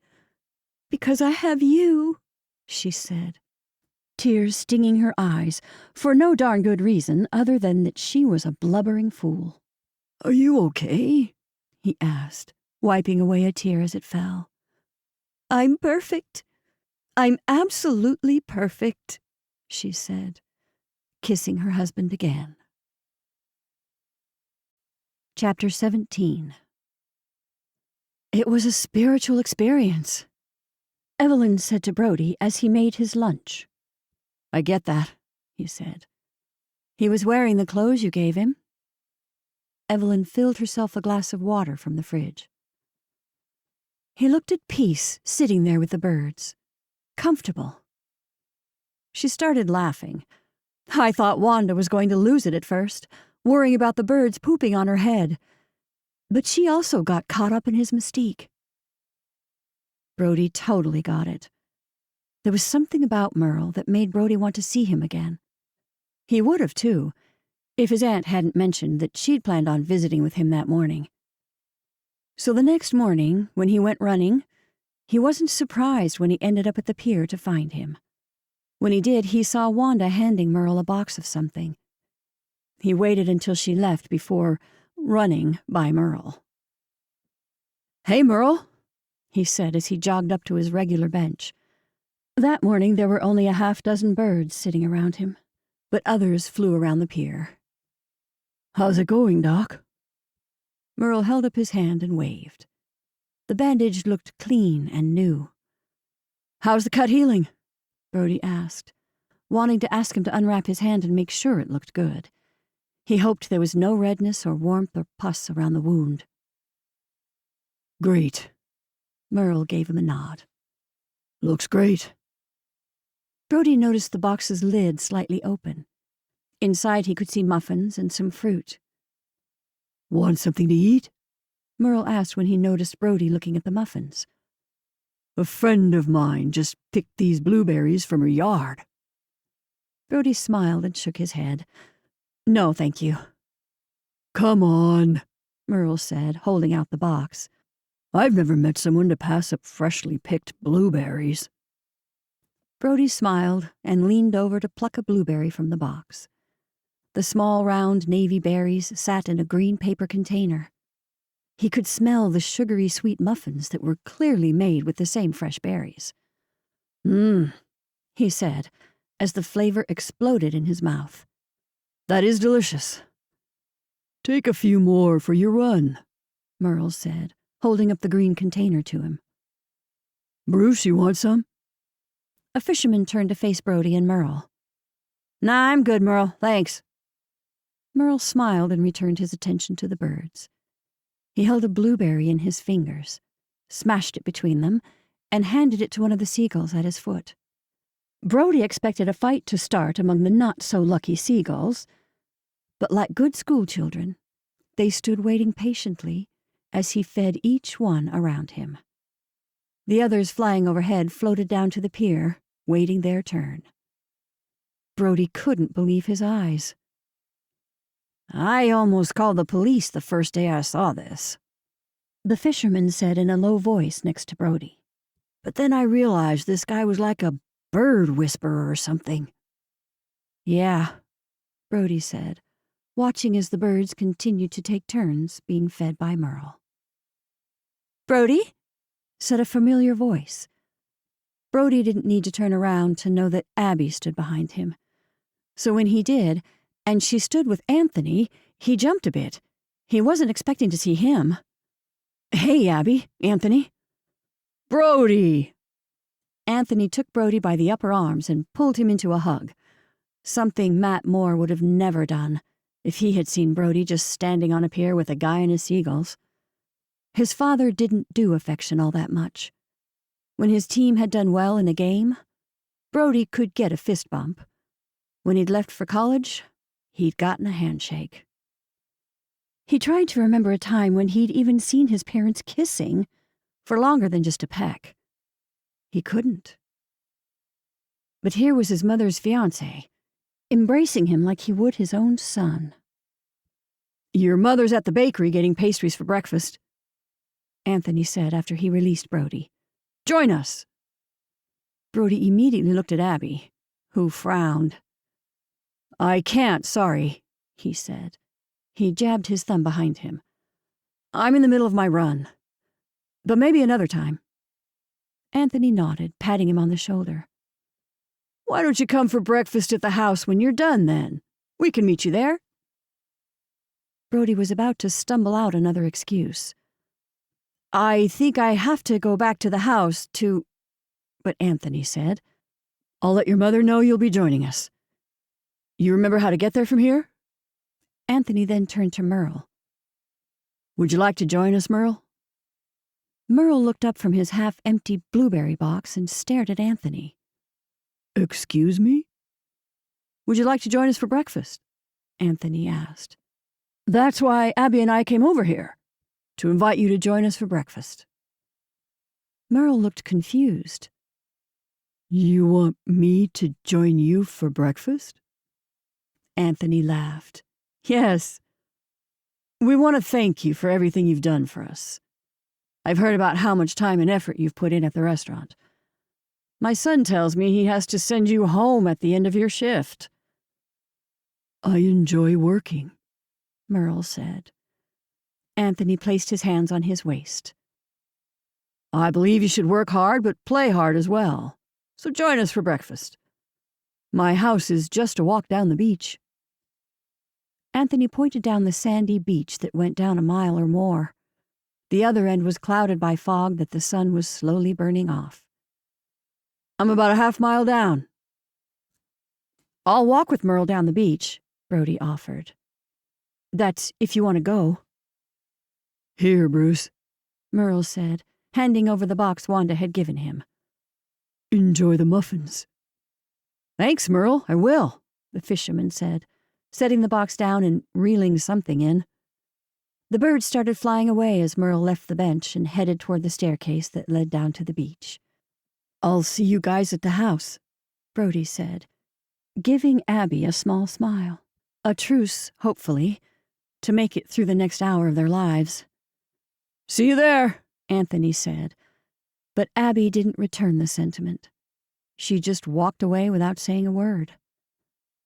Because I have you, she said, tears stinging her eyes for no darn good reason other than that she was a blubbering fool. Are you okay? He asked, wiping away a tear as it fell. I'm perfect. I'm absolutely perfect, she said, kissing her husband again. Chapter 17. It was a spiritual experience, Evelyn said to Brody as he made his lunch. I get that, he said. He was wearing the clothes you gave him. Evelyn filled herself a glass of water from the fridge. He looked at peace, sitting there with the birds. Comfortable. She started laughing. I thought Wanda was going to lose it at first, worrying about the birds pooping on her head. But she also got caught up in his mystique. Brody totally got it. There was something about Merle that made Brody want to see him again. He would have, too, if his aunt hadn't mentioned that she'd planned on visiting with him that morning. So the next morning, when he went running, he wasn't surprised when he ended up at the pier to find him. When he did, he saw Wanda handing Merle a box of something. He waited until she left before running by Merle. Hey, Merle, he said as he jogged up to his regular bench. That morning there were only a half-dozen birds sitting around him, but others flew around the pier. How's it going, Doc? Merle held up his hand and waved. The bandage looked clean and new. How's the cut healing? Brody asked, wanting to ask him to unwrap his hand and make sure it looked good. He hoped there was no redness or warmth or pus around the wound. Great. Merle gave him a nod. Looks great. Brody noticed the box's lid slightly open. Inside he could see muffins and some fruit. Want something to eat? Merle asked when he noticed Brody looking at the muffins. A friend of mine just picked these blueberries from her yard. Brody smiled and shook his head. No, thank you. Come on, Merle said, holding out the box. I've never met someone to pass up freshly picked blueberries. Brody smiled and leaned over to pluck a blueberry from the box. The small, round navy berries sat in a green paper container. He could smell the sugary sweet muffins that were clearly made with the same fresh berries. He said, as the flavor exploded in his mouth. That is delicious. Take a few more for your run, Merle said, holding up the green container to him. Bruce, you want some? A fisherman turned to face Brody and Merle. Nah, I'm good, Merle, thanks. Merle smiled and returned his attention to the birds. He held a blueberry in his fingers, smashed it between them, and handed it to one of the seagulls at his foot. Brody expected a fight to start among the not-so-lucky seagulls, but like good schoolchildren, they stood waiting patiently as he fed each one around him. The others flying overhead floated down to the pier, waiting their turn. Brody couldn't believe his eyes. I almost called the police the first day I saw this, the fisherman said in a low voice next to Brody. But then I realized this guy was like a bird whisperer or something. Yeah, Brody said, watching as the birds continued to take turns being fed by Merle. Brody? Said a familiar voice. Brody didn't need to turn around to know that Abby stood behind him. So when he did, and she stood with Anthony, he jumped a bit. He wasn't expecting to see him. Hey, Abby, Anthony. Brody! Anthony took Brody by the upper arms and pulled him into a hug, something Matt Moore would have never done if he had seen Brody just standing on a pier with a guy and his seagulls. His father didn't do affection all that much. When his team had done well in a game, Brody could get a fist bump. When he'd left for college, he'd gotten a handshake. He tried to remember a time when he'd even seen his parents kissing for longer than just a peck. He couldn't. But here was his mother's fiancé, embracing him like he would his own son. Your mother's at the bakery getting pastries for breakfast, Anthony said after he released Brody. Join us. Brody immediately looked at Abby, who frowned. I can't, sorry, he said. He jabbed his thumb behind him. I'm in the middle of my run. But maybe another time. Anthony nodded, patting him on the shoulder. Why don't you come for breakfast at the house when you're done, then? We can meet you there. Brody was about to stumble out another excuse. I think I have to go back to the house to... But Anthony said, I'll let your mother know you'll be joining us. You remember how to get there from here? Anthony then turned to Merle. Would you like to join us, Merle? Merle looked up from his half-empty blueberry box and stared at Anthony. Excuse me? Would you like to join us for breakfast? Anthony asked. That's why Abby and I came over here, to invite you to join us for breakfast. Merle looked confused. You want me to join you for breakfast? Anthony laughed. Yes. We want to thank you for everything you've done for us. I've heard about how much time and effort you've put in at the restaurant. My son tells me he has to send you home at the end of your shift. I enjoy working, Merle said. Anthony placed his hands on his waist. I believe you should work hard, but play hard as well. So join us for breakfast. My house is just a walk down the beach. Anthony pointed down the sandy beach that went down a mile or more. The other end was clouded by fog that the sun was slowly burning off. I'm about a half-mile down. I'll walk with Merle down the beach, Brody offered. That's if you want to go. Here, Bruce, Merle said, handing over the box Wanda had given him. Enjoy the muffins. Thanks, Merle, I will, the fisherman said, setting the box down and reeling something in. The birds started flying away as Merle left the bench and headed toward the staircase that led down to the beach. I'll see you guys at the house, Brody said, giving Abby a small smile. A truce, hopefully, to make it through the next hour of their lives. See you there, Anthony said, but Abby didn't return the sentiment. She just walked away without saying a word,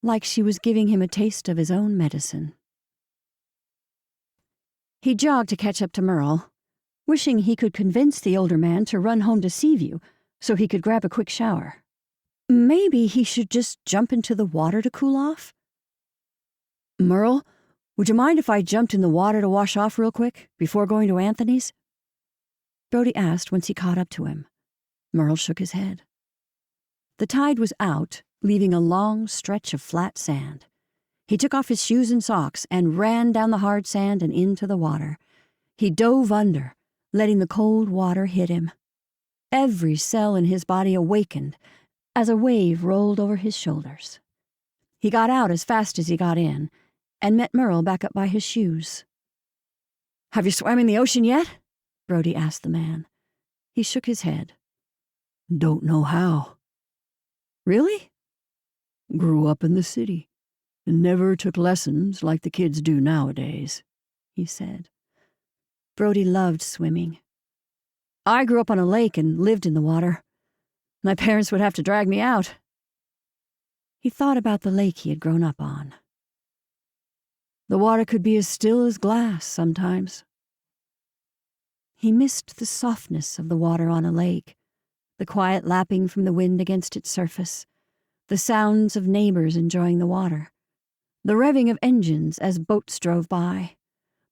like she was giving him a taste of his own medicine. He jogged to catch up to Merle, wishing he could convince the older man to run home to Seaview so he could grab a quick shower. Maybe he should just jump into the water to cool off? Merle, would you mind if I jumped in the water to wash off real quick before going to Anthony's? Brody asked once he caught up to him. Merle shook his head. The tide was out, leaving a long stretch of flat sand. He took off his shoes and socks and ran down the hard sand and into the water. He dove under, letting the cold water hit him. Every cell in his body awakened as a wave rolled over his shoulders. He got out as fast as he got in and met Merle back up by his shoes. Have you swam in the ocean yet? Brody asked the man. He shook his head. Don't know how. Really? Grew up in the city and never took lessons like the kids do nowadays, he said. Brody loved swimming. I grew up on a lake and lived in the water. My parents would have to drag me out. He thought about the lake he had grown up on. The water could be as still as glass sometimes. He missed the softness of the water on a lake, the quiet lapping from the wind against its surface, the sounds of neighbors enjoying the water, the revving of engines as boats drove by,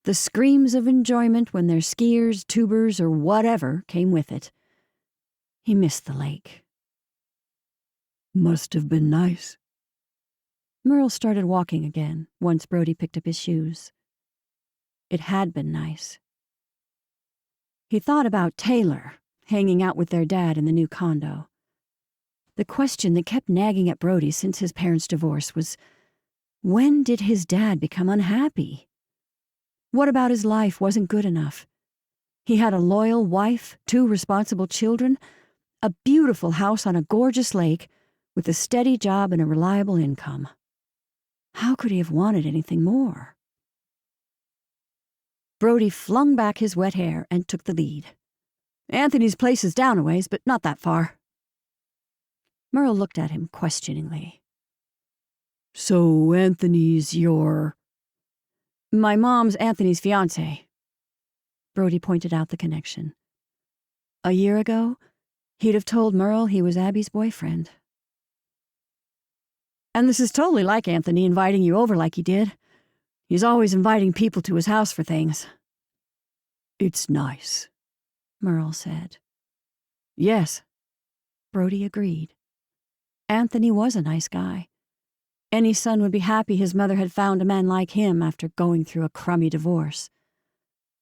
the screams of enjoyment when their skiers, tubers, or whatever came with it. He missed the lake. Must have been nice. Merle started walking again once Brody picked up his shoes. It had been nice. He thought about Taylor hanging out with their dad in the new condo. The question that kept nagging at Brody since his parents' divorce was, when did his dad become unhappy? What about his life wasn't good enough? He had a loyal wife, 2 responsible children, a beautiful house on a gorgeous lake, with a steady job and a reliable income. How could he have wanted anything more? Brody flung back his wet hair and took the lead. Anthony's place is down a ways, but not that far. Merle looked at him questioningly. So Anthony's your... My mom's Anthony's fiancé. Brody pointed out the connection. A year ago, he'd have told Merle he was Abby's boyfriend. And this is totally like Anthony inviting you over like he did. He's always inviting people to his house for things. It's nice, Merle said. Yes, Brody agreed. Anthony was a nice guy. Any son would be happy his mother had found a man like him after going through a crummy divorce.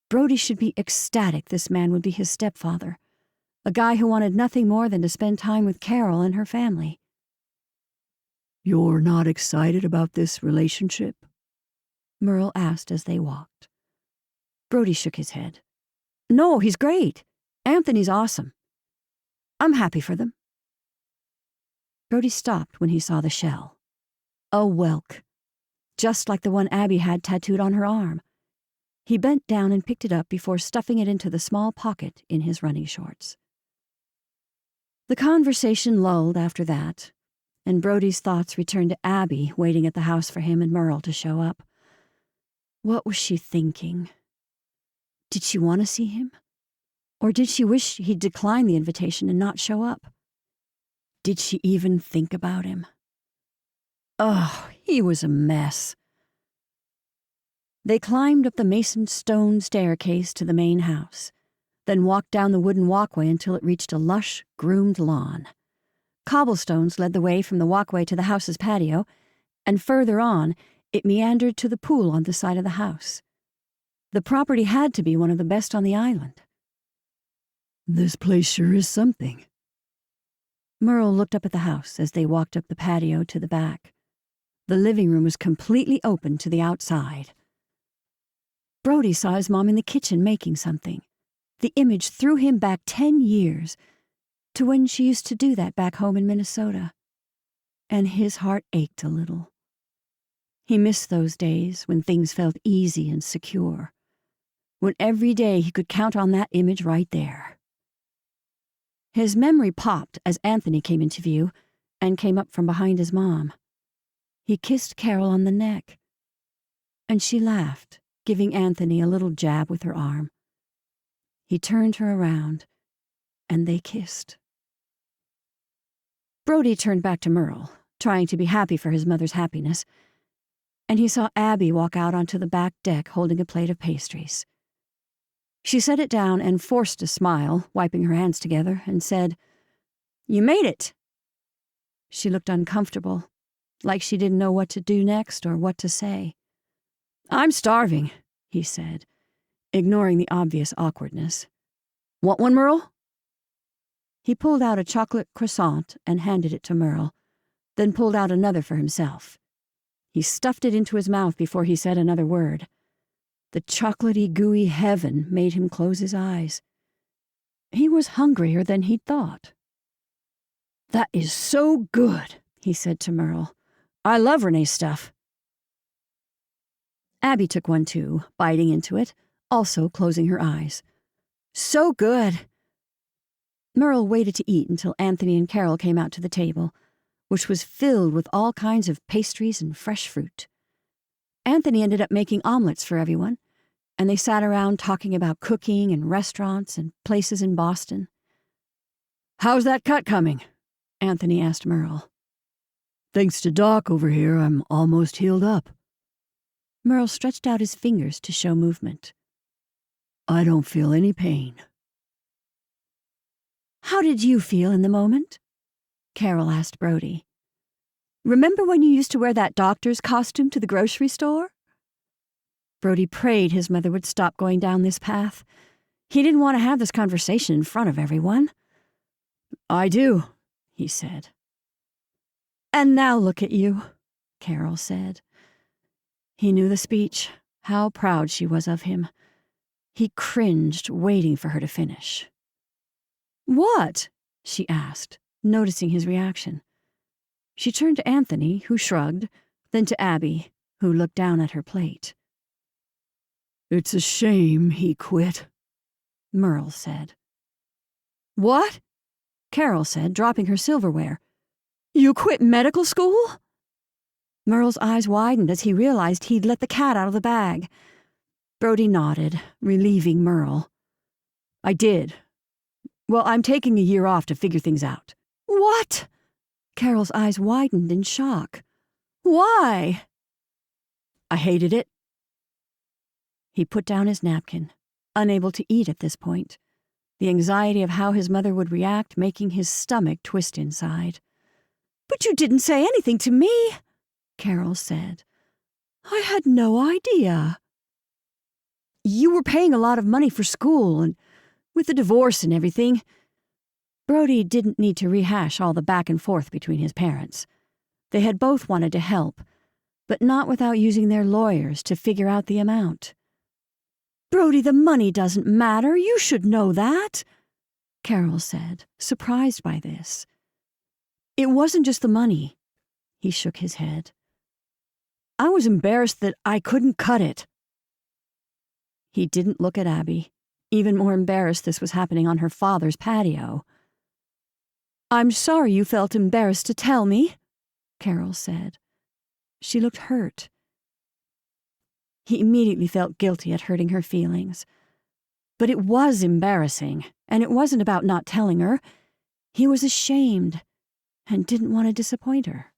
Brody should be ecstatic this man would be his stepfather, a guy who wanted nothing more than to spend time with Carol and her family. You're not excited about this relationship? Merle asked as they walked. Brody shook his head. No, he's great. Anthony's awesome. I'm happy for them. Brody stopped when he saw the shell. A whelk, just like the one Abby had tattooed on her arm. He bent down and picked it up before stuffing it into the small pocket in his running shorts. The conversation lulled after that, and Brody's thoughts returned to Abby waiting at the house for him and Merle to show up. What was she thinking? Did she want to see him? Or did she wish he'd decline the invitation and not show up? Did she even think about him? Oh, he was a mess. They climbed up the masoned stone staircase to the main house, then walked down the wooden walkway until it reached a lush, groomed lawn. Cobblestones led the way from the walkway to the house's patio, and further on, it meandered to the pool on the side of the house. The property had to be one of the best on the island. This place sure is something. Merle looked up at the house as they walked up the patio to the back. The living room was completely open to the outside. Brody saw his mom in the kitchen making something. The image threw him back 10 years, to when she used to do that back home in Minnesota. And his heart ached a little. He missed those days when things felt easy and secure, when every day he could count on that image right there. His memory popped as Anthony came into view and came up from behind his mom. He kissed Carol on the neck, and she laughed, giving Anthony a little jab with her arm. He turned her around, and they kissed. Brody turned back to Merle, trying to be happy for his mother's happiness, and he saw Abby walk out onto the back deck holding a plate of pastries. She set it down and forced a smile, wiping her hands together, and said, "You made it." She looked uncomfortable, like she didn't know what to do next or what to say. "I'm starving," he said, ignoring the obvious awkwardness. "Want one, Merle?" He pulled out a chocolate croissant and handed it to Merle, then pulled out another for himself. He stuffed it into his mouth before he said another word. The chocolatey, gooey heaven made him close his eyes. He was hungrier than he'd thought. "That is so good," he said to Merle. "I love Renee's stuff." Abby took one too, biting into it, also closing her eyes. "So good." Merle waited to eat until Anthony and Carol came out to the table, which was filled with all kinds of pastries and fresh fruit. Anthony ended up making omelets for everyone, and they sat around talking about cooking and restaurants and places in Boston. "How's that cut coming?" Anthony asked Merle. Thanks to Doc over here, I'm almost healed up. Merle stretched out his fingers to show movement. I don't feel any pain. "How did you feel in the moment?" Carol asked Brody. "Remember when you used to wear that doctor's costume to the grocery store?" Brody prayed his mother would stop going down this path. He didn't want to have this conversation in front of everyone. I do, he said. "And now look at you," Carol said. He knew the speech, how proud she was of him. He cringed, waiting for her to finish. "What?" she asked, noticing his reaction. She turned to Anthony, who shrugged, then to Abby, who looked down at her plate. "It's a shame he quit," Merle said. "What?" Carol said, dropping her silverware. You quit medical school? Merle's eyes widened as he realized he'd let the cat out of the bag. Brody nodded, relieving Merle. I did. Well, I'm taking a year off to figure things out. What? Carol's eyes widened in shock. Why? I hated it. He put down his napkin, unable to eat at this point, the anxiety of how his mother would react making his stomach twist inside. But you didn't say anything to me, Carol said. I had no idea. You were paying a lot of money for school, and with the divorce and everything. Brody didn't need to rehash all the back and forth between his parents. They had both wanted to help, but not without using their lawyers to figure out the amount. Brody, the money doesn't matter. You should know that, Carol said, surprised by this. It wasn't just the money. He shook his head. I was embarrassed that I couldn't cut it. He didn't look at Abby, even more embarrassed this was happening on her father's patio. I'm sorry you felt embarrassed to tell me, Carol said. She looked hurt. He immediately felt guilty at hurting her feelings. But it was embarrassing, and it wasn't about not telling her. He was ashamed and didn't want to disappoint her.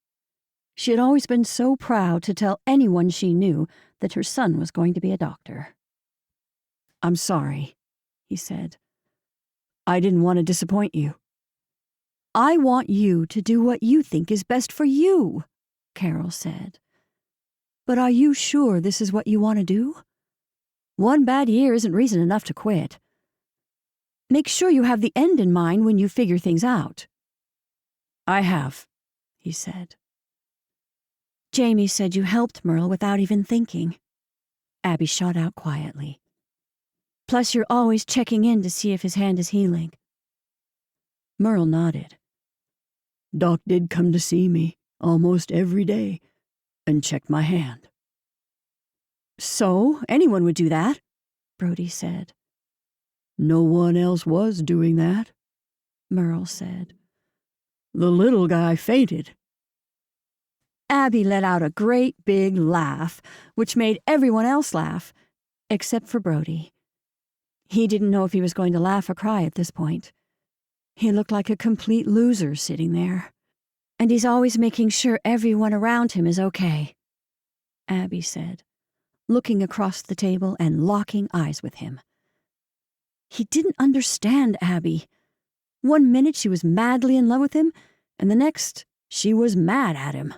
She had always been so proud to tell anyone she knew that her son was going to be a doctor. I'm sorry, he said. I didn't want to disappoint you. I want you to do what you think is best for you, Carol said. But are you sure this is what you want to do? One bad year isn't reason enough to quit. Make sure you have the end in mind when you figure things out. I have, he said. Jamie said you helped Merle without even thinking. Abby shot out quietly. Plus you're always checking in to see if his hand is healing. Merle nodded. Doc did come to see me almost every day and check my hand. So, anyone would do that, Brody said. No one else was doing that, Merle said. The little guy fainted. Abby let out a great big laugh, which made everyone else laugh, except for Brody. He didn't know if he was going to laugh or cry at this point. He looked like a complete loser sitting there. And he's always making sure everyone around him is okay, Abby said, looking across the table and locking eyes with him. He didn't understand Abby. One minute she was madly in love with him, and the next she was mad at him.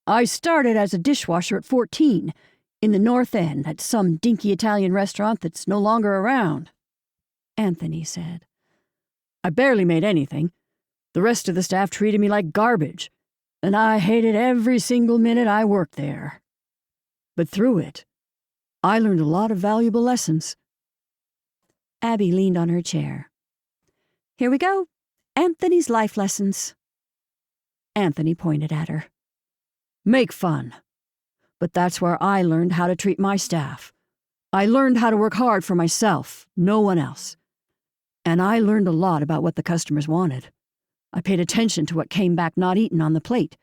I started as a dishwasher at 14, in the North End at some dinky Italian restaurant that's no longer around, Anthony said. I barely made anything. The rest of the staff treated me like garbage, and I hated every single minute I worked there. But through it, I learned a lot of valuable lessons. Abby leaned on her chair. Here we go. Anthony's life lessons. Anthony pointed at her. Make fun. But that's where I learned how to treat my staff. I learned how to work hard for myself, no one else. And I learned a lot about what the customers wanted. I paid attention to what came back not eaten on the plate,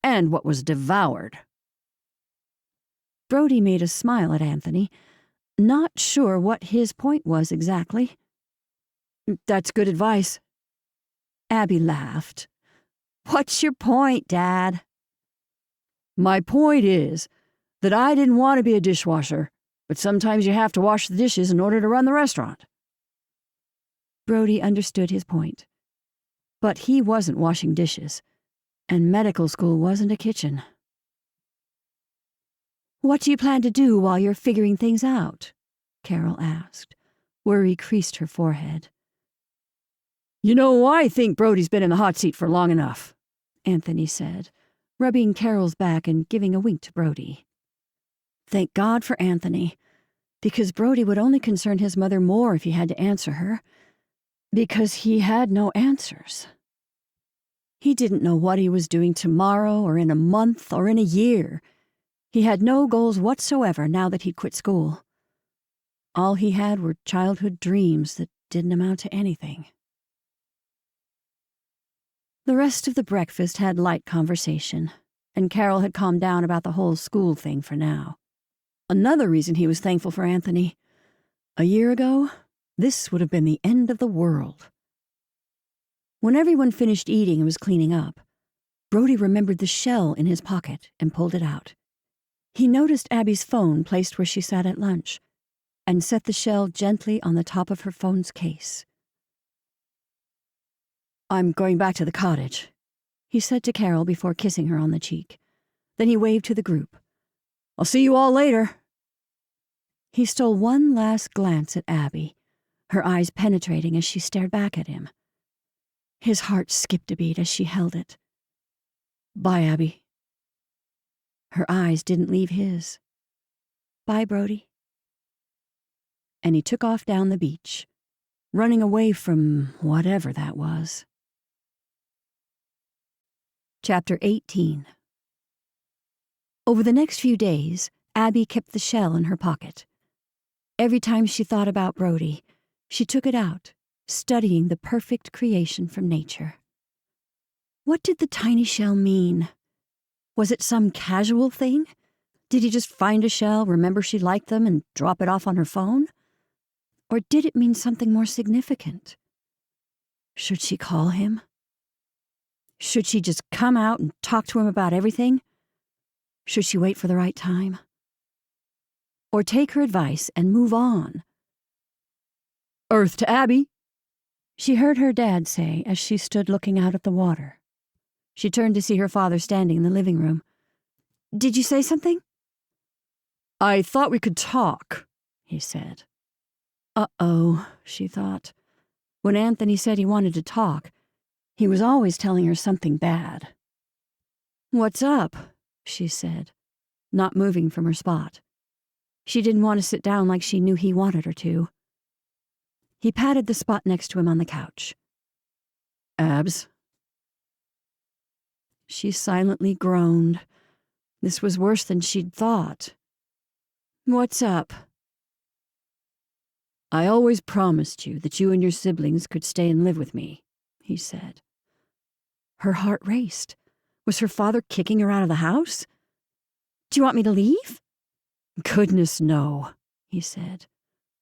and what was devoured. Brody made a smile at Anthony, not sure what his point was exactly. That's good advice. Abby laughed. What's your point, Dad? My point is that I didn't want to be a dishwasher, but sometimes you have to wash the dishes in order to run the restaurant. Brody understood his point. But he wasn't washing dishes, and medical school wasn't a kitchen. What do you plan to do while you're figuring things out? Carol asked. Worry creased her forehead. You know, I think Brody's been in the hot seat for long enough, Anthony said, rubbing Carol's back and giving a wink to Brody. Thank God for Anthony, because Brody would only concern his mother more if he had to answer her, because he had no answers. He didn't know what he was doing tomorrow or in a month or in a year. He had no goals whatsoever now that he'd quit school. All he had were childhood dreams that didn't amount to anything. The rest of the breakfast had light conversation, and Carol had calmed down about the whole school thing for now. Another reason he was thankful for Anthony. A year ago, this would have been the end of the world. When everyone finished eating and was cleaning up, Brody remembered the shell in his pocket and pulled it out. He noticed Abby's phone placed where she sat at lunch and set the shell gently on the top of her phone's case. "I'm going back to the cottage," he said to Carol before kissing her on the cheek. Then he waved to the group. "I'll see you all later." He stole one last glance at Abby, her eyes penetrating as she stared back at him. His heart skipped a beat as she held it. "Bye, Abby." Her eyes didn't leave his. "Bye, Brody." And he took off down the beach, running away from whatever that was. Chapter 18. Over the next few days, Abby kept the shell in her pocket. Every time she thought about Brody, she took it out, studying the perfect creation from nature. What did the tiny shell mean? Was it some casual thing? Did he just find a shell, remember she liked them, and drop it off on her phone? Or did it mean something more significant? Should she call him? Should she just come out and talk to him about everything? Should she wait for the right time? Or take her advice and move on? "Earth to Abby," she heard her dad say as she stood looking out at the water. She turned to see her father standing in the living room. "Did you say something?" "I thought we could talk," he said. Uh-oh, she thought. When Anthony said he wanted to talk, he was always telling her something bad. "What's up?" she said, not moving from her spot. She didn't want to sit down like she knew he wanted her to. He patted the spot next to him on the couch. "Abs." She silently groaned. This was worse than she'd thought. "What's up?" "I always promised you that you and your siblings could stay and live with me," he said. Her heart raced. Was her father kicking her out of the house? "Do you want me to leave?" "Goodness, no," he said.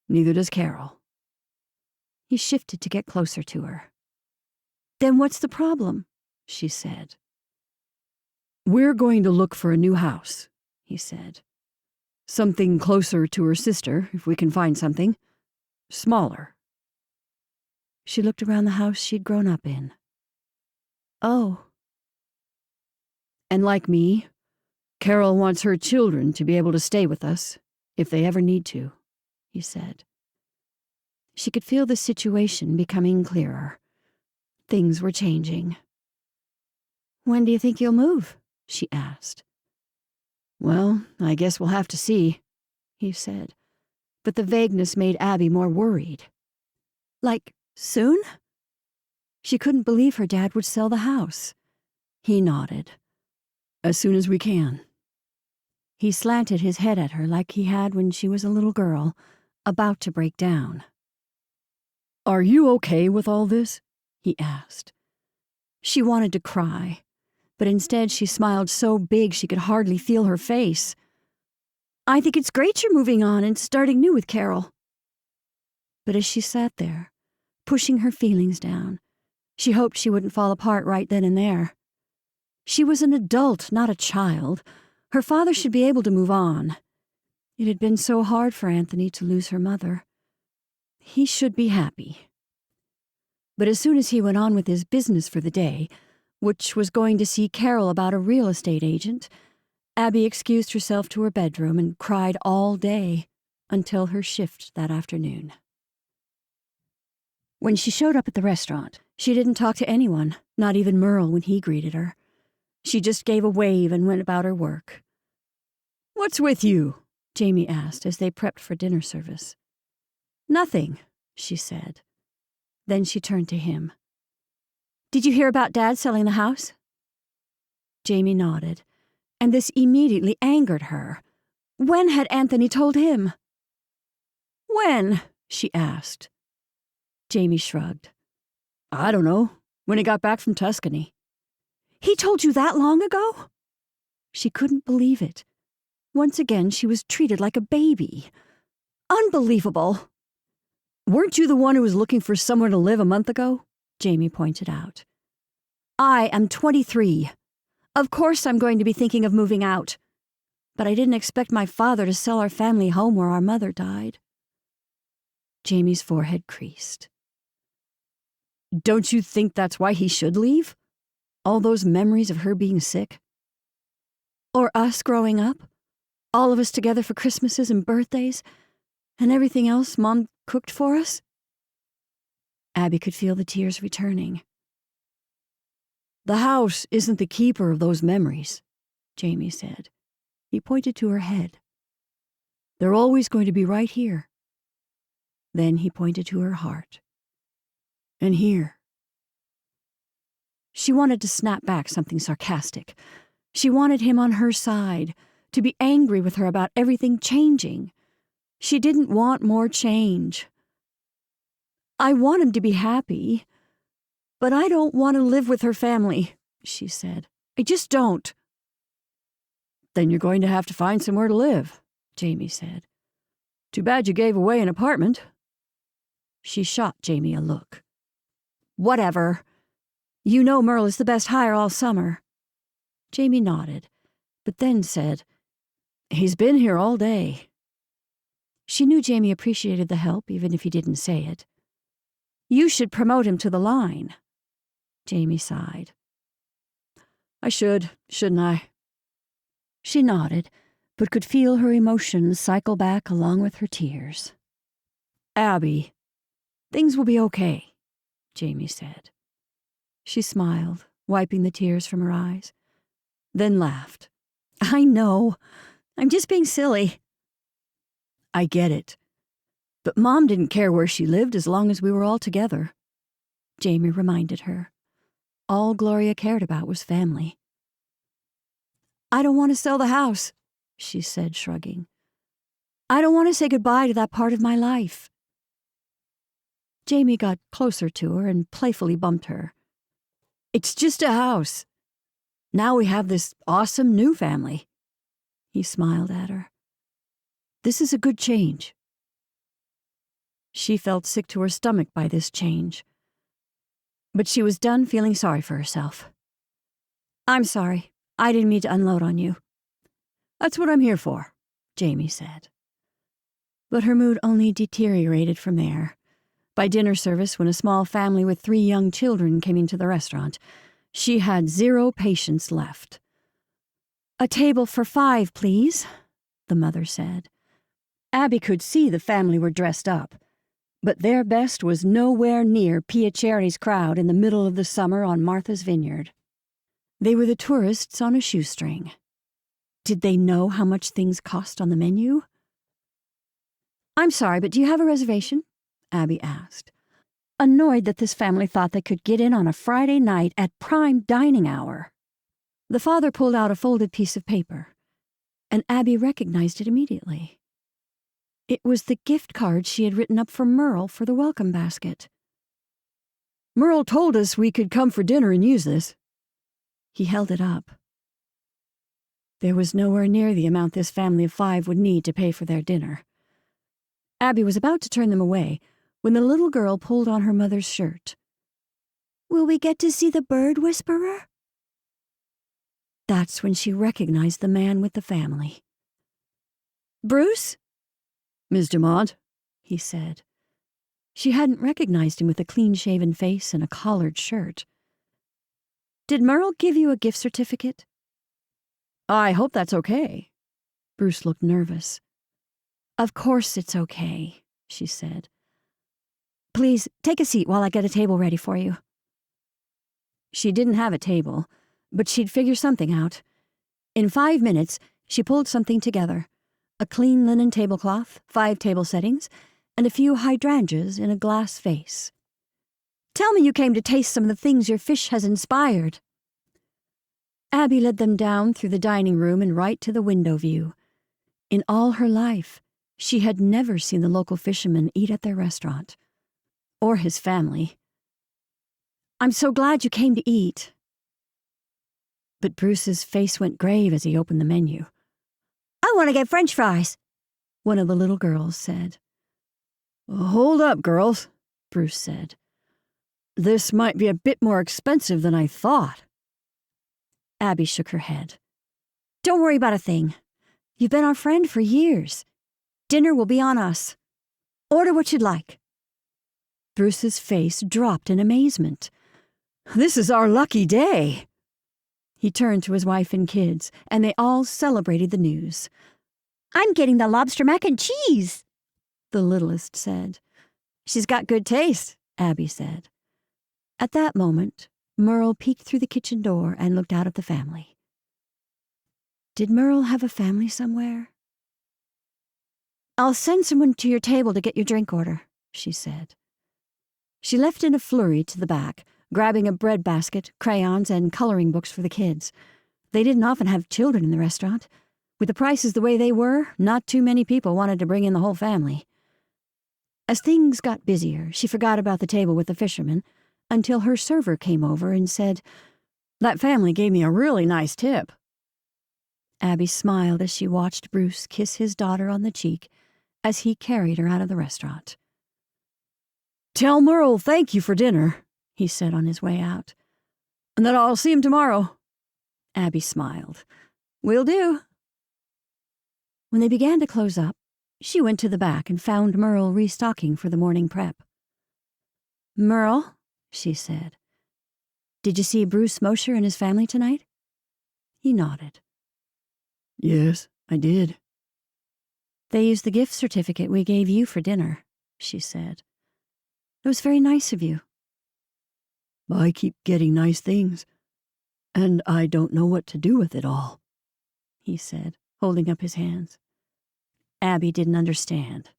"Neither does Carol." He shifted to get closer to her. "Then what's the problem?" she said. "We're going to look for a new house," he said. "Something closer to her sister, if we can find something. Smaller." She looked around the house she'd grown up in. "Oh." "And like me, Carol wants her children to be able to stay with us, if they ever need to," he said. She could feel the situation becoming clearer. Things were changing. "When do you think you'll move?" she asked. "Well, I guess we'll have to see," he said, but the vagueness made Abby more worried. "Like, soon?" She couldn't believe her dad would sell the house. He nodded. "As soon as we can." He slanted his head at her like he had when she was a little girl, about to break down. "Are you okay with all this?" he asked. She wanted to cry, but instead she smiled so big she could hardly feel her face. "I think it's great you're moving on and starting new with Carol." But as she sat there, pushing her feelings down, she hoped she wouldn't fall apart right then and there. She was an adult, not a child. Her father should be able to move on. It had been so hard for Anthony to lose her mother. He should be happy. But as soon as he went on with his business for the day, which was going to see Carol about a real estate agent, Abby excused herself to her bedroom and cried all day until her shift that afternoon. When she showed up at the restaurant, she didn't talk to anyone, not even Merle when he greeted her. She just gave a wave and went about her work. "What's with you?" Jamie asked as they prepped for dinner service. "Nothing," she said. Then she turned to him. "Did you hear about Dad selling the house?" Jamie nodded, and this immediately angered her. When had Anthony told him? "When?" she asked. Jamie shrugged. "I don't know. When he got back from Tuscany." He told you that long ago? She couldn't believe it. Once again, she was treated like a baby. Unbelievable. Weren't you the one who was looking for somewhere to live a month ago? Jamie pointed out. I am 23. Of course I'm going to be thinking of moving out. But I didn't expect my father to sell our family home where our mother died. Jamie's forehead creased. Don't you think that's why he should leave? All those memories of her being sick? Or us growing up? All of us together for Christmases and birthdays, and everything else Mom cooked for us? Abby could feel the tears returning. The house isn't the keeper of those memories, Jamie said. He pointed to her head. They're always going to be right here. Then he pointed to her heart. And here. She wanted to snap back something sarcastic. She wanted him on her side, to be angry with her about everything changing. She didn't want more change. I want him to be happy, but I don't want to live with her family, she said. I just don't. Then you're going to have to find somewhere to live, Jamie said. Too bad you gave away an apartment. She shot Jamie a look. Whatever. You know Merle is the best hire all summer. Jamie nodded, but then said, He's been here all day. She knew Jamie appreciated the help, even if he didn't say it. You should promote him to the line. Jamie sighed. I should, shouldn't I? She nodded, but could feel her emotions cycle back along with her tears. Abby, things will be okay, Jamie said. She smiled, wiping the tears from her eyes, then laughed. I know. I'm just being silly. I get it. But Mom didn't care where she lived as long as we were all together. Jamie reminded her. All Gloria cared about was family. I don't want to sell the house, she said, shrugging. I don't want to say goodbye to that part of my life. Jamie got closer to her and playfully bumped her. It's just a house. Now we have this awesome new family. He smiled at her. This is a good change. She felt sick to her stomach by this change. But she was done feeling sorry for herself. I'm sorry. I didn't mean to unload on you. That's what I'm here for, Jamie said. But her mood only deteriorated from there. By dinner service, when a small family with 3 young children came into the restaurant, she had 0 patience left. A table for 5, please, the mother said. Abby could see the family were dressed up, but their best was nowhere near Piaceri's crowd in the middle of the summer on Martha's Vineyard. They were the tourists on a shoestring. Did they know how much things cost on the menu? I'm sorry, but do you have a reservation? Abby asked, annoyed that this family thought they could get in on a Friday night at prime dining hour. The father pulled out a folded piece of paper, and Abby recognized it immediately. It was the gift card she had written up for Merle for the welcome basket. Merle told us we could come for dinner and use this. He held it up. There was nowhere near the amount this family of 5 would need to pay for their dinner. Abby was about to turn them away when the little girl pulled on her mother's shirt. Will we get to see the bird whisperer? That's when she recognized the man with the family. Bruce? Miss Dumont, he said. She hadn't recognized him with a clean-shaven face and a collared shirt. Did Merle give you a gift certificate? I hope that's okay. Bruce looked nervous. Of course it's okay, she said. Please, take a seat while I get a table ready for you. She didn't have a table, but she'd figure something out. In 5 minutes, she pulled something together. A clean linen tablecloth, 5 table settings, and a few hydrangeas in a glass vase. Tell me you came to taste some of the things your fish has inspired. Abby led them down through the dining room and right to the window view. In all her life, she had never seen the local fisherman eat at their restaurant. Or his family. I'm so glad you came to eat. But Bruce's face went grave as he opened the menu. "I want to get French fries," one of the little girls said. "Hold up, girls," Bruce said. "This might be a bit more expensive than I thought." Abby shook her head. "Don't worry about a thing. You've been our friend for years. Dinner will be on us. Order what you'd like." Bruce's face dropped in amazement. "This is our lucky day." He turned to his wife and kids, and they all celebrated the news. "I'm getting the lobster mac and cheese," the littlest said. "She's got good taste," Abby said. At that moment, Merle peeked through the kitchen door and looked out at the family. Did Merle have a family somewhere? "I'll send someone to your table to get your drink order," she said. She left in a flurry to the back, grabbing a bread basket, crayons, and coloring books for the kids. They didn't often have children in the restaurant. With the prices the way they were, not too many people wanted to bring in the whole family. As things got busier, she forgot about the table with the fisherman until her server came over and said, "That family gave me a really nice tip." Abby smiled as she watched Bruce kiss his daughter on the cheek as he carried her out of the restaurant. "Tell Merle thank you for dinner," he said on his way out. "And that I'll see him tomorrow." Abby smiled. "Will do." When they began to close up, she went to the back and found Merle restocking for the morning prep. "Merle," she said, "did you see Bruce Mosher and his family tonight?" He nodded. "Yes, I did." "They used the gift certificate we gave you for dinner," she said. "It was very nice of you." "I keep getting nice things, and I don't know what to do with it all," he said, holding up his hands. Abby didn't understand.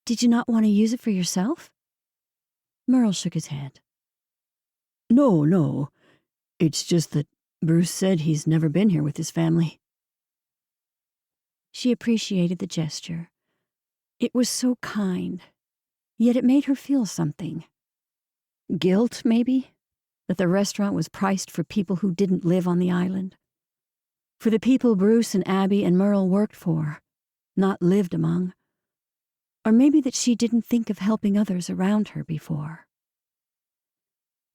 "Did you not want to use it for yourself?" Merle shook his head. No. It's just that Bruce said he's never been here with his family." She appreciated the gesture. It was so kind, yet it made her feel something. Guilt, maybe, that the restaurant was priced for people who didn't live on the island. For the people Bruce and Abby and Merle worked for, not lived among. Or maybe that she didn't think of helping others around her before.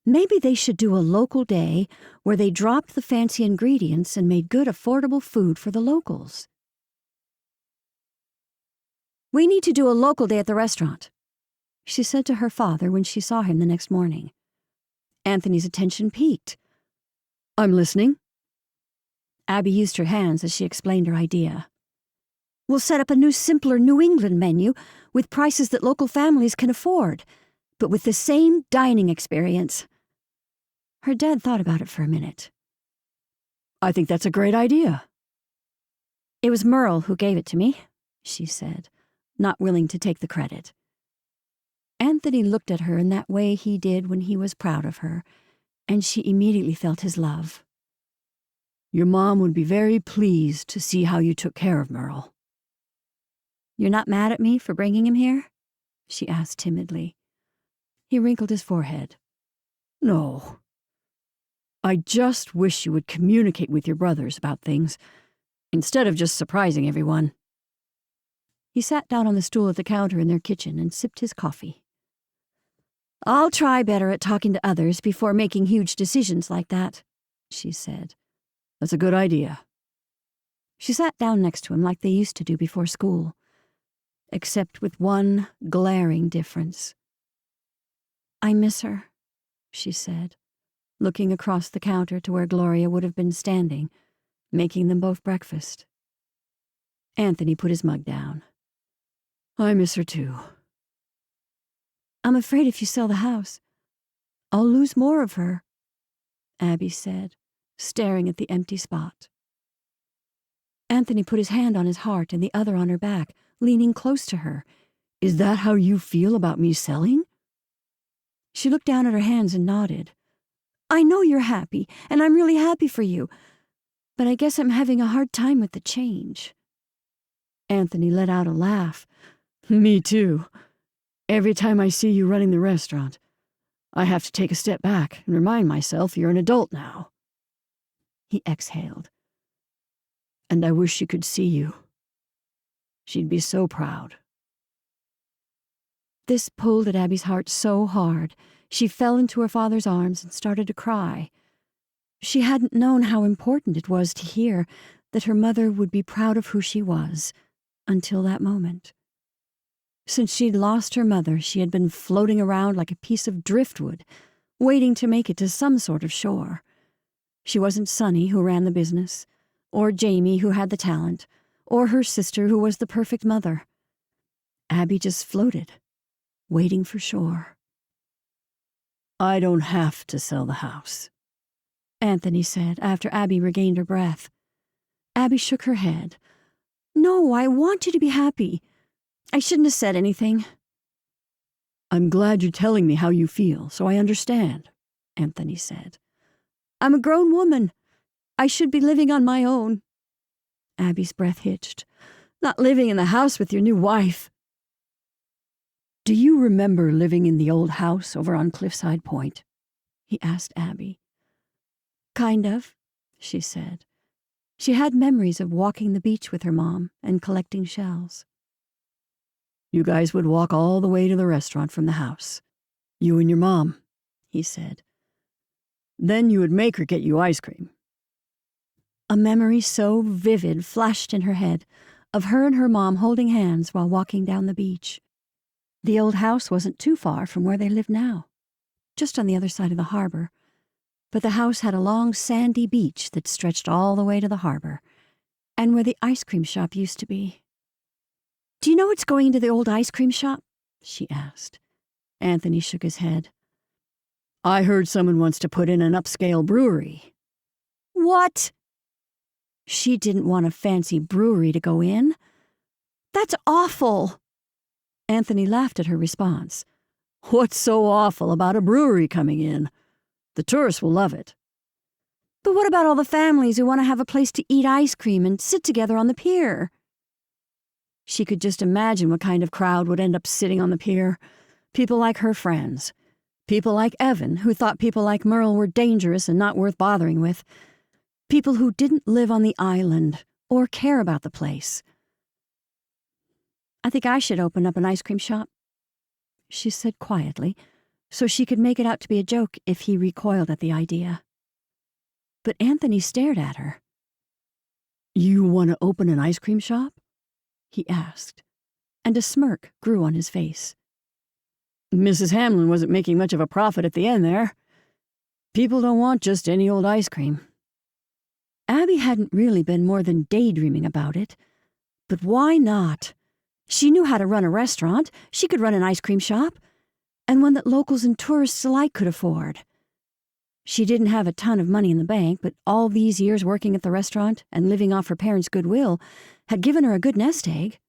Maybe they should do a local day where they dropped the fancy ingredients and made good, affordable food for the locals. "We need to do a local day at the restaurant," she said to her father when she saw him the next morning. Anthony's attention piqued. "I'm listening." Abby used her hands as she explained her idea. "We'll set up a new, simpler New England menu with prices that local families can afford, but with the same dining experience." Her dad thought about it for a minute. "I think that's a great idea." "It was Merle who gave it to me," she said, not willing to take the credit. Anthony looked at her in that way he did when he was proud of her, and she immediately felt his love. "Your mom would be very pleased to see how you took care of Merle." "You're not mad at me for bringing him here?" she asked timidly. He wrinkled his forehead. "No. I just wish you would communicate with your brothers about things, instead of just surprising everyone." He sat down on the stool at the counter in their kitchen and sipped his coffee. "I'll try better at talking to others before making huge decisions like that," she said. "That's a good idea." She sat down next to him like they used to do before school, except with one glaring difference. "I miss her," she said, looking across the counter to where Gloria would have been standing, making them both breakfast. Anthony put his mug down. "I miss her too." "I'm afraid if you sell the house, I'll lose more of her," Abby said, staring at the empty spot. Anthony put his hand on his heart and the other on her back, leaning close to her. "Is that how you feel about me selling?" She looked down at her hands and nodded. "I know you're happy, and I'm really happy for you, but I guess I'm having a hard time with the change." Anthony let out a laugh. "Me too. Every time I see you running the restaurant, I have to take a step back and remind myself you're an adult now." he exhaled. And I wish she could see you. She'd be so proud. This pulled at Abby's heart so hard, she fell into her father's arms and started to cry. She hadn't known how important it was to hear that her mother would be proud of who she was until that moment. Since she'd lost her mother, she had been floating around like a piece of driftwood, waiting to make it to some sort of shore. She wasn't Sonny, who ran the business, or Jamie, who had the talent, or her sister, who was the perfect mother. Abby just floated, waiting for shore. I don't have to sell the house, Anthony said after Abby regained her breath. Abby shook her head. No, I want you to be happy. I shouldn't have said anything. I'm glad you're telling me how you feel, so I understand, Anthony said. I'm a grown woman. I should be living on my own. Abby's breath hitched. Not living in the house with your new wife. Do you remember living in the old house over on Cliffside Point? He asked Abby. Kind of, she said. She had memories of walking the beach with her mom and collecting shells. You guys would walk all the way to the restaurant from the house. You and your mom, he said. Then you would make her get you ice cream. A memory so vivid flashed in her head of her and her mom holding hands while walking down the beach. The old house wasn't too far from where they lived now, just on the other side of the harbor, but the house had a long sandy beach that stretched all the way to the harbor, and where the ice cream shop used to be. Do you know what's going into the old ice cream shop? She asked. Anthony shook his head. I heard someone wants to put in an upscale brewery. What? She didn't want a fancy brewery to go in. That's awful. Anthony laughed at her response. What's so awful about a brewery coming in? The tourists will love it. But what about all the families who want to have a place to eat ice cream and sit together on the pier? She could just imagine what kind of crowd would end up sitting on the pier. People like her friends. People like Evan, who thought people like Merle were dangerous and not worth bothering with. People who didn't live on the island or care about the place. I think I should open up an ice cream shop, she said quietly, so she could make it out to be a joke if he recoiled at the idea. But Anthony stared at her. You want to open an ice cream shop? He asked, and a smirk grew on his face. Mrs. Hamlin wasn't making much of a profit at the end there. People don't want just any old ice cream. Abby hadn't really been more than daydreaming about it. But why not? She knew how to run a restaurant. She could run an ice cream shop, and one that locals and tourists alike could afford. She didn't have a ton of money in the bank, but all these years working at the restaurant and living off her parents' goodwill had given her a good nest egg.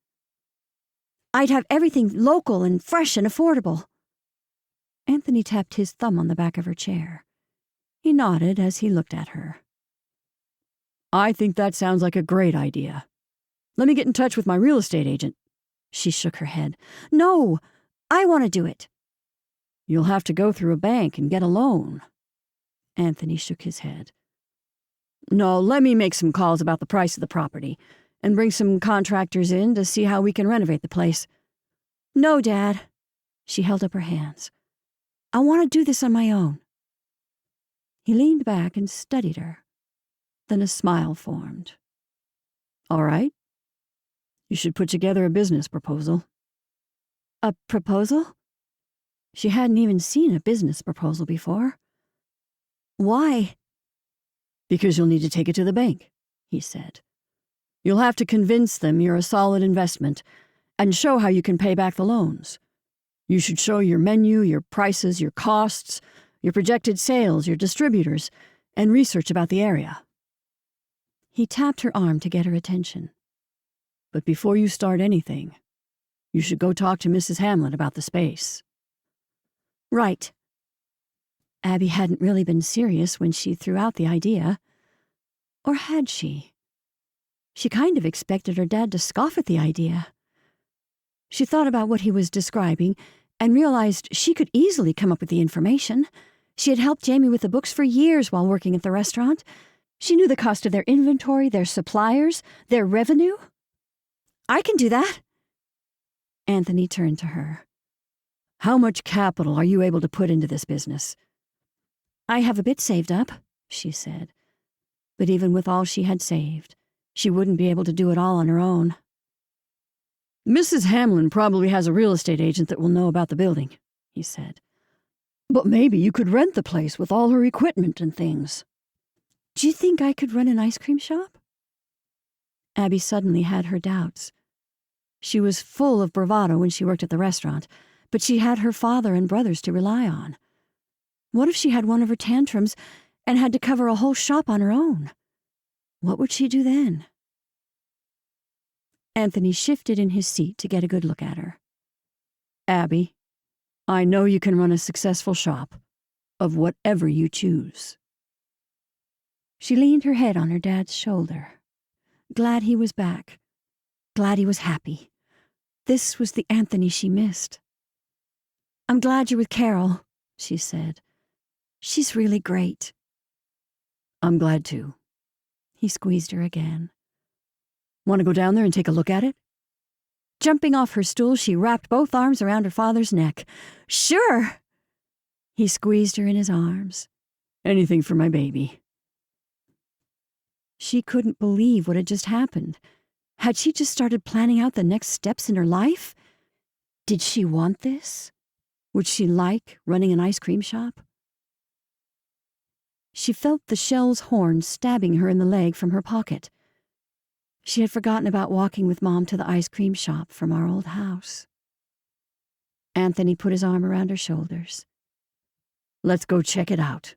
I'd have everything local and fresh and affordable. Anthony tapped his thumb on the back of her chair. He nodded as he looked at her. I think that sounds like a great idea. Let me get in touch with my real estate agent. She shook her head. No, I want to do it. You'll have to go through a bank and get a loan. Anthony shook his head. No, let me make some calls about the price of the property and bring some contractors in to see how we can renovate the place. No, Dad. She held up her hands. I want to do this on my own. He leaned back and studied her. Then a smile formed. All right. You should put together a business proposal. A proposal? She hadn't even seen a business proposal before. Why? Because you'll need to take it to the bank, he said. You'll have to convince them you're a solid investment and show how you can pay back the loans. You should show your menu, your prices, your costs, your projected sales, your distributors, and research about the area. He tapped her arm to get her attention. But before you start anything, you should go talk to Mrs. Hamlin about the space. Right. Abby hadn't really been serious when she threw out the idea. Or had she? She kind of expected her dad to scoff at the idea. She thought about what he was describing and realized she could easily come up with the information. She had helped Jamie with the books for years while working at the restaurant. She knew the cost of their inventory, their suppliers, their revenue. I can do that. Anthony turned to her. How much capital are you able to put into this business? I have a bit saved up, she said. But even with all she had saved, she wouldn't be able to do it all on her own. Mrs. Hamlin probably has a real estate agent that will know about the building, he said. But maybe you could rent the place with all her equipment and things. Do you think I could run an ice cream shop? Abby suddenly had her doubts. She was full of bravado when she worked at the restaurant, but she had her father and brothers to rely on. What if she had one of her tantrums and had to cover a whole shop on her own? What would she do then? Anthony shifted in his seat to get a good look at her. Abby, I know you can run a successful shop, of whatever you choose. She leaned her head on her dad's shoulder. Glad he was back. Glad he was happy. This was the Anthony she missed. I'm glad you're with Carol, she said. She's really great. I'm glad too. He squeezed her again. Want to go down there and take a look at it? Jumping off her stool, she wrapped both arms around her father's neck. Sure! He squeezed her in his arms. Anything for my baby. She couldn't believe what had just happened. Had she just started planning out the next steps in her life? Did she want this? Would she like running an ice cream shop? She felt the shell's horn stabbing her in the leg from her pocket. She had forgotten about walking with Mom to the ice cream shop from our old house. Anthony put his arm around her shoulders. Let's go check it out.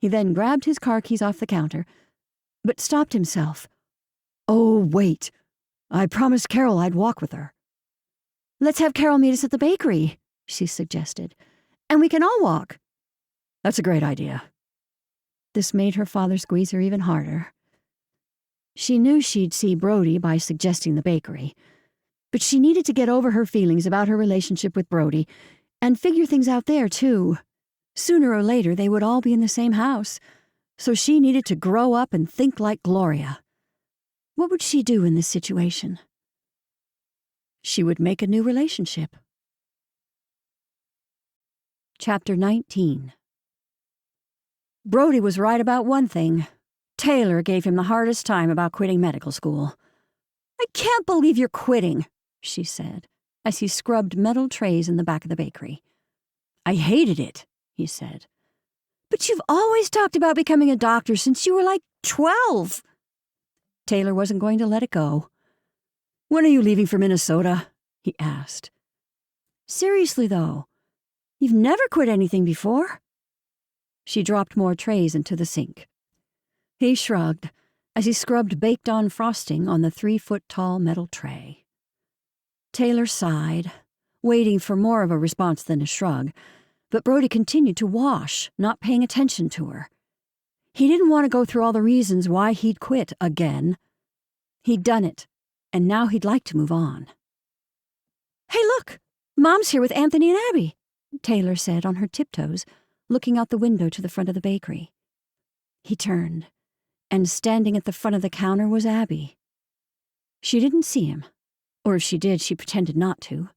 He then grabbed his car keys off the counter, but stopped himself. Oh, wait. I promised Carol I'd walk with her. Let's have Carol meet us at the bakery, she suggested, and we can all walk. That's a great idea. This made her father squeeze her even harder. She knew she'd see Brody by suggesting the bakery, but she needed to get over her feelings about her relationship with Brody and figure things out there, too. Sooner or later, they would all be in the same house, so she needed to grow up and think like Gloria. What would she do in this situation? She would make a new relationship. Chapter 19. Brody was right about one thing. Taylor gave him the hardest time about quitting medical school. I can't believe you're quitting, she said, as he scrubbed metal trays in the back of the bakery. I hated it, he said. But you've always talked about becoming a doctor since you were like 12. Taylor wasn't going to let it go. When are you leaving for Minnesota? He asked. Seriously, though, you've never quit anything before. She dropped more trays into the sink. He shrugged as he scrubbed baked-on frosting on the 3-foot-tall metal tray. Taylor sighed, waiting for more of a response than a shrug, but Brody continued to wash, not paying attention to her. He didn't want to go through all the reasons why he'd quit again. He'd done it, and now he'd like to move on. Hey, look! Mom's here with Anthony and Abby, Taylor said on her tiptoes, looking out the window to the front of the bakery. He turned, and standing at the front of the counter was Abby. She didn't see him, or if she did, she pretended not to.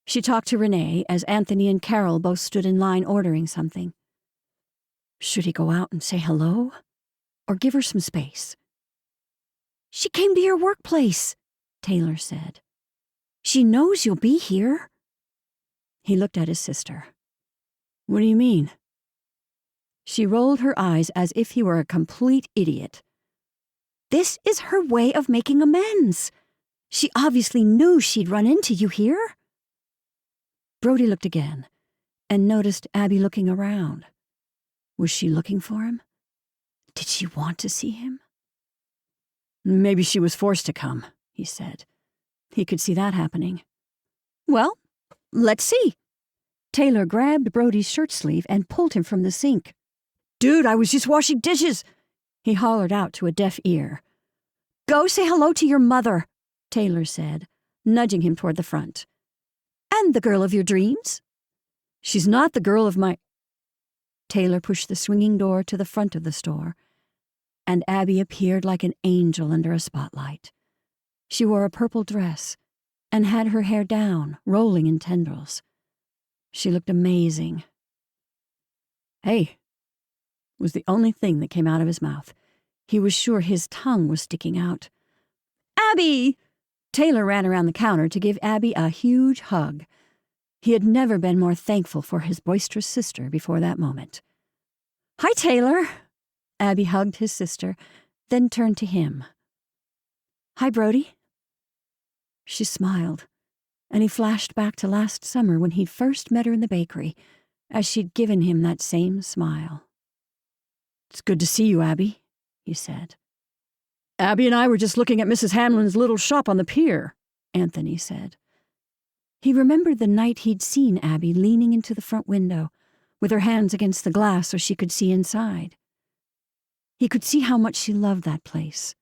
She talked to Renee as Anthony and Carol both stood in line ordering something. Should he go out and say hello, or give her some space? She came to your workplace, Taylor said. She knows you'll be here. He looked at his sister. What do you mean? She rolled her eyes as if he were a complete idiot. This is her way of making amends. She obviously knew she'd run into you here. Brody looked again and noticed Abby looking around. Was she looking for him? Did she want to see him? Maybe she was forced to come, he said. He could see that happening. Well, let's see. Taylor grabbed Brody's shirt sleeve and pulled him from the sink. Dude, I was just washing dishes, he hollered out to a deaf ear. Go say hello to your mother, Taylor said, nudging him toward the front. And the girl of your dreams? She's not the girl of my... Taylor pushed the swinging door to the front of the store and Abby appeared like an angel under a spotlight. She wore a purple dress and had her hair down, rolling in tendrils. She looked amazing. "Hey," was the only thing that came out of his mouth. He was sure his tongue was sticking out. "Abby!" Taylor ran around the counter to give Abby a huge hug. He had never been more thankful for his boisterous sister before that moment. "Hi, Taylor." Abby hugged his sister, then turned to him. "Hi, Brody." She smiled, and he flashed back to last summer when he'd first met her in the bakery, as she'd given him that same smile. "It's good to see you, Abby," he said. "Abby and I were just looking at Mrs. Hamlin's little shop on the pier," Anthony said. He remembered the night he'd seen Abby leaning into the front window, with her hands against the glass so she could see inside. He could see how much she loved that place.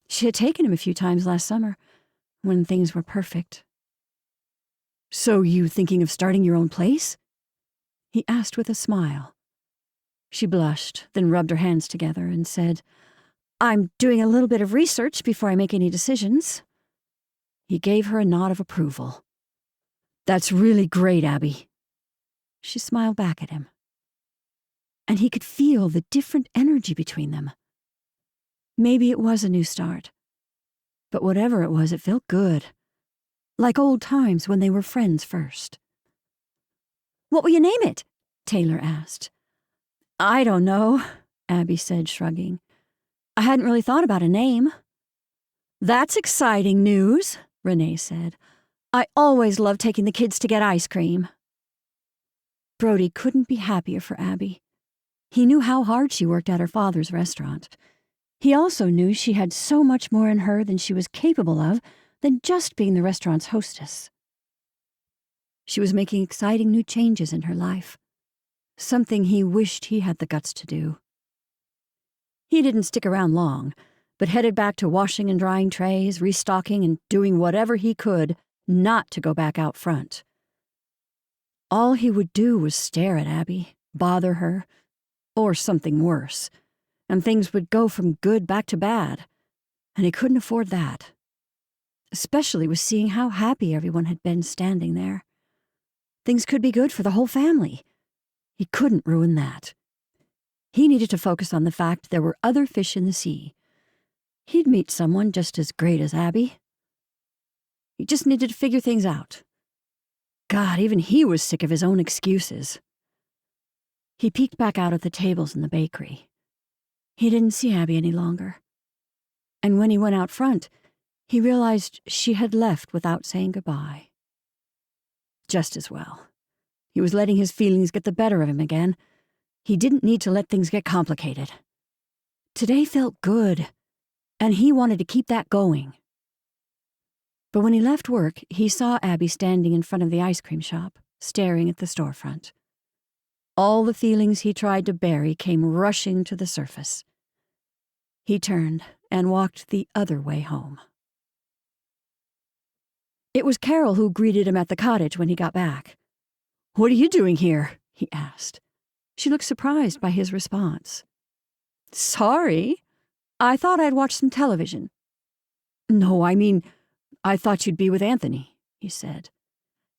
She had taken him a few times last summer, when things were perfect. "So you thinking of starting your own place?" he asked with a smile. She blushed, then rubbed her hands together and said, "I'm doing a little bit of research before I make any decisions." He gave her a nod of approval. "That's really great, Abby." She smiled back at him. And he could feel the different energy between them. Maybe it was a new start. But whatever it was, it felt good. Like old times when they were friends first. "What will you name it?" Taylor asked. "I don't know," Abby said, shrugging. "I hadn't really thought about a name." "That's exciting news," Renee said. "I always love taking the kids to get ice cream." Brody couldn't be happier for Abby. He knew how hard she worked at her father's restaurant. He also knew she had so much more in her than she was capable of than just being the restaurant's hostess. She was making exciting new changes in her life, something he wished he had the guts to do. He didn't stick around long, but headed back to washing and drying trays, restocking, and doing whatever he could not to go back out front. All he would do was stare at Abby, bother her, or something worse, and things would go from good back to bad, and he couldn't afford that. Especially with seeing how happy everyone had been standing there. Things could be good for the whole family. He couldn't ruin that. He needed to focus on the fact there were other fish in the sea. He'd meet someone just as great as Abby. He just needed to figure things out. God, even he was sick of his own excuses. He peeked back out at the tables in the bakery. He didn't see Abby any longer. And when he went out front, he realized she had left without saying goodbye. Just as well. He was letting his feelings get the better of him again. He didn't need to let things get complicated. Today felt good, and he wanted to keep that going. But when he left work, he saw Abby standing in front of the ice cream shop, staring at the storefront. All the feelings he tried to bury came rushing to the surface. He turned and walked the other way home. It was Carol who greeted him at the cottage when he got back. "What are you doing here?" he asked. She looked surprised by his response. "Sorry. I thought I'd watch some television." "No, I mean, I thought you'd be with Anthony," he said.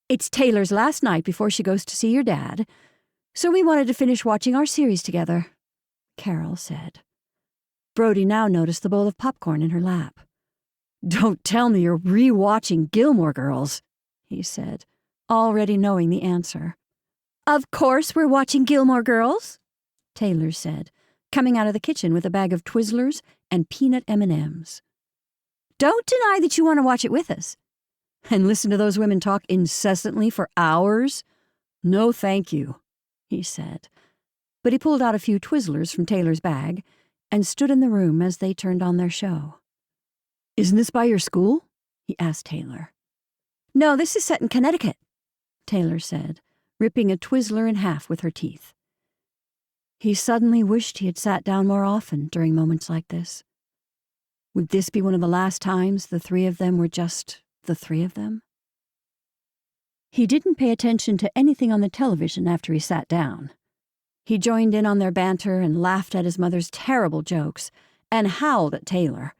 "It's Taylor's last night before she goes to see your dad, so we wanted to finish watching our series together," Carol said. Brody now noticed the bowl of popcorn in her lap. "Don't tell me you're re-watching Gilmore Girls," he said, already knowing the answer. "Of course we're watching Gilmore Girls," Taylor said, coming out of the kitchen with a bag of Twizzlers and peanut M&Ms. "Don't deny that you want to watch it with us." "And listen to those women talk incessantly for hours? No, thank you," he said. But he pulled out a few Twizzlers from Taylor's bag and stood in the room as they turned on their show. "Isn't this by your school?" he asked Taylor. "No, this is set in Connecticut," Taylor said, ripping a Twizzler in half with her teeth. He suddenly wished he had sat down more often during moments like this. Would this be one of the last times the three of them were just the three of them? He didn't pay attention to anything on the television after he sat down. He joined in on their banter and laughed at his mother's terrible jokes and howled at Taylor.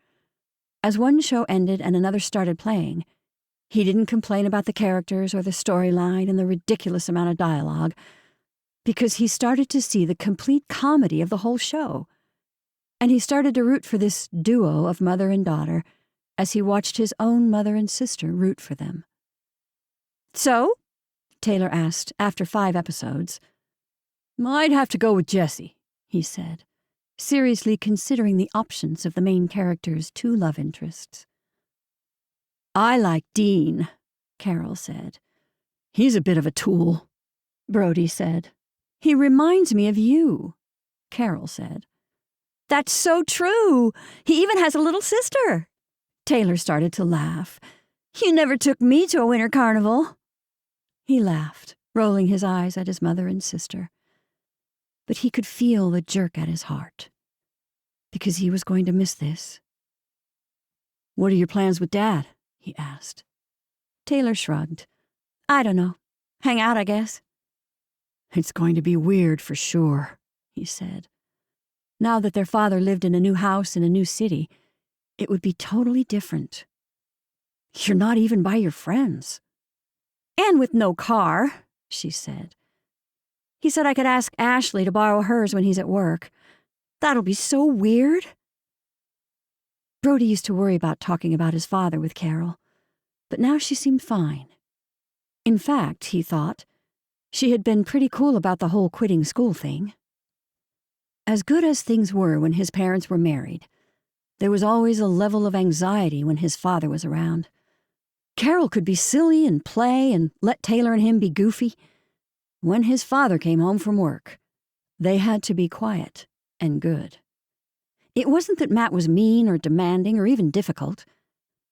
As one show ended and another started playing, he didn't complain about the characters or the storyline and the ridiculous amount of dialogue, because he started to see the complete comedy of the whole show. And he started to root for this duo of mother and daughter as he watched his own mother and sister root for them. "So?" Taylor asked after 5 episodes. "I'd have to go with Jessie," he said, seriously considering the options of the main character's 2 love interests. "I like Dean," Carol said. "He's a bit of a tool," Brody said. "He reminds me of you," Carol said. "That's so true. He even has a little sister." Taylor started to laugh. "You never took me to a winter carnival." He laughed, rolling his eyes at his mother and sister. But he could feel the jerk at his heart, because he was going to miss this. "What are your plans with Dad?" he asked. Taylor shrugged. "I don't know. Hang out, I guess." "It's going to be weird for sure," he said. Now that their father lived in a new house in a new city, it would be totally different. "You're not even by your friends." "And with no car," she said. "He said I could ask Ashley to borrow hers when he's at work. That'll be so weird." Brody used to worry about talking about his father with Carol, but now she seemed fine. In fact, he thought, she had been pretty cool about the whole quitting school thing. As good as things were when his parents were married, there was always a level of anxiety when his father was around. Carol could be silly and play and let Taylor and him be goofy. When his father came home from work, they had to be quiet and good. It wasn't that Matt was mean or demanding or even difficult,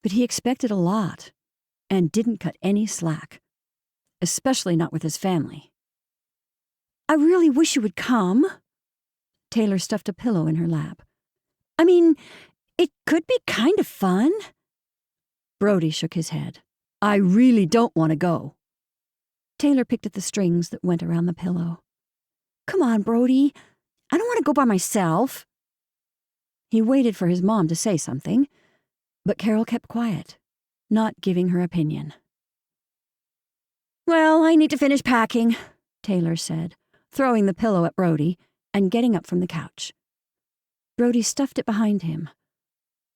but he expected a lot and didn't cut any slack, especially not with his family. "I really wish you would come." Taylor stuffed a pillow in her lap. "I mean, it could be kind of fun." Brody shook his head. "I really don't want to go." Taylor picked at the strings that went around the pillow. "Come on, Brody. I don't want to go by myself." He waited for his mom to say something, but Carol kept quiet, not giving her opinion. "Well, I need to finish packing," Taylor said, throwing the pillow at Brody and getting up from the couch. Brody stuffed it behind him,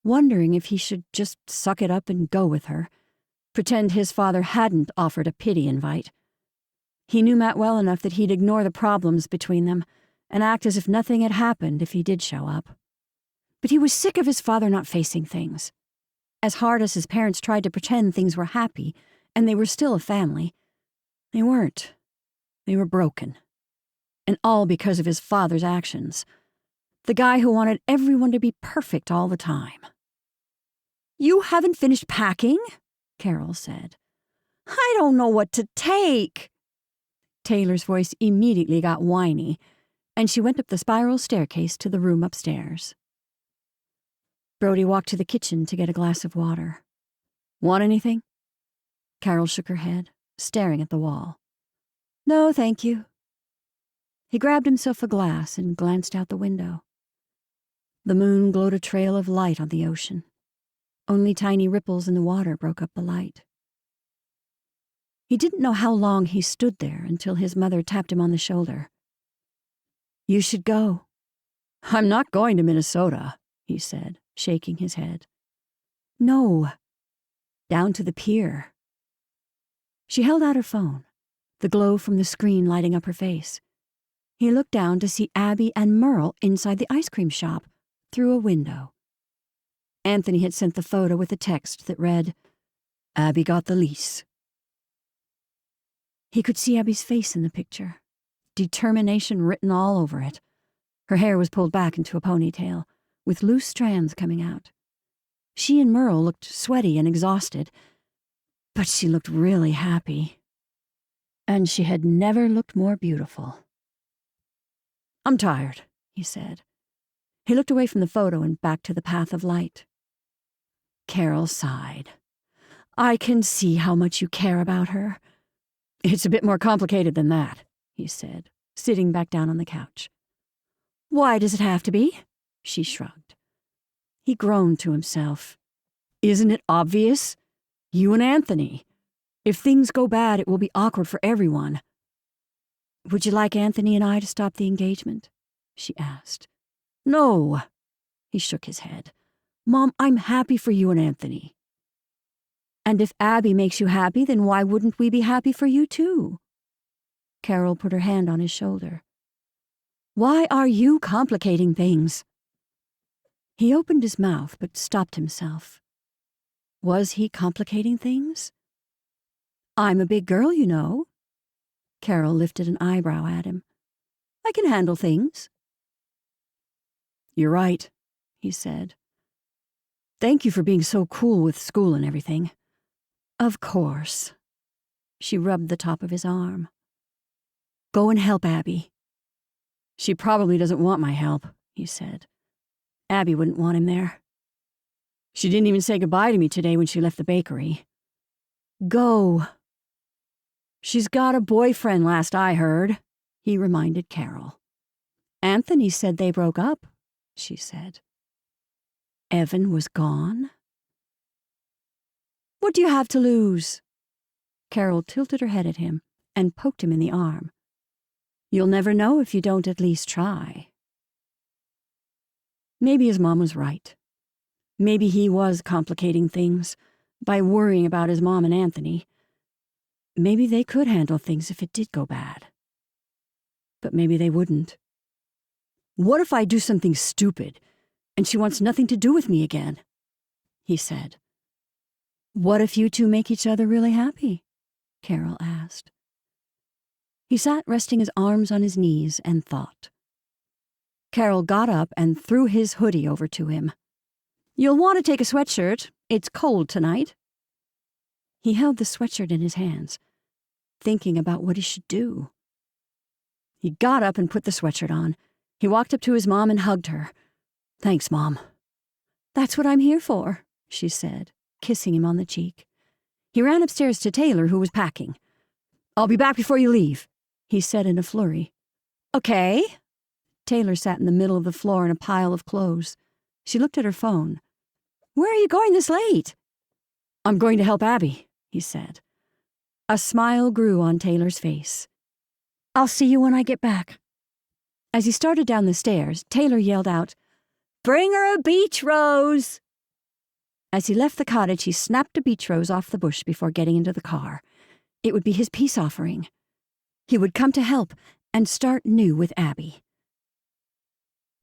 wondering if he should just suck it up and go with her, pretend his father hadn't offered a pity invite. He knew Matt well enough that he'd ignore the problems between them and act as if nothing had happened if he did show up. But he was sick of his father not facing things. As hard as his parents tried to pretend things were happy and they were still a family, they weren't. They were broken. And all because of his father's actions. The guy who wanted everyone to be perfect all the time. "You haven't finished packing?" Carol said. "I don't know what to take." Taylor's voice immediately got whiny, and she went up the spiral staircase to the room upstairs. Brody walked to the kitchen to get a glass of water. "Want anything?" Carol shook her head, staring at the wall. "No, thank you." He grabbed himself a glass and glanced out the window. The moon glowed a trail of light on the ocean. Only tiny ripples in the water broke up the light. He didn't know how long he stood there until his mother tapped him on the shoulder. "You should go." "I'm not going to Minnesota," he said, shaking his head. "No, down to the pier." She held out her phone, the glow from the screen lighting up her face. He looked down to see Abby and Merle inside the ice cream shop, through a window. Anthony had sent the photo with a text that read, "Abby got the lease." He could see Abby's face in the picture, determination written all over it. Her hair was pulled back into a ponytail, with loose strands coming out. She and Merle looked sweaty and exhausted, but she looked really happy. And she had never looked more beautiful. "I'm tired," he said. He looked away from the photo and back to the path of light. Carol sighed. "I can see how much you care about her." "It's a bit more complicated than that," he said, sitting back down on the couch. "Why does it have to be?" She shrugged. He groaned to himself. "Isn't it obvious? You and Anthony. If things go bad, it will be awkward for everyone." "Would you like Anthony and I to stop the engagement?" she asked. "No." He shook his head. "Mom, I'm happy for you and Anthony." "And if Abby makes you happy, then why wouldn't we be happy for you too?" Carol put her hand on his shoulder. "Why are you complicating things?" He opened his mouth but stopped himself. Was he complicating things? "I'm a big girl, you know." Carol lifted an eyebrow at him. "I can handle things." "You're right," he said. "Thank you for being so cool with school and everything." "Of course." She rubbed the top of his arm. "Go and help Abby." "She probably doesn't want my help," he said. "Abby wouldn't want him there. She didn't even say goodbye to me today when she left the bakery." "Go." "She's got a boyfriend, last I heard," he reminded Carol. "Anthony said they broke up," she said. Evan was gone? "What do you have to lose?" Carol tilted her head at him and poked him in the arm. "You'll never know if you don't at least try." Maybe his mom was right. Maybe he was complicating things by worrying about his mom and Anthony. Maybe they could handle things if it did go bad. But maybe they wouldn't. "What if I do something stupid and she wants nothing to do with me again?" he said. "What if you two make each other really happy?" Carol asked. He sat resting his arms on his knees and thought. Carol got up and threw his hoodie over to him. "You'll want to take a sweatshirt. It's cold tonight." He held the sweatshirt in his hands, thinking about what he should do. He got up and put the sweatshirt on. He walked up to his mom and hugged her. "Thanks, Mom." "That's what I'm here for," she said, kissing him on the cheek. He ran upstairs to Taylor, who was packing. "I'll be back before you leave," he said in a flurry. "Okay." Taylor sat in the middle of the floor in a pile of clothes. She looked at her phone. "Where are you going this late?" "I'm going to help Abby," he said. A smile grew on Taylor's face. "I'll see you when I get back." As he started down the stairs, Taylor yelled out, "Bring her a beach rose!" As he left the cottage, he snapped a beach rose off the bush before getting into the car. It would be his peace offering. He would come to help and start new with Abby.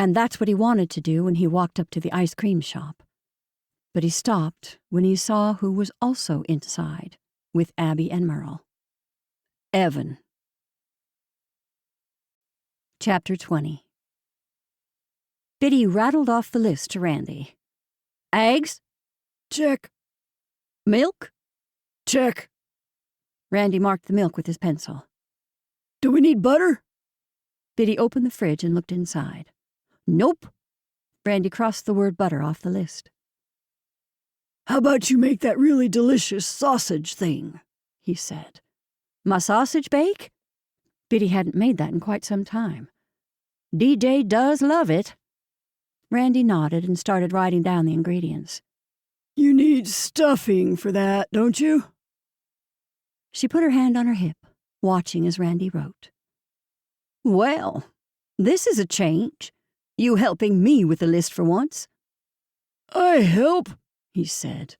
And that's what he wanted to do when he walked up to the ice cream shop. But he stopped when he saw who was also inside with Abby and Merle. Evan. Chapter 20. Biddy rattled off the list to Randy. "Eggs?" Check. "Milk?" Check. Randy marked the milk with his pencil. Do we need butter? Biddy opened the fridge and looked inside. "Nope." Randy crossed the word butter off the list. How about you make that really delicious sausage thing? He said. "My sausage bake?" Biddy hadn't made that in quite some time. "DJ does love it." Randy nodded and started writing down the ingredients. You need stuffing for that, don't you? She put her hand on her hip, watching as Randy wrote. "Well, this is a change. You helping me with the list for once." I help, he said.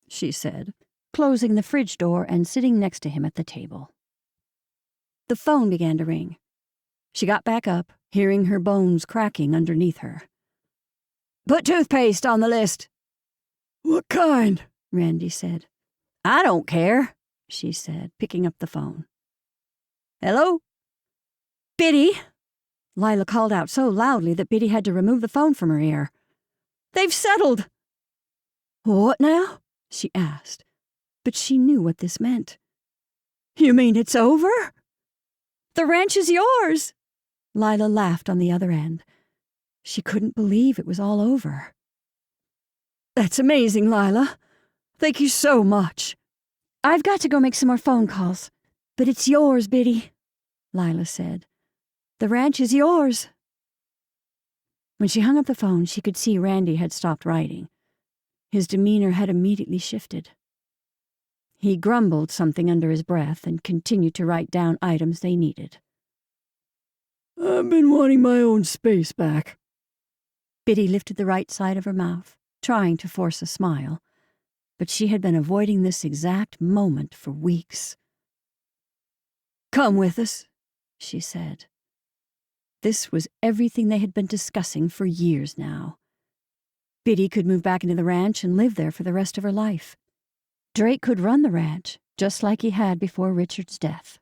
She said, closing the fridge door and sitting next to him at the table. The phone began to ring. She got back up, hearing her bones cracking underneath her. "Put toothpaste on the list." What kind? Randy said. "I don't care," she said, picking up the phone. "Hello?" "Biddy!" Lila called out so loudly that Biddy had to remove the phone from her ear. "They've settled." "What now?" she asked, but she knew what this meant. "You mean it's over?" "The ranch is yours." Lila laughed on the other end. She couldn't believe it was all over. "That's amazing, Lila. Thank you so much." "I've got to go make some more phone calls, but it's yours, Biddy." Lila said. "The ranch is yours." When she hung up the phone, she could see Randy had stopped writing. His demeanor had immediately shifted. He grumbled something under his breath and continued to write down items they needed. "I've been wanting my own space back." Biddy lifted the right side of her mouth, trying to force a smile, but she had been avoiding this exact moment for weeks. "Come with us," she said. This was everything they had been discussing for years now. Biddy could move back into the ranch and live there for the rest of her life. Drake could run the ranch, just like he had before Richard's death.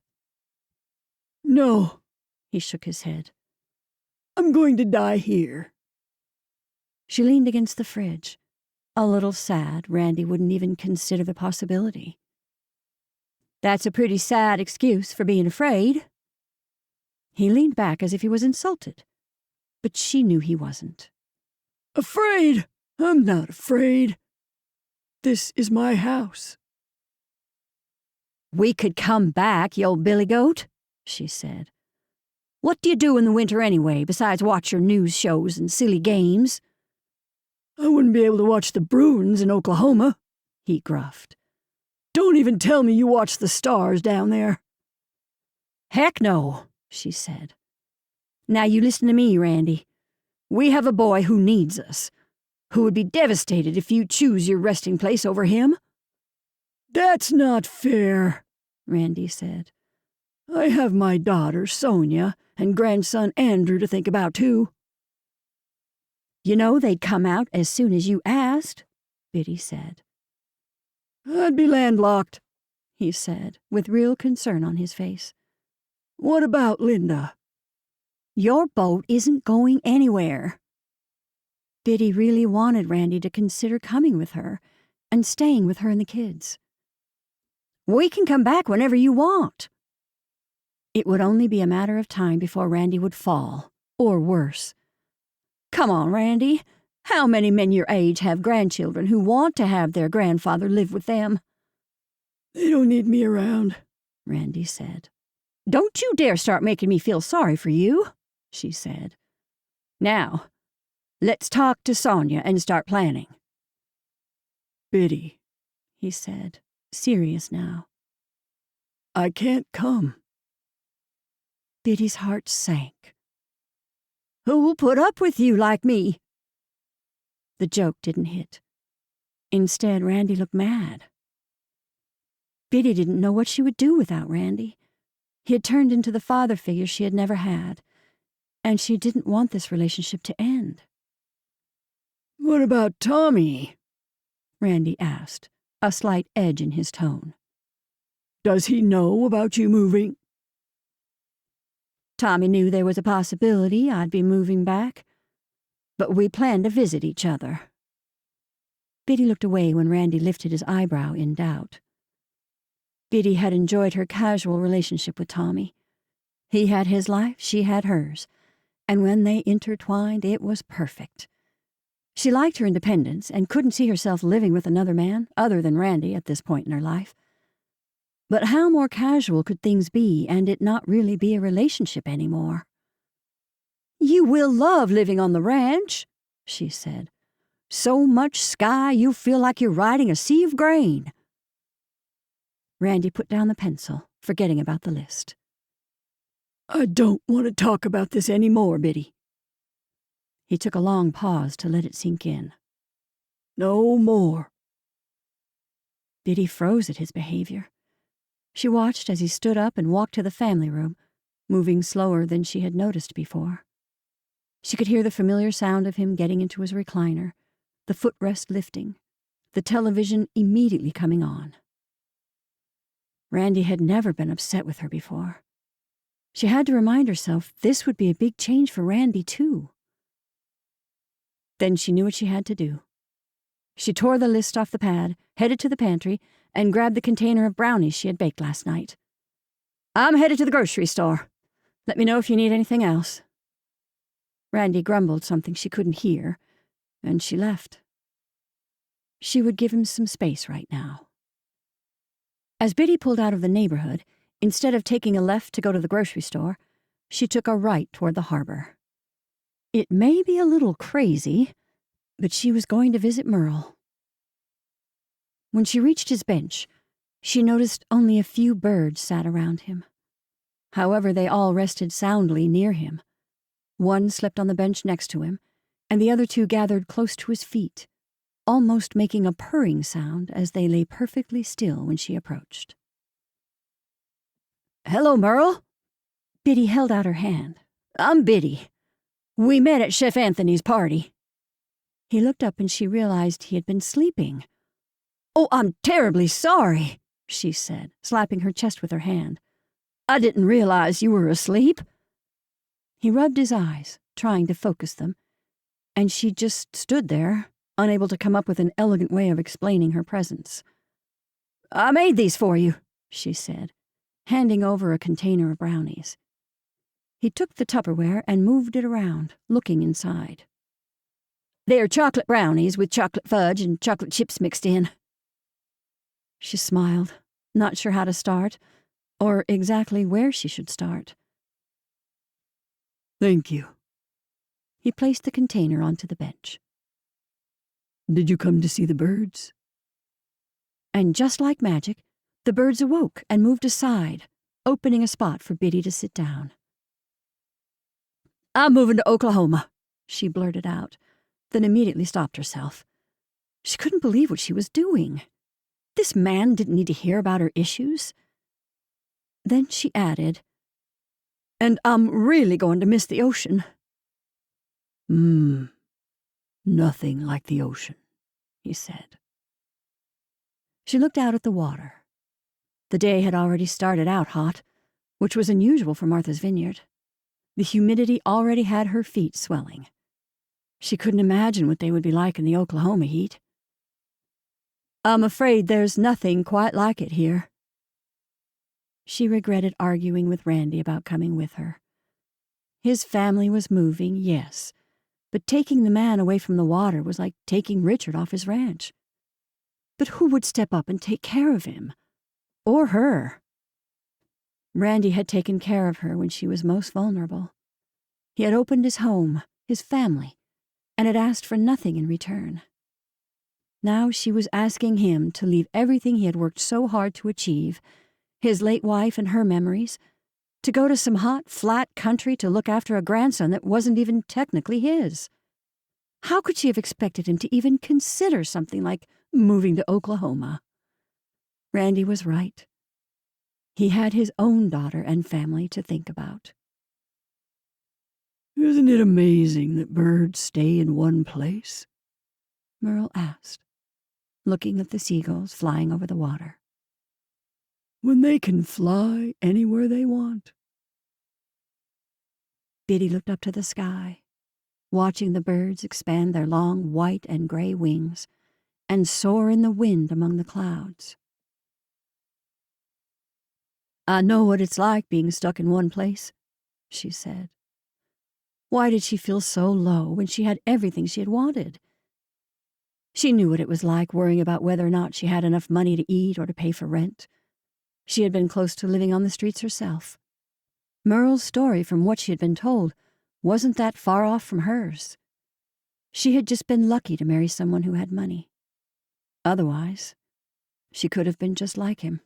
"No," he shook his head. "I'm going to die here." She leaned against the fridge. A little sad, Randy wouldn't even consider the possibility. "That's a pretty sad excuse for being afraid." He leaned back as if he was insulted, but she knew he wasn't. "Afraid? I'm not afraid. This is my house." "We could come back, you old billy goat," she said. "What do you do in the winter anyway, besides watch your news shows and silly games?" "I wouldn't be able to watch the Bruins in Oklahoma," he gruffed. "Don't even tell me you watch the stars down there." "Heck no," she said. "Now you listen to me, Randy. We have a boy who needs us, who would be devastated if you choose your resting place over him." "That's not fair," Randy said. "I have my daughter, Sonia, and grandson Andrew to think about, too." "You know they'd come out as soon as you asked," Biddy said. "I'd be landlocked," he said, with real concern on his face. "What about Linda?" "Your boat isn't going anywhere." Biddy really wanted Randy to consider coming with her and staying with her and the kids. "We can come back whenever you want." It would only be a matter of time before Randy would fall, or worse. "Come on, Randy. How many men your age have grandchildren who want to have their grandfather live with them?" "They don't need me around," Randy said. "Don't you dare start making me feel sorry for you," she said. "Now, let's talk to Sonia and start planning." "Biddy," he said, serious now. "I can't come." Biddy's heart sank. "Who'll put up with you like me?" The joke didn't hit. Instead, Randy looked mad. Biddy didn't know what she would do without Randy. He had turned into the father figure she had never had, and she didn't want this relationship to end. "What about Tommy?" Randy asked, a slight edge in his tone. "Does he know about you moving?" Tommy knew there was a possibility I'd be moving back, but we planned to visit each other. Biddy looked away when Randy lifted his eyebrow in doubt. Biddy had enjoyed her casual relationship with Tommy. He had his life, she had hers, and when they intertwined, it was perfect. She liked her independence and couldn't see herself living with another man other than Randy at this point in her life. But how more casual could things be and it not really be a relationship anymore? "You will love living on the ranch," she said. "So much sky you feel like you're riding a sea of grain." Randy put down the pencil, forgetting about the list. "I don't want to talk about this anymore, Biddy." He took a long pause to let it sink in. "No more." Biddy froze at his behavior. She watched as he stood up and walked to the family room, moving slower than she had noticed before. She could hear the familiar sound of him getting into his recliner, the footrest lifting, the television immediately coming on. Randy had never been upset with her before. She had to remind herself this would be a big change for Randy, too. Then she knew what she had to do. She tore the list off the pad, headed to the pantry, and grabbed the container of brownies she had baked last night. "I'm headed to the grocery store. Let me know if you need anything else." Randy grumbled something she couldn't hear, and she left. She would give him some space right now. As Biddy pulled out of the neighborhood, Instead of taking a left to go to the grocery store, she took a right toward the harbor. It may be a little crazy, but she was going to visit Merle. When she reached his bench, she noticed only a few birds sat around him. However, they all rested soundly near him. One slept on the bench next to him, and the other two gathered close to his feet, almost making a purring sound as they lay perfectly still when she approached. "Hello, Merle." Biddy held out her hand. "I'm Biddy. We met at Chef Anthony's party." He looked up and she realized he had been sleeping. "Oh, I'm terribly sorry," she said, slapping her chest with her hand. "I didn't realize you were asleep." He rubbed his eyes, trying to focus them, and she just stood there, unable to come up with an elegant way of explaining her presence. "I made these for you," she said, handing over a container of brownies. He took the Tupperware and moved it around, looking inside. "They're chocolate brownies with chocolate fudge and chocolate chips mixed in." She smiled, not sure how to start, or exactly where she should start. Thank you. He placed the container onto the bench. Did you come to see the birds? And just like magic, the birds awoke and moved aside, opening a spot for Biddy to sit down. "I'm moving to Oklahoma," she blurted out, then immediately stopped herself. She couldn't believe what she was doing. This man didn't need to hear about her issues. Then she added, "And I'm really going to miss the ocean." Nothing like the ocean," he said. She looked out at the water. The day had already started out hot, which was unusual for Martha's Vineyard. The humidity already had her feet swelling. She couldn't imagine what they would be like in the Oklahoma heat. "I'm afraid there's nothing quite like it here." She regretted arguing with Randy about coming with her. His family was moving, yes, but taking the man away from the water was like taking Richard off his ranch. But who would step up and take care of him? Or her? Randy had taken care of her when she was most vulnerable. He had opened his home, his family, and had asked for nothing in return. Now she was asking him to leave everything he had worked so hard to achieve, his late wife and her memories, to go to some hot, flat country to look after a grandson that wasn't even technically his. How could she have expected him to even consider something like moving to Oklahoma? Randy was right. He had his own daughter and family to think about. "Isn't it amazing that birds stay in one place?" Merle asked, looking at the seagulls flying over the water. "When they can fly anywhere they want." Biddy looked up to the sky, watching the birds expand their long white and gray wings and soar in the wind among the clouds. "I know what it's like being stuck in one place," she said. Why did she feel so low when she had everything she had wanted? She knew what it was like worrying about whether or not she had enough money to eat or to pay for rent. She had been close to living on the streets herself. Merle's story, from what she had been told, wasn't that far off from hers. She had just been lucky to marry someone who had money. Otherwise, she could have been just like him.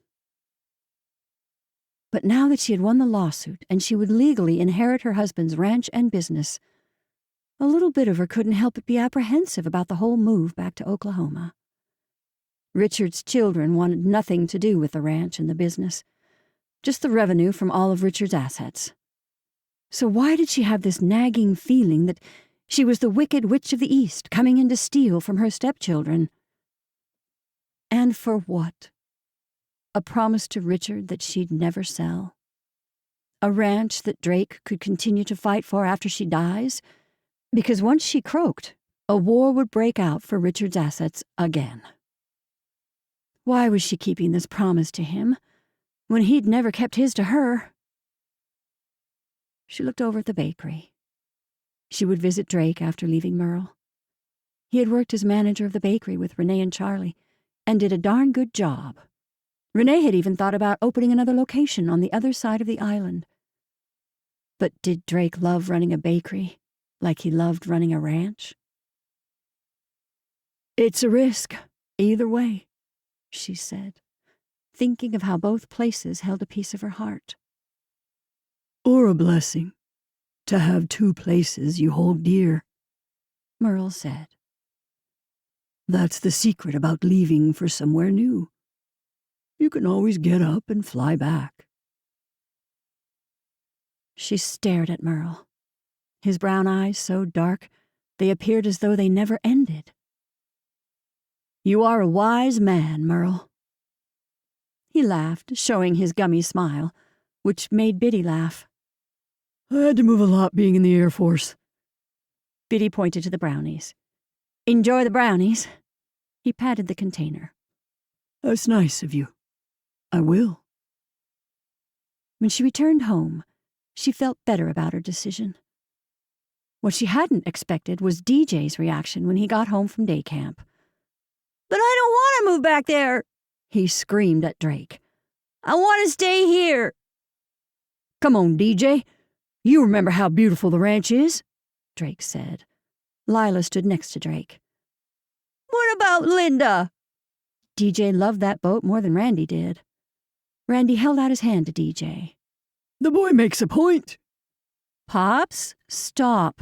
But now that she had won the lawsuit and she would legally inherit her husband's ranch and business, a little bit of her couldn't help but be apprehensive about the whole move back to Oklahoma. Richard's children wanted nothing to do with the ranch and the business, just the revenue from all of Richard's assets. So why did she have this nagging feeling that she was the wicked witch of the East coming in to steal from her stepchildren? And for what? A promise to Richard that she'd never sell? A ranch that Drake could continue to fight for after she dies? Because once she croaked, a war would break out for Richard's assets again. Why was she keeping this promise to him when he'd never kept his to her? She looked over at the bakery. She would visit Drake after leaving Merle. He had worked as manager of the bakery with Renee and Charlie and did a darn good job. Renee had even thought about opening another location on the other side of the island. But did Drake love running a bakery like he loved running a ranch? It's a risk, either way, she said, thinking of how both places held a piece of her heart. Or a blessing, to have two places you hold dear, Merle said. That's the secret about leaving for somewhere new. You can always get up and fly back. She stared at Merle, his brown eyes so dark they appeared as though they never ended. You are a wise man, Merle. He laughed, showing his gummy smile, which made Biddy laugh. I had to move a lot being in the Air Force. Biddy pointed to the brownies. Enjoy the brownies. He patted the container. That's nice of you. I will. When she returned home, she felt better about her decision. What she hadn't expected was DJ's reaction when he got home from day camp. But I don't want to move back there, he screamed at Drake. I want to stay here. Come on, DJ. You remember how beautiful the ranch is, Drake said. Lila stood next to Drake. What about Linda? DJ loved that boat more than Randy did. Randy held out his hand to DJ. The boy makes a point. Pops, stop.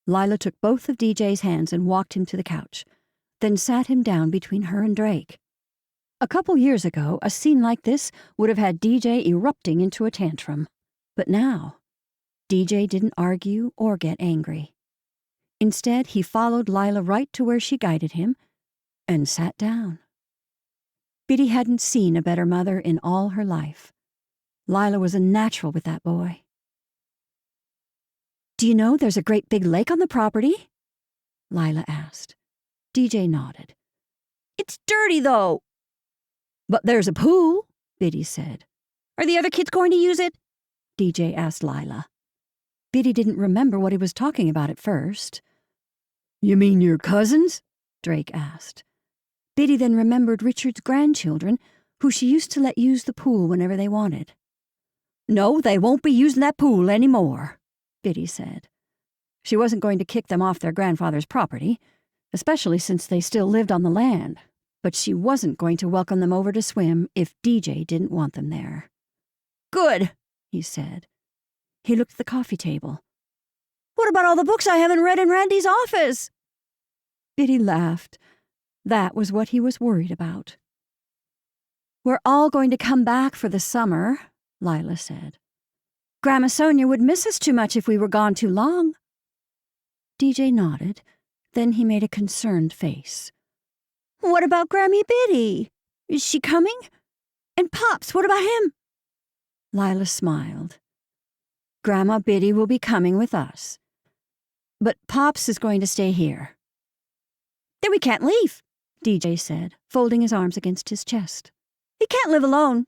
Lila took both of DJ's hands and walked him to the couch, then sat him down between her and Drake. A couple years ago, a scene like this would have had DJ erupting into a tantrum. But now, DJ didn't argue or get angry. Instead, he followed Lila right to where she guided him and sat down. Biddy hadn't seen a better mother in all her life. Lila was a natural with that boy. Do you know there's a great big lake on the property? Lila asked. DJ nodded. It's dirty, though. But there's a pool, Biddy said. Are the other kids going to use it? DJ asked Lila. Biddy didn't remember what he was talking about at first. You mean your cousins? Drake asked. Biddy then remembered Richard's grandchildren, who she used to let use the pool whenever they wanted. No, they won't be using that pool anymore, Biddy said. She wasn't going to kick them off their grandfather's property, especially since they still lived on the land, but she wasn't going to welcome them over to swim if DJ didn't want them there. Good, he said. He looked at the coffee table. What about all the books I haven't read in Randy's office? Biddy laughed. That was what he was worried about. We're all going to come back for the summer, Lila said. Grandma Sonia would miss us too much if we were gone too long. DJ nodded. Then he made a concerned face. What about Grammy Biddy? Is she coming? And Pops, what about him? Lila smiled. Grandma Biddy will be coming with us. But Pops is going to stay here. Then we can't leave, DJ said, folding his arms against his chest. He can't live alone.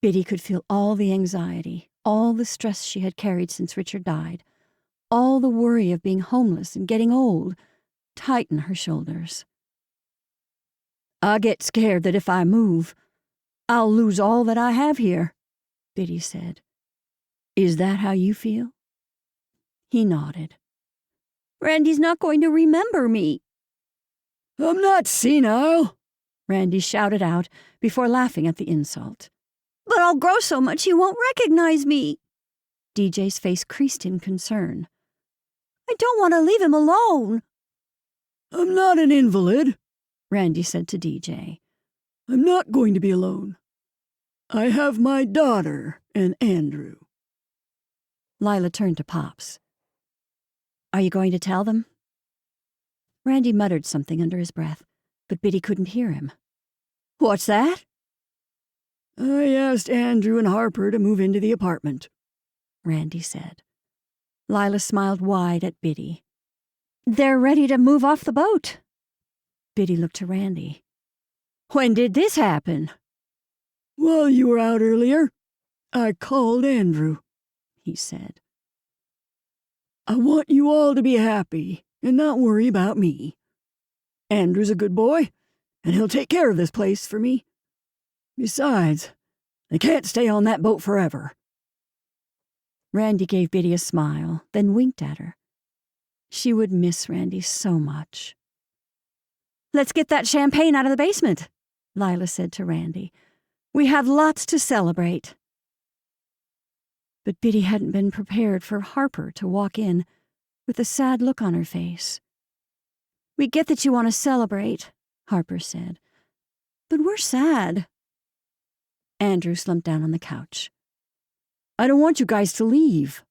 Biddy could feel all the anxiety, all the stress she had carried since Richard died, all the worry of being homeless and getting old, tighten her shoulders. I get scared that if I move, I'll lose all that I have here, Biddy said. Is that how you feel? He nodded. Randy's not going to remember me. I'm not senile, Randy shouted out before laughing at the insult. But I'll grow so much he won't recognize me. DJ's face creased in concern. I don't want to leave him alone. I'm not an invalid, Randy said to DJ. I'm not going to be alone. I have my daughter and Andrew. Lila turned to Pops. Are you going to tell them? Randy muttered something under his breath, but Biddy couldn't hear him. What's that? I asked Andrew and Harper to move into the apartment, Randy said. Lila smiled wide at Biddy. They're ready to move off the boat. Biddy looked to Randy. When did this happen? While you were out earlier, I called Andrew, he said. I want you all to be happy and not worry about me. Andrew's a good boy. and he'll take care of this place for me. Besides, they can't stay on that boat forever." Randy gave Biddy a smile, then winked at her. She would miss Randy so much. "Let's get that champagne out of the basement," Lila said to Randy. "We have lots to celebrate." But Biddy hadn't been prepared for Harper to walk in with a sad look on her face. "We get that you want to celebrate," Harper said, "but we're sad." Andrew slumped down on the couch. "I don't want you guys to leave."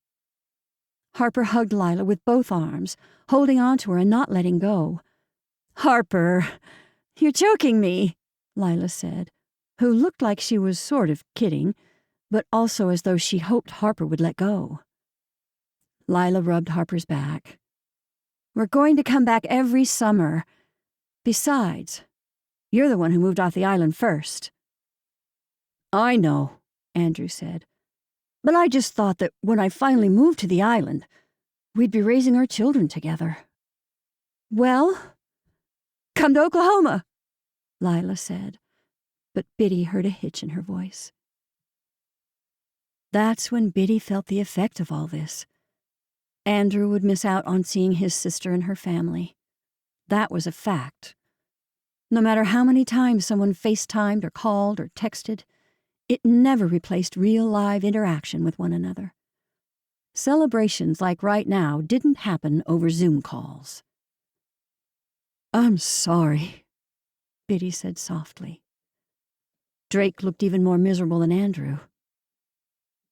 Harper hugged Lila with both arms, holding on to her and not letting go. "Harper, you're choking me," Lila said, who looked like she was sort of kidding, but also as though she hoped Harper would let go. Lila rubbed Harper's back. "We're going to come back every summer. Besides, you're the one who moved off the island first." "I know," Andrew said. "But I just thought that when I finally moved to the island, we'd be raising our children together." "Well, come to Oklahoma," Lila said, but Biddy heard a hitch in her voice. That's when Biddy felt the effect of all this. Andrew would miss out on seeing his sister and her family. That was a fact. No matter how many times someone FaceTimed or called or texted, it never replaced real live interaction with one another. Celebrations like right now didn't happen over Zoom calls. "I'm sorry," Biddy said softly. Drake looked even more miserable than Andrew.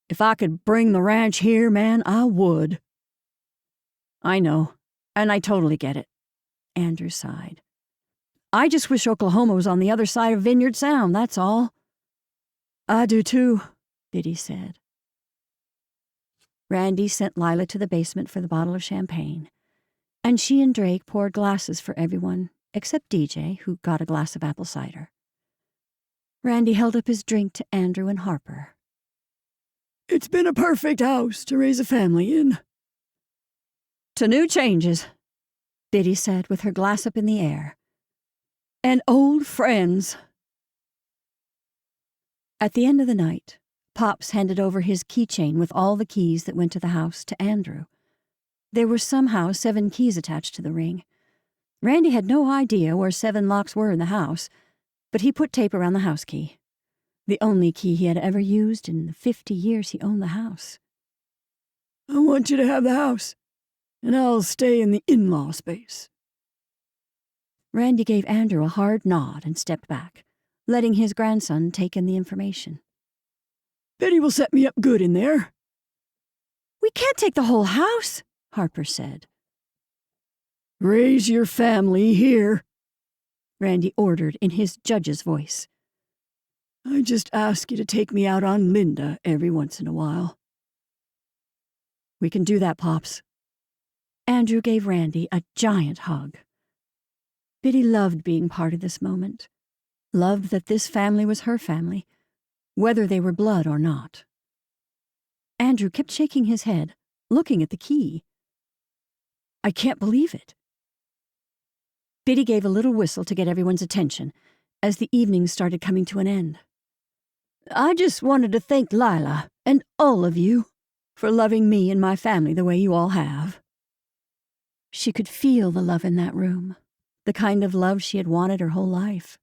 "If I could bring the ranch here, man, I would." "I know, and I totally get it," Andrew sighed. "I just wish Oklahoma was on the other side of Vineyard Sound, that's all." "I do too," Biddy said. Randy sent Lila to the basement for the bottle of champagne, and she and Drake poured glasses for everyone except DJ, who got a glass of apple cider. Randy held up his drink to Andrew and Harper. "It's been a perfect house to raise a family in." "To new changes," Biddy said with her glass up in the air. "And old friends." At the end of the night, Pops handed over his keychain with all the keys that went to the house to Andrew. There were somehow 7 keys attached to the ring. Randy had no idea where 7 locks were in the house, but he put tape around the house key, the only key he had ever used in the 50 years he owned the house. "I want you to have the house, and I'll stay in the in-law space." Randy gave Andrew a hard nod and stepped back, letting his grandson take in the information. "Betty will set me up good in there." "We can't take the whole house," Harper said. "Raise your family here," Randy ordered in his judge's voice. "I just ask you to take me out on Linda every once in a while." "We can do that, Pops." Andrew gave Randy a giant hug. Biddy loved being part of this moment, loved that this family was her family, whether they were blood or not. Andrew kept shaking his head, looking at the key. "I can't believe it." Biddy gave a little whistle to get everyone's attention as the evening started coming to an end. "I just wanted to thank Lila and all of you for loving me and my family the way you all have." She could feel the love in that room, the kind of love she had wanted her whole life.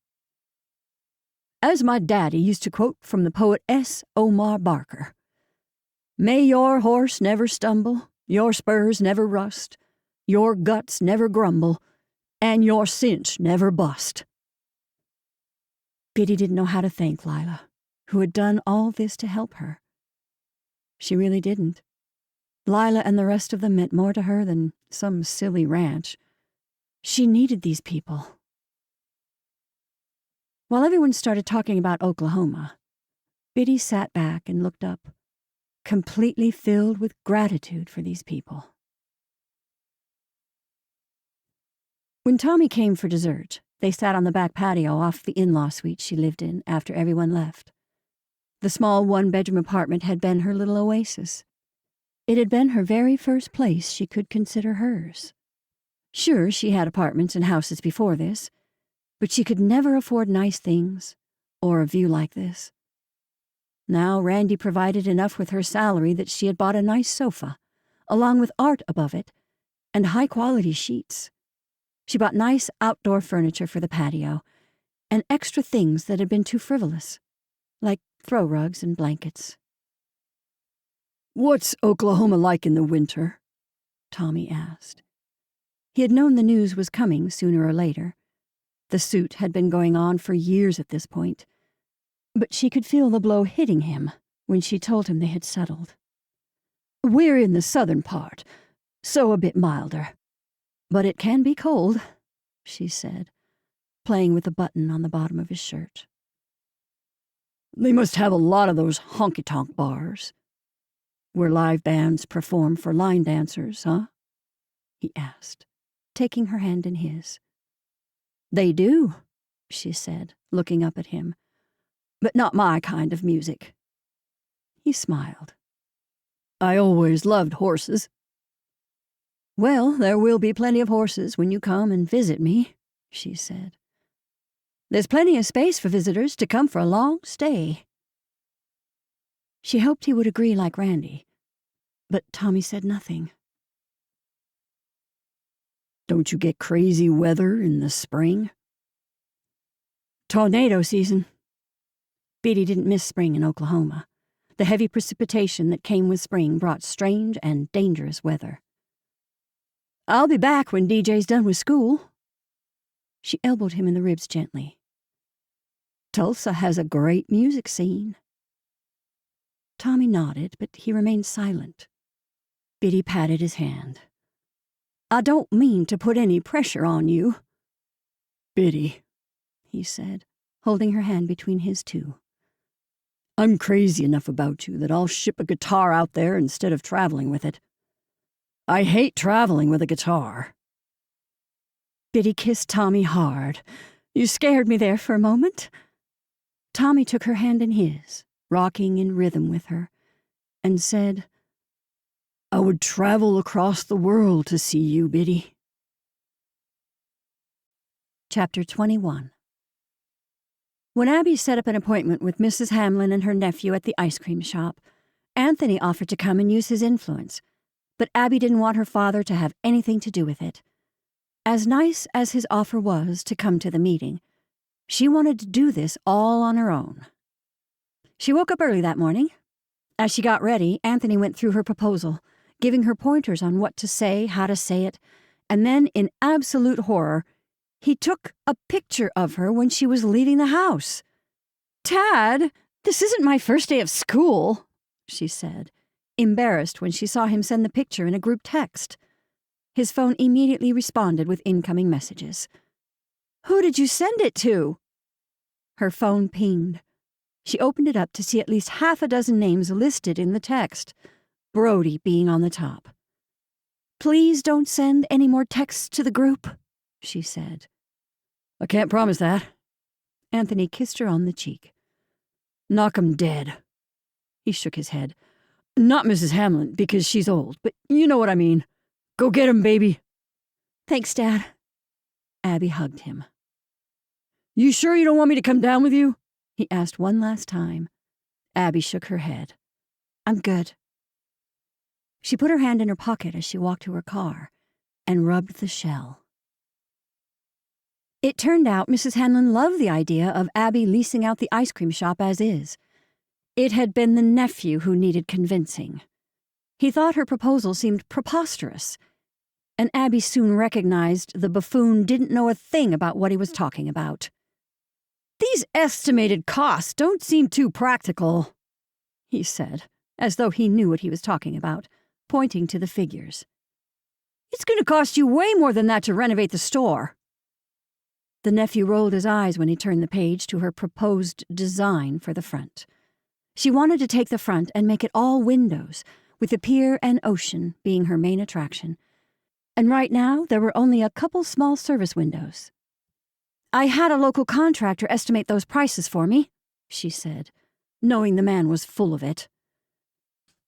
"As my daddy used to quote from the poet S. Omar Barker, may your horse never stumble, your spurs never rust, your guts never grumble, and your cinch never bust." Biddy didn't know how to thank Lila, who had done all this to help her. She really didn't. Lila and the rest of them meant more to her than some silly ranch. She needed these people. While everyone started talking about Oklahoma, Biddy sat back and looked up, completely filled with gratitude for these people. When Tommy came for dessert, they sat on the back patio off the in-law suite she lived in after everyone left. The small one-bedroom apartment had been her little oasis. It had been her very first place she could consider hers. Sure, she had apartments and houses before this, but she could never afford nice things or a view like this. Now Randy provided enough with her salary that she had bought a nice sofa, along with art above it, and high-quality sheets. She bought nice outdoor furniture for the patio, and extra things that had been too frivolous, like throw rugs and blankets. "What's Oklahoma like in the winter?" Tommy asked. He had known the news was coming sooner or later. The suit had been going on for years at this point, but she could feel the blow hitting him when she told him they had settled. "We're in the southern part, so a bit milder. But it can be cold," she said, playing with the button on the bottom of his shirt. They must have a lot of those honky-tonk bars, where live bands perform for line dancers, huh?" he asked, taking her hand in his. "They do," she said, looking up at him. "But not my kind of music." He smiled. "I always loved horses." "Well, there will be plenty of horses when you come and visit me," she said. "There's plenty of space for visitors to come for a long stay." She hoped he would agree like Randy, but Tommy said nothing. "Don't you get crazy weather in the spring?" "Tornado season." Biddy didn't miss spring in Oklahoma. The heavy precipitation that came with spring brought strange and dangerous weather. "I'll be back when DJ's done with school." She elbowed him in the ribs gently. "Tulsa has a great music scene." Tommy nodded, but he remained silent. Biddy patted his hand. "I don't mean to put any pressure on you." "Biddy," he said, holding her hand between his two. "I'm crazy enough about you that I'll ship a guitar out there instead of traveling with it. I hate traveling with a guitar." Biddy kissed Tommy hard. "You scared me there for a moment." Tommy took her hand in his, rocking in rhythm with her, and said, "I would travel across the world to see you, Biddy." Chapter 21. When Abby set up an appointment with Mrs. Hamlin and her nephew at the ice cream shop, Anthony offered to come and use his influence, but Abby didn't want her father to have anything to do with it. As nice as his offer was to come to the meeting, she wanted to do this all on her own. She woke up early that morning. As she got ready, Anthony went through her proposal, giving her pointers on what to say, how to say it, and then, in absolute horror, he took a picture of her when she was leaving the house. "Dad, this isn't my first day of school," she said, embarrassed when she saw him send the picture in a group text. His phone immediately responded with incoming messages. "Who did you send it to?" Her phone pinged. She opened it up to see at least half a dozen names listed in the text, Brody being on the top. "Please don't send any more texts to the group," she said. "I can't promise that." Anthony kissed her on the cheek. "Knock 'em dead." He shook his head. "Not Mrs. Hamlin, because she's old, but you know what I mean. Go get 'em, baby." "Thanks, Dad." Abby hugged him. "You sure you don't want me to come down with you?" he asked one last time. Abby shook her head. "I'm good." She put her hand in her pocket as she walked to her car and rubbed the shell. It turned out Mrs. Hanlon loved the idea of Abby leasing out the ice cream shop as is. It had been the nephew who needed convincing. He thought her proposal seemed preposterous, and Abby soon recognized the buffoon didn't know a thing about what he was talking about. "These estimated costs don't seem too practical," he said, as though he knew what he was talking about, pointing to the figures. "It's going to cost you way more than that to renovate the store." The nephew rolled his eyes when he turned the page to her proposed design for the front. She wanted to take the front and make it all windows, with the pier and ocean being her main attraction. And right now, there were only a couple small service windows. "I had a local contractor estimate those prices for me," she said, knowing the man was full of it.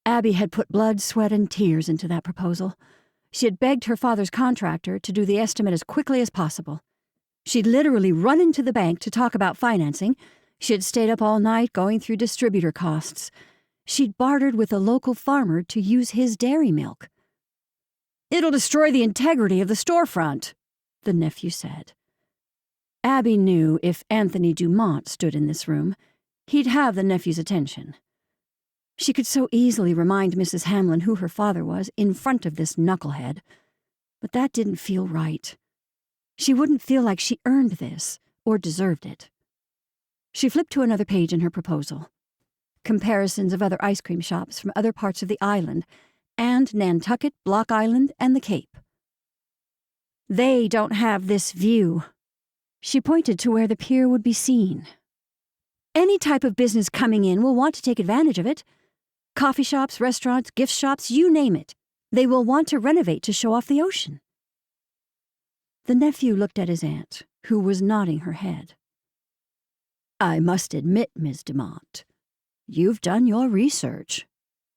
Abby had put blood, sweat, and tears into that proposal. She had begged her father's contractor to do the estimate as quickly as possible. She'd literally run into the bank to talk about financing. She'd stayed up all night going through distributor costs. She'd bartered with a local farmer to use his dairy milk. "It'll destroy the integrity of the storefront," the nephew said. Abby knew if Anthony Dumont stood in this room, he'd have the nephew's attention. She could so easily remind Mrs. Hamlin who her father was in front of this knucklehead, but that didn't feel right. She wouldn't feel like she earned this or deserved it. She flipped to another page in her proposal. Comparisons of other ice cream shops from other parts of the island and Nantucket, Block Island, and the Cape. "They don't have this view." She pointed to where the pier would be seen. "Any type of business coming in will want to take advantage of it. Coffee shops, restaurants, gift shops, you name it. They will want to renovate to show off the ocean." The nephew looked at his aunt, who was nodding her head. "I must admit, Miss Dumont, you've done your research,"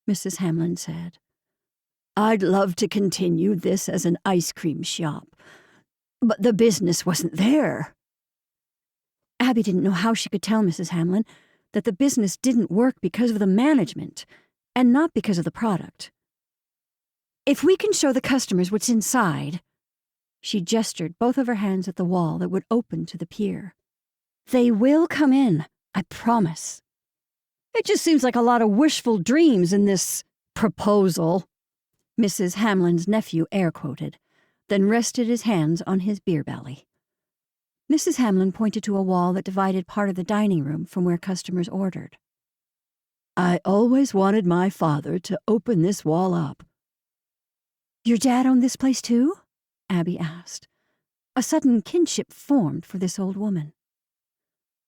Mrs. Hamlin said. "I'd love to continue this as an ice cream shop, but the business wasn't there." Abby didn't know how she could tell Mrs. Hamlin that the business didn't work because of the management and not because of the product. "If we can show the customers what's inside," she gestured both of her hands at the wall that would open to the pier, "they will come in, I promise." "It just seems like a lot of wishful dreams in this proposal," Mrs. Hamlin's nephew air-quoted, then rested his hands on his beer belly. Mrs. Hamlin pointed to a wall that divided part of the dining room from where customers ordered. "I always wanted my father to open this wall up." "Your dad owned this place too?" Abby asked. A sudden kinship formed for this old woman.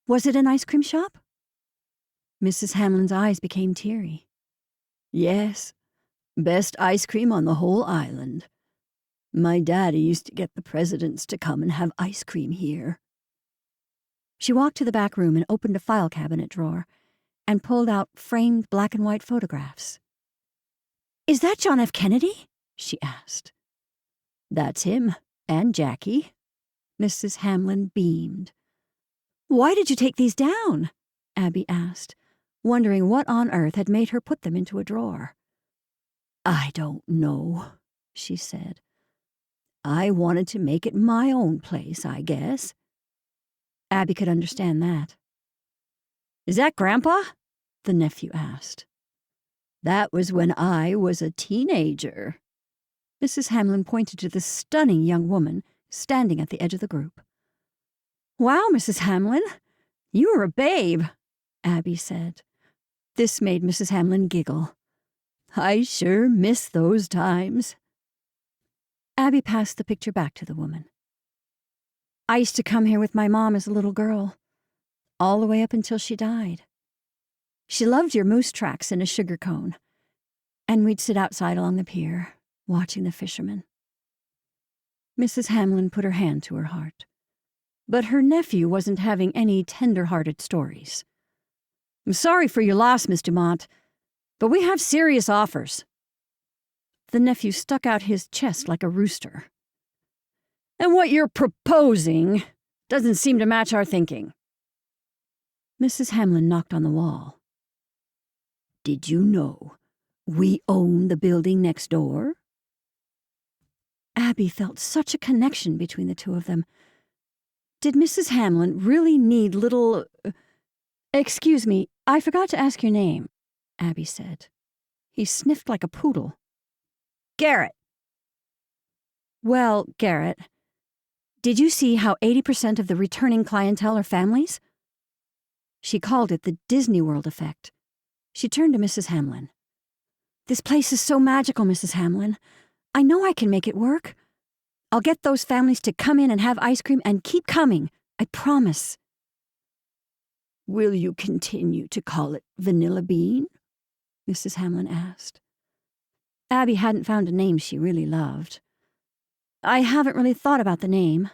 "Was it an ice cream shop?" Mrs. Hamlin's eyes became teary. "Yes, best ice cream on the whole island. My daddy used to get the presidents to come and have ice cream here." She walked to the back room and opened a file cabinet drawer and pulled out framed black and white photographs. "Is that John F. Kennedy?" she asked. "That's him, and Jackie." Mrs. Hamlin beamed. "Why did you take these down?" Abby asked, wondering what on earth had made her put them into a drawer. "I don't know," she said. "I wanted to make it my own place, I guess." Abby could understand that. "Is that Grandpa?" the nephew asked. "That was when I was a teenager." Mrs. Hamlin pointed to the stunning young woman standing at the edge of the group. "Wow, Mrs. Hamlin, you were a babe," Abby said. This made Mrs. Hamlin giggle. "I sure miss those times." Abby passed the picture back to the woman. "I used to come here with my mom as a little girl, all the way up until she died. She loved your moose tracks in a sugar cone, and we'd sit outside along the pier, watching the fishermen." Mrs. Hamlin put her hand to her heart, but her nephew wasn't having any tender-hearted stories. "I'm sorry for your loss, Miss Dumont, but we have serious offers." The nephew stuck out his chest like a rooster. "And what you're proposing doesn't seem to match our thinking." Mrs. Hamlin knocked on the wall. "Did you know we own the building next door?" Abby felt such a connection between the two of them. Did Mrs. Hamlin really need little... "Excuse me, I forgot to ask your name," Abby said. He sniffed like a poodle. "Garrett." "Well, Garrett, did you see how 80% of the returning clientele are families?" She called it the Disney World effect. She turned to Mrs. Hamlin. "This place is so magical, Mrs. Hamlin. I know I can make it work. I'll get those families to come in and have ice cream and keep coming. I promise." "Will you continue to call it Vanilla Bean?" Mrs. Hamlin asked. Abby hadn't found a name she really loved. "I haven't really thought about the name."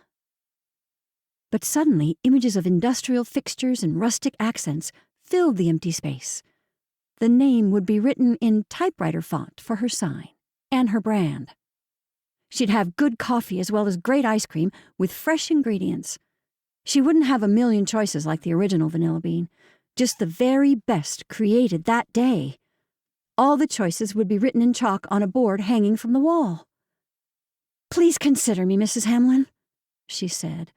But suddenly, images of industrial fixtures and rustic accents filled the empty space. The name would be written in typewriter font for her sign and her brand. She'd have good coffee as well as great ice cream with fresh ingredients. She wouldn't have a million choices like the original vanilla bean, just the very best created that day. All the choices would be written in chalk on a board hanging from the wall. "Please consider me, Mrs. Hamlin," she said,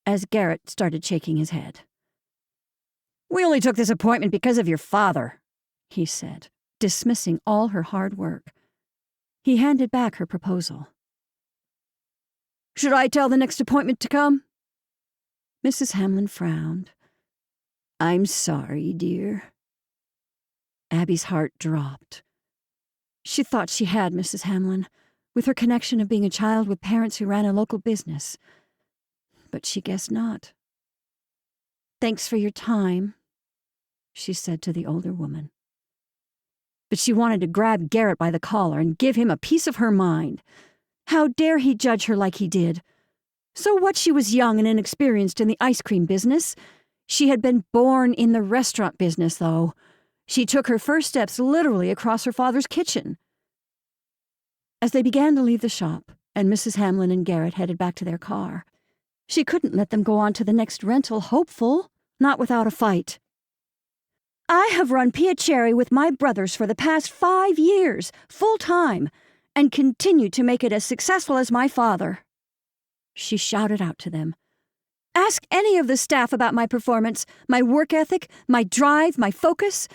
as Garrett started shaking his head. "We only took this appointment because of your father," he said, dismissing all her hard work. He handed back her proposal. "Should I tell the next appointment to come?" Mrs. Hamlin frowned. "I'm sorry, dear." Abby's heart dropped. She thought she had Mrs. Hamlin, with her connection of being a child with parents who ran a local business. But she guessed not. "Thanks for your time," she said to the older woman. But she wanted to grab Garrett by the collar and give him a piece of her mind. How dare he judge her like he did? So what, she was young and inexperienced in the ice cream business. She had been born in the restaurant business, though. She took her first steps literally across her father's kitchen. As they began to leave the shop, and Mrs. Hamlin and Garrett headed back to their car, she couldn't let them go on to the next rental hopeful, not without a fight. "I have run Piacere with my brothers for the past 5 years, full-time, and continue to make it as successful as my father," she shouted out to them. "Ask any of the staff about my performance, my work ethic, my drive, my focus.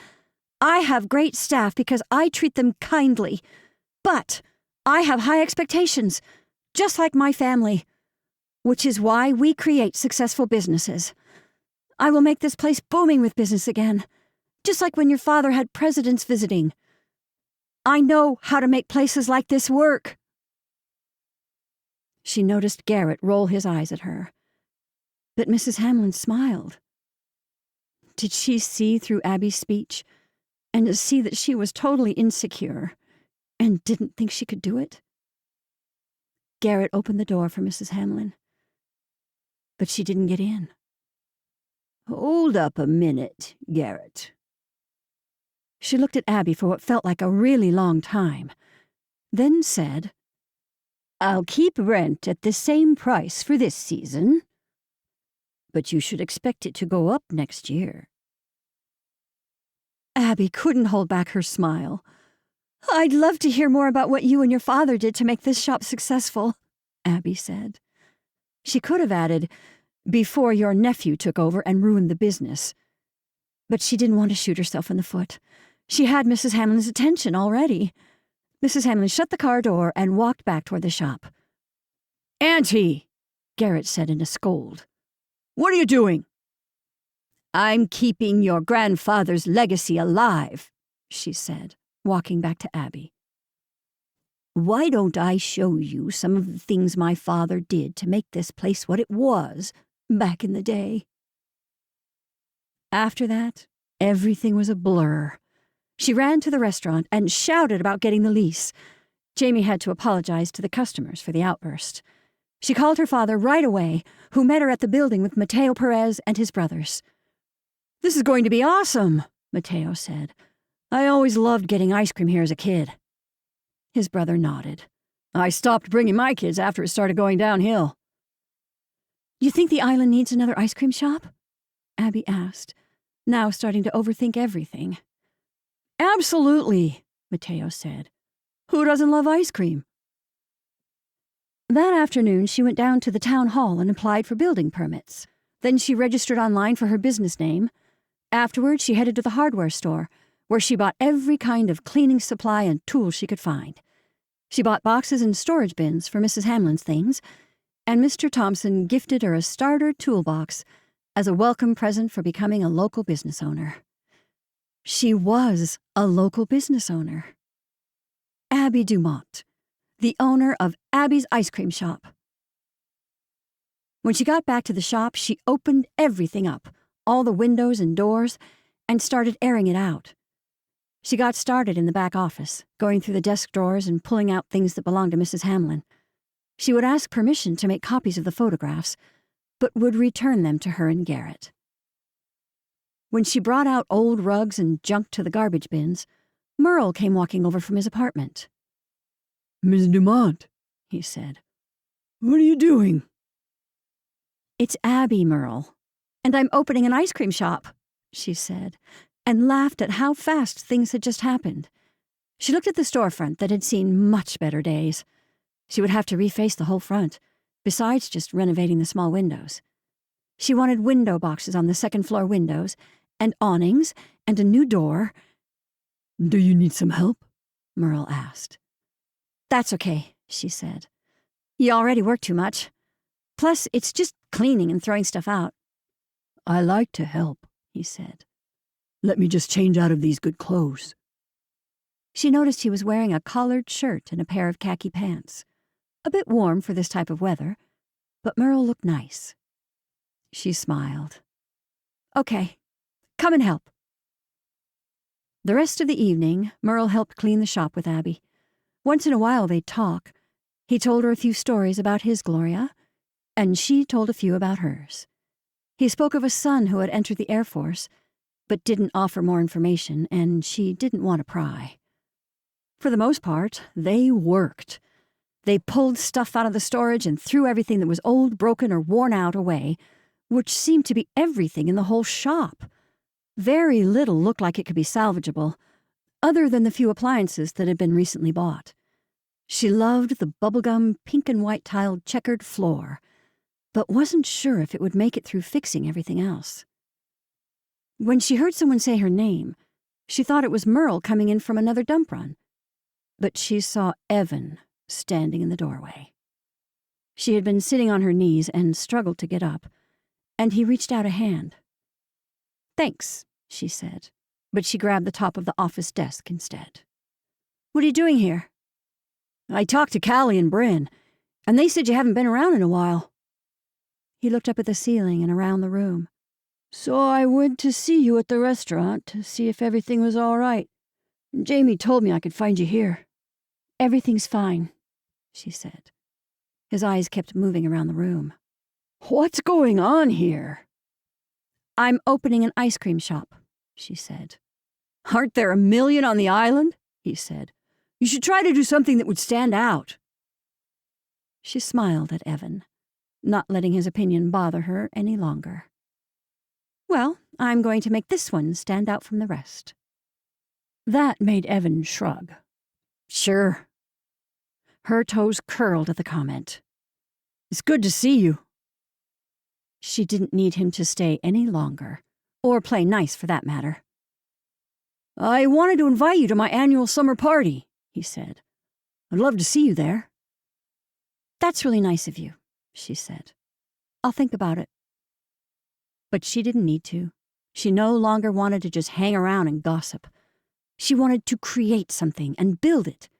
I have great staff because I treat them kindly, but I have high expectations, just like my family, which is why we create successful businesses. I will make this place booming with business again, just like when your father had presidents visiting. I know how to make places like this work." She noticed Garrett roll his eyes at her, but Mrs. Hamlin smiled. Did she see through Abby's speech and see that she was totally insecure and didn't think she could do it? Garrett opened the door for Mrs. Hamlin, but she didn't get in. "Hold up a minute, Garrett." She looked at Abby for what felt like a really long time, then said, "I'll keep rent at the same price for this season, but you should expect it to go up next year." Abby couldn't hold back her smile. "I'd love to hear more about what you and your father did to make this shop successful," Abby said. She could have added, "before your nephew took over and ruined the business." But she didn't want to shoot herself in the foot. She had Mrs. Hamlin's attention already. Mrs. Hamlin shut the car door and walked back toward the shop. "Auntie," Garrett said in a scold. "What are you doing?" "I'm keeping your grandfather's legacy alive," she said, walking back to Abby. "Why don't I show you some of the things my father did to make this place what it was back in the day?" After that, everything was a blur. She ran to the restaurant and shouted about getting the lease. Jamie had to apologize to the customers for the outburst. She called her father right away, who met her at the building with Mateo Perez and his brothers. "This is going to be awesome," Mateo said. "I always loved getting ice cream here as a kid." His brother nodded. "I stopped bringing my kids after it started going downhill." "You think the island needs another ice cream shop?" Abby asked, now starting to overthink everything. "Absolutely," Mateo said. "Who doesn't love ice cream?" That afternoon, she went down to the town hall and applied for building permits. Then she registered online for her business name. Afterward, she headed to the hardware store, where she bought every kind of cleaning supply and tools she could find. She bought boxes and storage bins for Mrs. Hamlin's things, and Mr. Thompson gifted her a starter toolbox as a welcome present for becoming a local business owner. She was a local business owner. Abby Dumont, the owner of Abby's Ice Cream Shop. When she got back to the shop, she opened everything up, all the windows and doors, and started airing it out. She got started in the back office, going through the desk drawers and pulling out things that belonged to Mrs. Hamlin. She would ask permission to make copies of the photographs, but would return them to her and Garrett. When she brought out old rugs and junk to the garbage bins, Merle came walking over from his apartment. "Miss Dumont," he said, "what are you doing?" It's Abby, Merle. And I'm opening an ice cream shop, she said, and laughed at how fast things had just happened. She looked at the storefront that had seen much better days. She would have to reface the whole front, besides just renovating the small windows. She wanted window boxes on the second-floor windows, and awnings, and a new door. Do you need some help? Merle asked. That's okay, she said. You already work too much. Plus, it's just cleaning and throwing stuff out. I like to help, he said. Let me just change out of these good clothes. She noticed he was wearing a collared shirt and a pair of khaki pants. A bit warm for this type of weather, but Merle looked nice. She smiled. Okay, come and help. The rest of the evening, Merle helped clean the shop with Abby. Once in a while they'd talk. He told her a few stories about his Gloria, and she told a few about hers. He spoke of a son who had entered the Air Force, but didn't offer more information, and she didn't want to pry. For the most part, they worked. They pulled stuff out of the storage and threw everything that was old, broken, or worn out away, which seemed to be everything in the whole shop. Very little looked like it could be salvageable, other than the few appliances that had been recently bought. She loved the bubblegum pink and white tiled checkered floor, but wasn't sure if it would make it through fixing everything else. When she heard someone say her name, she thought it was Merle coming in from another dump run, but she saw Evan standing in the doorway. She had been sitting on her knees and struggled to get up, and he reached out a hand. Thanks, she said, but she grabbed the top of the office desk instead. What are you doing here? I talked to Callie and Bryn, and they said you haven't been around in a while. He looked up at the ceiling and around the room. So I went to see you at the restaurant to see if everything was all right. Jamie told me I could find you here. Everything's fine, she said. His eyes kept moving around the room. What's going on here? I'm opening an ice cream shop, she said. Aren't there a million on the island? He said. You should try to do something that would stand out. She smiled at Evan, not letting his opinion bother her any longer. Well, I'm going to make this one stand out from the rest. That made Evan shrug. Sure. Her toes curled at the comment. It's good to see you. She didn't need him to stay any longer, or play nice for that matter. I wanted to invite you to my annual summer party, he said. I'd love to see you there. That's really nice of you, she said. I'll think about it. But she didn't need to. She no longer wanted to just hang around and gossip. She wanted to create something and build it.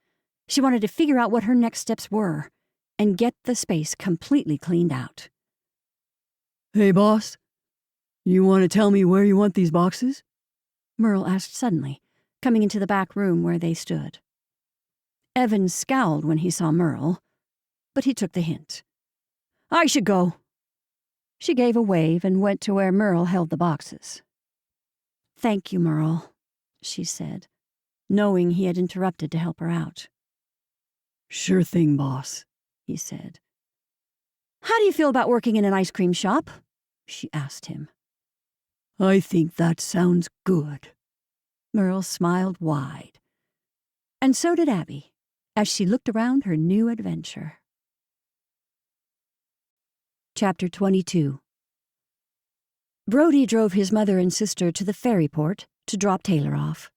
She wanted to figure out what her next steps were and get the space completely cleaned out. Hey, boss. You want to tell me where you want these boxes? Merle asked suddenly, coming into the back room where they stood. Evan scowled when he saw Merle, but he took the hint. I should go. She gave a wave and went to where Merle held the boxes. Thank you, Merle, she said, knowing he had interrupted to help her out. Sure thing, boss, he said. How do you feel about working in an ice cream shop? She asked him. I think that sounds good. Merle smiled wide. And so did Abby, as she looked around her new adventure. Chapter 22. Brody drove his mother and sister to the ferry port to drop Taylor off.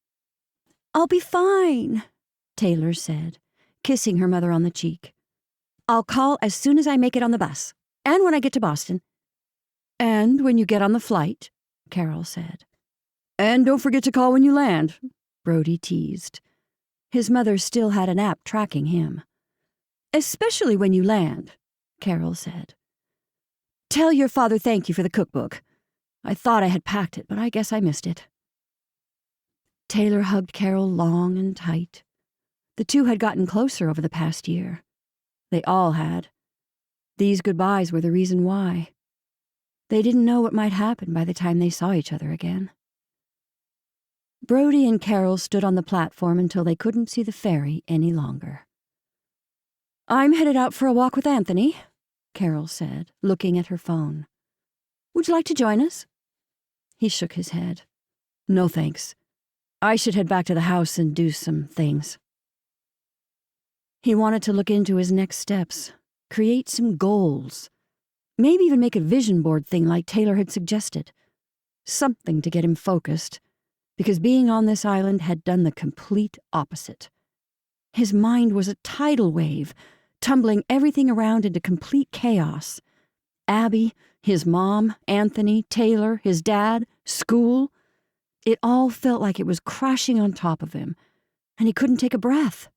I'll be fine, Taylor said, kissing her mother on the cheek. I'll call as soon as I make it on the bus, and when I get to Boston. And when you get on the flight, Carol said. And don't forget to call when you land, Brody teased. His mother still had an app tracking him. Especially when you land, Carol said. Tell your father thank you for the cookbook. I thought I had packed it, but I guess I missed it. Taylor hugged Carol long and tight. The two had gotten closer over the past year. They all had. These goodbyes were the reason why. They didn't know what might happen by the time they saw each other again. Brody and Carol stood on the platform until they couldn't see the ferry any longer. I'm headed out for a walk with Anthony, Carol said, looking at her phone. "Would you like to join us?" He shook his head. "No, thanks. I should head back to the house and do some things." He wanted to look into his next steps, create some goals, maybe even make a vision board thing like Taylor had suggested. Something to get him focused, because being on this island had done the complete opposite. His mind was a tidal wave, tumbling everything around into complete chaos. Abby, his mom, Anthony, Taylor, his dad, school. It all felt like it was crashing on top of him, and he couldn't take a breath.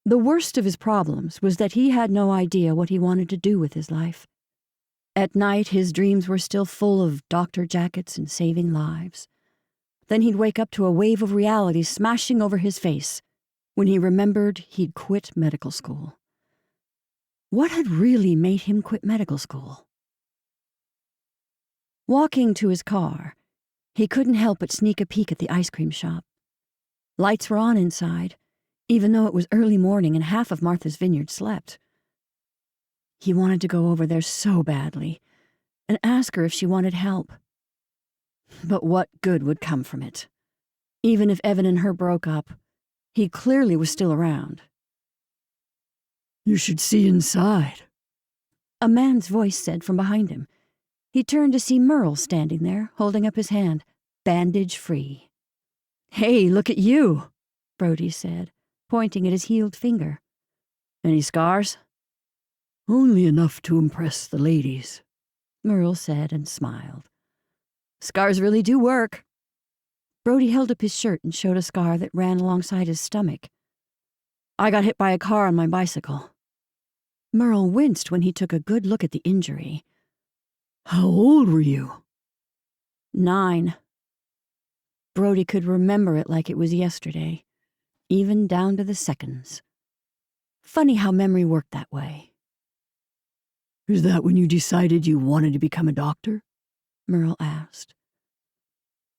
The worst of his problems was that he had no idea what he wanted to do with his life. At night, his dreams were still full of doctor jackets and saving lives. Then he'd wake up to a wave of reality smashing over his face when he remembered he'd quit medical school. What had really made him quit medical school? Walking to his car, he couldn't help but sneak a peek at the ice cream shop. Lights were on inside, even though it was early morning and half of Martha's Vineyard slept. He wanted to go over there so badly and ask her if she wanted help. But what good would come from it? Even if Evan and her broke up, he clearly was still around. "You should see inside," a man's voice said from behind him. He turned to see Merle standing there, holding up his hand, bandage-free. "Hey, look at you," Brody said, pointing at his healed finger. "Any scars?" "Only enough to impress the ladies," Merle said and smiled. "Scars really do work." Brody held up his shirt and showed a scar that ran alongside his stomach. "I got hit by a car on my bicycle." Merle winced when he took a good look at the injury. "How old were you?" 9. Brody could remember it like it was yesterday, even down to the seconds. Funny how memory worked that way. "Is that when you decided you wanted to become a doctor?" Merle asked.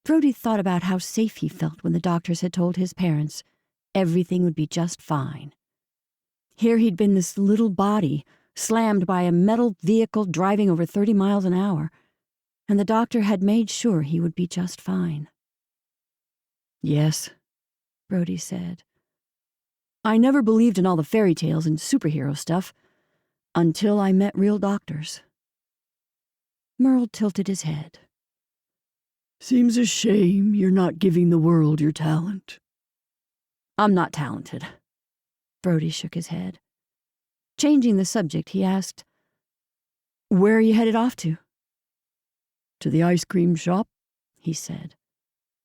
Brody thought about how safe he felt when the doctors had told his parents everything would be just fine. Here he'd been this little body, slammed by a metal vehicle driving over 30 miles an hour, and the doctor had made sure he would be just fine. "Yes," Brody said. "I never believed in all the fairy tales and superhero stuff until I met real doctors." Merle tilted his head. "Seems a shame you're not giving the world your talent." "I'm not talented." Brody shook his head. Changing the subject, he asked, "Where are you headed off to?" "To the ice cream shop," he said.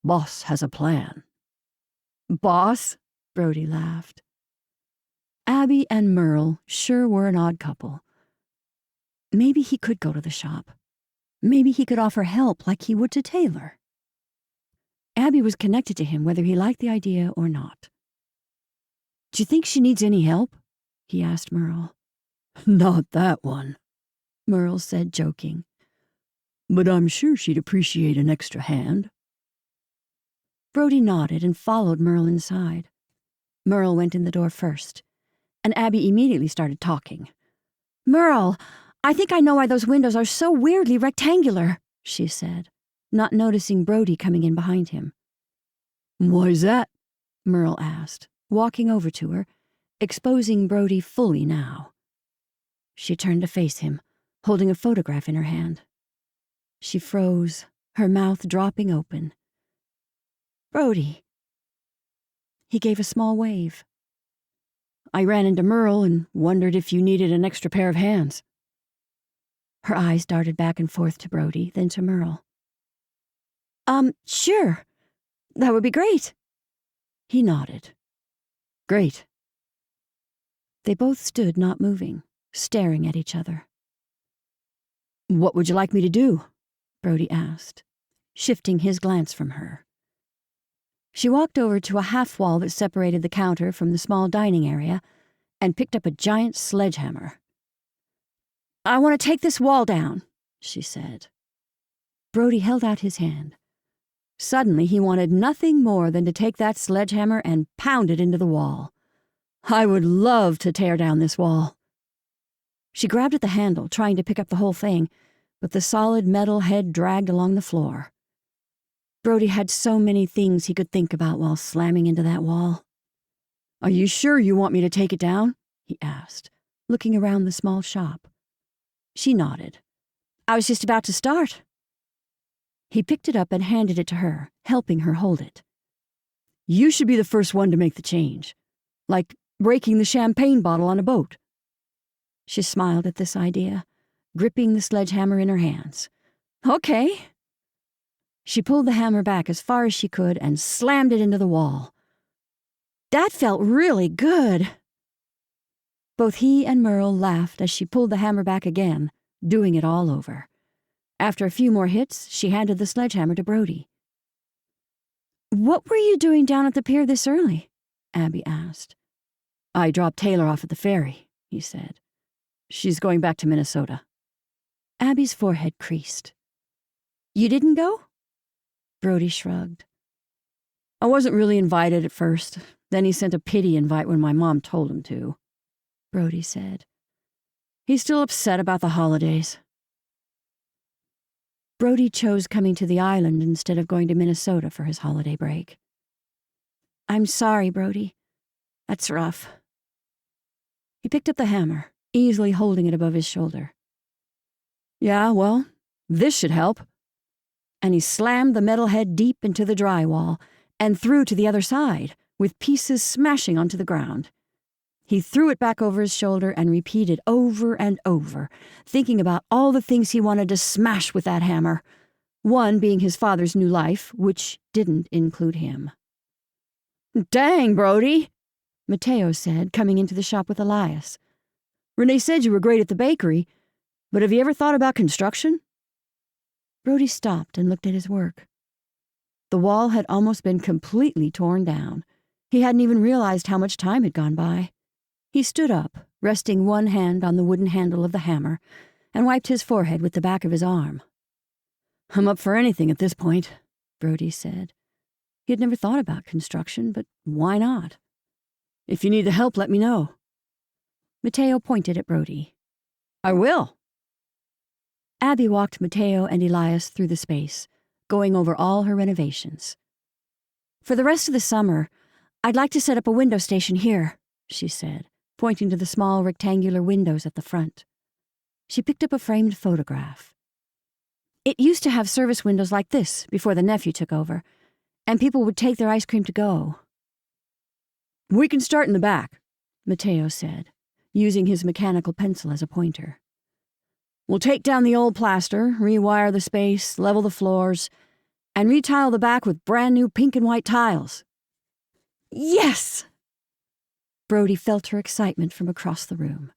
"Boss has a plan." "Boss?" Brody laughed. Abby and Merle sure were an odd couple. Maybe he could go to the shop. Maybe he could offer help like he would to Taylor. Abby was connected to him whether he liked the idea or not. "Do you think she needs any help?" he asked Merle. "Not that one," Merle said, joking. "But I'm sure she'd appreciate an extra hand." Brody nodded and followed Merle inside. Merle went in the door first, and Abby immediately started talking. "Merle, I think I know why those windows are so weirdly rectangular," she said, not noticing Brody coming in behind him. "Why's that?" Merle asked, walking over to her, exposing Brody fully now. She turned to face him, holding a photograph in her hand. She froze, her mouth dropping open. "Brody." He gave a small wave. "I ran into Merle and wondered if you needed an extra pair of hands." Her eyes darted back and forth to Brody, then to Merle. Sure. That would be great." He nodded. "Great." They both stood not moving, staring at each other. "What would you like me to do?" Brody asked, shifting his glance from her. She walked over to a half wall that separated the counter from the small dining area and picked up a giant sledgehammer. "I want to take this wall down," she said. Brody held out his hand. Suddenly, he wanted nothing more than to take that sledgehammer and pound it into the wall. "I would love to tear down this wall." She grabbed at the handle, trying to pick up the whole thing, but the solid metal head dragged along the floor. Brody had so many things he could think about while slamming into that wall. Are you sure you want me to take it down? He asked, looking around the small shop. She nodded. I was just about to start. He picked it up and handed it to her, helping her hold it. You should be the first one to make the change. Like breaking the champagne bottle on a boat. She smiled at this idea, gripping the sledgehammer in her hands. Okay. She pulled the hammer back as far as she could and slammed it into the wall. That felt really good. Both he and Merle laughed as she pulled the hammer back again, doing it all over. After a few more hits, she handed the sledgehammer to Brody. What were you doing down at the pier this early? Abby asked. I dropped Taylor off at the ferry, he said. She's going back to Minnesota. Abby's forehead creased. You didn't go? Brody shrugged. I wasn't really invited at first. Then he sent a pity invite when my mom told him to. Brody said. He's still upset about the holidays. Brody chose coming to the island instead of going to Minnesota for his holiday break. I'm sorry, Brody. That's rough. He picked up the hammer, easily holding it above his shoulder. Yeah, well, this should help. And he slammed the metal head deep into the drywall and through to the other side, with pieces smashing onto the ground. He threw it back over his shoulder and repeated over and over, thinking about all the things he wanted to smash with that hammer, one being his father's new life, which didn't include him. Dang, Brody, Mateo said, coming into the shop with Elias. Renee said you were great at the bakery, but have you ever thought about construction? Brody stopped and looked at his work. The wall had almost been completely torn down. He hadn't even realized how much time had gone by. He stood up, resting one hand on the wooden handle of the hammer, and wiped his forehead with the back of his arm. I'm up for anything at this point, Brody said. He had never thought about construction, but why not? If you need the help, let me know. Mateo pointed at Brody. I will. Abby walked Mateo and Elias through the space, going over all her renovations. For the rest of the summer, I'd like to set up a window station here, she said, pointing to the small rectangular windows at the front. She picked up a framed photograph. It used to have service windows like this before the nephew took over, and people would take their ice cream to go. We can start in the back, Mateo said, using his mechanical pencil as a pointer. We'll take down the old plaster, rewire the space, level the floors, and retile the back with brand new pink and white tiles. Yes! Brody felt her excitement from across the room.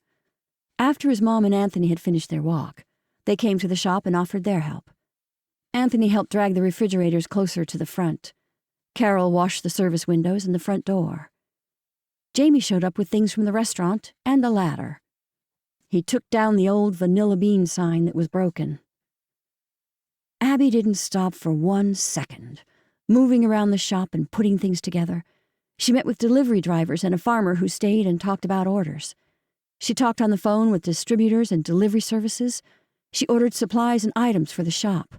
After his mom and Anthony had finished their walk, they came to the shop and offered their help. Anthony helped drag the refrigerators closer to the front. Carol washed the service windows and the front door. Jamie showed up with things from the restaurant and a ladder. He took down the old vanilla bean sign that was broken. Abby didn't stop for 1 second, moving around the shop and putting things together. She met with delivery drivers and a farmer who stayed and talked about orders. She talked on the phone with distributors and delivery services. She ordered supplies and items for the shop.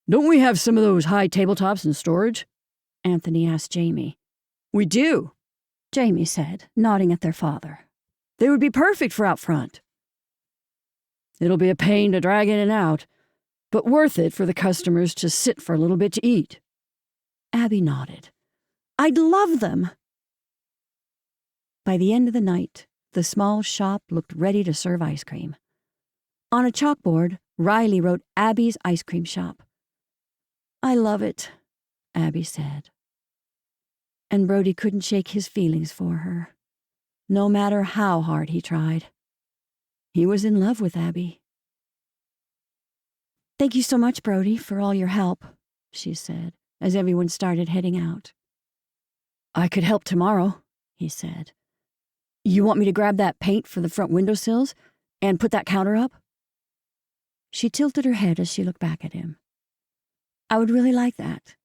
Don't we have some of those high tabletops in storage? Anthony asked Jamie. We do, Jamie said, nodding at their father. They would be perfect for out front. It'll be a pain to drag in and out, but worth it for the customers to sit for a little bit to eat. Abby nodded. I'd love them. By the end of the night, the small shop looked ready to serve ice cream. On a chalkboard, Riley wrote Abby's Ice Cream Shop. I love it, Abby said. And Brody couldn't shake his feelings for her, no matter how hard he tried. He was in love with Abby. Thank you so much, Brody, for all your help, she said, as everyone started heading out. I could help tomorrow, he said. You want me to grab that paint for the front windowsills and put that counter up? She tilted her head as she looked back at him. I would really like that.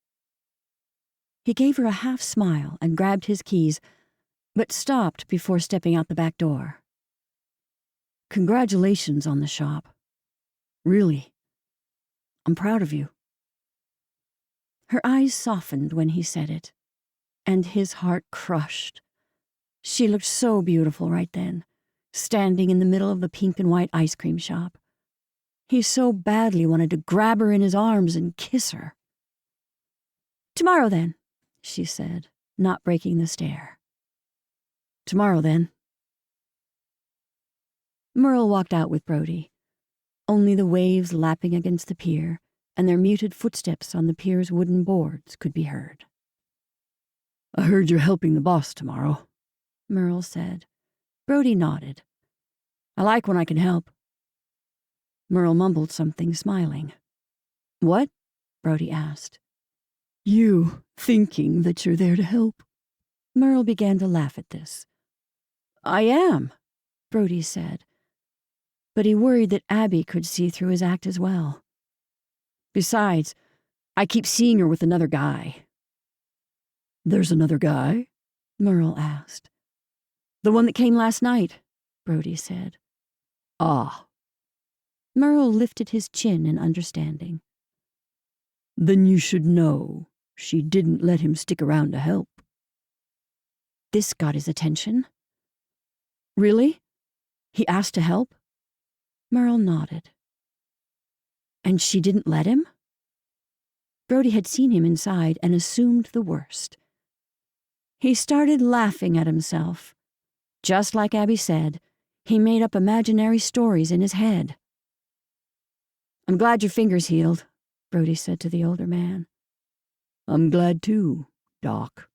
He gave her a half smile and grabbed his keys, but stopped before stepping out the back door. Congratulations on the shop. Really. I'm proud of you. Her eyes softened when he said it, and his heart crushed. She looked so beautiful right then, standing in the middle of the pink and white ice cream shop. He so badly wanted to grab her in his arms and kiss her. "Tomorrow, then," she said, not breaking the stare. Tomorrow, then. Merle walked out with Brody. Only the waves lapping against the pier and their muted footsteps on the pier's wooden boards could be heard. I heard you're helping the boss tomorrow, Merle said. Brody nodded. "I like when I can help." Merle mumbled something, smiling. "What?" Brody asked. You thinking that you're there to help. Merle began to laugh at this. "I am," Brody said, but he worried that Abby could see through his act as well. "Besides, I keep seeing her with another guy." There's another guy? Merle asked. "The one that came last night," Brody said. Ah. Merle lifted his chin in understanding. Then you should know she didn't let him stick around to help. This got his attention. "Really? He asked to help?" Merle nodded. "And she didn't let him?" Brody had seen him inside and assumed the worst. He started laughing at himself. Just like Abby said, he made up imaginary stories in his head. "I'm glad your finger's healed," Brody said to the older man. I'm glad too, Doc.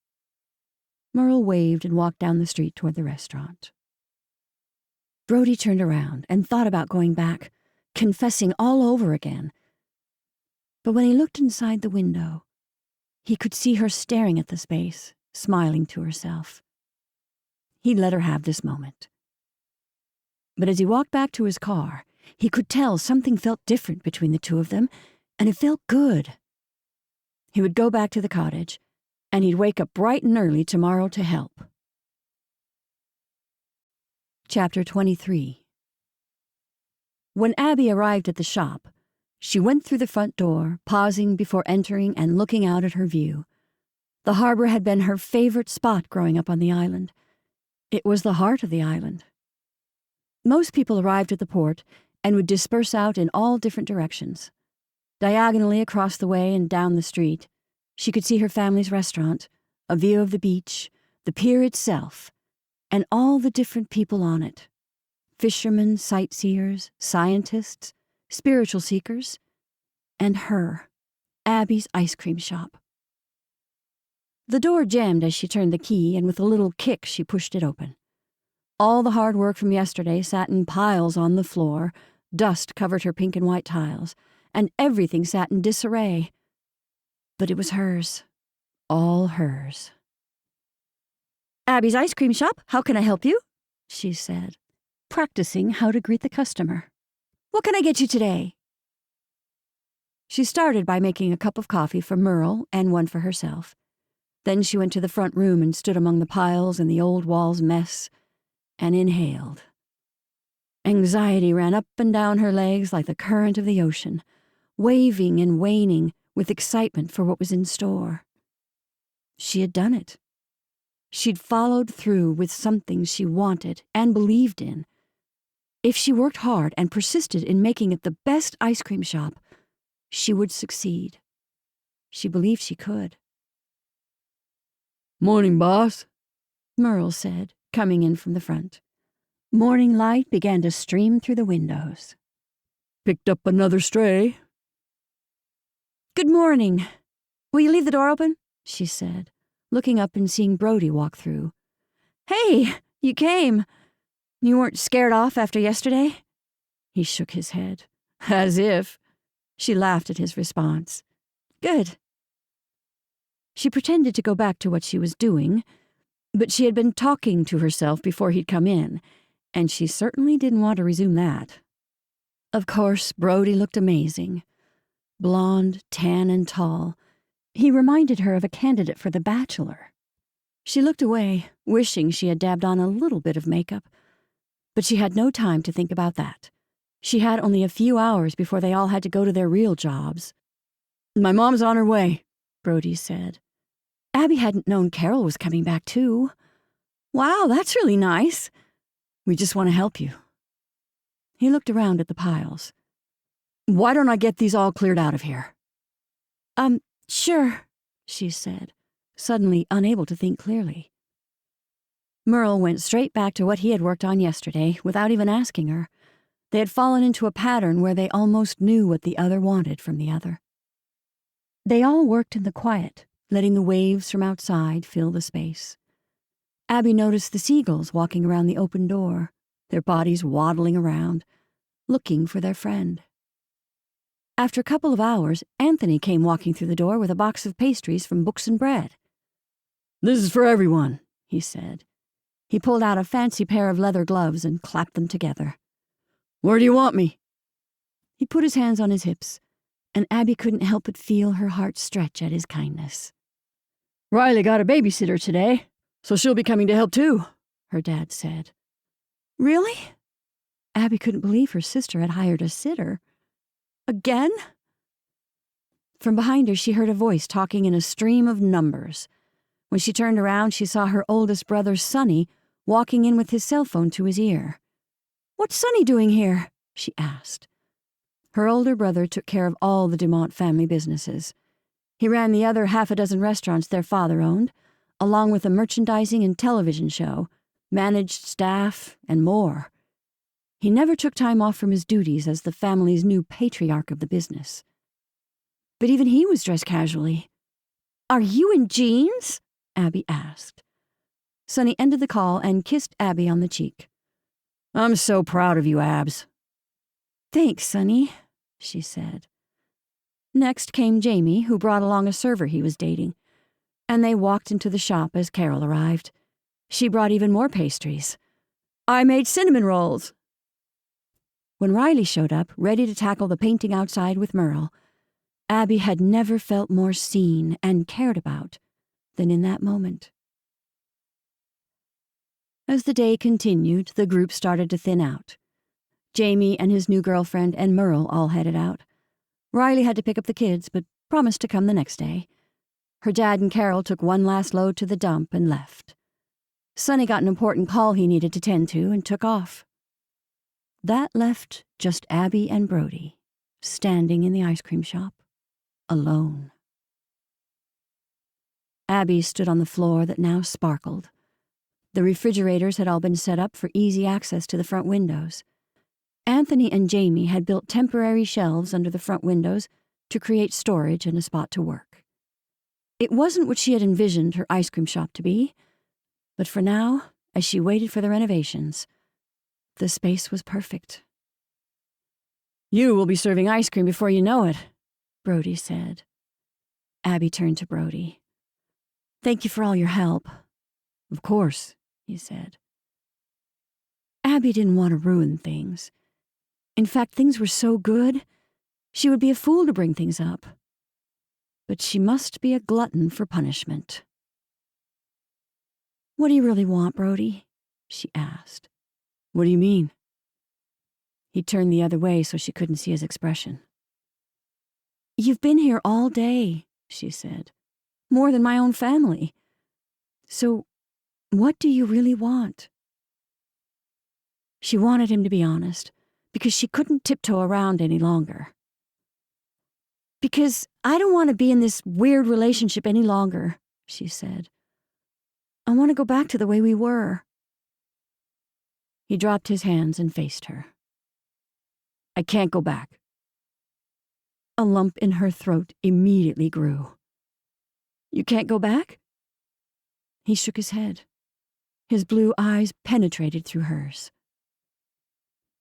Merle waved and walked down the street toward the restaurant. Brody turned around and thought about going back, confessing all over again. But when he looked inside the window, he could see her staring at the space, smiling to herself. He let her have this moment. But as he walked back to his car, he could tell something felt different between the two of them, and it felt good. He would go back to the cottage, and he'd wake up bright and early tomorrow to help. Chapter 23. When Abby arrived at the shop, she went through the front door, pausing before entering and looking out at her view. The harbor had been her favorite spot growing up on the island. It was the heart of the island. Most people arrived at the port and would disperse out in all different directions. Diagonally across the way and down the street, she could see her family's restaurant, a view of the beach, the pier itself, and all the different people on it. Fishermen, sightseers, scientists, spiritual seekers, and her, Abby's ice cream shop. The door jammed as she turned the key, and with a little kick she pushed it open. All the hard work from yesterday sat in piles on the floor, dust covered her pink and white tiles, and everything sat in disarray. But it was hers, all hers. "Abby's ice cream shop, how can I help you?" she said, practicing how to greet the customer. "What can I get you today?" She started by making a cup of coffee for Merle and one for herself. Then she went to the front room and stood among the piles and the old wall's mess, and inhaled. Anxiety ran up and down her legs like the current of the ocean, waving and waning with excitement for what was in store. She had done it. She'd followed through with something she wanted and believed in. If she worked hard and persisted in making it the best ice cream shop, she would succeed. She believed she could. Morning, boss, Merle said, coming in from the front. Morning light began to stream through the windows. Picked up another stray. "Good morning. Will you leave the door open?" she said, looking up and seeing Brody walk through. "Hey, you came. You weren't scared off after yesterday?" He shook his head. "As if." She laughed at his response. "Good." She pretended to go back to what she was doing, but she had been talking to herself before he'd come in, and she certainly didn't want to resume that. Of course, Brody looked amazing. Blonde, tan, and tall. He reminded her of a candidate for The Bachelor. She looked away, wishing she had dabbed on a little bit of makeup. But she had no time to think about that. She had only a few hours before they all had to go to their real jobs. My mom's on her way, Brody said. Abby hadn't known Carol was coming back too. Wow, that's really nice. We just want to help you. He looked around at the piles. Why don't I get these all cleared out of here? Sure, she said, suddenly unable to think clearly. Merle went straight back to what he had worked on yesterday without even asking her. They had fallen into a pattern where they almost knew what the other wanted from the other. They all worked in the quiet, letting the waves from outside fill the space. Abby noticed the seagulls walking around the open door, their bodies waddling around, looking for their friend. After a couple of hours, Anthony came walking through the door with a box of pastries from Books and Bread. This is for everyone, he said. He pulled out a fancy pair of leather gloves and clapped them together. Where do you want me? He put his hands on his hips, and Abby couldn't help but feel her heart stretch at his kindness. Riley got a babysitter today, so she'll be coming to help too, her dad said. Really? Abby couldn't believe her sister had hired a sitter. Again? From behind her, she heard a voice talking in a stream of numbers. When she turned around, she saw her oldest brother, Sonny, walking in with his cell phone to his ear. What's Sonny doing here? She asked. Her older brother took care of all the Dumont family businesses. He ran the other half a dozen restaurants their father owned, along with a merchandising and television show, managed staff, and more. He never took time off from his duties as the family's new patriarch of the business. But even he was dressed casually. Are you in jeans? Abby asked. Sonny ended the call and kissed Abby on the cheek. I'm so proud of you, Abs. Thanks, Sonny, she said. Next came Jamie, who brought along a server he was dating, and they walked into the shop as Carol arrived. She brought even more pastries. I made cinnamon rolls. When Riley showed up, ready to tackle the painting outside with Merle, Abby had never felt more seen and cared about than in that moment. As the day continued, the group started to thin out. Jamie and his new girlfriend and Merle all headed out. Riley had to pick up the kids, but promised to come the next day. Her dad and Carol took one last load to the dump and left. Sonny got an important call he needed to tend to and took off. That left just Abby and Brody, standing in the ice cream shop, alone. Abby stood on the floor that now sparkled. The refrigerators had all been set up for easy access to the front windows. Anthony and Jamie had built temporary shelves under the front windows to create storage and a spot to work. It wasn't what she had envisioned her ice cream shop to be, but for now, as she waited for the renovations, the space was perfect. You will be serving ice cream before you know it, Brody said. Abby turned to Brody. Thank you for all your help. Of course, he said. Abby didn't want to ruin things. In fact, things were so good, she would be a fool to bring things up. But she must be a glutton for punishment. What do you really want, Brody? She asked. What do you mean? He turned the other way so she couldn't see his expression. You've been here all day, she said. More than my own family. So, what do you really want? She wanted him to be honest, because she couldn't tiptoe around any longer. Because I don't want to be in this weird relationship any longer, she said. I want to go back to the way we were. He dropped his hands and faced her. I can't go back. A lump in her throat immediately grew. You can't go back? He shook his head. His blue eyes penetrated through hers.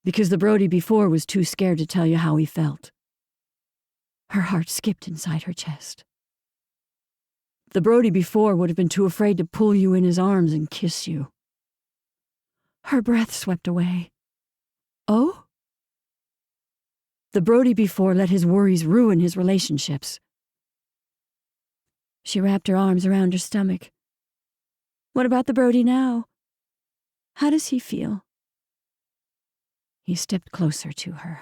Because the Brody before was too scared to tell you how he felt. Her heart skipped inside her chest. The Brody before would have been too afraid to pull you in his arms and kiss you. Her breath swept away. Oh? The Brody before let his worries ruin his relationships. She wrapped her arms around her stomach. What about the Brody now? How does he feel? He stepped closer to her.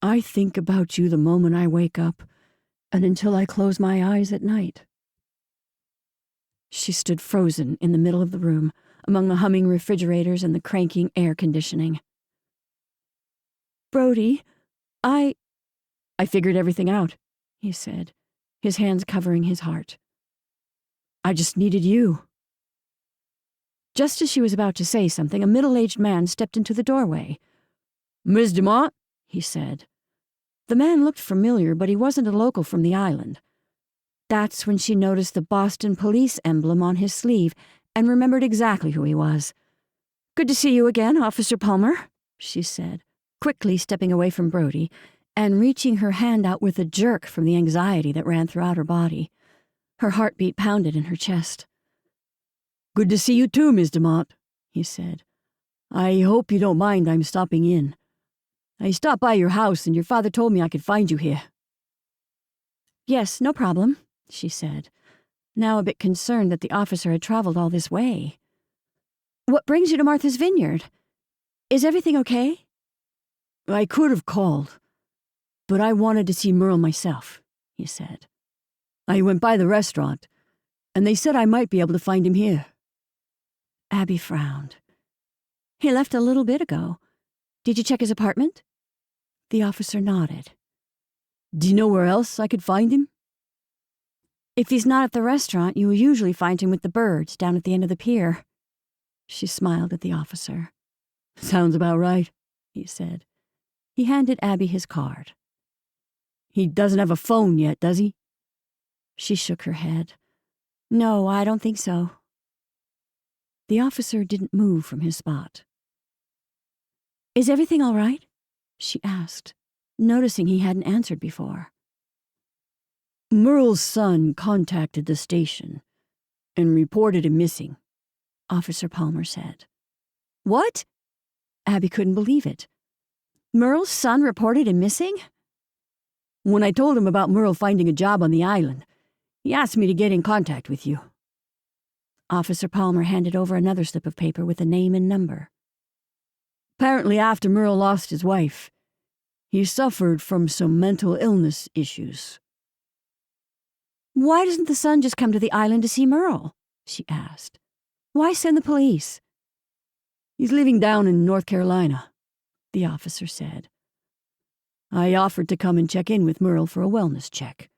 I think about you the moment I wake up and until I close my eyes at night. She stood frozen in the middle of the room, among the humming refrigerators and the cranking air conditioning. Brody, I figured everything out, he said, his hands covering his heart. I just needed you. Just as she was about to say something, a middle-aged man stepped into the doorway. Miss Dumont, he said. The man looked familiar, but he wasn't a local from the island. That's when she noticed the Boston police emblem on his sleeve and remembered exactly who he was. Good to see you again, Officer Palmer, she said, quickly stepping away from Brody and reaching her hand out with a jerk from the anxiety that ran throughout her body. Her heartbeat pounded in her chest. Good to see you too, Miss Dumont, he said. I hope you don't mind I'm stopping in. I stopped by your house and your father told me I could find you here. Yes, no problem, she said, now a bit concerned that the officer had traveled all this way. What brings you to Martha's Vineyard? Is everything okay? I could have called, but I wanted to see Merle myself, he said. I went by the restaurant, and they said I might be able to find him here. Abby frowned. He left a little bit ago. Did you check his apartment? The officer nodded. Do you know where else I could find him? If he's not at the restaurant, you will usually find him with the birds down at the end of the pier. She smiled at the officer. Sounds about right, he said. He handed Abby his card. He doesn't have a phone yet, does he? She shook her head. No, I don't think so. The officer didn't move from his spot. Is everything all right? She asked, noticing he hadn't answered before. Merle's son contacted the station and reported him missing, Officer Palmer said. What? Abby couldn't believe it. Merle's son reported him missing? When I told him about Merle finding a job on the island, he asked me to get in contact with you. Officer Palmer handed over another slip of paper with a name and number. Apparently after Merle lost his wife, he suffered from some mental illness issues. Why doesn't the son just come to the island to see Merle? She asked. Why send the police? He's living down in North Carolina, the officer said. I offered to come and check in with Merle for a wellness check.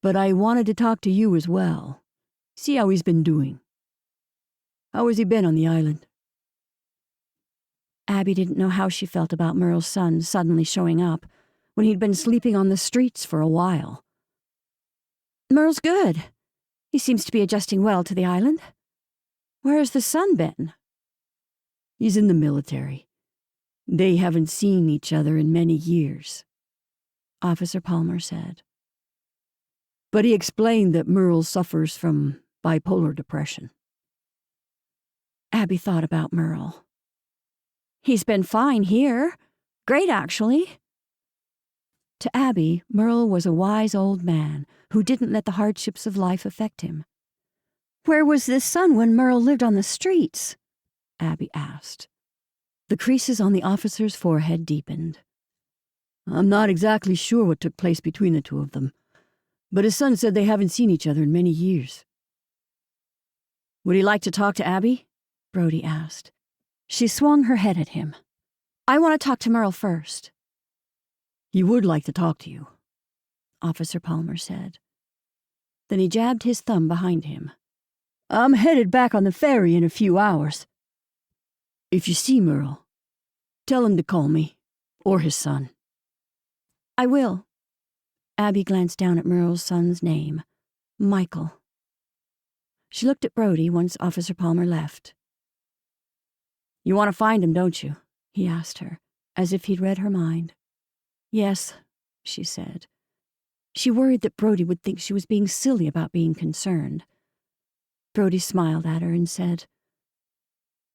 But I wanted to talk to you as well, see how he's been doing. How has he been on the island? Abby didn't know how she felt about Merle's son suddenly showing up when he'd been sleeping on the streets for a while. Merle's good. He seems to be adjusting well to the island. Where has the son been? He's in the military. They haven't seen each other in many years, Officer Palmer said. But he explained that Merle suffers from bipolar depression. Abby thought about Merle. He's been fine here. Great, actually. To Abby, Merle was a wise old man who didn't let the hardships of life affect him. Where was this son when Merle lived on the streets? Abby asked. The creases on the officer's forehead deepened. I'm not exactly sure what took place between the two of them, but his son said they haven't seen each other in many years. Would he like to talk to Abby? Brody asked. She swung her head at him. I want to talk to Merle first. He would like to talk to you, Officer Palmer said. Then he jabbed his thumb behind him. I'm headed back on the ferry in a few hours. If you see Merle, tell him to call me, or his son. I will. Abby glanced down at Merle's son's name, Michael. She looked at Brody once Officer Palmer left. You want to find him, don't you? He asked her, as if he'd read her mind. Yes, she said. She worried that Brody would think she was being silly about being concerned. Brody smiled at her and said,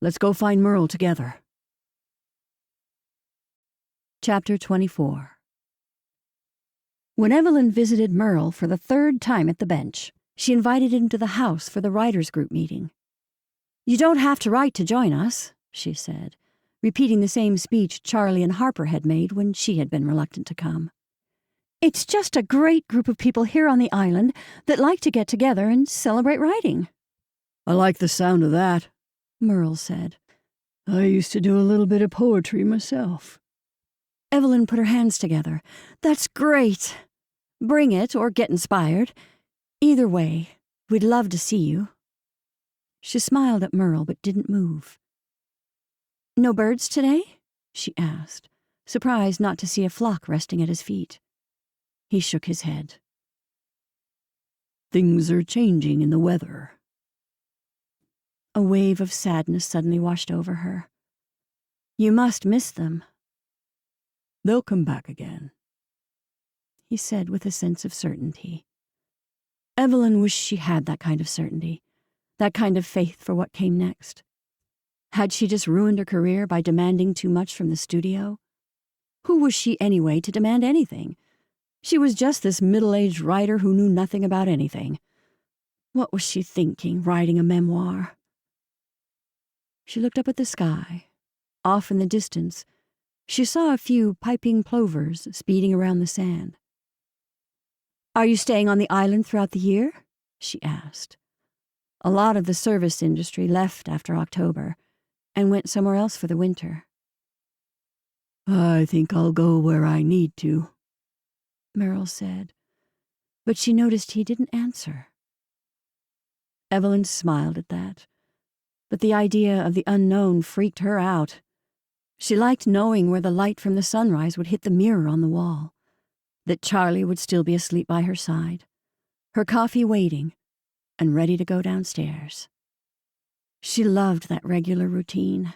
Let's go find Merle together. Chapter 24. When Evelyn visited Merle for the third time at the bench, she invited him to the house for the writers' group meeting. You don't have to write to join us, she said, repeating the same speech Charlie and Harper had made when she had been reluctant to come. "It's just a great group of people here on the island that like to get together and celebrate writing." I like the sound of that, Merle said. I used to do a little bit of poetry myself. Evelyn put her hands together. "That's great. Bring it or get inspired. Either way, we'd love to see you." She smiled at Merle but didn't move. "No birds today?" she asked, surprised not to see a flock resting at his feet. He shook his head. Things are changing in the weather. A wave of sadness suddenly washed over her. "You must miss them," They'll come back again, he said with a sense of certainty. Evelyn wished she had that kind of certainty, that kind of faith for what came next. Had she just ruined her career by demanding too much from the studio? Who was she anyway to demand anything? She was just this middle-aged writer who knew nothing about anything. What was she thinking, writing a memoir? She looked up at the sky. Off in the distance, she saw a few piping plovers speeding around the sand. "Are you staying on the island throughout the year?" she asked. A lot of the service industry left after October and went somewhere else for the winter. I think I'll go where I need to, Merle said, but she noticed he didn't answer. Evelyn smiled at that, but the idea of the unknown freaked her out. She liked knowing where the light from the sunrise would hit the mirror on the wall, that Charlie would still be asleep by her side, her coffee waiting, and ready to go downstairs. She loved that regular routine.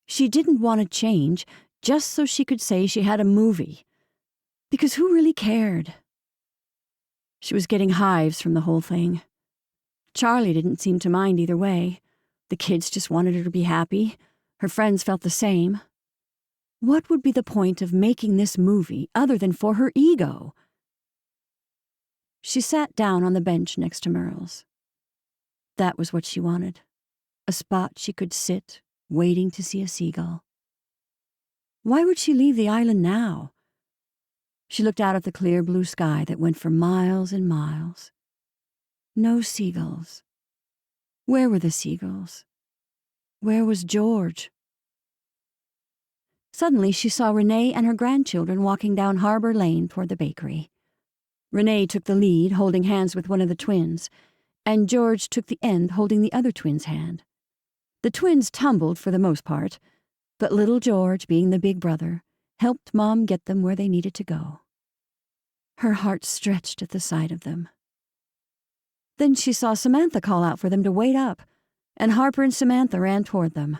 She didn't want to change just so she could say she had a movie, because who really cared? She was getting hives from the whole thing. Charlie didn't seem to mind either way. The kids just wanted her to be happy. Her friends felt the same. What would be the point of making this movie other than for her ego? She sat down on the bench next to Merle's. That was what she wanted. A spot she could sit, waiting to see a seagull. Why would she leave the island now? She looked out at the clear blue sky that went for miles and miles. No seagulls. Where were the seagulls? Where was George? Suddenly she saw Renee and her grandchildren walking down Harbor Lane toward the bakery. Renee took the lead, holding hands with one of the twins, and George took the end, holding the other twin's hand. The twins tumbled for the most part, but little George, being the big brother, helped Mom get them where they needed to go. Her heart stretched at the sight of them. Then she saw Samantha call out for them to wait up, and Harper and Samantha ran toward them.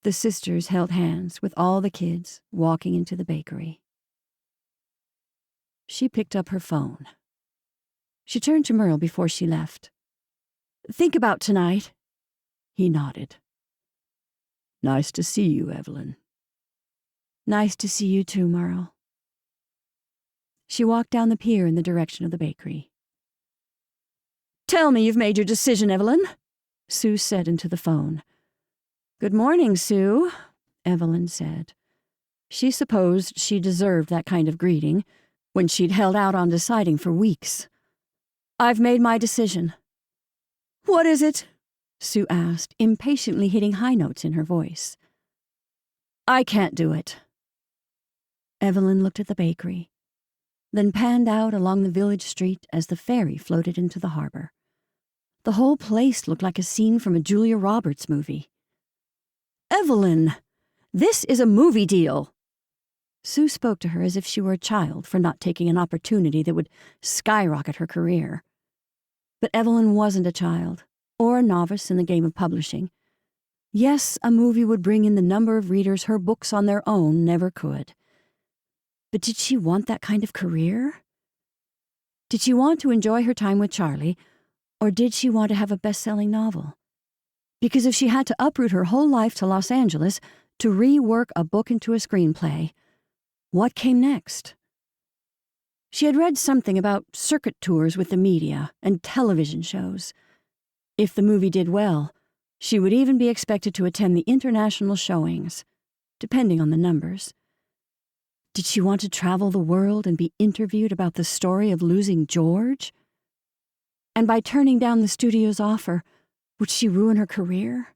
The sisters held hands with all the kids walking into the bakery. She picked up her phone. She turned to Merle before she left. "Think about tonight." He nodded. Nice to see you, Evelyn. "Nice to see you too, Merle." She walked down the pier in the direction of the bakery. "Tell me you've made your decision, Evelyn," Sue said into the phone. "Good morning, Sue," Evelyn said. She supposed she deserved that kind of greeting when she'd held out on deciding for weeks. "I've made my decision." "What is it?" Sue asked, impatiently hitting high notes in her voice. "I can't do it." Evelyn looked at the bakery, then panned out along the village street as the ferry floated into the harbor. The whole place looked like a scene from a Julia Roberts movie. "Evelyn, this is a movie deal." Sue spoke to her as if she were a child for not taking an opportunity that would skyrocket her career. But Evelyn wasn't a child, or a novice in the game of publishing. Yes, a movie would bring in the number of readers her books on their own never could. But did she want that kind of career? Did she want to enjoy her time with Charlie, or did she want to have a best-selling novel? Because if she had to uproot her whole life to Los Angeles to rework a book into a screenplay, what came next? She had read something about circuit tours with the media and television shows. If the movie did well, She would even be expected to attend the international showings, depending on the numbers. Did she want to travel the world and be interviewed about the story of losing George? And by turning down the studio's offer, would she ruin her career?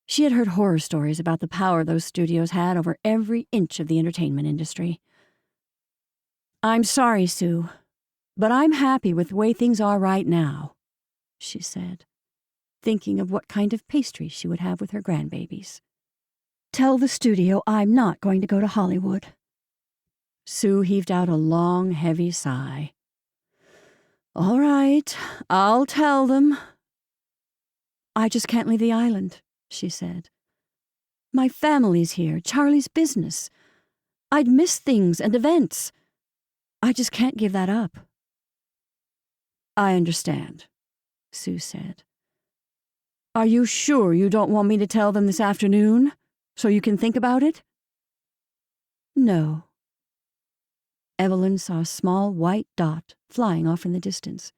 She had heard horror stories about the power those studios had over every inch of the entertainment industry. "I'm sorry, Sue, but I'm happy with the way things are right now," she said, thinking of what kind of pastry she would have with her grandbabies. "Tell the studio I'm not going to go to Hollywood." Sue heaved out a long, heavy sigh. "All right, I'll tell them." "I just can't leave the island," she said. "My family's here, Charlie's business. I'd miss things and events. I just can't give that up." "I understand," Sue said. "Are you sure you don't want me to tell them this afternoon, so you can think about it?" "No." Evelyn saw a small white dot flying off in the distance.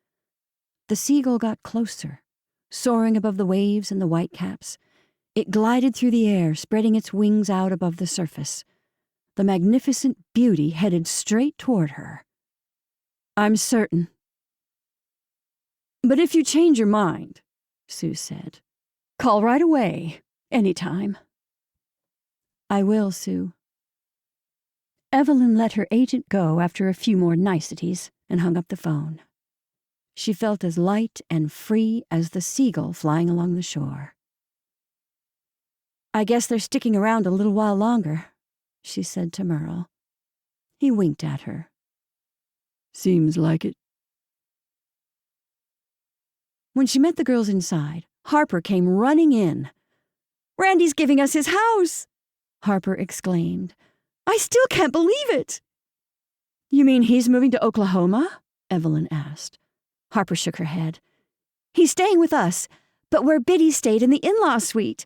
The seagull got closer, soaring above the waves and the whitecaps. It glided through the air, spreading its wings out above the surface. The magnificent beauty headed straight toward her. "I'm certain." "But if you change your mind," Sue said, "call right away, anytime." "I will, Sue." Evelyn let her agent go after a few more niceties and hung up the phone. She felt as light and free as the seagull flying along the shore. "I guess they're sticking around a little while longer," she said to Merle. He winked at her. Seems like it. When she met the girls inside, Harper came running in. "Randy's giving us his house!" Harper exclaimed. "I still can't believe it!" "You mean he's moving to Oklahoma?" Evelyn asked. Harper shook her head. "He's staying with us, but where Biddy stayed in the in-law suite.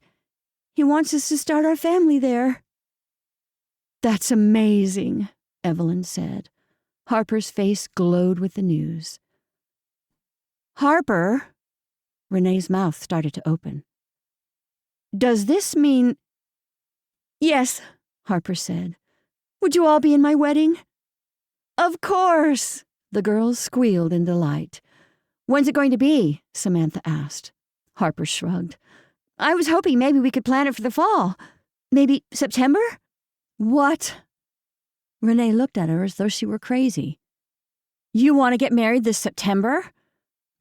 He wants us to start our family there." "That's amazing," Evelyn said. Harper's face glowed with the news. "Harper," Renee's mouth started to open. "Does this mean—" "Yes," Harper said. "Would you all be in my wedding?" "Of course!" The girls squealed in delight. "When's it going to be?" Samantha asked. Harper shrugged. "I was hoping maybe we could plan it for the fall. Maybe September?" "What?" Renee looked at her as though she were crazy. "You want to get married this September?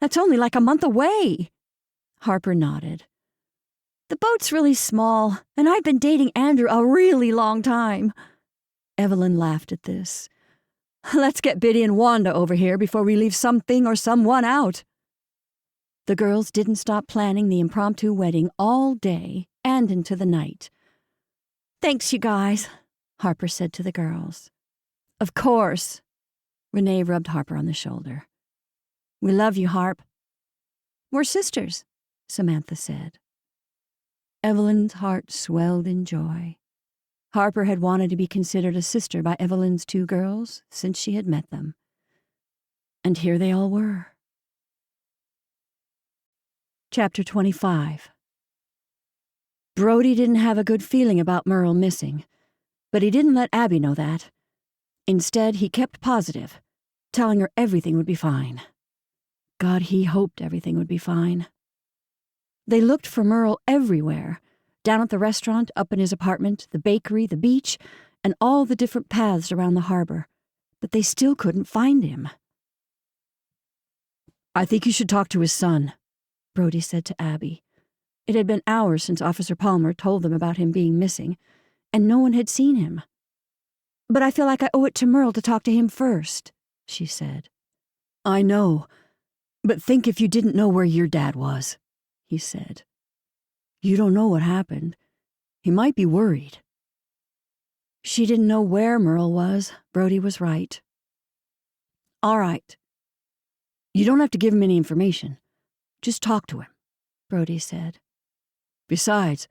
That's only like a month away." Harper nodded. "The boat's really small, and I've been dating Andrew a really long time." Evelyn laughed at this. "Let's get Biddy and Wanda over here before we leave something or someone out." The girls didn't stop planning the impromptu wedding all day and into the night. "Thanks, you guys," Harper said to the girls. "Of course." Renee rubbed Harper on the shoulder. "We love you, Harp." "We're sisters," Samantha said. Evelyn's heart swelled in joy. Harper had wanted to be considered a sister by Evelyn's two girls since she had met them. And here they all were. Chapter 25. Brody didn't have a good feeling about Merle missing, but he didn't let Abby know that. Instead, he kept positive, telling her everything would be fine. God, he hoped everything would be fine. They looked for Merle everywhere, down at the restaurant, up in his apartment, the bakery, the beach, and all the different paths around the harbor, but they still couldn't find him. "I think you should talk to his son," Brody said to Abby. It had been hours since Officer Palmer told them about him being missing, and no one had seen him. "But I feel like I owe it to Merle to talk to him first," she said. "I know, but think if you didn't know where your dad was," he said. "You don't know what happened. He might be worried." She didn't know where Merle was. Brody was right. "All right. You don't have to give him any information. Just talk to him," Brody said. "Besides,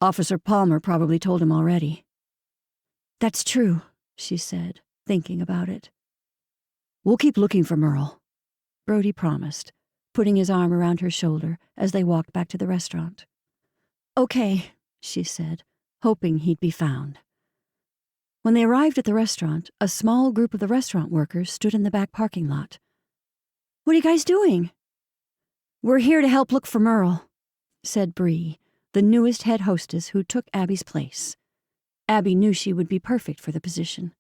Officer Palmer probably told him already." "That's true," she said, thinking about it. "We'll keep looking for Merle," Brody promised, putting his arm around her shoulder as they walked back to the restaurant. "Okay," she said, hoping he'd be found. When they arrived at the restaurant, a small group of the restaurant workers stood in the back parking lot. "What are you guys doing?" "We're here to help look for Merle," said Bree, the newest head hostess who took Abby's place. Abby knew she would be perfect for the position.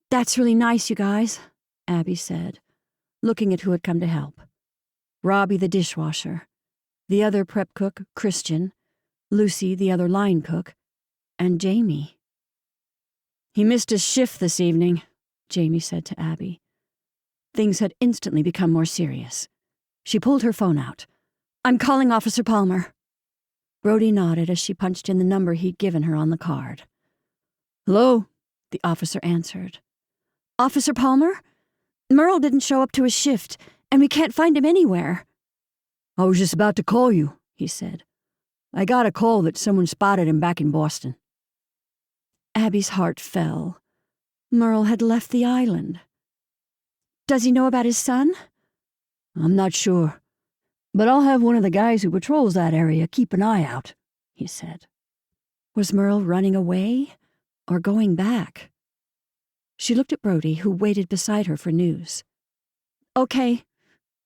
"That's really nice, you guys," Abby said, looking at who had come to help. Robbie the dishwasher, the other prep cook, Christian, Lucy the other line cook, and Jamie. "He missed his shift this evening," Jamie said to Abby. Things had instantly become more serious. She pulled her phone out. "I'm calling Officer Palmer." Brody nodded as she punched in the number he'd given her on the card. "Hello?" the officer answered. "Officer Palmer? Merle didn't show up to his shift, and we can't find him anywhere." "I was just about to call you," he said. "I got a call that someone spotted him back in Boston." Abby's heart fell. Merle had left the island. "Does he know about his son?" "I'm not sure, but I'll have one of the guys who patrols that area keep an eye out," he said. Was Merle running away or going back? She looked at Brody, who waited beside her for news. "Okay,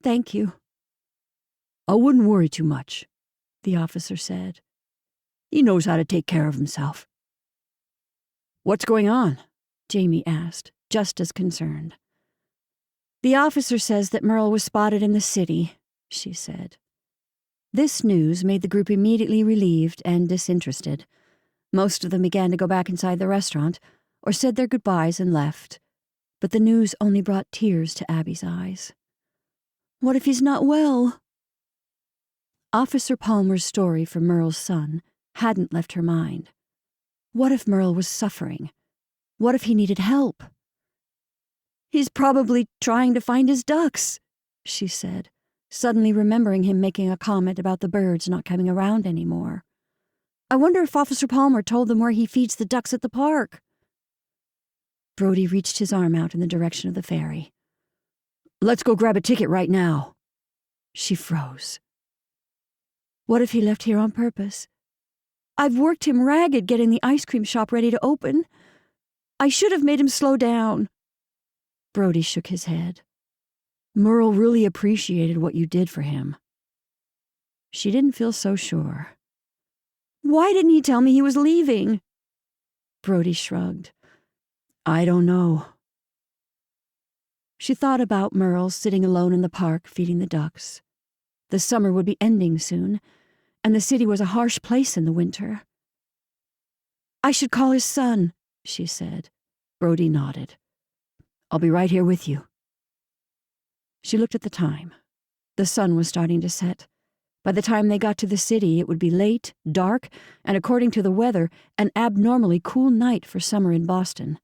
thank you." "I wouldn't worry too much," the officer said. "He knows how to take care of himself." "What's going on?" Jamie asked, just as concerned. "The officer says that Merle was spotted in the city," she said. This news made the group immediately relieved and disinterested. Most of them began to go back inside the restaurant, or said their goodbyes and left. But the news only brought tears to Abby's eyes. "What if he's not well?" Officer Palmer's story for Merle's son hadn't left her mind. What if Merle was suffering? What if he needed help? "He's probably trying to find his ducks," she said, suddenly remembering him making a comment about the birds not coming around anymore. "I wonder if Officer Palmer told them where he feeds the ducks at the park." Brody reached his arm out in the direction of the ferry. "Let's go grab a ticket right now." She froze. What if he left here on purpose? "I've worked him ragged getting the ice cream shop ready to open. I should have made him slow down." Brody shook his head. "Merle really appreciated what you did for him." She didn't feel so sure. "Why didn't he tell me he was leaving?" Brody shrugged. "I don't know." She thought about Merle sitting alone in the park feeding the ducks. The summer would be ending soon, and the city was a harsh place in the winter. "I should call his son," she said. Brody nodded. "I'll be right here with you." She looked at the time. The sun was starting to set. By the time they got to the city, it would be late, dark, and according to the weather, an abnormally cool night for summer in Boston.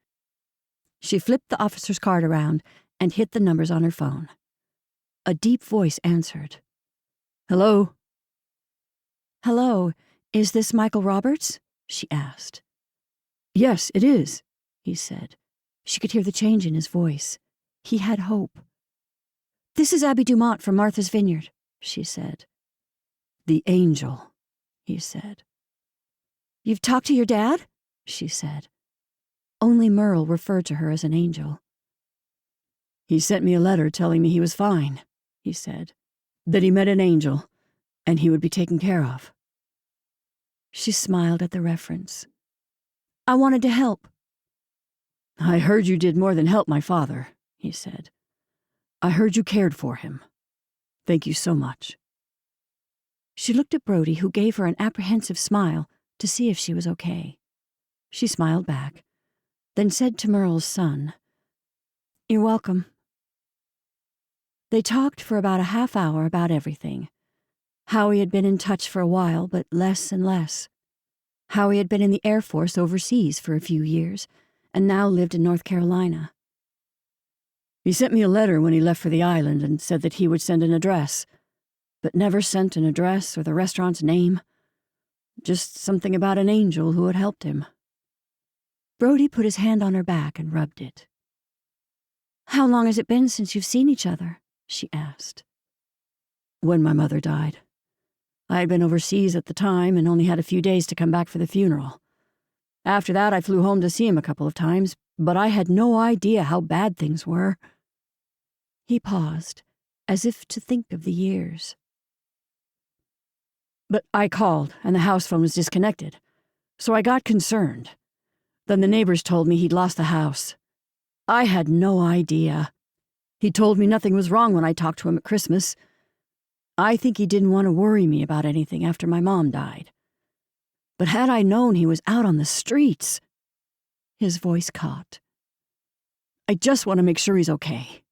She flipped the officer's card around and hit the numbers on her phone. A deep voice answered. "Hello?" "Hello, is this Michael Roberts?" she asked. "Yes, it is," he said. She could hear the change in his voice. He had hope. "This is Abby Dumont from Martha's Vineyard," she said. "The angel," he said. "You've talked to your dad?" she said. Only Merle referred to her as an angel. "He sent me a letter telling me he was fine," he said. "That he met an angel, and he would be taken care of." She smiled at the reference. "I wanted to help." "I heard you did more than help my father," he said. "I heard you cared for him. Thank you so much." She looked at Brody, who gave her an apprehensive smile to see if she was okay. She smiled back, then said to Merle's son, "You're welcome." They talked for about a half hour about everything. How he had been in touch for a while, but less and less. How he had been in the Air Force overseas for a few years, and now lived in North Carolina. "He sent me a letter when he left for the island and said that he would send an address, but never sent an address or the restaurant's name. Just something about an angel who had helped him." Brody put his hand on her back and rubbed it. "How long has it been since you've seen each other?" she asked. when my mother died. I had been overseas at the time and only had a few days to come back for the funeral. After that, I flew home to see him a couple of times, but I had no idea how bad things were." He paused, as if to think of the years. "But I called, and the house phone was disconnected, so I got concerned. Then the neighbors told me he'd lost the house. I had no idea. He told me nothing was wrong when I talked to him at Christmas. I think he didn't want to worry me about anything after my mom died. But had I known he was out on the streets—" His voice caught. "I just want to make sure he's okay."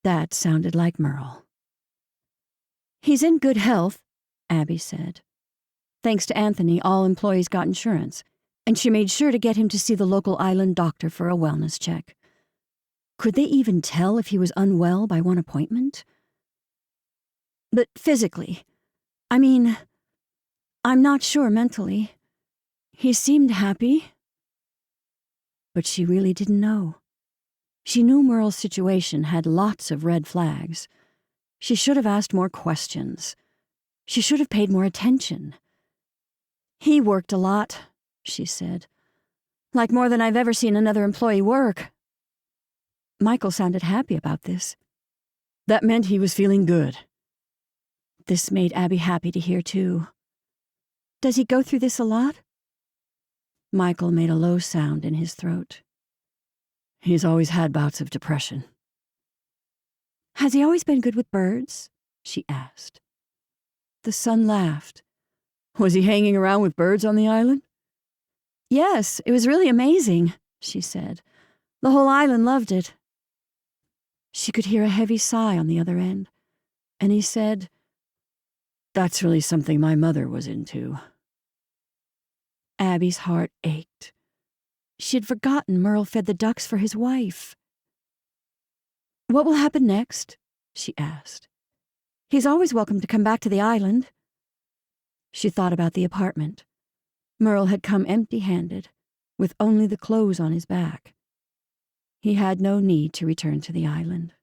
That sounded like Merle. "He's in good health," Abby said. "Thanks to Anthony, all employees got insurance, and she made sure to get him to see the local island doctor for a wellness check. Could they even tell if he was unwell by one appointment? But physically, I mean, I'm not sure mentally. He seemed happy." But she really didn't know. She knew Merle's situation had lots of red flags. She should have asked more questions. She should have paid more attention. "He worked a lot," she said. "Like more than I've ever seen another employee work." Michael sounded happy about this. That meant he was feeling good. This made Abby happy to hear, too. "Does he go through this a lot?" Michael made a low sound in his throat. "He's always had bouts of depression." "Has he always been good with birds?" she asked. The son laughed. "Was he hanging around with birds on the island?" "Yes, it was really amazing," she said. "The whole island loved it." She could hear a heavy sigh on the other end, and he said, "That's really something my mother was into." Abby's heart ached. She had forgotten Merle fed the ducks for his wife. "What will happen next?" she asked. "He's always welcome to come back to the island." She thought about the apartment. Merle had come empty-handed, with only the clothes on his back. He had no need to return to the island.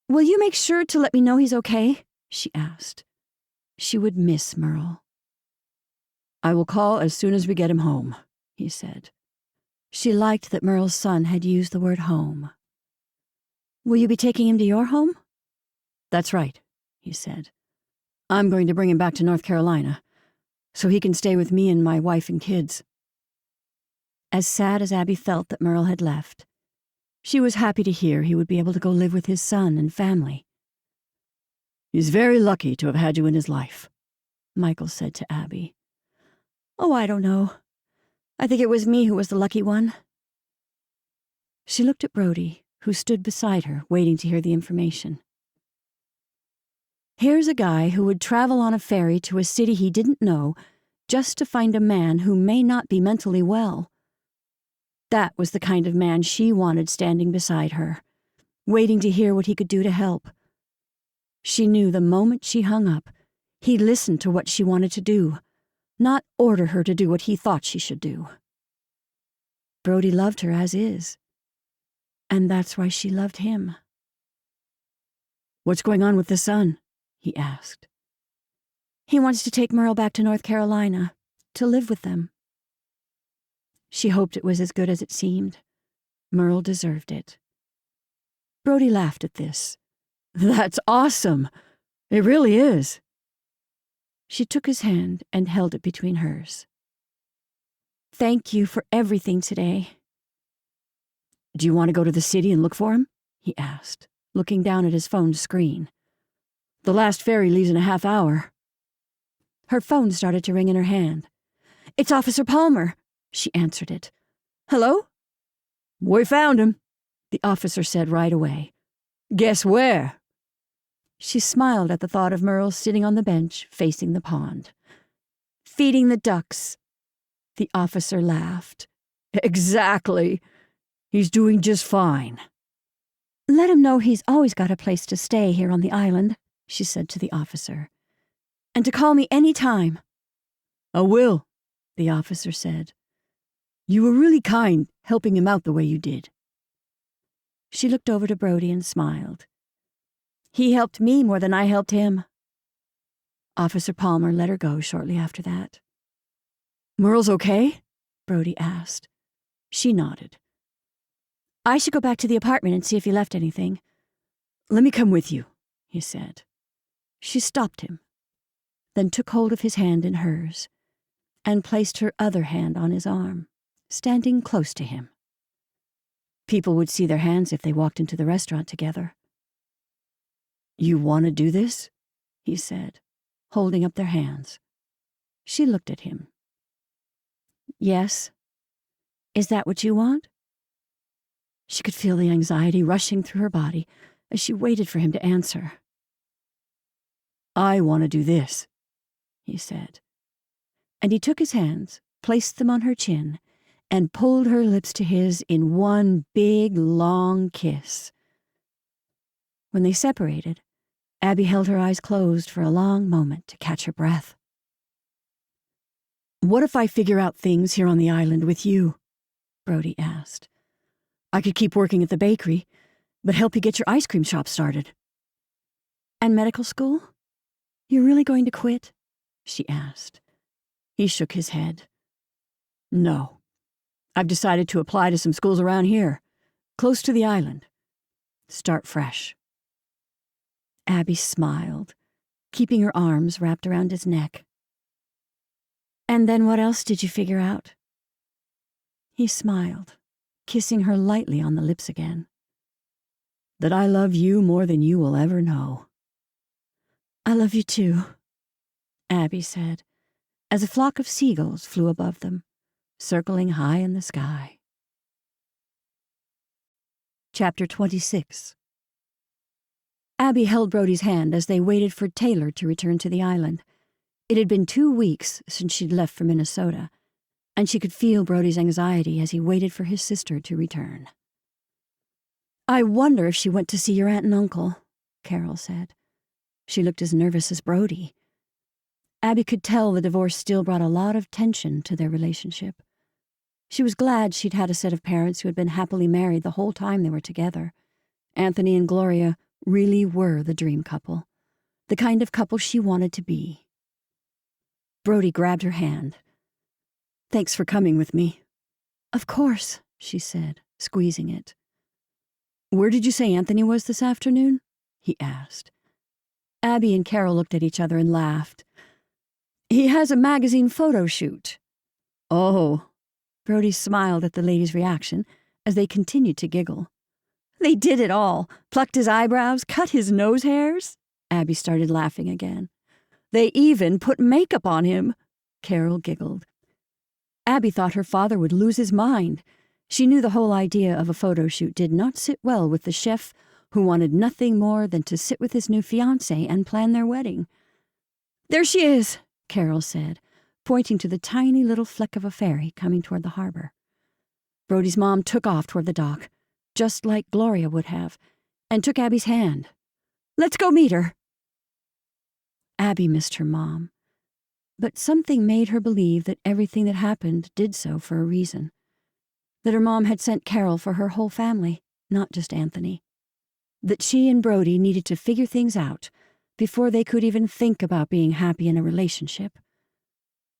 "Will you make sure to let me know he's okay?" she asked. She would miss Merle. "I will call as soon as we get him home," he said. She liked that Merle's son had used the word home. "Will you be taking him to your home?" "That's right," he said. "I'm going to bring him back to North Carolina, so he can stay with me and my wife and kids." As sad as Abby felt that Merle had left, she was happy to hear he would be able to go live with his son and family. "He's very lucky to have had you in his life," Michael said to Abby. "Oh, I don't know. I think it was me who was the lucky one." She looked at Brody, who stood beside her, waiting to hear the information. Here's a guy who would travel on a ferry to a city he didn't know just to find a man who may not be mentally well. That was the kind of man she wanted standing beside her, waiting to hear what he could do to help. She knew the moment she hung up, he'd listen to what she wanted to do, not order her to do what he thought she should do. Brody loved her as is, and that's why she loved him. "What's going on with the son?" he asked. "He wants to take Merle back to North Carolina, to live with them." She hoped it was as good as it seemed. Merle deserved it. Brody laughed at this. "That's awesome. It really is." She took his hand and held it between hers. "Thank you for everything today." "Do you want to go to the city and look for him?" he asked, looking down at his phone screen. "The last ferry leaves in a half hour." Her phone started to ring in her hand. "It's Officer Palmer," she answered it. "Hello?" "We found him," the officer said right away. "Guess where?" She smiled at the thought of Merle sitting on the bench facing the pond. "Feeding the ducks." The officer laughed. "Exactly. He's doing just fine." "Let him know he's always got a place to stay here on the island," she said to the officer. "And to call me any time." "I will," the officer said. "You were really kind helping him out the way you did." She looked over to Brody and smiled. He helped me more than I helped him." Officer Palmer let her go shortly after that. "Merle's okay?" Brody asked. She nodded. "I should go back to the apartment and see if he left anything." "Let me come with you," he said. She stopped him, then took hold of his hand in hers and placed her other hand on his arm, standing close to him. People would see their hands if they walked into the restaurant together. "You want to do this?" he said, holding up their hands. She looked at him. "Yes. Is that what you want?" She could feel the anxiety rushing through her body as she waited for him to answer. "I want to do this," he said. And he took his hands, placed them on her chin, and pulled her lips to his in one big, long kiss. When they separated, Abby held her eyes closed for a long moment to catch her breath. "What if I figure out things here on the island with you?" Brody asked. "I could keep working at the bakery, but help you get your ice cream shop started." "And medical school? You're really going to quit?" she asked. He shook his head. "No. I've decided to apply to some schools around here, close to the island. Start fresh." Abby smiled, keeping her arms wrapped around his neck. "And then what else did you figure out?" He smiled, kissing her lightly on the lips again. "That I love you more than you will ever know." "I love you too," Abby said, as a flock of seagulls flew above them, circling high in the sky. Chapter 26. Abby held Brody's hand as they waited for Taylor to return to the island. It had been 2 weeks since she'd left for Minnesota, and she could feel Brody's anxiety as he waited for his sister to return. "I wonder if she went to see your aunt and uncle," Carol said. She looked as nervous as Brody. Abby could tell the divorce still brought a lot of tension to their relationship. She was glad she'd had a set of parents who had been happily married the whole time they were together. Anthony and Gloria really were the dream couple, the kind of couple she wanted to be. Brody grabbed her hand. "Thanks for coming with me." "Of course," she said, squeezing it. "Where did you say Anthony was this afternoon?" he asked. Abby and Carol looked at each other and laughed. "He has a magazine photo shoot." "Oh." Brody smiled at the ladies' reaction as they continued to giggle. "They did it all. Plucked his eyebrows, cut his nose hairs." Abby started laughing again. "They even put makeup on him." Carol giggled. Abby thought her father would lose his mind. She knew the whole idea of a photo shoot did not sit well with the chef who wanted nothing more than to sit with his new fiancée and plan their wedding. "There she is," Carol said, pointing to the tiny little fleck of a ferry coming toward the harbor. Brody's mom took off toward the dock, just like Gloria would have, and took Abby's hand. "Let's go meet her." Abby missed her mom, but something made her believe that everything that happened did so for a reason. That her mom had sent Carol for her whole family, not just Anthony. That she and Brody needed to figure things out before they could even think about being happy in a relationship.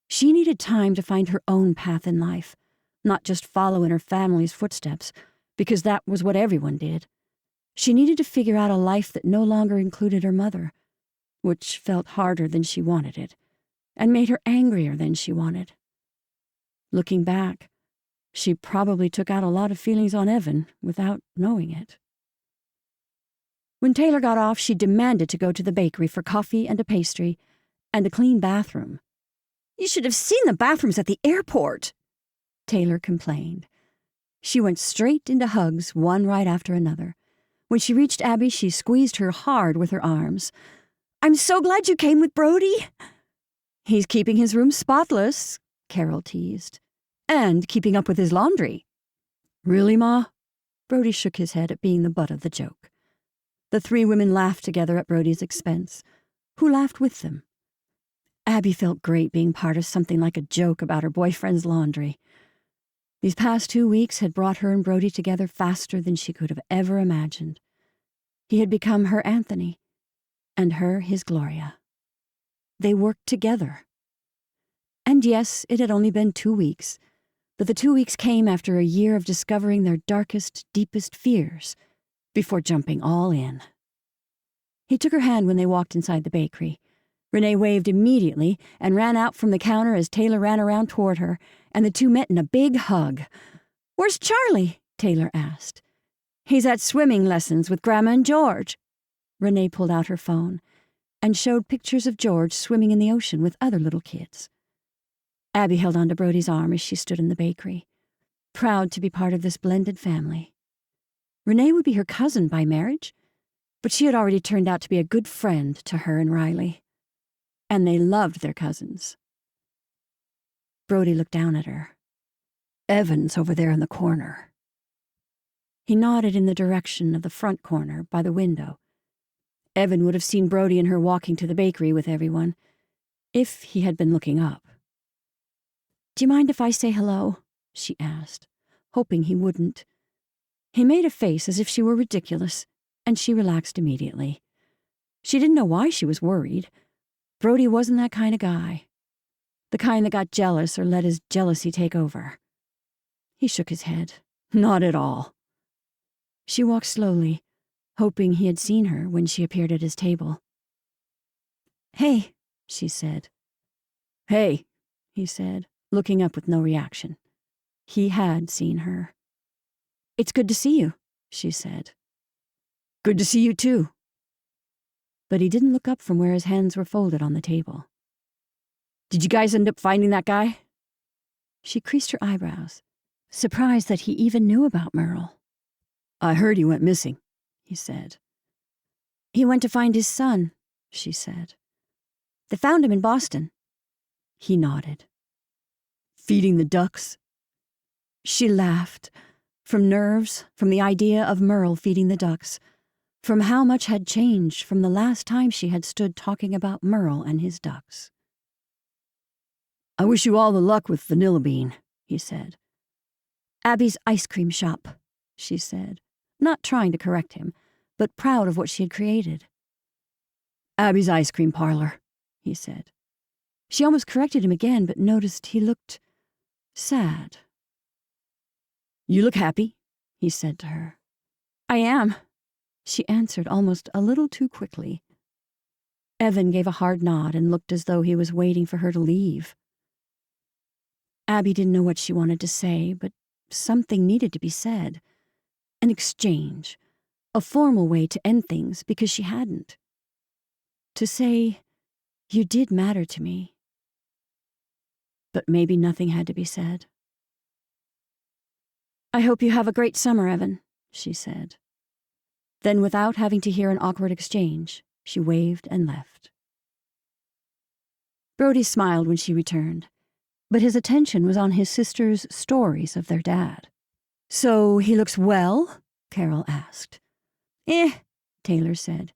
She needed time to find her own path in life, not just follow in her family's footsteps, because that was what everyone did. She needed to figure out a life that no longer included her mother, which felt harder than she wanted it, and made her angrier than she wanted. Looking back, she probably took out a lot of feelings on Evan without knowing it. When Taylor got off, she demanded to go to the bakery for coffee and a pastry and a clean bathroom. "You should have seen the bathrooms at the airport," Taylor complained. She went straight into hugs, one right after another. When she reached Abby, she squeezed her hard with her arms. "I'm so glad you came with Brody." "He's keeping his room spotless," Carol teased, "and keeping up with his laundry." "Really, Ma?" Brody shook his head at being the butt of the joke. The 3 women laughed together at Brody's expense. Who laughed with them? Abby felt great being part of something like a joke about her boyfriend's laundry. These past 2 weeks had brought her and Brody together faster than she could have ever imagined. He had become her Anthony, and her his Gloria. They worked together. And yes, it had only been 2 weeks, but the 2 weeks came after a year of discovering their darkest, deepest fears before jumping all in. He took her hand when they walked inside the bakery. Renee waved immediately and ran out from the counter as Taylor ran around toward her, and the two met in a big hug. "Where's Charlie?" Taylor asked. "He's at swimming lessons with Grandma and George." Renee pulled out her phone and showed pictures of George swimming in the ocean with other little kids. Abby held onto Brody's arm as she stood in the bakery, proud to be part of this blended family. Renee would be her cousin by marriage, but she had already turned out to be a good friend to her and Riley. And they loved their cousins. Brody looked down at her. "Evan's over there in the corner." He nodded in the direction of the front corner by the window. Evan would have seen Brody and her walking to the bakery with everyone, if he had been looking up. "Do you mind if I say hello?" she asked, hoping he wouldn't. He made a face as if she were ridiculous, and she relaxed immediately. She didn't know why she was worried. Brody wasn't that kind of guy. The kind that got jealous or let his jealousy take over. He shook his head. Not at all. She walked slowly, hoping he had seen her when she appeared at his table. "Hey," she said. "Hey," he said, looking up with no reaction. He had seen her. "It's good to see you," she said. "Good to see you too." But he didn't look up from where his hands were folded on the table. "Did you guys end up finding that guy?" She creased her eyebrows, surprised that he even knew about Merle. "I heard he went missing," he said. "He went to find his son," she said. "They found him in Boston." He nodded. "Feeding the ducks?" She laughed, from nerves, from the idea of Merle feeding the ducks, from how much had changed from the last time she had stood talking about Merle and his ducks. "I wish you all the luck with Vanilla Bean," he said. "Abby's ice cream shop," she said, not trying to correct him, but proud of what she had created. "Abby's ice cream parlor," he said. She almost corrected him again, but noticed he looked sad. "You look happy," he said to her. "I am," she answered almost a little too quickly. Evan gave a hard nod and looked as though he was waiting for her to leave. Abby didn't know what she wanted to say, but something needed to be said. An exchange, a formal way to end things because she hadn't. To say, "You did matter to me." But maybe nothing had to be said. "I hope you have a great summer, Evan," she said. Then, without having to hear an awkward exchange, she waved and left. Brody smiled when she returned, but his attention was on his sister's stories of their dad. "So he looks well?" Carol asked. Taylor said.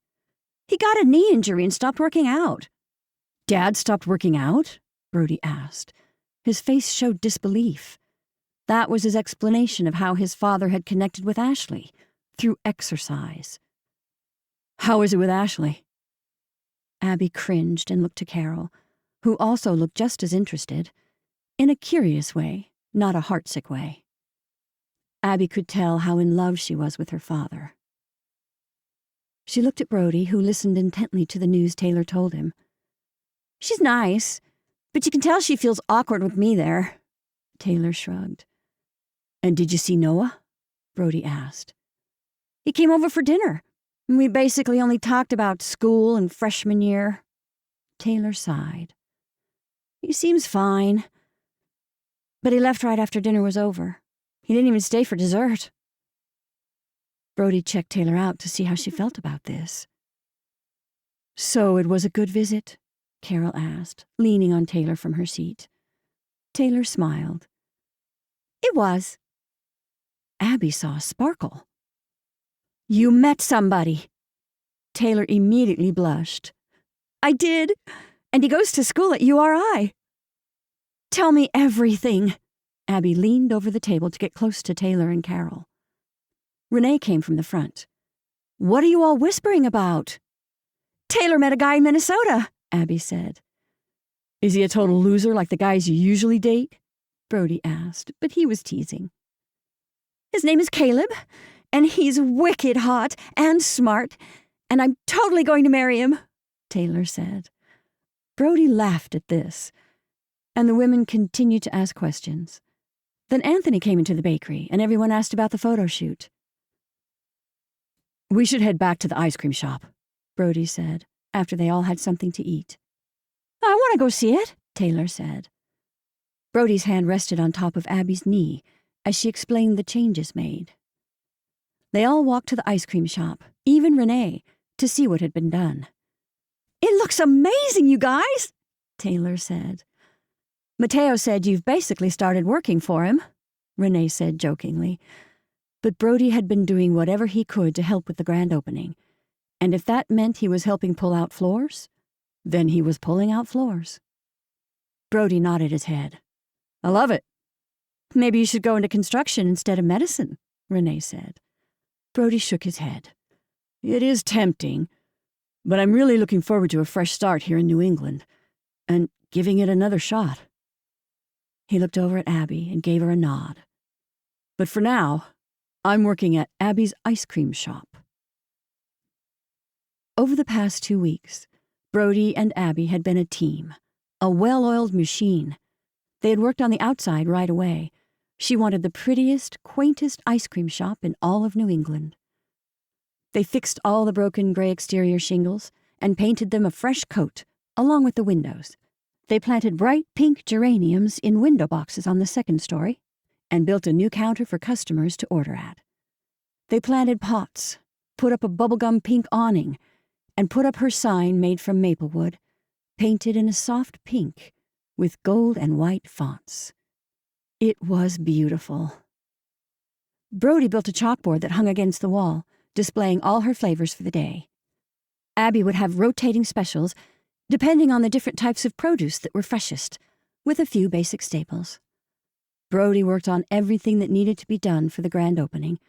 "He got a knee injury and stopped working out." "Dad stopped working out?" Brody asked. His face showed disbelief. That was his explanation of how his father had connected with Ashley, through exercise. "How is it with Ashley?" Abby cringed and looked to Carol, who also looked just as interested, in a curious way, not a heartsick way. Abby could tell how in love she was with her father. She looked at Brody, who listened intently to the news Taylor told him. "She's nice, but you can tell she feels awkward with me there." Taylor shrugged. "And did you see Noah?" Brody asked. "He came over for dinner, and we basically only talked about school and freshman year." Taylor sighed. "He seems fine, but he left right after dinner was over. He didn't even stay for dessert." Brody checked Taylor out to see how she felt about this. "So it was a good visit?" Carol asked, leaning on Taylor from her seat. Taylor smiled. "It was." Abby saw a sparkle. "You met somebody." Taylor immediately blushed. "I did, and he goes to school at URI." "Tell me everything." Abby leaned over the table to get close to Taylor and Carol. Renee came from the front. "What are you all whispering about?" Taylor met a guy in Minnesota, Abby said. Is he a total loser like the guys you usually date? Brody asked, but he was teasing. His name is Caleb, and he's wicked hot and smart, and I'm totally going to marry him, Taylor said. Brody laughed at this, and the women continued to ask questions. Then Anthony came into the bakery, and everyone asked about the photo shoot. We should head back to the ice cream shop, Brody said, after they all had something to eat. I want to go see it, Taylor said. Brody's hand rested on top of Abby's knee as she explained the changes made. They all walked to the ice cream shop, even Renee, to see what had been done. It looks amazing, you guys, Taylor said. Mateo said you've basically started working for him, Renee said jokingly. But Brody had been doing whatever he could to help with the grand opening, and if that meant he was helping pull out floors, then he was pulling out floors. Brody nodded his head. I love it. Maybe you should go into construction instead of medicine, Renee said. Brody shook his head. It is tempting, but I'm really looking forward to a fresh start here in New England, and giving it another shot. He looked over at Abby and gave her a nod. But for now, I'm working at Abby's ice cream shop. Over the past 2 weeks, Brody and Abby had been a team, a well-oiled machine. They had worked on the outside right away. She wanted the prettiest, quaintest ice cream shop in all of New England. They fixed all the broken gray exterior shingles and painted them a fresh coat, along with the windows. They planted bright pink geraniums in window boxes on the second story and built a new counter for customers to order at. They planted pots, put up a bubblegum pink awning, and put up her sign made from maplewood, painted in a soft pink with gold and white fonts. It was beautiful. Brody built a chalkboard that hung against the wall, displaying all her flavors for the day. Abby would have rotating specials, depending on the different types of produce that were freshest, with a few basic staples. Brody worked on everything that needed to be done for the grand opening,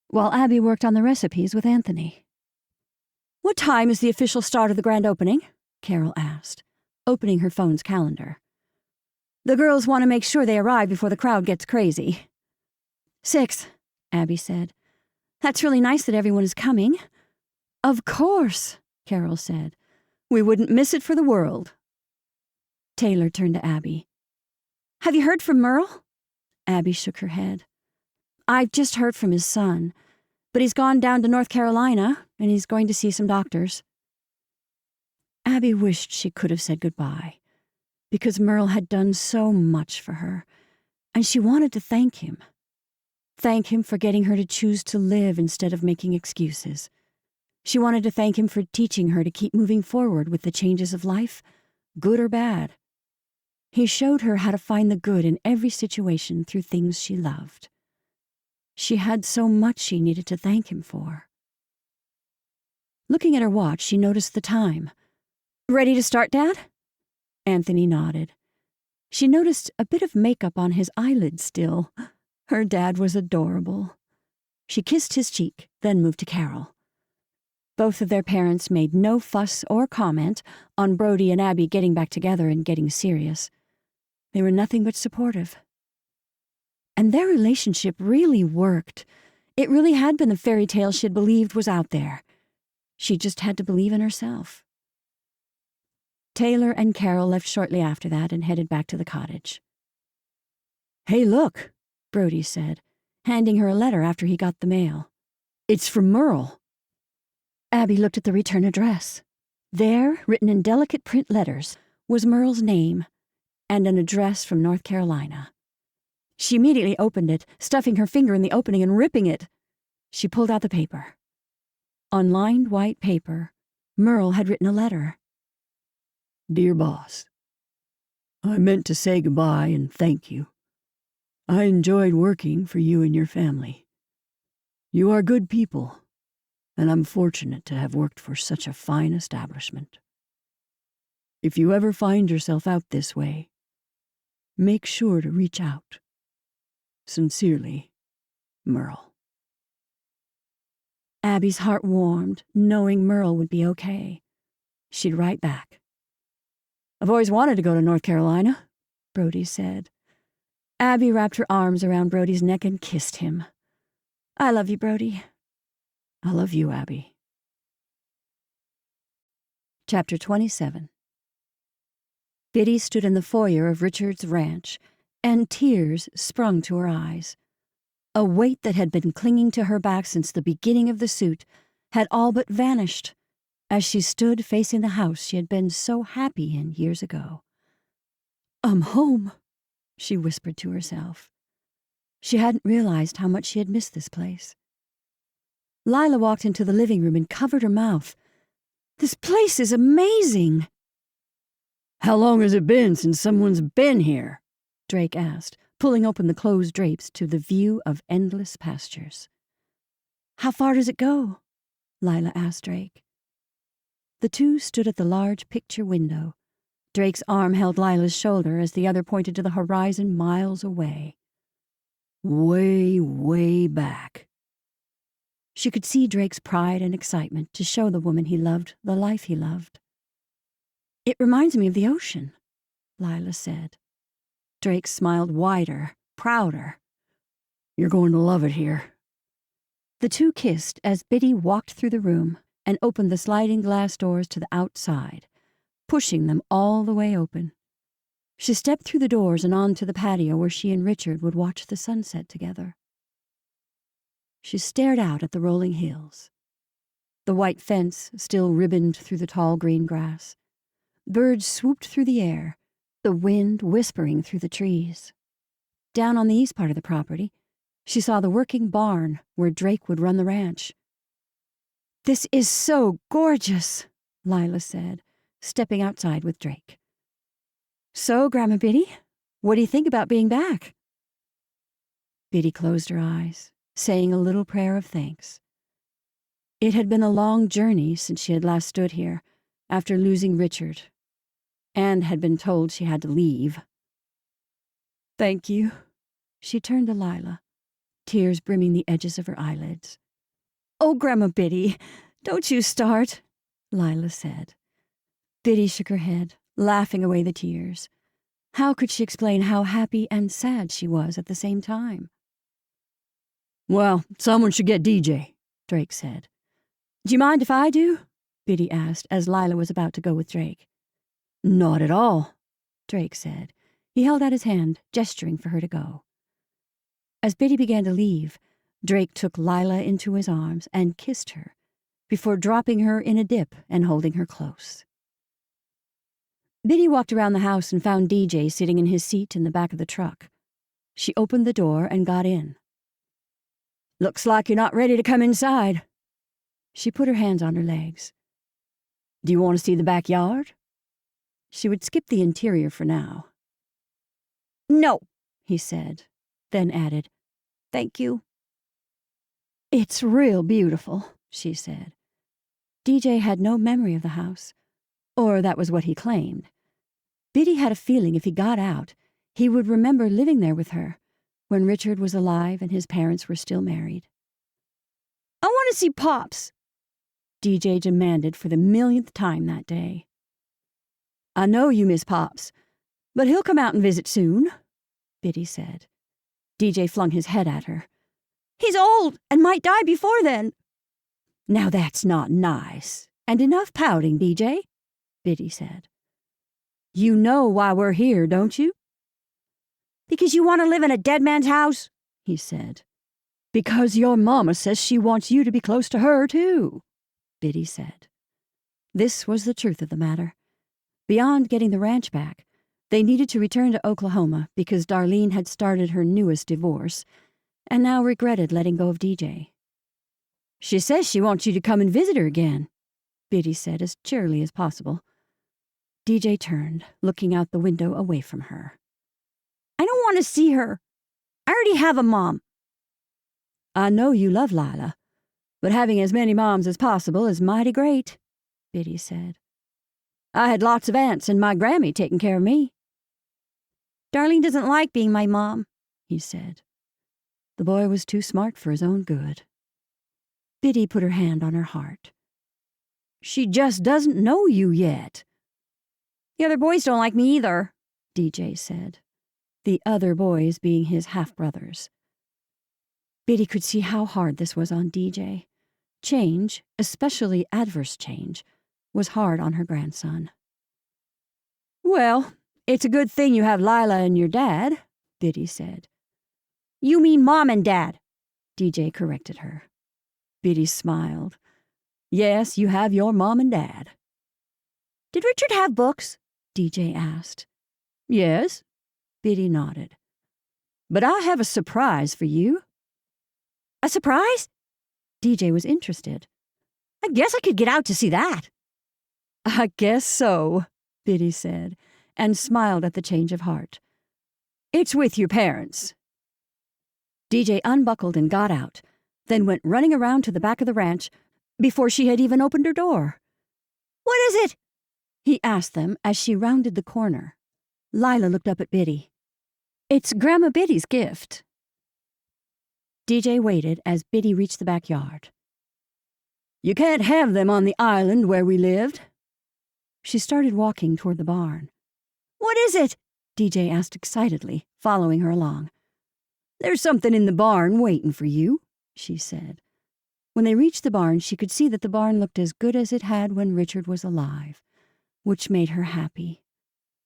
while Abby worked on the recipes with Anthony. What time is the official start of the grand opening? Carol asked, opening her phone's calendar. The girls want to make sure they arrive before the crowd gets crazy. 6, Abby said. That's really nice that everyone is coming. Of course, Carol said. We wouldn't miss it for the world. Taylor turned to Abby. Have you heard from Merle? Abby shook her head. I've just heard from his son, but he's gone down to North Carolina, and he's going to see some doctors. Abby wished she could have said goodbye, because Merle had done so much for her, and she wanted to thank him. Thank him for getting her to choose to live instead of making excuses. She wanted to thank him for teaching her to keep moving forward with the changes of life, good or bad. He showed her how to find the good in every situation through things she loved. She had so much she needed to thank him for. Looking at her watch, she noticed the time. Ready to start, Dad? Anthony nodded. She noticed a bit of makeup on his eyelids still. Her dad was adorable. She kissed his cheek, then moved to Carol. Both of their parents made no fuss or comment on Brody and Abby getting back together and getting serious. They were nothing but supportive. And their relationship really worked. It really had been the fairy tale she had believed was out there. She just had to believe in herself. Taylor and Carol left shortly after that and headed back to the cottage. Hey, look, Brody said, handing her a letter after he got the mail. It's from Merle. Abby looked at the return address. There, written in delicate print letters, was Merle's name and an address from North Carolina. She immediately opened it, stuffing her finger in the opening and ripping it. She pulled out the paper. On lined white paper, Merle had written a letter. Dear Boss, I meant to say goodbye and thank you. I enjoyed working for you and your family. You are good people, and I'm fortunate to have worked for such a fine establishment. If you ever find yourself out this way, make sure to reach out. Sincerely, Merle. Abby's heart warmed, knowing Merle would be okay. She'd write back. "I've always wanted to go to North Carolina," Brody said. Abby wrapped her arms around Brody's neck and kissed him. "I love you, Brody." "I love you, Abby." Chapter 27. Biddy stood in the foyer of Richard's ranch, and tears sprung to her eyes. A weight that had been clinging to her back since the beginning of the suit had all but vanished as she stood facing the house she had been so happy in years ago. "I'm home," she whispered to herself. She hadn't realized how much she had missed this place. Lila walked into the living room and covered her mouth. "This place is amazing." "How long has it been since someone's been here?" Drake asked, pulling open the closed drapes to the view of endless pastures. "How far does it go?" Lila asked Drake. The two stood at the large picture window. Drake's arm held Lila's shoulder as the other pointed to the horizon miles away. "Way, way back." She could see Drake's pride and excitement to show the woman he loved the life he loved. "It reminds me of the ocean," Lila said. Drake smiled wider, prouder. "You're going to love it here." The two kissed as Biddy walked through the room and opened the sliding glass doors to the outside, pushing them all the way open. She stepped through the doors and onto the patio where she and Richard would watch the sunset together. She stared out at the rolling hills. The white fence still ribboned through the tall green grass. Birds swooped through the air, the wind whispering through the trees. Down on the east part of the property, she saw the working barn where Drake would run the ranch. "This is so gorgeous," Lila said, stepping outside with Drake. "So, Grandma Biddy, what do you think about being back?" Biddy closed her eyes, saying a little prayer of thanks. It had been a long journey since she had last stood here, after losing Richard, and had been told she had to leave. "Thank you." She turned to Lila, tears brimming the edges of her eyelids. "Oh, Grandma Biddy, don't you start," Lila said. Biddy shook her head, laughing away the tears. How could she explain how happy and sad she was at the same time? "Well, someone should get DJ," Drake said. "Do you mind if I do?" Biddy asked as Lila was about to go with Drake. "Not at all," Drake said. He held out his hand, gesturing for her to go. As Biddy began to leave, Drake took Lila into his arms and kissed her, before dropping her in a dip and holding her close. Biddy walked around the house and found DJ sitting in his seat in the back of the truck. She opened the door and got in. "Looks like you're not ready to come inside." She put her hands on her legs. "Do you want to see the backyard?" She would skip the interior for now. "No," he said, then added, "Thank you." "It's real beautiful," she said. DJ had no memory of the house, or that was what he claimed. Biddy had a feeling if he got out, he would remember living there with her when Richard was alive and his parents were still married. "I want to see Pops," DJ demanded for the millionth time that day. "I know you miss Pops, but he'll come out and visit soon," Biddy said. DJ flung his head at her. "He's old and might die before then." "Now that's not nice. And enough pouting, DJ," Biddy said. "You know why we're here, don't you?" "Because you want to live in a dead man's house," he said. "Because your mama says she wants you to be close to her, too," Biddy said. This was the truth of the matter. Beyond getting the ranch back, they needed to return to Oklahoma because Darlene had started her newest divorce and now regretted letting go of DJ. "She says she wants you to come and visit her again," Biddy said as cheerily as possible. DJ turned, looking out the window away from her. "I don't want to see her. I already have a mom." "I know you love Lila, but having as many moms as possible is mighty great," Biddy said. "I had lots of aunts and my Grammy taking care of me." "Darlene doesn't like being my mom," he said. The boy was too smart for his own good. Biddy put her hand on her heart. She just doesn't know you yet." "The other boys don't like me either," DJ said. The other boys being his half-brothers. Biddy could see how hard this was on DJ. Change, especially adverse change, was hard on her grandson. "Well, it's a good thing you have Lila and your dad," Biddy said. "You mean Mom and Dad," DJ corrected her. Biddy smiled. "Yes, you have your mom and dad." "Did Richard have books?" DJ asked. "Yes," Biddy nodded. "But I have a surprise for you." "A surprise?" DJ was interested. "I guess I could get out to see that." "I guess so," Biddy said, and smiled at the change of heart. "It's with your parents." DJ unbuckled and got out, then went running around to the back of the ranch before she had even opened her door. "What is it?" he asked them as she rounded the corner. Lila looked up at Biddy. "It's Grandma Biddy's gift." DJ waited as Biddy reached the backyard. "You can't have them on the island where we lived." She started walking toward the barn. "What is it?" DJ asked excitedly, following her along. "There's something in the barn waiting for you," she said. When they reached the barn, she could see that the barn looked as good as it had when Richard was alive, which made her happy.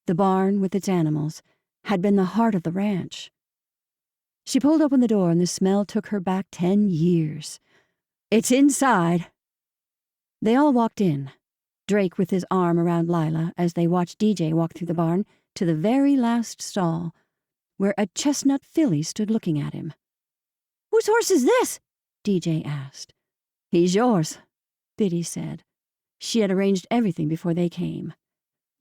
The barn, with its animals, had been the heart of the ranch. She pulled open the door and the smell took her back 10 years. "It's inside." They all walked in, Drake with his arm around Lila as they watched DJ walk through the barn to the very last stall, where a chestnut filly stood looking at him. "Whose horse is this?" DJ asked. "He's yours," Biddy said. She had arranged everything before they came.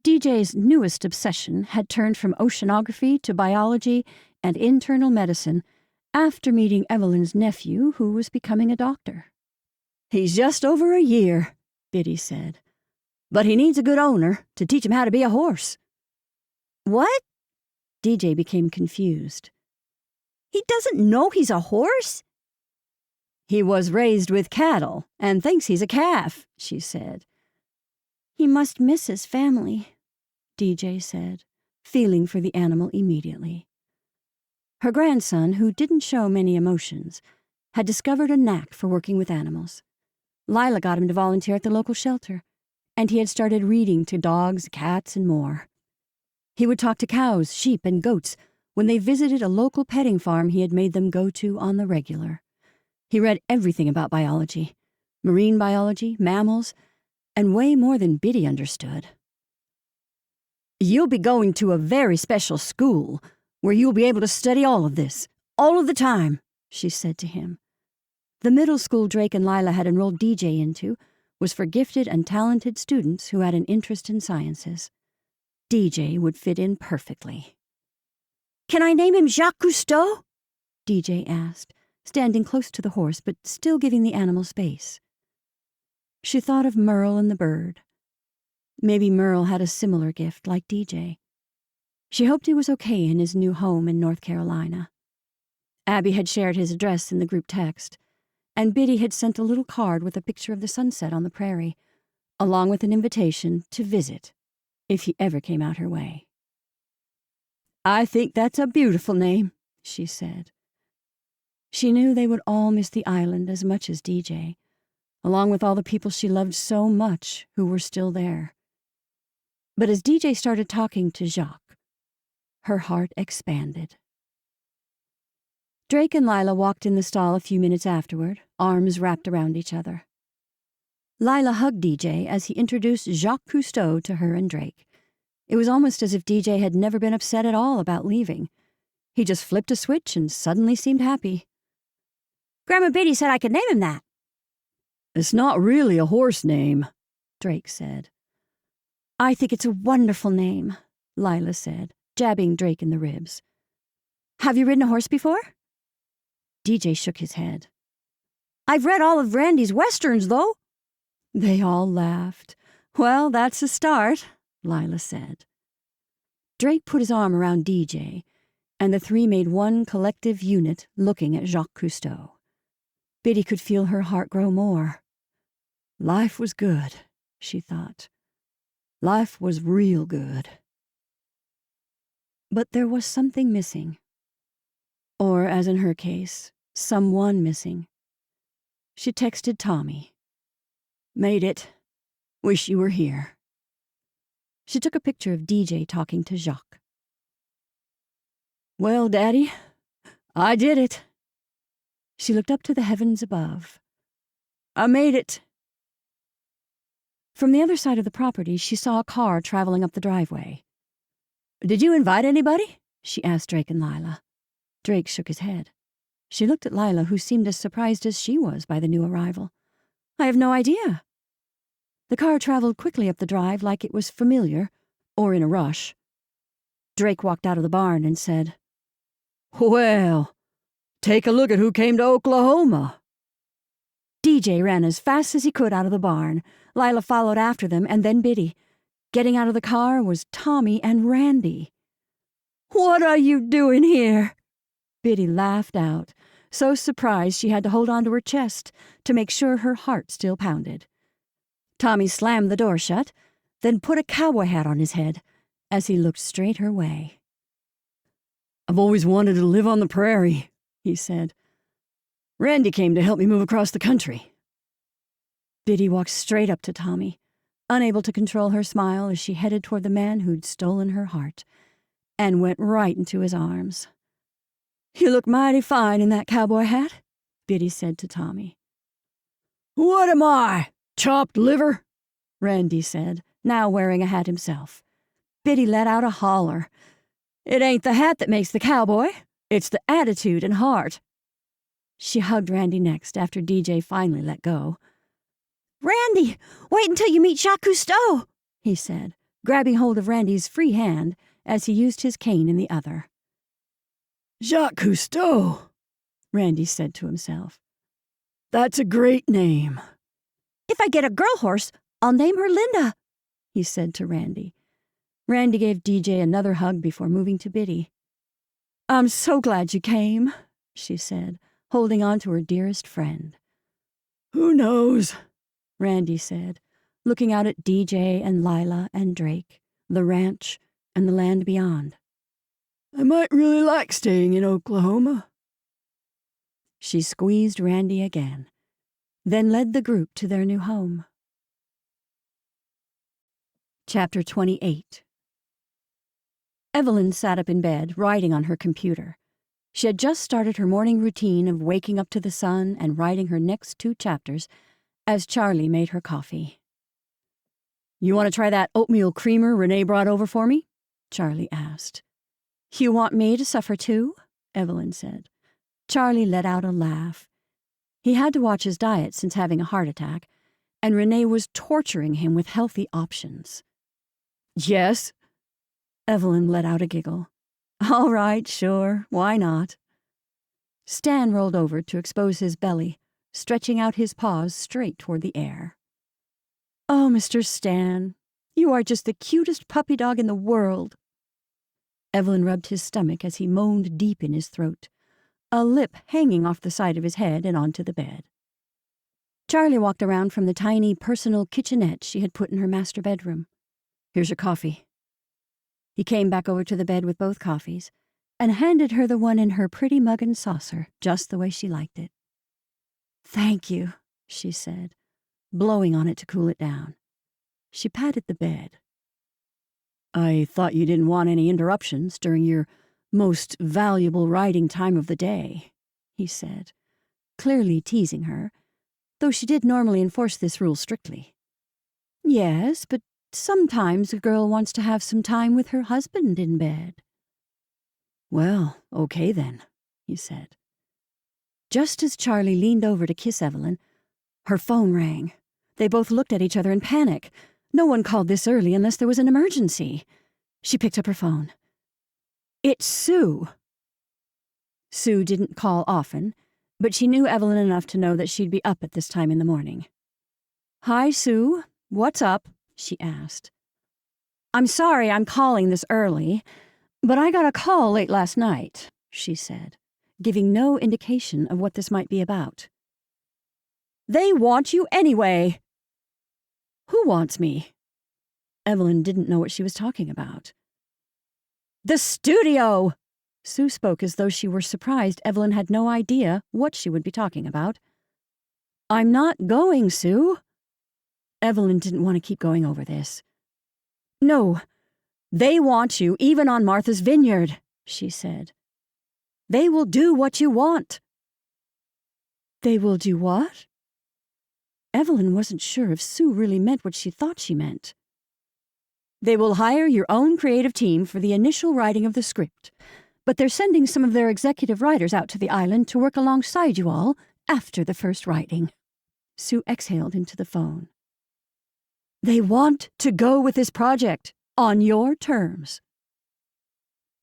DJ's newest obsession had turned from oceanography to biology and internal medicine after meeting Evelyn's nephew, who was becoming a doctor. "He's just over a year," Biddy said. "But he needs a good owner to teach him how to be a horse." "What?" DJ became confused. "He doesn't know he's a horse?" "He was raised with cattle and thinks he's a calf," she said. "He must miss his family," DJ said, feeling for the animal immediately. Her grandson, who didn't show many emotions, had discovered a knack for working with animals. Lila got him to volunteer at the local shelter, and he had started reading to dogs, cats, and more. He would talk to cows, sheep, and goats when they visited a local petting farm he had made them go to on the regular. He read everything about biology, marine biology, mammals, and way more than Biddy understood. "You'll be going to a very special school where you'll be able to study all of this, all of the time," she said to him. The middle school Drake and Lila had enrolled DJ into was for gifted and talented students who had an interest in sciences. DJ would fit in perfectly. "Can I name him Jacques Cousteau?" DJ asked, standing close to the horse but still giving the animal space. She thought of Merle and the bird. Maybe Merle had a similar gift like DJ. She hoped he was okay in his new home in North Carolina. Abby had shared his address in the group text, and Biddy had sent a little card with a picture of the sunset on the prairie, along with an invitation to visit if he ever came out her way. "I think that's a beautiful name," she said. She knew they would all miss the island as much as DJ, along with all the people she loved so much who were still there. But as DJ started talking to Jacques, her heart expanded. Drake and Lila walked in the stall a few minutes afterward, arms wrapped around each other. Lila hugged DJ as he introduced Jacques Cousteau to her and Drake. It was almost as if DJ had never been upset at all about leaving. He just flipped a switch and suddenly seemed happy. "Grandma Biddy said I could name him that." "It's not really a horse name," Drake said. "I think it's a wonderful name," Lila said, jabbing Drake in the ribs. "Have you ridden a horse before?" DJ shook his head. "I've read all of Randy's westerns, though." They all laughed. "Well, that's a start," Lila said. Drake put his arm around DJ, and the three made one collective unit looking at Jacques Cousteau. Biddy could feel her heart grow more. Life was good, she thought. Life was real good. But there was something missing. Or, as in her case, someone missing. She texted Tommy. Made it. Wish you were here. She took a picture of DJ talking to Jacques. Well, Daddy, I did it. She looked up to the heavens above. I made it. From the other side of the property, she saw a car traveling up the driveway. Did you invite anybody? She asked Drake and Lila. Drake shook his head. She looked at Lila, who seemed as surprised as she was by the new arrival. I have no idea. The car traveled quickly up the drive like it was familiar, or in a rush. Drake walked out of the barn and said, Well, take a look at who came to Oklahoma. DJ ran as fast as he could out of the barn. Lila followed after them, and then Biddy. Getting out of the car was Tommy and Randy. What are you doing here? Biddy laughed out, so surprised she had to hold on to her chest to make sure her heart still pounded. Tommy slammed the door shut, then put a cowboy hat on his head as he looked straight her way. I've always wanted to live on the prairie, he said. Randy came to help me move across the country. Biddy walked straight up to Tommy, unable to control her smile as she headed toward the man who'd stolen her heart, and went right into his arms. You look mighty fine in that cowboy hat, Biddy said to Tommy. What am I, chopped liver? Randy said, now wearing a hat himself. Biddy let out a holler. It ain't the hat that makes the cowboy, it's the attitude and heart. She hugged Randy next after DJ finally let go. Randy, wait until you meet Jacques Cousteau, he said, grabbing hold of Randy's free hand as he used his cane in the other. Jacques Cousteau, Randy said to himself. That's a great name. If I get a girl horse, I'll name her Linda, he said to Randy. Randy gave DJ another hug before moving to Biddy. I'm so glad you came, she said, holding on to her dearest friend. Who knows, Randy said, looking out at DJ and Lila and Drake, the ranch, and the land beyond. I might really like staying in Oklahoma. She squeezed Randy again, then led the group to their new home. Chapter 28. Evelyn sat up in bed, writing on her computer. She had just started her morning routine of waking up to the sun and writing her next 2 chapters as Charlie made her coffee. You want to try that oatmeal creamer Renee brought over for me? Charlie asked. You want me to suffer too? Evelyn said. Charlie let out a laugh. He had to watch his diet since having a heart attack, and Renee was torturing him with healthy options. Yes. Evelyn let out a giggle. All right, sure, why not? Stan rolled over to expose his belly, stretching out his paws straight toward the air. Oh, Mr. Stan, you are just the cutest puppy dog in the world. Evelyn rubbed his stomach as he moaned deep in his throat, a lip hanging off the side of his head and onto the bed. Charlie walked around from the tiny personal kitchenette she had put in her master bedroom. Here's your coffee. He came back over to the bed with both coffees and handed her the one in her pretty mug and saucer, just the way she liked it. Thank you, she said, blowing on it to cool it down. She patted the bed. I thought you didn't want any interruptions during your most valuable writing time of the day, he said, clearly teasing her, though she did normally enforce this rule strictly. Yes, but sometimes a girl wants to have some time with her husband in bed. Well, okay then, he said. Just as Charlie leaned over to kiss Evelyn, her phone rang. They both looked at each other in panic. No one called this early unless there was an emergency. She picked up her phone. It's Sue. Sue didn't call often, but she knew Evelyn enough to know that she'd be up at this time in the morning. Hi, Sue. What's up? She asked. I'm sorry I'm calling this early, but I got a call late last night, she said, giving no indication of what this might be about. They want you anyway. Who wants me? Evelyn didn't know what she was talking about. The studio! Sue spoke as though she were surprised Evelyn had no idea what she would be talking about. I'm not going, Sue. Evelyn didn't want to keep going over this. No, they want you even on Martha's Vineyard, she said. They will do what you want. They will do what? Evelyn wasn't sure if Sue really meant what she thought she meant. They will hire your own creative team for the initial writing of the script, but they're sending some of their executive writers out to the island to work alongside you all after the first writing. Sue exhaled into the phone. They want to go with this project, on your terms.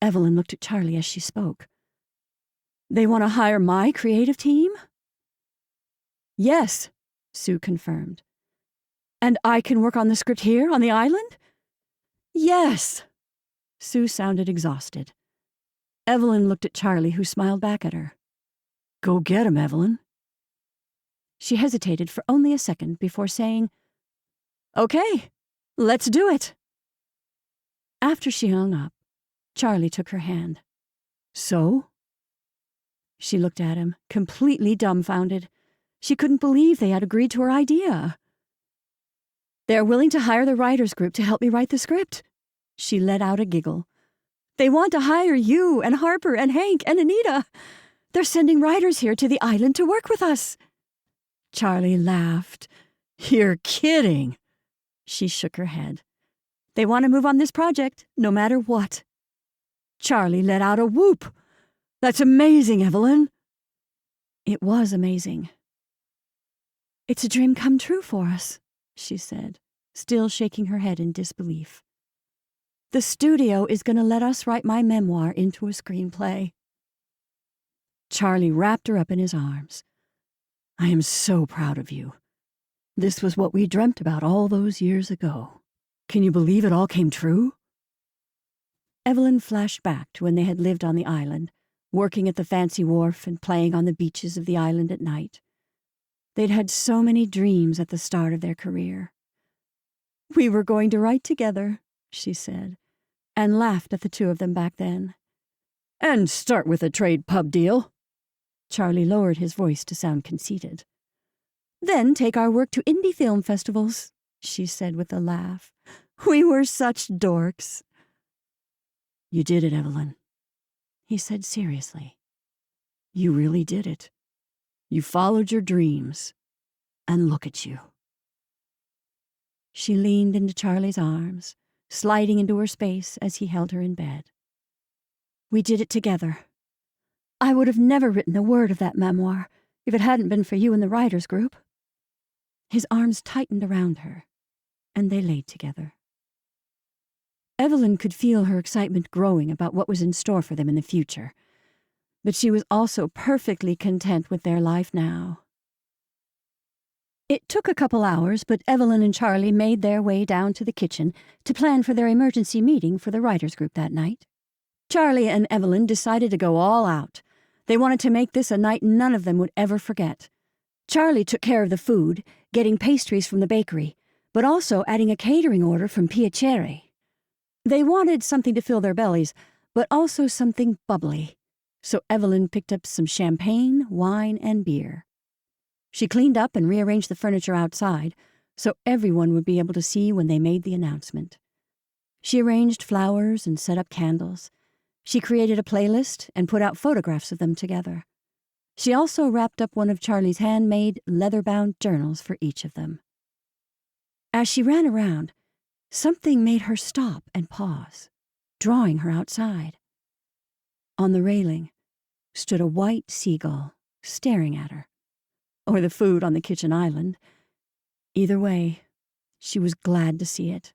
Evelyn looked at Charlie as she spoke. They want to hire my creative team? Yes, Sue confirmed. And I can work on the script here on the island? Yes. Sue sounded exhausted. Evelyn looked at Charlie, who smiled back at her. Go get him, Evelyn. She hesitated for only a second before saying, Okay, let's do it. After she hung up, Charlie took her hand. So? She looked at him, completely dumbfounded. She couldn't believe they had agreed to her idea. They're willing to hire the writers' group to help me write the script. She let out a giggle. They want to hire you and Harper and Hank and Anita. They're sending writers here to the island to work with us. Charlie laughed. You're kidding. She shook her head. They want to move on this project, no matter what. Charlie let out a whoop. That's amazing, Evelyn. It was amazing. It's a dream come true for us, she said, still shaking her head in disbelief. The studio is going to let us write my memoir into a screenplay. Charlie wrapped her up in his arms. I am so proud of you. This was what we dreamt about all those years ago. Can you believe it all came true? Evelyn flashed back to when they had lived on the island, working at the fancy wharf and playing on the beaches of the island at night. They'd had so many dreams at the start of their career. We were going to write together, she said, and laughed at the two of them back then. And start with a trade pub deal. Charlie lowered his voice to sound conceited. Then take our work to indie film festivals, she said with a laugh. We were such dorks. You did it, Evelyn, he said seriously. You really did it. You followed your dreams, and look at you. She leaned into Charlie's arms, sliding into her space as he held her in bed. We did it together. I would have never written a word of that memoir if it hadn't been for you and the writers' group. His arms tightened around her, and they lay together. Evelyn could feel her excitement growing about what was in store for them in the future, but she was also perfectly content with their life now. It took a couple hours, but Evelyn and Charlie made their way down to the kitchen to plan for their emergency meeting for the writers' group that night. Charlie and Evelyn decided to go all out. They wanted to make this a night none of them would ever forget. Charlie took care of the food, getting pastries from the bakery, but also adding a catering order from Piacere. They wanted something to fill their bellies, but also something bubbly, so Evelyn picked up some champagne, wine, and beer. She cleaned up and rearranged the furniture outside, so everyone would be able to see when they made the announcement. She arranged flowers and set up candles. She created a playlist and put out photographs of them together. She also wrapped up one of Charlie's handmade, leather-bound journals for each of them. As she ran around, something made her stop and pause, drawing her outside. On the railing stood a white seagull, staring at her, or the food on the kitchen island. Either way, she was glad to see it.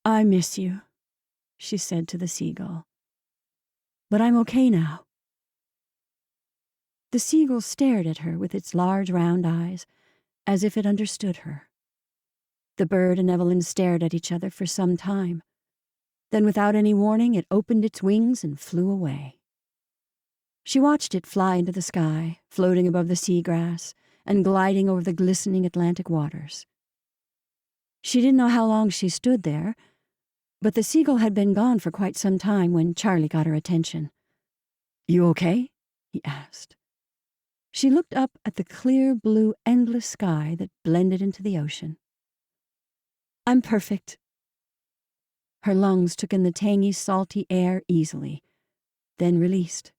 I miss you, she said to the seagull. But I'm okay now. The seagull stared at her with its large round eyes, as if it understood her. The bird and Evelyn stared at each other for some time. Then without any warning, it opened its wings and flew away. She watched it fly into the sky, floating above the seagrass and gliding over the glistening Atlantic waters. She didn't know how long she stood there, but the seagull had been gone for quite some time when Charlie got her attention. You okay? He asked. She looked up at the clear blue, endless sky that blended into the ocean. I'm perfect. Her lungs took in the tangy, salty air easily, then released.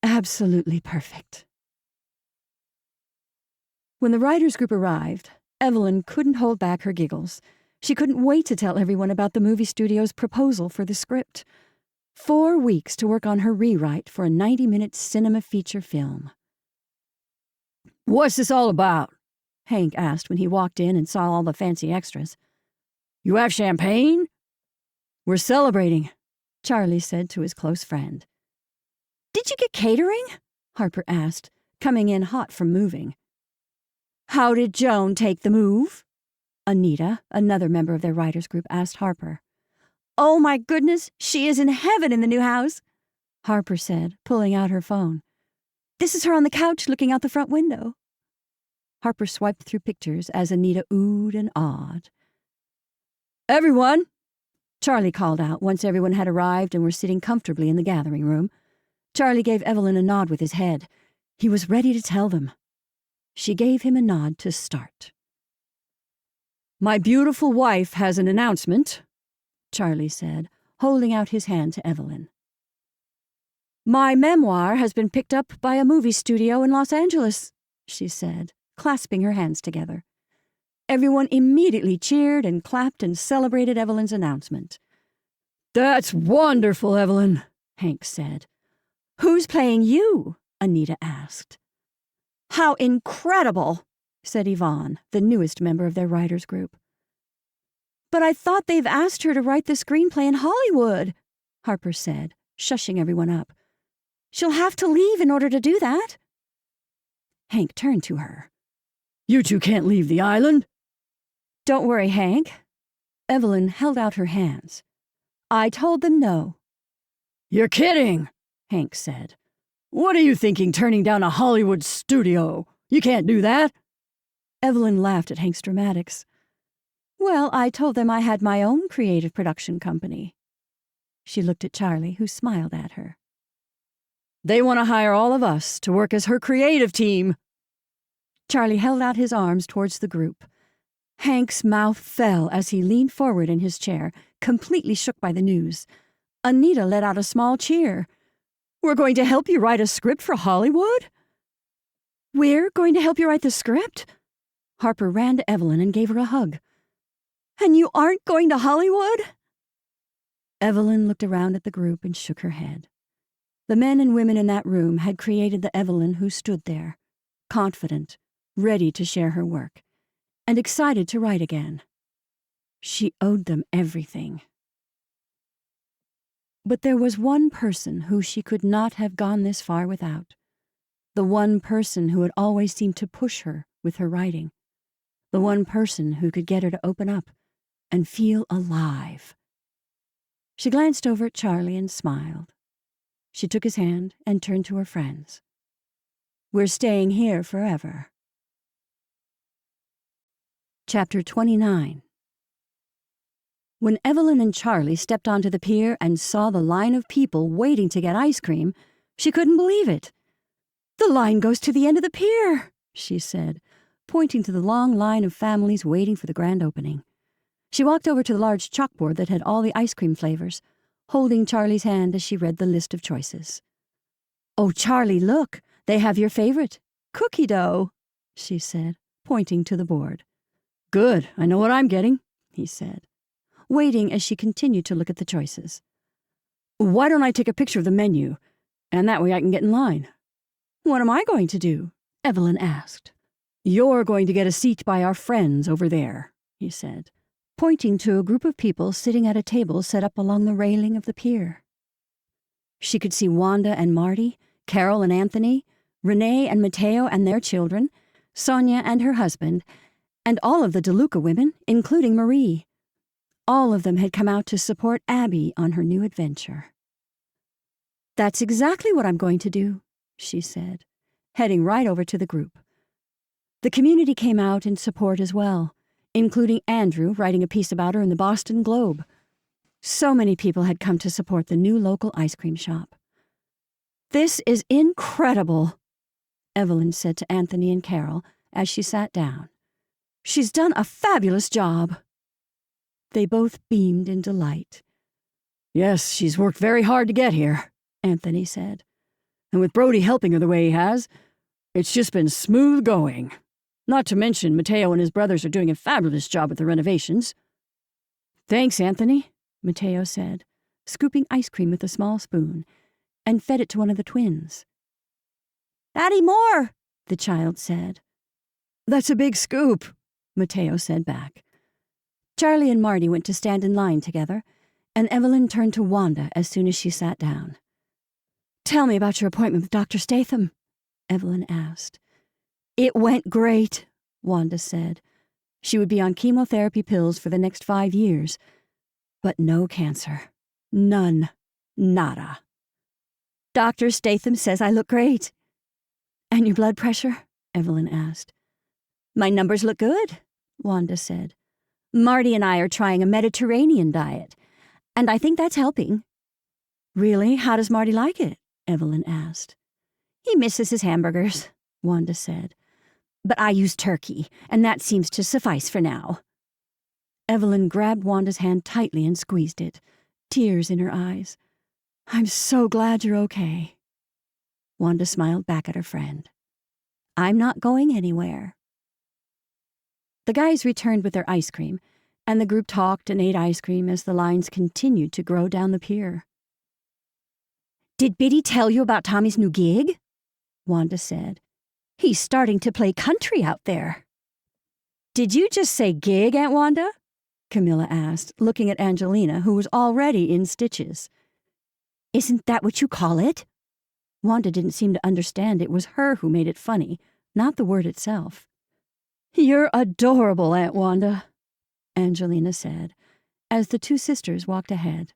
Absolutely perfect. When the writers' group arrived, Evelyn couldn't hold back her giggles. She couldn't wait to tell everyone about the movie studio's proposal for the script. 4 weeks to work on her rewrite for a 90-minute cinema feature film. What's this all about? Hank asked when he walked in and saw all the fancy extras. You have champagne? We're celebrating, Charlie said to his close friend. Did you get catering? Harper asked, coming in hot from moving. How did Joan take the move? Anita, another member of their writers' group, asked Harper. Oh my goodness, she is in heaven in the new house, Harper said, pulling out her phone. This is her on the couch looking out the front window. Harper swiped through pictures as Anita oohed and awed. Everyone, Charlie called out once everyone had arrived and were sitting comfortably in the gathering room. Charlie gave Evelyn a nod with his head. He was ready to tell them. She gave him a nod to start. My beautiful wife has an announcement, Charlie said, holding out his hand to Evelyn. My memoir has been picked up by a movie studio in Los Angeles, she said, clasping her hands together. Everyone immediately cheered and clapped and celebrated Evelyn's announcement. That's wonderful, Evelyn, Hank said. Who's playing you? Anita asked. How incredible, said Yvonne, the newest member of their writers' group. But I thought they've asked her to write the screenplay in Hollywood, Harper said, shushing everyone up. She'll have to leave in order to do that. Hank turned to her. You two can't leave the island. Don't worry, Hank. Evelyn held out her hands. I told them no. You're kidding, Hank said. What are you thinking, turning down a Hollywood studio? You can't do that. Evelyn laughed at Hank's dramatics. Well, I told them I had my own creative production company. She looked at Charlie, who smiled at her. They want to hire all of us to work as her creative team. Charlie held out his arms towards the group. Hank's mouth fell as he leaned forward in his chair, completely shook by the news. Anita let out a small cheer. We're going to help you write a script for Hollywood? We're going to help you write the script? Harper ran to Evelyn and gave her a hug. And you aren't going to Hollywood? Evelyn looked around at the group and shook her head. The men and women in that room had created the Evelyn who stood there, confident, ready to share her work, and excited to write again. She owed them everything. But there was one person who she could not have gone this far without. The one person who had always seemed to push her with her writing. The one person who could get her to open up and feel alive. She glanced over at Charlie and smiled. She took his hand and turned to her friends. We're staying here forever. Chapter 29. When Evelyn and Charlie stepped onto the pier and saw the line of people waiting to get ice cream, she couldn't believe it. The line goes to the end of the pier, she said, pointing to the long line of families waiting for the grand opening. She walked over to the large chalkboard that had all the ice cream flavors, holding Charlie's hand as she read the list of choices. Oh, Charlie, look, they have your favorite, cookie dough, she said, pointing to the board. Good, I know what I'm getting, he said, waiting as she continued to look at the choices. Why don't I take a picture of the menu, and that way I can get in line? What am I going to do? Evelyn asked. You're going to get a seat by our friends over there, he said, pointing to a group of people sitting at a table set up along the railing of the pier. She could see Wanda and Marty, Carol and Anthony, Renee and Mateo and their children, Sonia and her husband, and all of the DeLuca women, including Marie. All of them had come out to support Abby on her new adventure. That's exactly what I'm going to do, she said, heading right over to the group. The community came out in support as well, including Andrew writing a piece about her in the Boston Globe. So many people had come to support the new local ice cream shop. "This is incredible," Evelyn said to Anthony and Carol as she sat down. "She's done a fabulous job." They both beamed in delight. "Yes, she's worked very hard to get here," Anthony said. "And with Brody helping her the way he has, it's just been smooth going. Not to mention, Mateo and his brothers are doing a fabulous job with the renovations." "Thanks, Anthony," Mateo said, scooping ice cream with a small spoon, and fed it to one of the twins. "Addie more," the child said. "That's a big scoop," Mateo said back. Charlie and Marty went to stand in line together, and Evelyn turned to Wanda as soon as she sat down. "Tell me about your appointment with Dr. Statham," Evelyn asked. "It went great," Wanda said. She would be on chemotherapy pills for the next 5 years, but no cancer. None. Nada. "Dr. Statham says I look great." "And your blood pressure?" Evelyn asked. "My numbers look good," Wanda said. "Marty and I are trying a Mediterranean diet, and I think that's helping." "Really? How does Marty like it?" Evelyn asked. "He misses his hamburgers," Wanda said. "But I use turkey, and that seems to suffice for now." Evelyn grabbed Wanda's hand tightly and squeezed it, tears in her eyes. "I'm so glad you're okay." Wanda smiled back at her friend. "I'm not going anywhere." The guys returned with their ice cream, and the group talked and ate ice cream as the lines continued to grow down the pier. "Did Biddy tell you about Tommy's new gig?" Wanda said. "He's starting to play country out there." "Did you just say gig, Aunt Wanda?" Camilla asked, looking at Angelina, who was already in stitches. "Isn't that what you call it?" Wanda didn't seem to understand it was her who made it funny, not the word itself. "You're adorable, Aunt Wanda," Angelina said, as the two sisters walked ahead.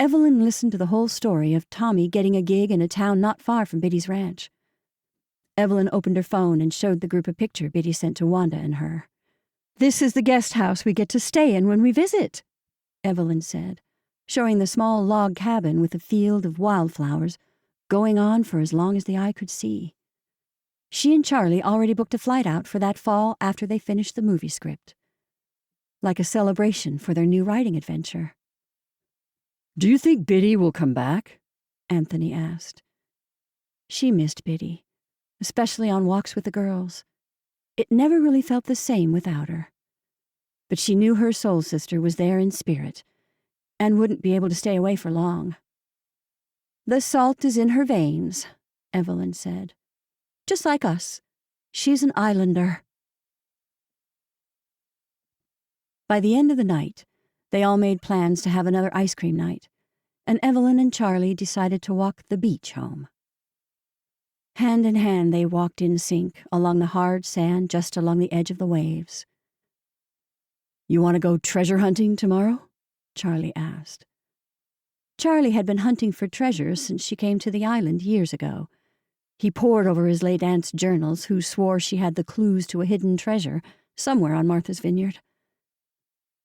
Evelyn listened to the whole story of Tommy getting a gig in a town not far from Biddy's ranch. Evelyn opened her phone and showed the group a picture Biddy sent to Wanda and her. "This is the guest house we get to stay in when we visit," Evelyn said, showing the small log cabin with a field of wildflowers going on for as long as the eye could see. She and Charlie already booked a flight out for that fall after they finished the movie script. Like a celebration for their new writing adventure. "Do you think Biddy will come back?" Anthony asked. She missed Biddy, especially on walks with the girls. It never really felt the same without her. But she knew her soul sister was there in spirit, and wouldn't be able to stay away for long. "The salt is in her veins," Evelyn said. "Just like us. She's an islander." By the end of the night, they all made plans to have another ice cream night, and Evelyn and Charlie decided to walk the beach home. Hand in hand, they walked in sync along the hard sand just along the edge of the waves. "You want to go treasure hunting tomorrow?" Charlie asked. Charlie had been hunting for treasures since she came to the island years ago. He pored over his late aunt's journals, who swore she had the clues to a hidden treasure somewhere on Martha's Vineyard.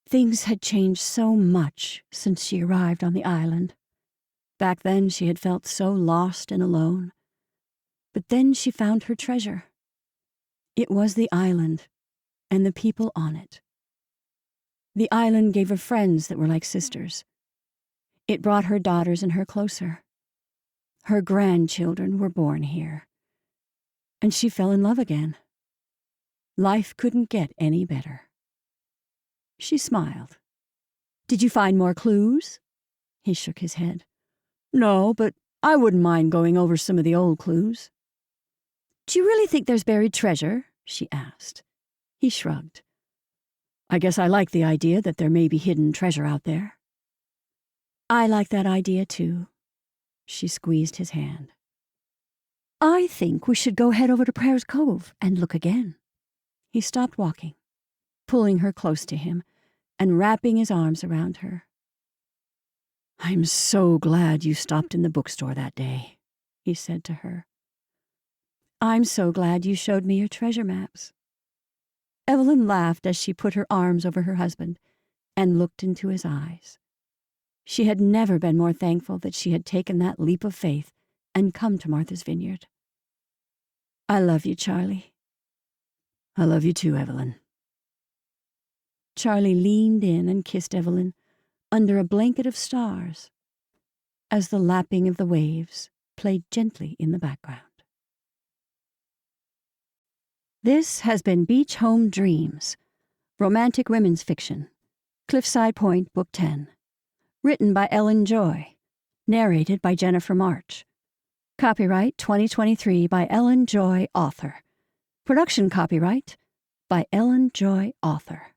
Things had changed so much since she arrived on the island. Back then she had felt so lost and alone. But then she found her treasure. It was the island, and the people on it. The island gave her friends that were like sisters. It brought her daughters and her closer. Her grandchildren were born here. And she fell in love again. Life couldn't get any better. She smiled. "Did you find more clues?" He shook his head. "No, but I wouldn't mind going over some of the old clues." "Do you really think there's buried treasure?" she asked. He shrugged. "I guess I like the idea that there may be hidden treasure out there." "I like that idea, too." She squeezed his hand. "I think we should go head over to Prayers Cove and look again." He stopped walking, pulling her close to him and wrapping his arms around her. "I'm so glad you stopped in the bookstore that day," he said to her. "I'm so glad you showed me your treasure maps." Evelyn laughed as she put her arms over her husband and looked into his eyes. She had never been more thankful that she had taken that leap of faith and come to Martha's Vineyard. I love you, Charlie. I love you too, Evelyn. Charlie leaned in and kissed Evelyn under a blanket of stars as the lapping of the waves played gently in the background. This has been Beach Home Dreams, romantic women's fiction, Cliffside Point, Book 10. Written by Ellen Joy. Narrated by Jennifer March. Copyright 2023 by Ellen Joy, author. Production copyright by Ellen Joy, author.